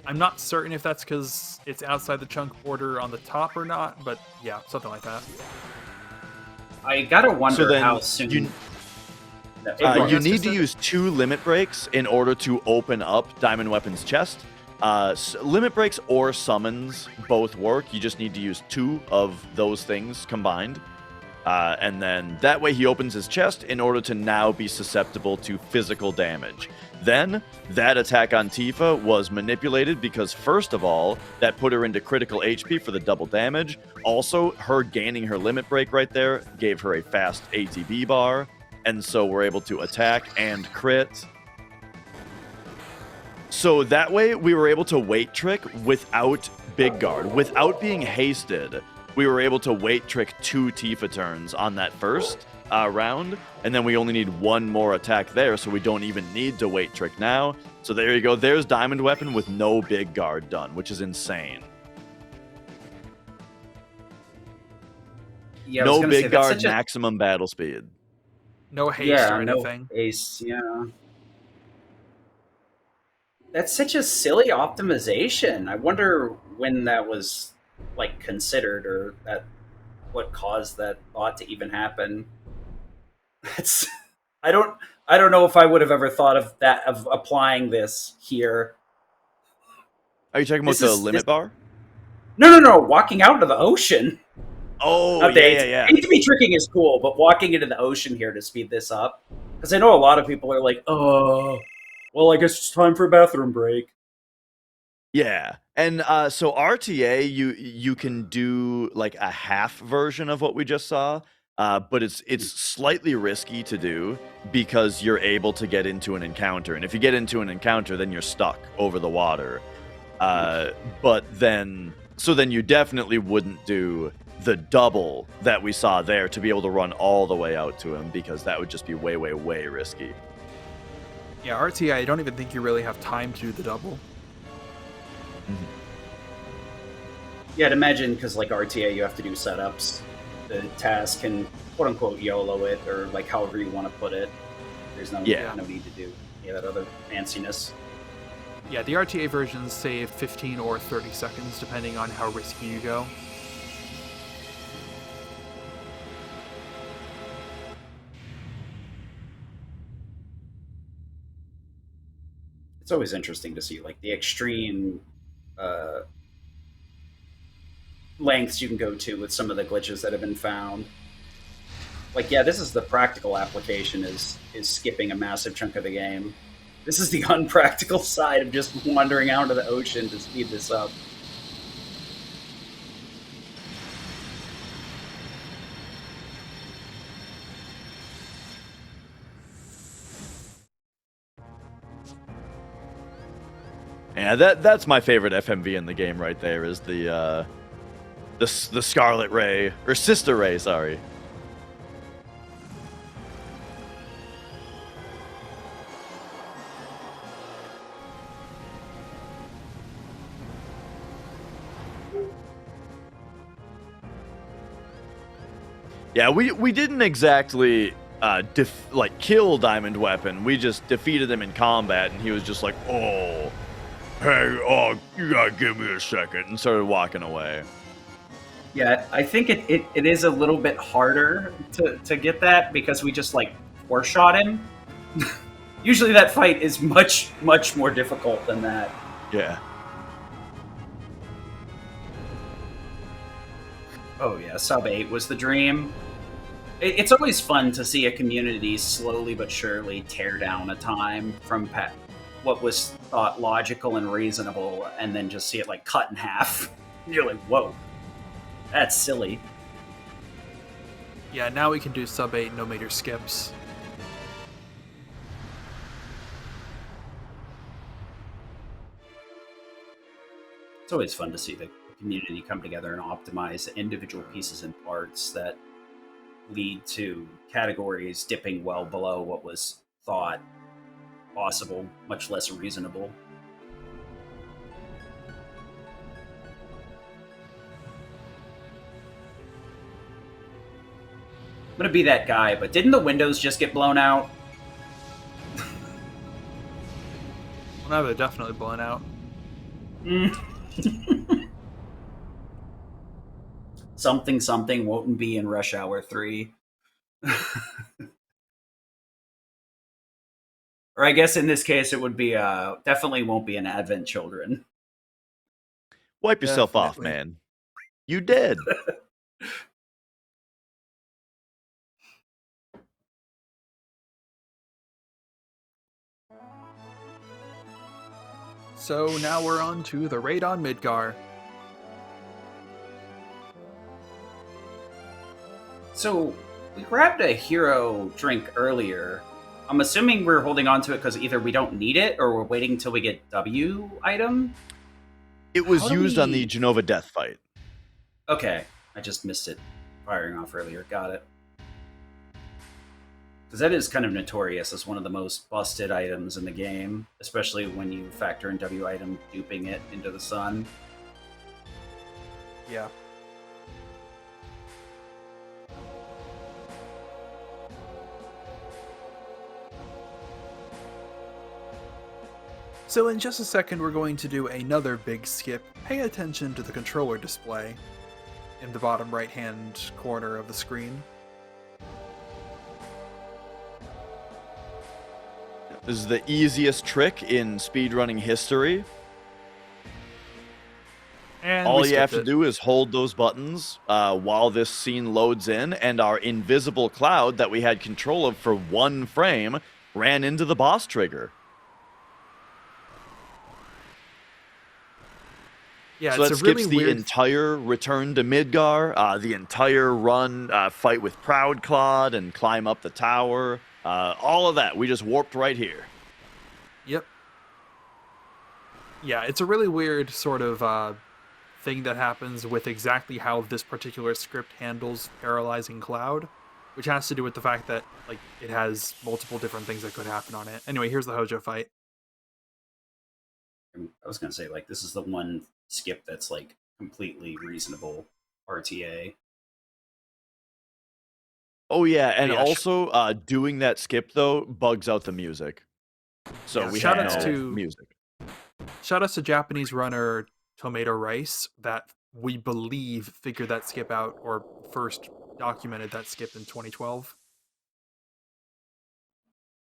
I'm not certain if that's because it's outside the chunk border on the top or not. But yeah, something like that. I gotta wonder So then how soon. you- No, You ignore it. need to use 2 limit breaks in order to open up Diamond Weapon's chest. Limit breaks or summons both work. You just need to use 2 of those things combined. And then that way he opens his chest in order to now be susceptible to physical damage. Then, that attack on Tifa was manipulated because, first of all, that put her into critical HP for the double damage. Also, her gaining her limit break right there gave her a fast ATB bar. And so we're able to attack and crit. So that way, we were able to wait trick without Big Guard. Without being hasted, we were able to wait trick 2 Tifa turns on that first round. And then we only need 1 more attack there, so we don't even need to wait trick now. So there you go. There's Diamond Weapon with no Big Guard done, which is insane. Yeah, I was No gonna say, Big that's Guard, such a- maximum battle speed. No haste Yeah, or no anything. ace. Yeah. That's such a silly optimization. I wonder when that was like considered, or that what caused that thought to even happen. That's I don't know if I would have ever thought of that, of applying this here. Are you talking about This the is- limit this- bar? No, walking out into the ocean. Oh, Not the yeah. ATB tricking is cool, but walking into the ocean here to speed this up, because I know a lot of people are like, "Oh, well, I guess it's time for a bathroom break." Yeah, and so RTA, you can do like a half version of what we just saw, but it's slightly risky to do because you're able to get into an encounter, and if you get into an encounter, then you're stuck over the water. But then you definitely wouldn't do the double that we saw there to be able to run all the way out to him, because that would just be way risky. Yeah, RTA, I don't even think you really have time to do the double. Yeah, I'd imagine, because like RTA, you have to do setups. The task can quote unquote YOLO it, or like however you want to put it. There's no Yeah. no need to do any of that other fanciness. Yeah, the RTA versions save 15 or 30 seconds depending on how risky you go. It's always interesting to see like the extreme lengths you can go to with some of the glitches that have been found. Like, yeah, this is the practical application, is skipping a massive chunk of the game. This is the unpractical side of just wandering out into the ocean to speed this up. Yeah, that's my favorite FMV in the game right there, is the Scarlet Ray, or Sister Ray, sorry. Yeah, we didn't exactly kill Diamond Weapon. We just defeated him in combat, and he was just like, oh, hey, oh, you gotta give me a second, and started walking away. Yeah, I think it is a little bit harder to get that because we just like four-shot him. Usually that fight is much more difficult than that. Yeah. Oh yeah, sub 8 was the dream. It's always fun to see a community slowly but surely tear down a time from what was thought logical and reasonable, and then just see it like cut in half. You're like, whoa, that's silly. Yeah, now we can do sub 8 no meter skips. It's always fun to see the community come together and optimize individual pieces and parts that lead to categories dipping well below what was thought possible, much less reasonable. I'm gonna be that guy, but didn't the windows just get blown out? Well, now they're definitely blown out. Something won't be in Rush Hour 3. Or I guess in this case it would be definitely won't be an Advent Children. Wipe yourself off, Definitely. man. You did. So now we're on to the raid on Midgar. So we grabbed a hero drink earlier. I'm assuming we're holding on to it because either we don't need it or we're waiting until we get W item. It was How do used on we- the Genova death fight. Okay, I just missed it firing off earlier. Got it. Because that is kind of notorious as one of the most busted items in the game, especially when you factor in W item duping it into the sun. Yeah. So in just a second, we're going to do another big skip. Pay attention to the controller display in the bottom right-hand corner of the screen. This is the easiest trick in speedrunning history. And All we you have skipped to do is hold those buttons while this scene loads in, and our invisible cloud that we had control of for one frame ran into the boss trigger. Yeah, So it's that a skips really the weird... entire return to Midgar, the entire run, fight with Proudclod, and climb up the tower. All of that, we just warped right here. Yep. Yeah, it's a really weird sort of thing that happens with exactly how this particular script handles paralyzing cloud, which has to do with the fact that like it has multiple different things that could happen on it. Anyway, here's the Hojo fight. I was gonna say, like, this is the one skip that's like completely reasonable RTA. Oh yeah, and Yeah, also doing that skip though bugs out the music. So Yeah, we shout have outs no to- music. Shout outs to Japanese runner Tomato Rice that we believe figured that skip out or first documented that skip in 2012.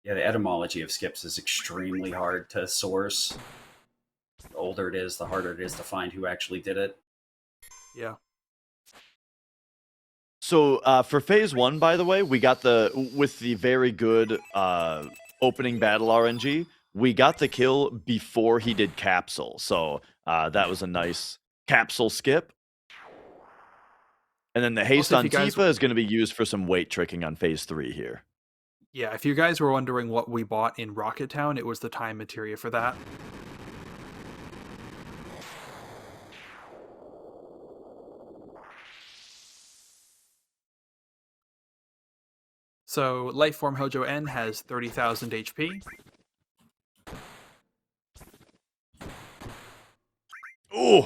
Yeah, the etymology of skips is extremely hard to source. The older it is, the harder it is to find who actually did it. Yeah. So for phase 1, by the way, we got with the very good opening battle RNG, we got the kill before he did capsule. So that was a nice capsule skip. And then the haste Also, if on you guys- Tifa is going to be used for some weight tricking on phase 3 here. Yeah, if you guys were wondering what we bought in Rocket Town, it was the time materia for that. So, Lifeform Hojo N has 30,000 HP. Ooh!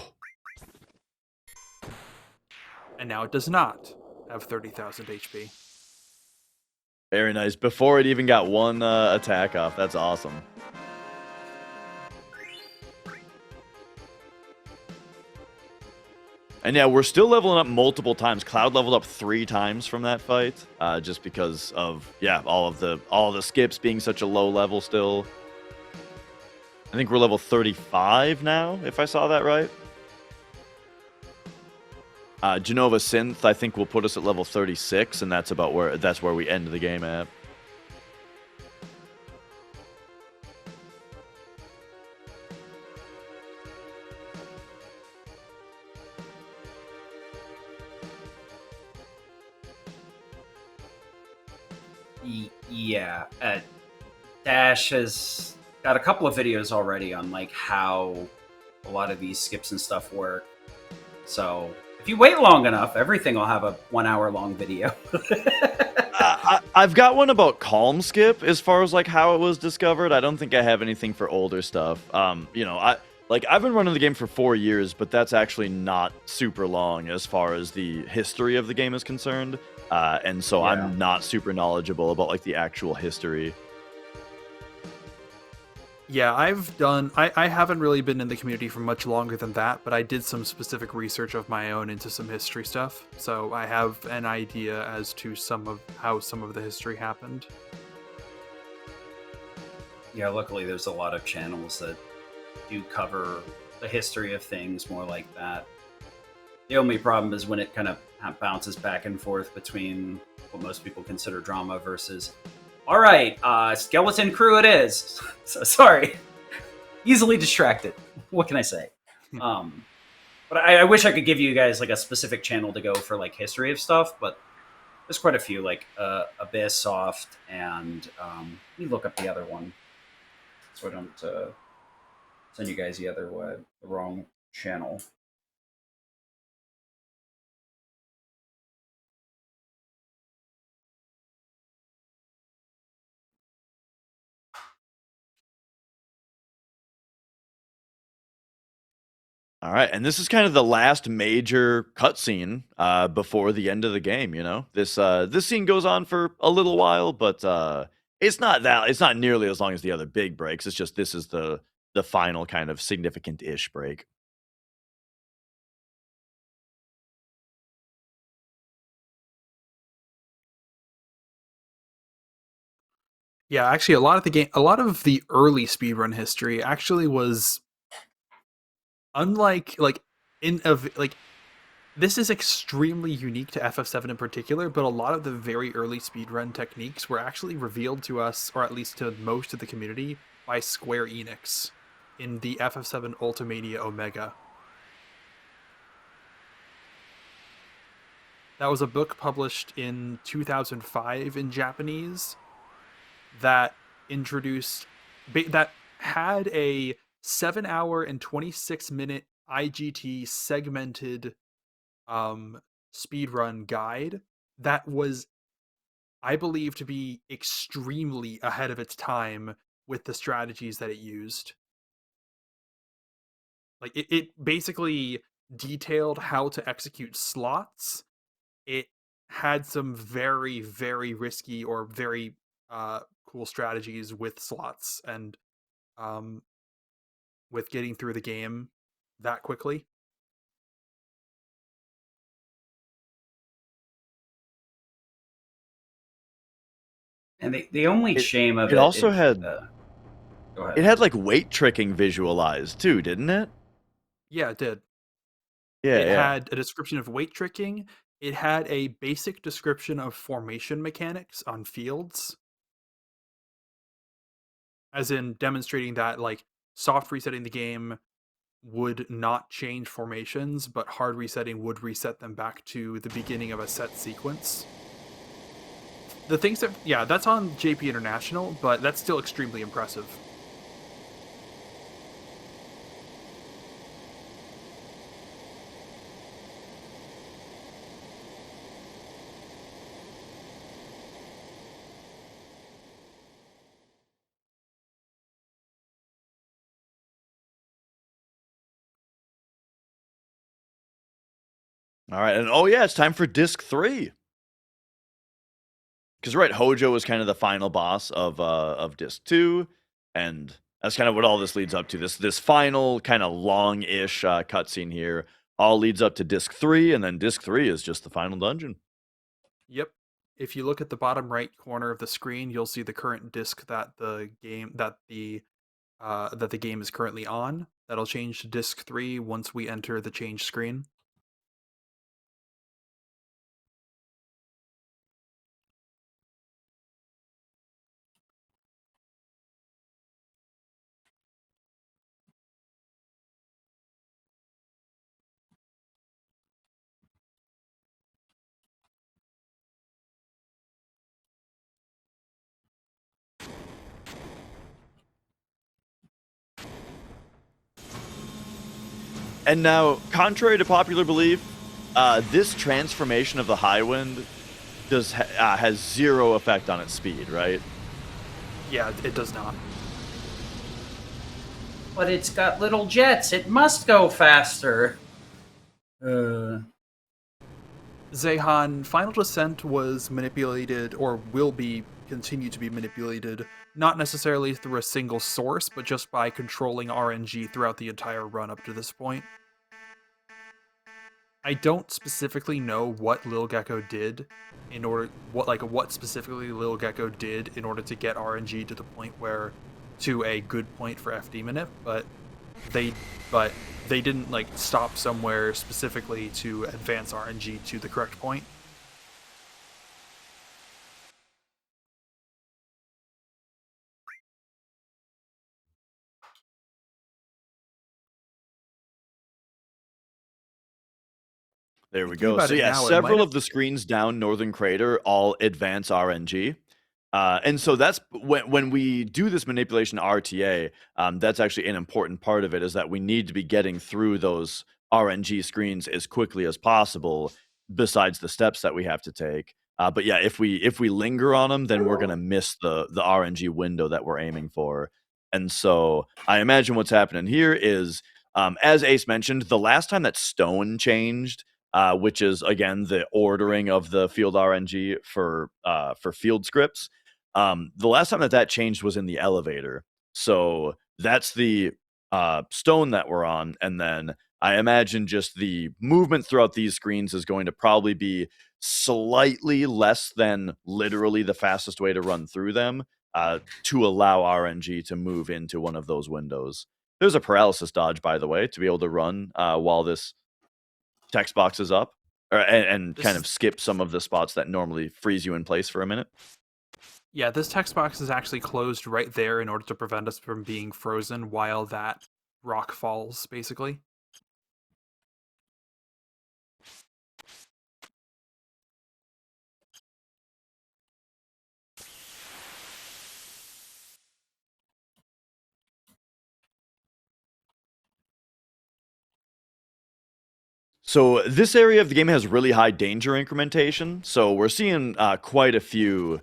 And now it does not have 30,000 HP. Very nice. Before it even got one attack off. That's awesome. And yeah, we're still leveling up multiple times. Cloud leveled up 3 times from that fight, just because of all of the skips being such a low level still. I think we're level 35 now, if I saw that right. Genova Synth, I think, will put us at level 36, and that's where we end the game at. Yeah, Dash has got a couple of videos already on like how a lot of these skips and stuff work. So if you wait long enough, everything will have a 1 hour long video. I've got one about Calm Skip as far as like how it was discovered. I don't think I have anything for older stuff. I've been running the game for 4 years, but that's actually not super long as far as the history of the game is concerned. And so I'm not super knowledgeable about like the actual history. Yeah, I haven't really been in the community for much longer than that, but I did some specific research of my own into some history stuff, so I have an idea as to how some of the history happened. Yeah, luckily there's a lot of channels that do cover the history of things more like that. The only problem is when it kind of bounces back and forth between what most people consider drama versus, all right, skeleton crew it is. So, sorry. Easily distracted. What can I say? But I wish I could give you guys like a specific channel to go for like history of stuff, but there's quite a few, like Abyss, Soft, and let me look up the other one so I don't send you guys the wrong channel. All right, and this is kind of the last major cutscene before the end of the game. You know, this scene goes on for a little while, but it's not nearly as long as the other big breaks. It's just this is the final kind of significant-ish break. Yeah, actually, a lot of the early speedrun history actually was unlike this is extremely unique to FF7 in particular, but a lot of the very early speedrun techniques were actually revealed to us, or at least to most of the community, by Square Enix in the FF7 Ultimania Omega. That was a book published in 2005 in Japanese that had a 7-hour and 26-minute IGT segmented speedrun guide that was, I believe, to be extremely ahead of its time with the strategies that it used. Like it basically detailed how to execute slots. It had some very, very risky or very cool strategies with slots and with getting through the game that quickly. And the only shame of it also had go ahead. it had like weight tricking visualized too, didn't it? Yeah, it did. Yeah, It had a description of weight tricking. It had a basic description of formation mechanics on fields, as in demonstrating that like soft resetting the game would not change formations, but hard resetting would reset them back to the beginning of a set sequence. The things that, yeah, that's on JP International, but that's still extremely impressive. All right, and oh yeah, it's time for disc 3. Because right, Hojo was kind of the final boss of disc 2, and that's kind of what all this leads up to. This final kind of long-ish cutscene here all leads up to disc 3, and then disc 3 is just the final dungeon. Yep. If you look at the bottom right corner of the screen, you'll see the current disc that the game is currently on. That'll change to disc 3 once we enter the change screen. And now, contrary to popular belief, this transformation of the Highwind has zero effect on its speed, right? Yeah, it does not. But it's got little jets. It must go faster. Zehan, Final Descent was manipulated, or will be continue to be manipulated, not necessarily through a single source, but just by controlling RNG throughout the entire run up to this point. I don't specifically know what lilgecko did what specifically lilgecko did in order to get RNG to the point where to a good point for FD minute, but they didn't like stop somewhere specifically to advance RNG to the correct point. There we Thinking go. about So it yeah, now, it might several have of the screens down Northern Crater all advance RNG. And so that's when we do this manipulation RTA, that's actually an important part of it, is that we need to be getting through those RNG screens as quickly as possible, besides the steps that we have to take. But yeah, if we linger on them, then we're gonna miss the RNG window that we're aiming for. And so I imagine what's happening here is, as Ace mentioned, the last time that Stone changed, which is again the ordering of the field RNG for field scripts. The last time that changed was in the elevator. So that's the stone that we're on, and then I imagine just the movement throughout these screens is going to probably be slightly less than literally the fastest way to run through them, to allow RNG to move into one of those windows. There's a paralysis dodge, by the way, to be able to run while this text box is up, and kind of skip some of the spots that normally freeze you in place for a minute. Yeah, this text box is actually closed right there in order to prevent us from being frozen while that rock falls, basically. So this area of the game has really high danger incrementation. So we're seeing quite a few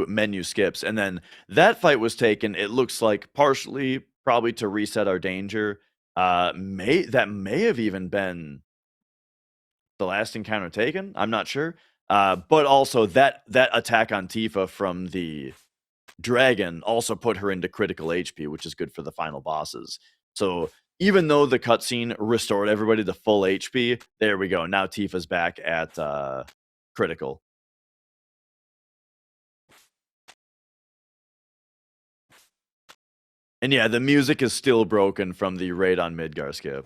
menu skips, and then that fight was taken, it looks like, partially probably to reset our danger. May have even been the last encounter taken. I'm not sure. But also that attack on Tifa from the dragon also put her into critical HP, which is good for the final bosses. So even though the cutscene restored everybody to full HP, there we go. Now Tifa's back at critical. And yeah, the music is still broken from the raid on Midgar skip.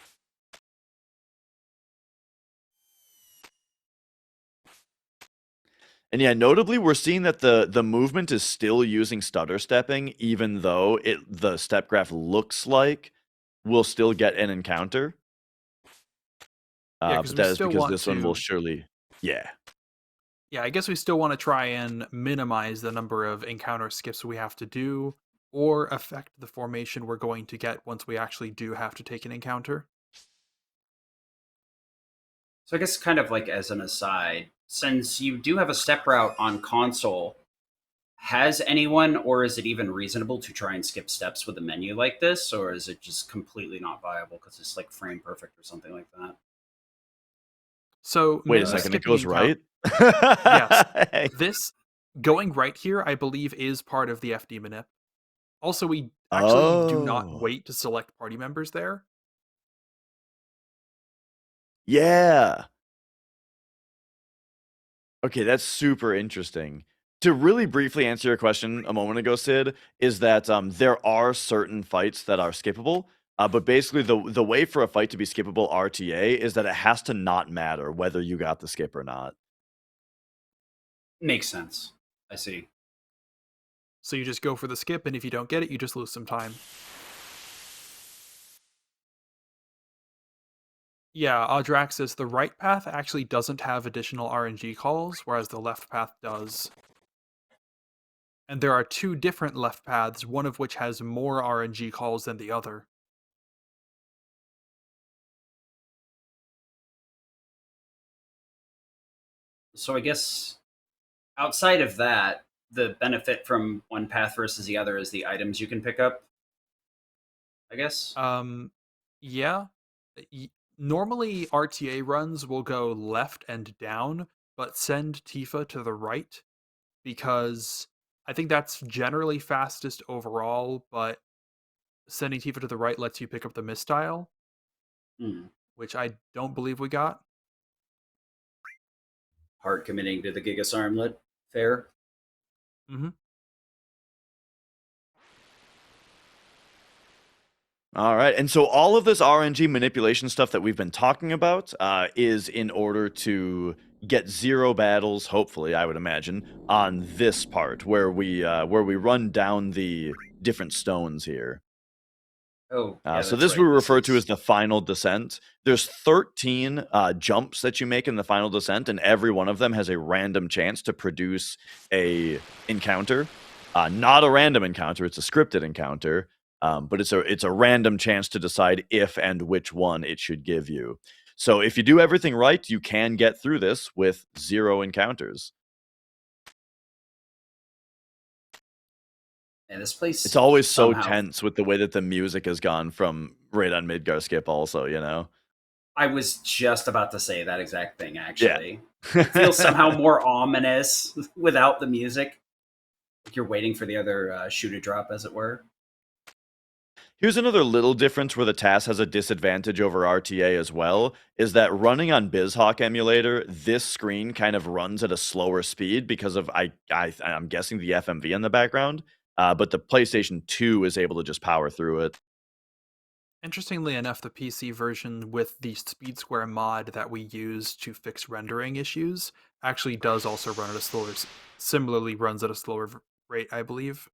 And yeah, notably, we're seeing that the movement is still using stutter stepping, even though the step graph looks like we'll still get an encounter. Yeah, But because we that is still because want this one will to. surely, yeah. Yeah, I guess we still want to try and minimize the number of encounter skips we have to do, or affect the formation we're going to get once we actually do have to take an encounter. So I guess kind of like as an aside, since you do have a step route on console, has anyone or is it even reasonable to try and skip steps with a menu like this, or is it just completely not viable because it's like frame perfect or something like that? So Wait a menu second, it skipping goes encounter. right? Yes, this going right here, I believe, is part of the FD manip. Also, we actually do not Oh. wait to select party members there. Yeah. Okay, that's super interesting. To really briefly answer your question a moment ago, Sid, is that there are certain fights that are skippable, but basically the way for a fight to be skippable RTA is that it has to not matter whether you got the skip or not. Makes sense. I see. So you just go for the skip, and if you don't get it, you just lose some time. Yeah, Audrax says the right path actually doesn't have additional RNG calls, whereas the left path does. And there are two different left paths, one of which has more RNG calls than the other. So I guess outside of that, the benefit from one path versus the other is the items you can pick up, I guess. Yeah. Normally RTA runs will go left and down, but send Tifa to the right because I think that's generally fastest overall, but sending Tifa to the right lets you pick up the misstyle, Hmm. which I don't believe we got. Hard committing to the Gigas armlet. Fair. Hmm. All right, and so all of this RNG manipulation stuff that we've been talking about is in order to get 0 battles, hopefully, I would imagine, on this part where we run down the different stones here. Oh, yeah, So that's this we right. This refer to is as the final descent. There's 13 jumps that you make in the final descent, and every one of them has a random chance to produce a encounter. Not a random encounter; it's a scripted encounter. But it's a random chance to decide if and which one it should give you. So if you do everything right, you can get through this with 0 encounters. and this It's place always so somehow. tense with the way that the music has gone from right on Midgar Skip also, you know? I was just about to say that exact thing. Yeah. Actually, it feels somehow more ominous without the music. Like you're waiting for the other shoe to drop, as it were. Here's another little difference where the TAS has a disadvantage over RTA as well, is that running on BizHawk emulator, this screen kind of runs at a slower speed because of, I'm guessing, the FMV in the background, but the PlayStation 2 is able to just power through it. Interestingly enough, the PC version with the Speed Square mod that we use to fix rendering issues actually does also run at a slower, similarly runs at a slower rate, I believe.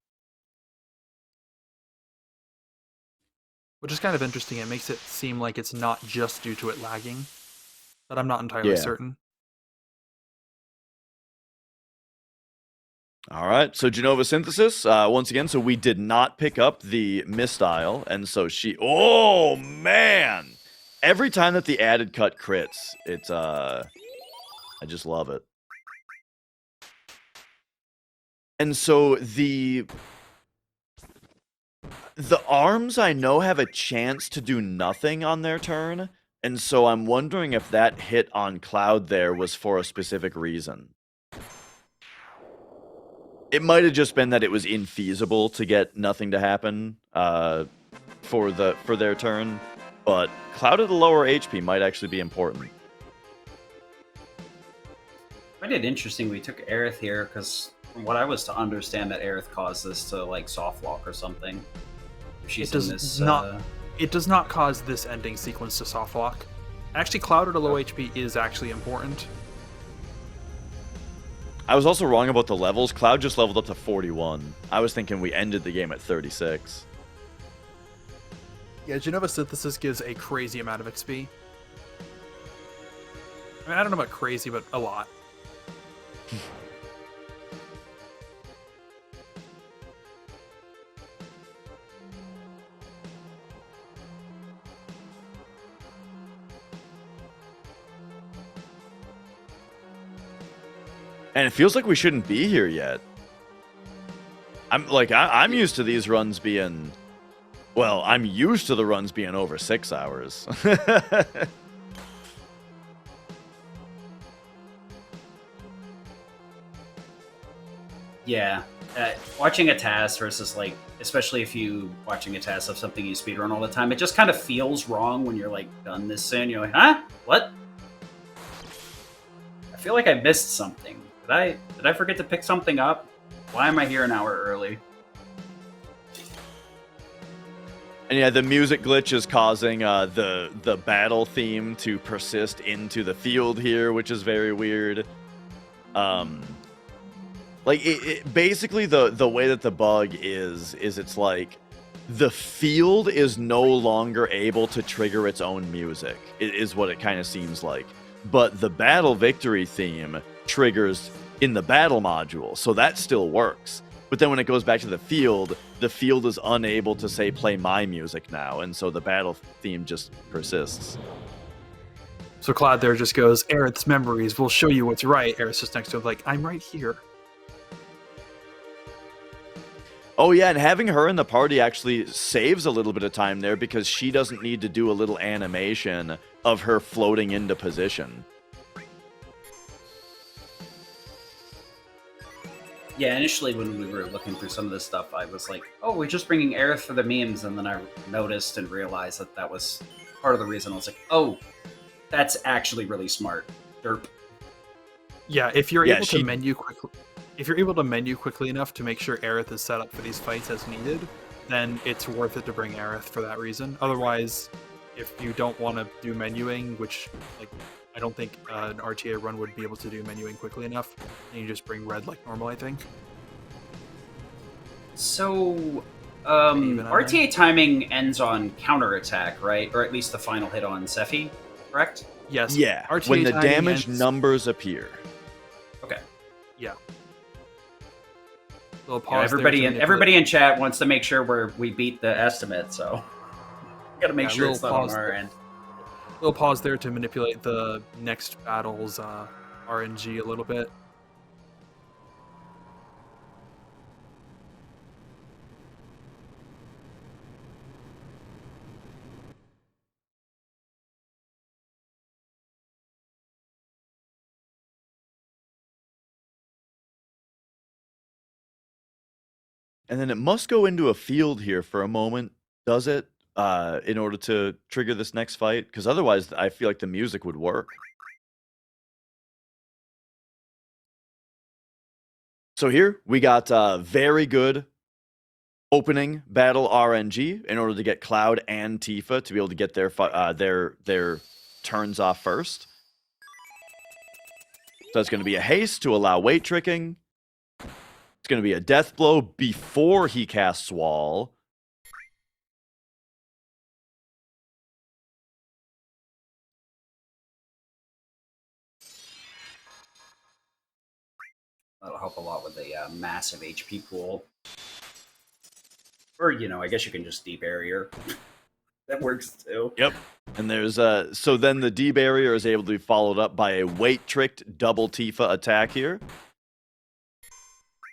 Which is kind of interesting. It makes it seem like it's not just due to it lagging, but I'm not entirely Yeah. certain. All right, so Genova Synthesis, once again, so we did not pick up the misstyle, and so oh, man! Every time that the added cut crits, it's, I just love it. And so the arms, I know, have a chance to do nothing on their turn, and so I'm wondering if that hit on Cloud there was for a specific reason. It might have just been that it was infeasible to get nothing to happen for their turn, but Cloud at a lower HP might actually be important. I did interesting. We took Aerith here because, from what I was to understand, that Aerith caused this to like soft lock or something. She's It does in this. not. It does not cause this ending sequence to soft lock. Actually, Cloud at a low HP is actually important. I was also wrong about the levels. Cloud just leveled up to 41. I was thinking we ended the game at 36. Yeah, Genova Synthesis gives a crazy amount of XP. I mean, I don't know about crazy, but a lot. And it feels like we shouldn't be here yet. I'm used to these runs being, well, I'm used to the runs being over 6 hours. Yeah. Watching a TAS versus, like, especially if you watching a TAS of something you speedrun all the time, it just kind of feels wrong when you're, like, done this soon. You're like, huh? What? I feel like I missed something. Did I forget to pick something up? Why am I here an hour early? And yeah, the music glitch is causing the battle theme to persist into the field here, which is very weird. Like basically the way that the bug is it's like the field is no longer able to trigger its own music. It is what it kind of seems like. But the battle victory theme triggers in the battle module, so that still works. But then when it goes back to the field is unable to say play my music now, and so the battle theme just persists. So Cloud there just goes, Aerith's memories will show you what's right. Aerith's just next to him like, I'm right here. Oh yeah, and having her in the party actually saves a little bit of time there because she doesn't need to do a little animation of her floating into position. Yeah, initially when we were looking through some of this stuff, I was like, oh, we're just bringing Aerith for the memes, and then I noticed and realized that that was part of the reason. I was like, oh, that's actually really smart. Derp. Yeah, if you're able to menu quickly, if you're able to menu quickly enough to make sure Aerith is set up for these fights as needed, then it's worth it to bring Aerith for that reason. Otherwise, if you don't want to do menuing, which like I don't think an RTA run would be able to do menuing quickly enough, then you just bring Red like normal, I think. So, RTA timing ends on counterattack, right? Or at least the final hit on Sephi, correct? Yes. Yeah, RTA when the timing damage ends... numbers appear. Okay. Yeah. Everybody in chat wants to make sure we beat the estimate, so we gotta make sure it's not on our end. Little pause there to manipulate the next battle's RNG a little bit. And then it must go into a field here for a moment, does it? In order to trigger this next fight? Because otherwise, I feel like the music would work. So here, we got very good opening battle RNG in order to get Cloud and Tifa to be able to get their turns off first. So it's going to be a haste to allow weight tricking. It's going to be a death blow before he casts Wall. That'll help a lot with a massive HP pool. Or, I guess you can just de-barrier. That works too. Yep. And there's so then the de-barrier is able to be followed up by a weight-tricked double Tifa attack here.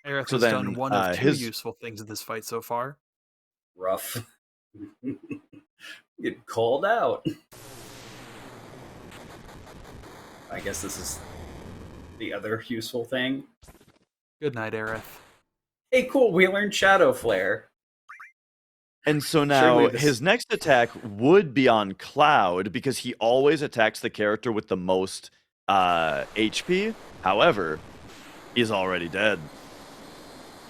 Aerith has done one of two useful things in this fight so far. Rough. Get called out. I guess this is the other useful thing. Good night, Aerith. Hey, cool, we learned Shadow Flare. And so now his next attack would be on Cloud because he always attacks the character with the most HP. However, he's already dead.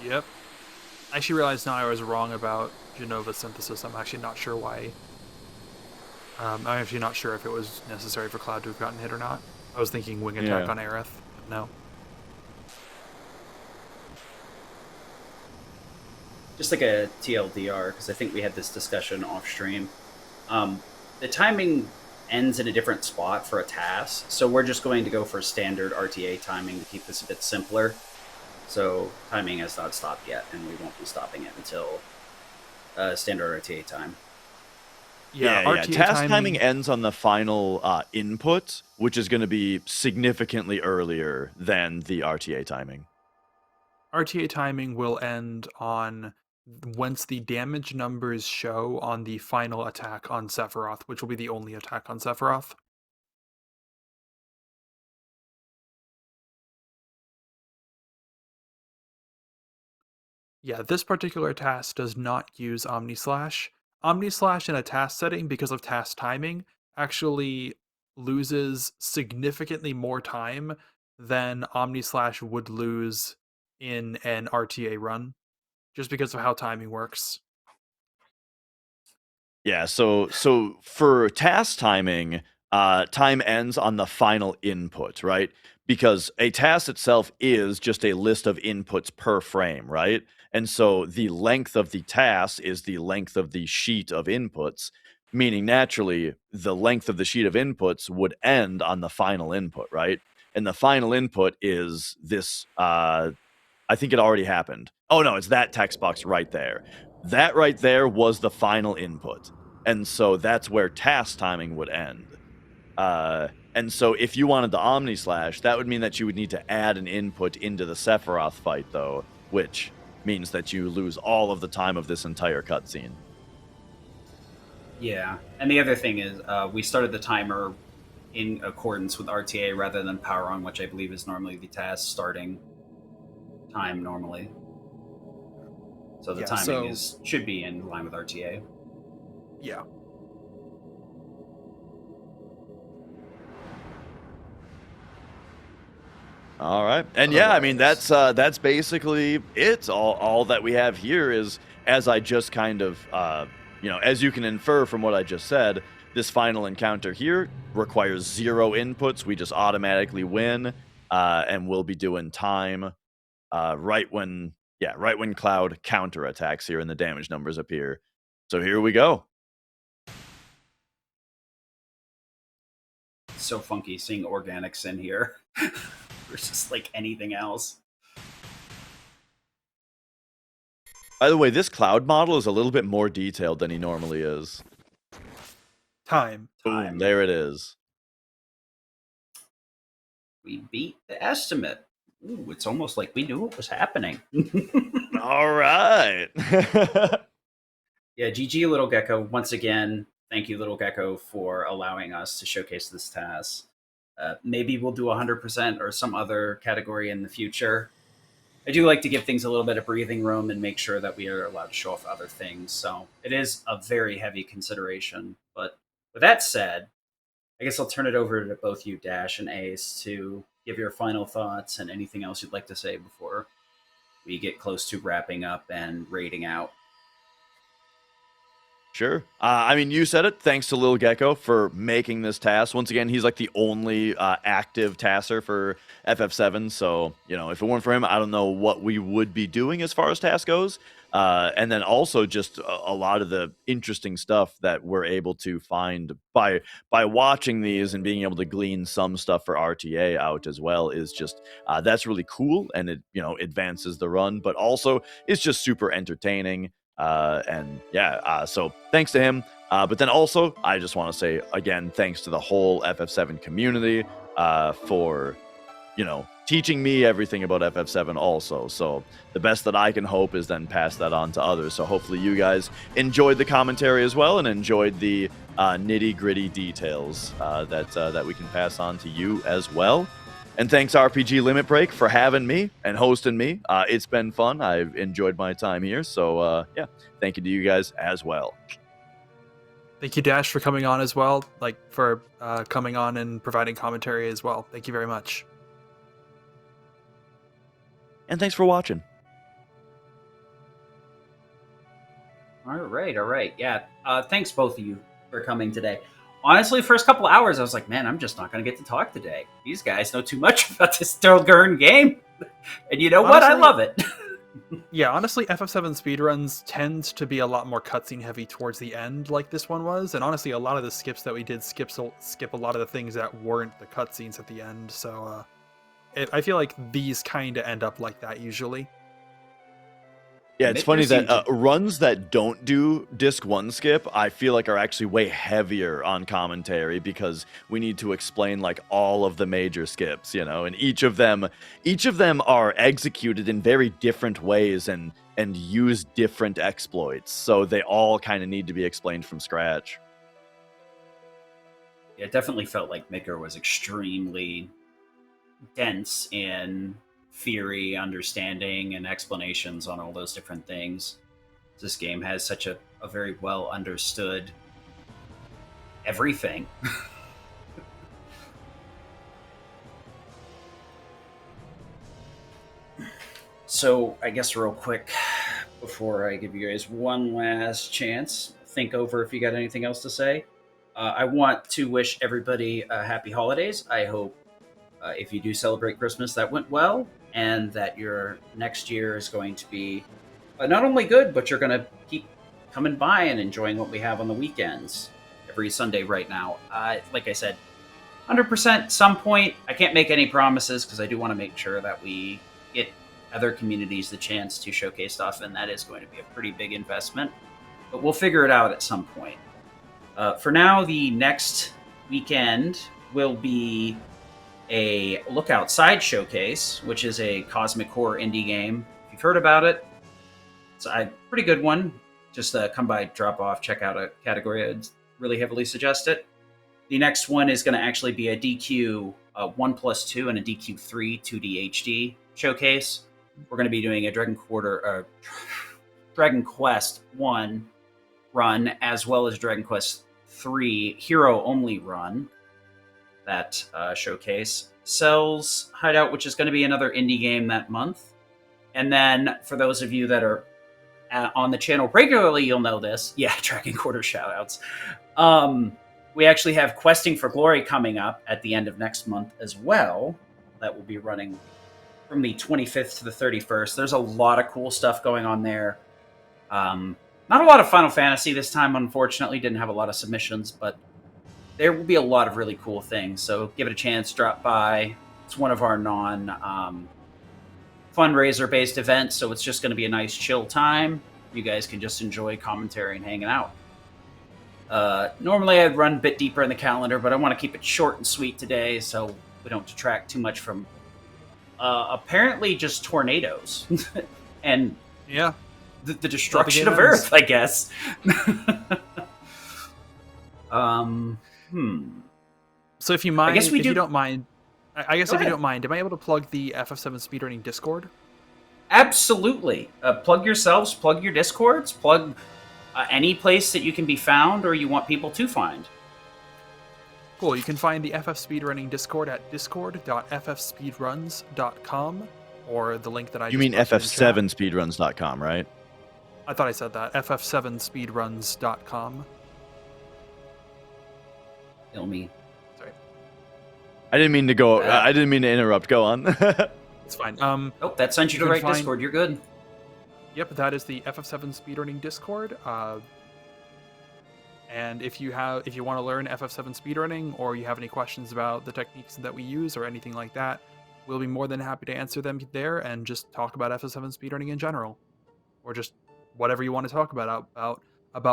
Yep. I actually realized now I was wrong about Genova Synthesis. I'm actually not sure why. I'm actually not sure if it was necessary for Cloud to have gotten hit or not. I was thinking wing attack on Aerith, but no. just like a TLDR, because I think we had this discussion off stream. The timing ends in a different spot for a task, so we're just going to go for standard RTA timing to keep this a bit simpler. So timing has not stopped yet, and we won't be stopping it until standard RTA time. Yeah, Yeah. RTA Task timing ends on the final input, which is going to be significantly earlier than the RTA timing. RTA timing will end on once the damage numbers show on the final attack on Sephiroth, which will be the only attack on Sephiroth. Yeah, this particular task does not use Omnislash. Omnislash in a task setting, because of task timing, actually loses significantly more time than Omnislash would lose in an RTA run, just because of how timing works. Yeah, so for task timing, time ends on the final input, right? Because a task itself is just a list of inputs per frame, right? And so the length of the task is the length of the sheet of inputs, meaning naturally the length of the sheet of inputs would end on the final input, right? And the final input is this I think it already happened. Oh no, it's that text box right there. That right there was the final input. And so that's where task timing would end. And so if you wanted the Omni Slash, that would mean that you would need to add an input into the Sephiroth fight, though, which means that you lose all of the time of this entire cutscene. Yeah, and the other thing is we started the timer in accordance with RTA rather than power on, which I believe is normally the task starting time normally. So the timing should be in line with RTA. Yeah. All right, and yeah, I mean that's basically it. All that we have here is, as I just kind of as you can infer from what I just said, this final encounter here requires 0 inputs. We just automatically win, and we'll be doing time right when Cloud counterattacks here and the damage numbers appear. So here we go. So funky seeing organics in here versus like anything else. By the way, this Cloud model is a little bit more detailed than he normally is. Time. Boom, there it is. We beat the estimate. Ooh, it's almost like we knew what was happening. All right. Yeah, GG Little Gecko. Once again, thank you, Little Gecko, for allowing us to showcase this task. Maybe we'll do 100% or some other category in the future. I do like to give things a little bit of breathing room and make sure that we are allowed to show off other things. So it is a very heavy consideration. But with that said, I guess I'll turn it over to both you, Dash and Ace, to give your final thoughts and anything else you'd like to say before we get close to wrapping up and raiding out. Sure. I mean, you said it. Thanks to Lil Gecko for making this task. Once again, he's like the only active tasser for FF7. So, if it weren't for him, I don't know what we would be doing as far as task goes. And then also just a lot of the interesting stuff that we're able to find by watching these and being able to glean some stuff for RTA out as well is just that's really cool, and it advances the run, but also it's just super entertaining. So thanks to him. But then also, I just want to say again, thanks to the whole FF7 community for, teaching me everything about FF7 also. So the best that I can hope is then pass that on to others. So hopefully you guys enjoyed the commentary as well and enjoyed the nitty-gritty details that we can pass on to you as well. And thanks RPG Limit Break for having me and hosting me. It's been fun. I've enjoyed my time here. So thank you to you guys as well. Thank you, Dash, for coming on as well. For coming on and providing commentary as well. Thank you very much. And thanks for watching. All right. Yeah. Thanks both of you for coming today. Honestly, first couple hours, I was like, man, I'm just not going to get to talk today. These guys know too much about this Durlgurn game. And you know what? I love it. Yeah, honestly, FF7 speedruns tend to be a lot more cutscene heavy towards the end, like this one was. And honestly, a lot of the skips that we did skip a lot of the things that weren't the cutscenes at the end. So I feel like these kind of end up like that usually. Yeah, it's There funny seemed that to runs that don't do disc 1 skip, I feel like are actually way heavier on commentary because we need to explain like all of the major skips, you know, and each of them are executed in very different ways and use different exploits. So they all kind of need to be explained from scratch. it definitely felt like Micker was extremely dense in theory, understanding, and explanations on all those different things. This game has such a very well understood everything. So, I guess, real quick, before I give you guys one last chance, think over if you got anything else to say. I want to wish everybody happy holidays. I hope if you do celebrate Christmas, that went well, and that your next year is going to be not only good, but you're going to keep coming by and enjoying what we have on the weekends every Sunday right now. Like I said, 100% some point. I can't make any promises because I do want to make sure that we get other communities the chance to showcase stuff, and that is going to be a pretty big investment. But we'll figure it out at some point. For now, the next weekend will be a Look Outside showcase, which is a cosmic horror indie game. If you've heard about it, it's a pretty good one. Just come by, drop off, check out a category. I'd really heavily suggest it. The next one is going to actually be a DQ 1+2 and a DQ 3 2D HD showcase. We're going to be doing a Dragon Quest 1 run as well as Dragon Quest 3 Hero Only run. That showcase. Cells Hideout, which is going to be another indie game that month. And then for those of you that are on the channel regularly, you'll know this. Yeah, Dragon Quarter shoutouts. We actually have Questing for Glory coming up at the end of next month as well. That will be running from the 25th to the 31st. There's a lot of cool stuff going on there. Not a lot of Final Fantasy this time, unfortunately. Didn't have a lot of submissions, but there will be a lot of really cool things. So give it a chance, drop by. It's one of our fundraiser-based events, so it's just going to be a nice chill time. You guys can just enjoy commentary and hanging out. Normally I'd run a bit deeper in the calendar, but I want to keep it short and sweet today so we don't detract too much from apparently just tornadoes and Yeah, the destruction of Earth, I guess. So if you mind, I guess we if do... you don't mind, I guess Go if ahead. you don't mind, am I able to plug the FF7 speedrunning Discord? Absolutely. Plug yourselves, plug your Discords, plug any place that you can be found or you want people to find. Cool. You can find the FF Speedrunning Discord at discord.ffspeedruns.com or the link that I You just mean posted in chat. ff7speedruns.com, right? I thought I said that. ff7speedruns.com. Kill me. Sorry. I didn't mean to go. I didn't mean to interrupt. Go on. It's fine. Oh, that sent you to you the can right find- Discord. You're good. Yep, that is the FF7 Speedrunning Discord. And if you want to learn FF7 speedrunning or you have any questions about the techniques that we use or anything like that, we'll be more than happy to answer them there and just talk about FF7 speedrunning in general, or just whatever you want to talk about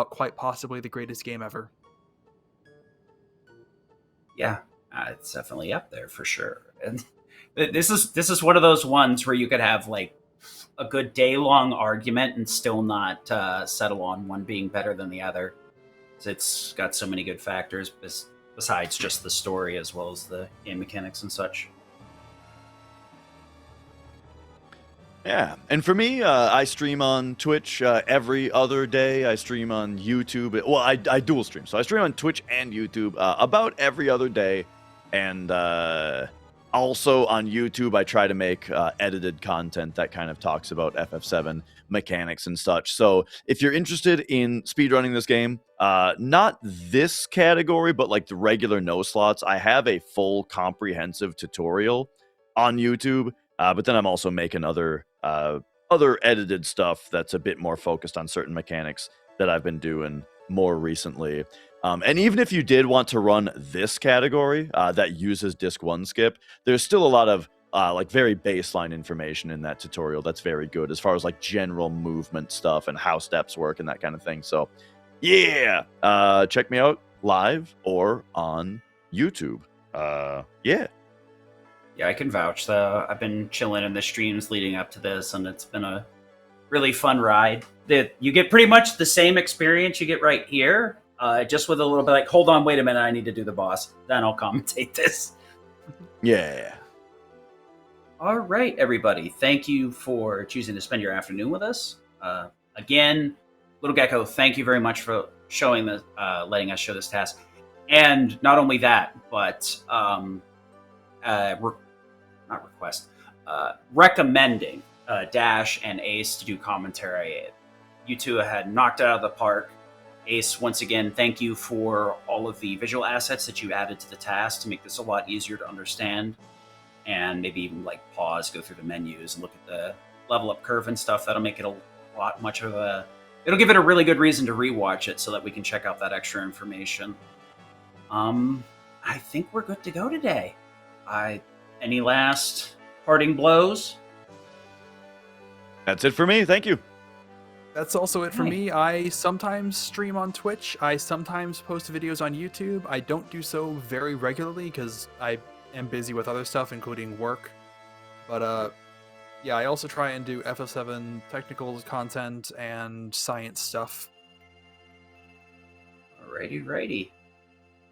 quite possibly the greatest game ever. Yeah, it's definitely up there for sure. And this is one of those ones where you could have like a good day-long argument and still not settle on one being better than the other. It's got so many good factors besides just the story as well as the game mechanics and such. Yeah, and for me, I stream on Twitch every other day. I stream on YouTube. Well, I dual stream, so I stream on Twitch and YouTube about every other day, and also on YouTube, I try to make edited content that kind of talks about FF7 mechanics and such. So if you're interested in speedrunning this game, not this category, but like the regular no slots, I have a full comprehensive tutorial on YouTube. But then I'm also making other other edited stuff that's a bit more focused on certain mechanics that I've been doing more recently. And even if you did want to run this category that uses disc 1 skip, there's still a lot of like very baseline information in that tutorial that's very good as far as like general movement stuff and how steps work and that kind of thing. So yeah, check me out live or on YouTube. Yeah. Yeah, I can vouch. I've been chilling in the streams leading up to this, and it's been a really fun ride. You get pretty much the same experience you get right here, just with a little bit like, hold on, wait a minute, I need to do the boss. Then I'll commentate this. Yeah. All right, everybody. Thank you for choosing to spend your afternoon with us. Again, Little Gecko, thank you very much for showing the, letting us show this task. And not only that, but recommending Dash and Ace to do commentary. You two had knocked it out of the park. Ace, once again, thank you for all of the visual assets that you added to the task to make this a lot easier to understand. And maybe even like pause, go through the menus, and look at the level up curve and stuff. That'll make it a lot much of a... It'll give it a really good reason to rewatch it so that we can check out that extra information. I think we're good to go today. Any last parting blows? That's it for me. Thank you. That's also it for me. I sometimes stream on Twitch. I sometimes post videos on YouTube. I don't do so very regularly because I am busy with other stuff, including work. But yeah, I also try and do FF7 technical content and science stuff. Alrighty.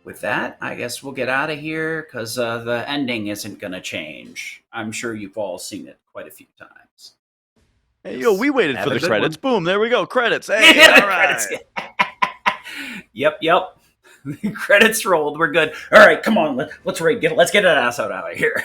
With that, I guess we'll get out of here because the ending isn't going to change. I'm sure you've all seen it quite a few times. Hey, yo, we waited for the credits. Boom, there we go. Credits. Hey, all right. Yep. The credits rolled. We're good. All right, come on. Let's get an ass out of here.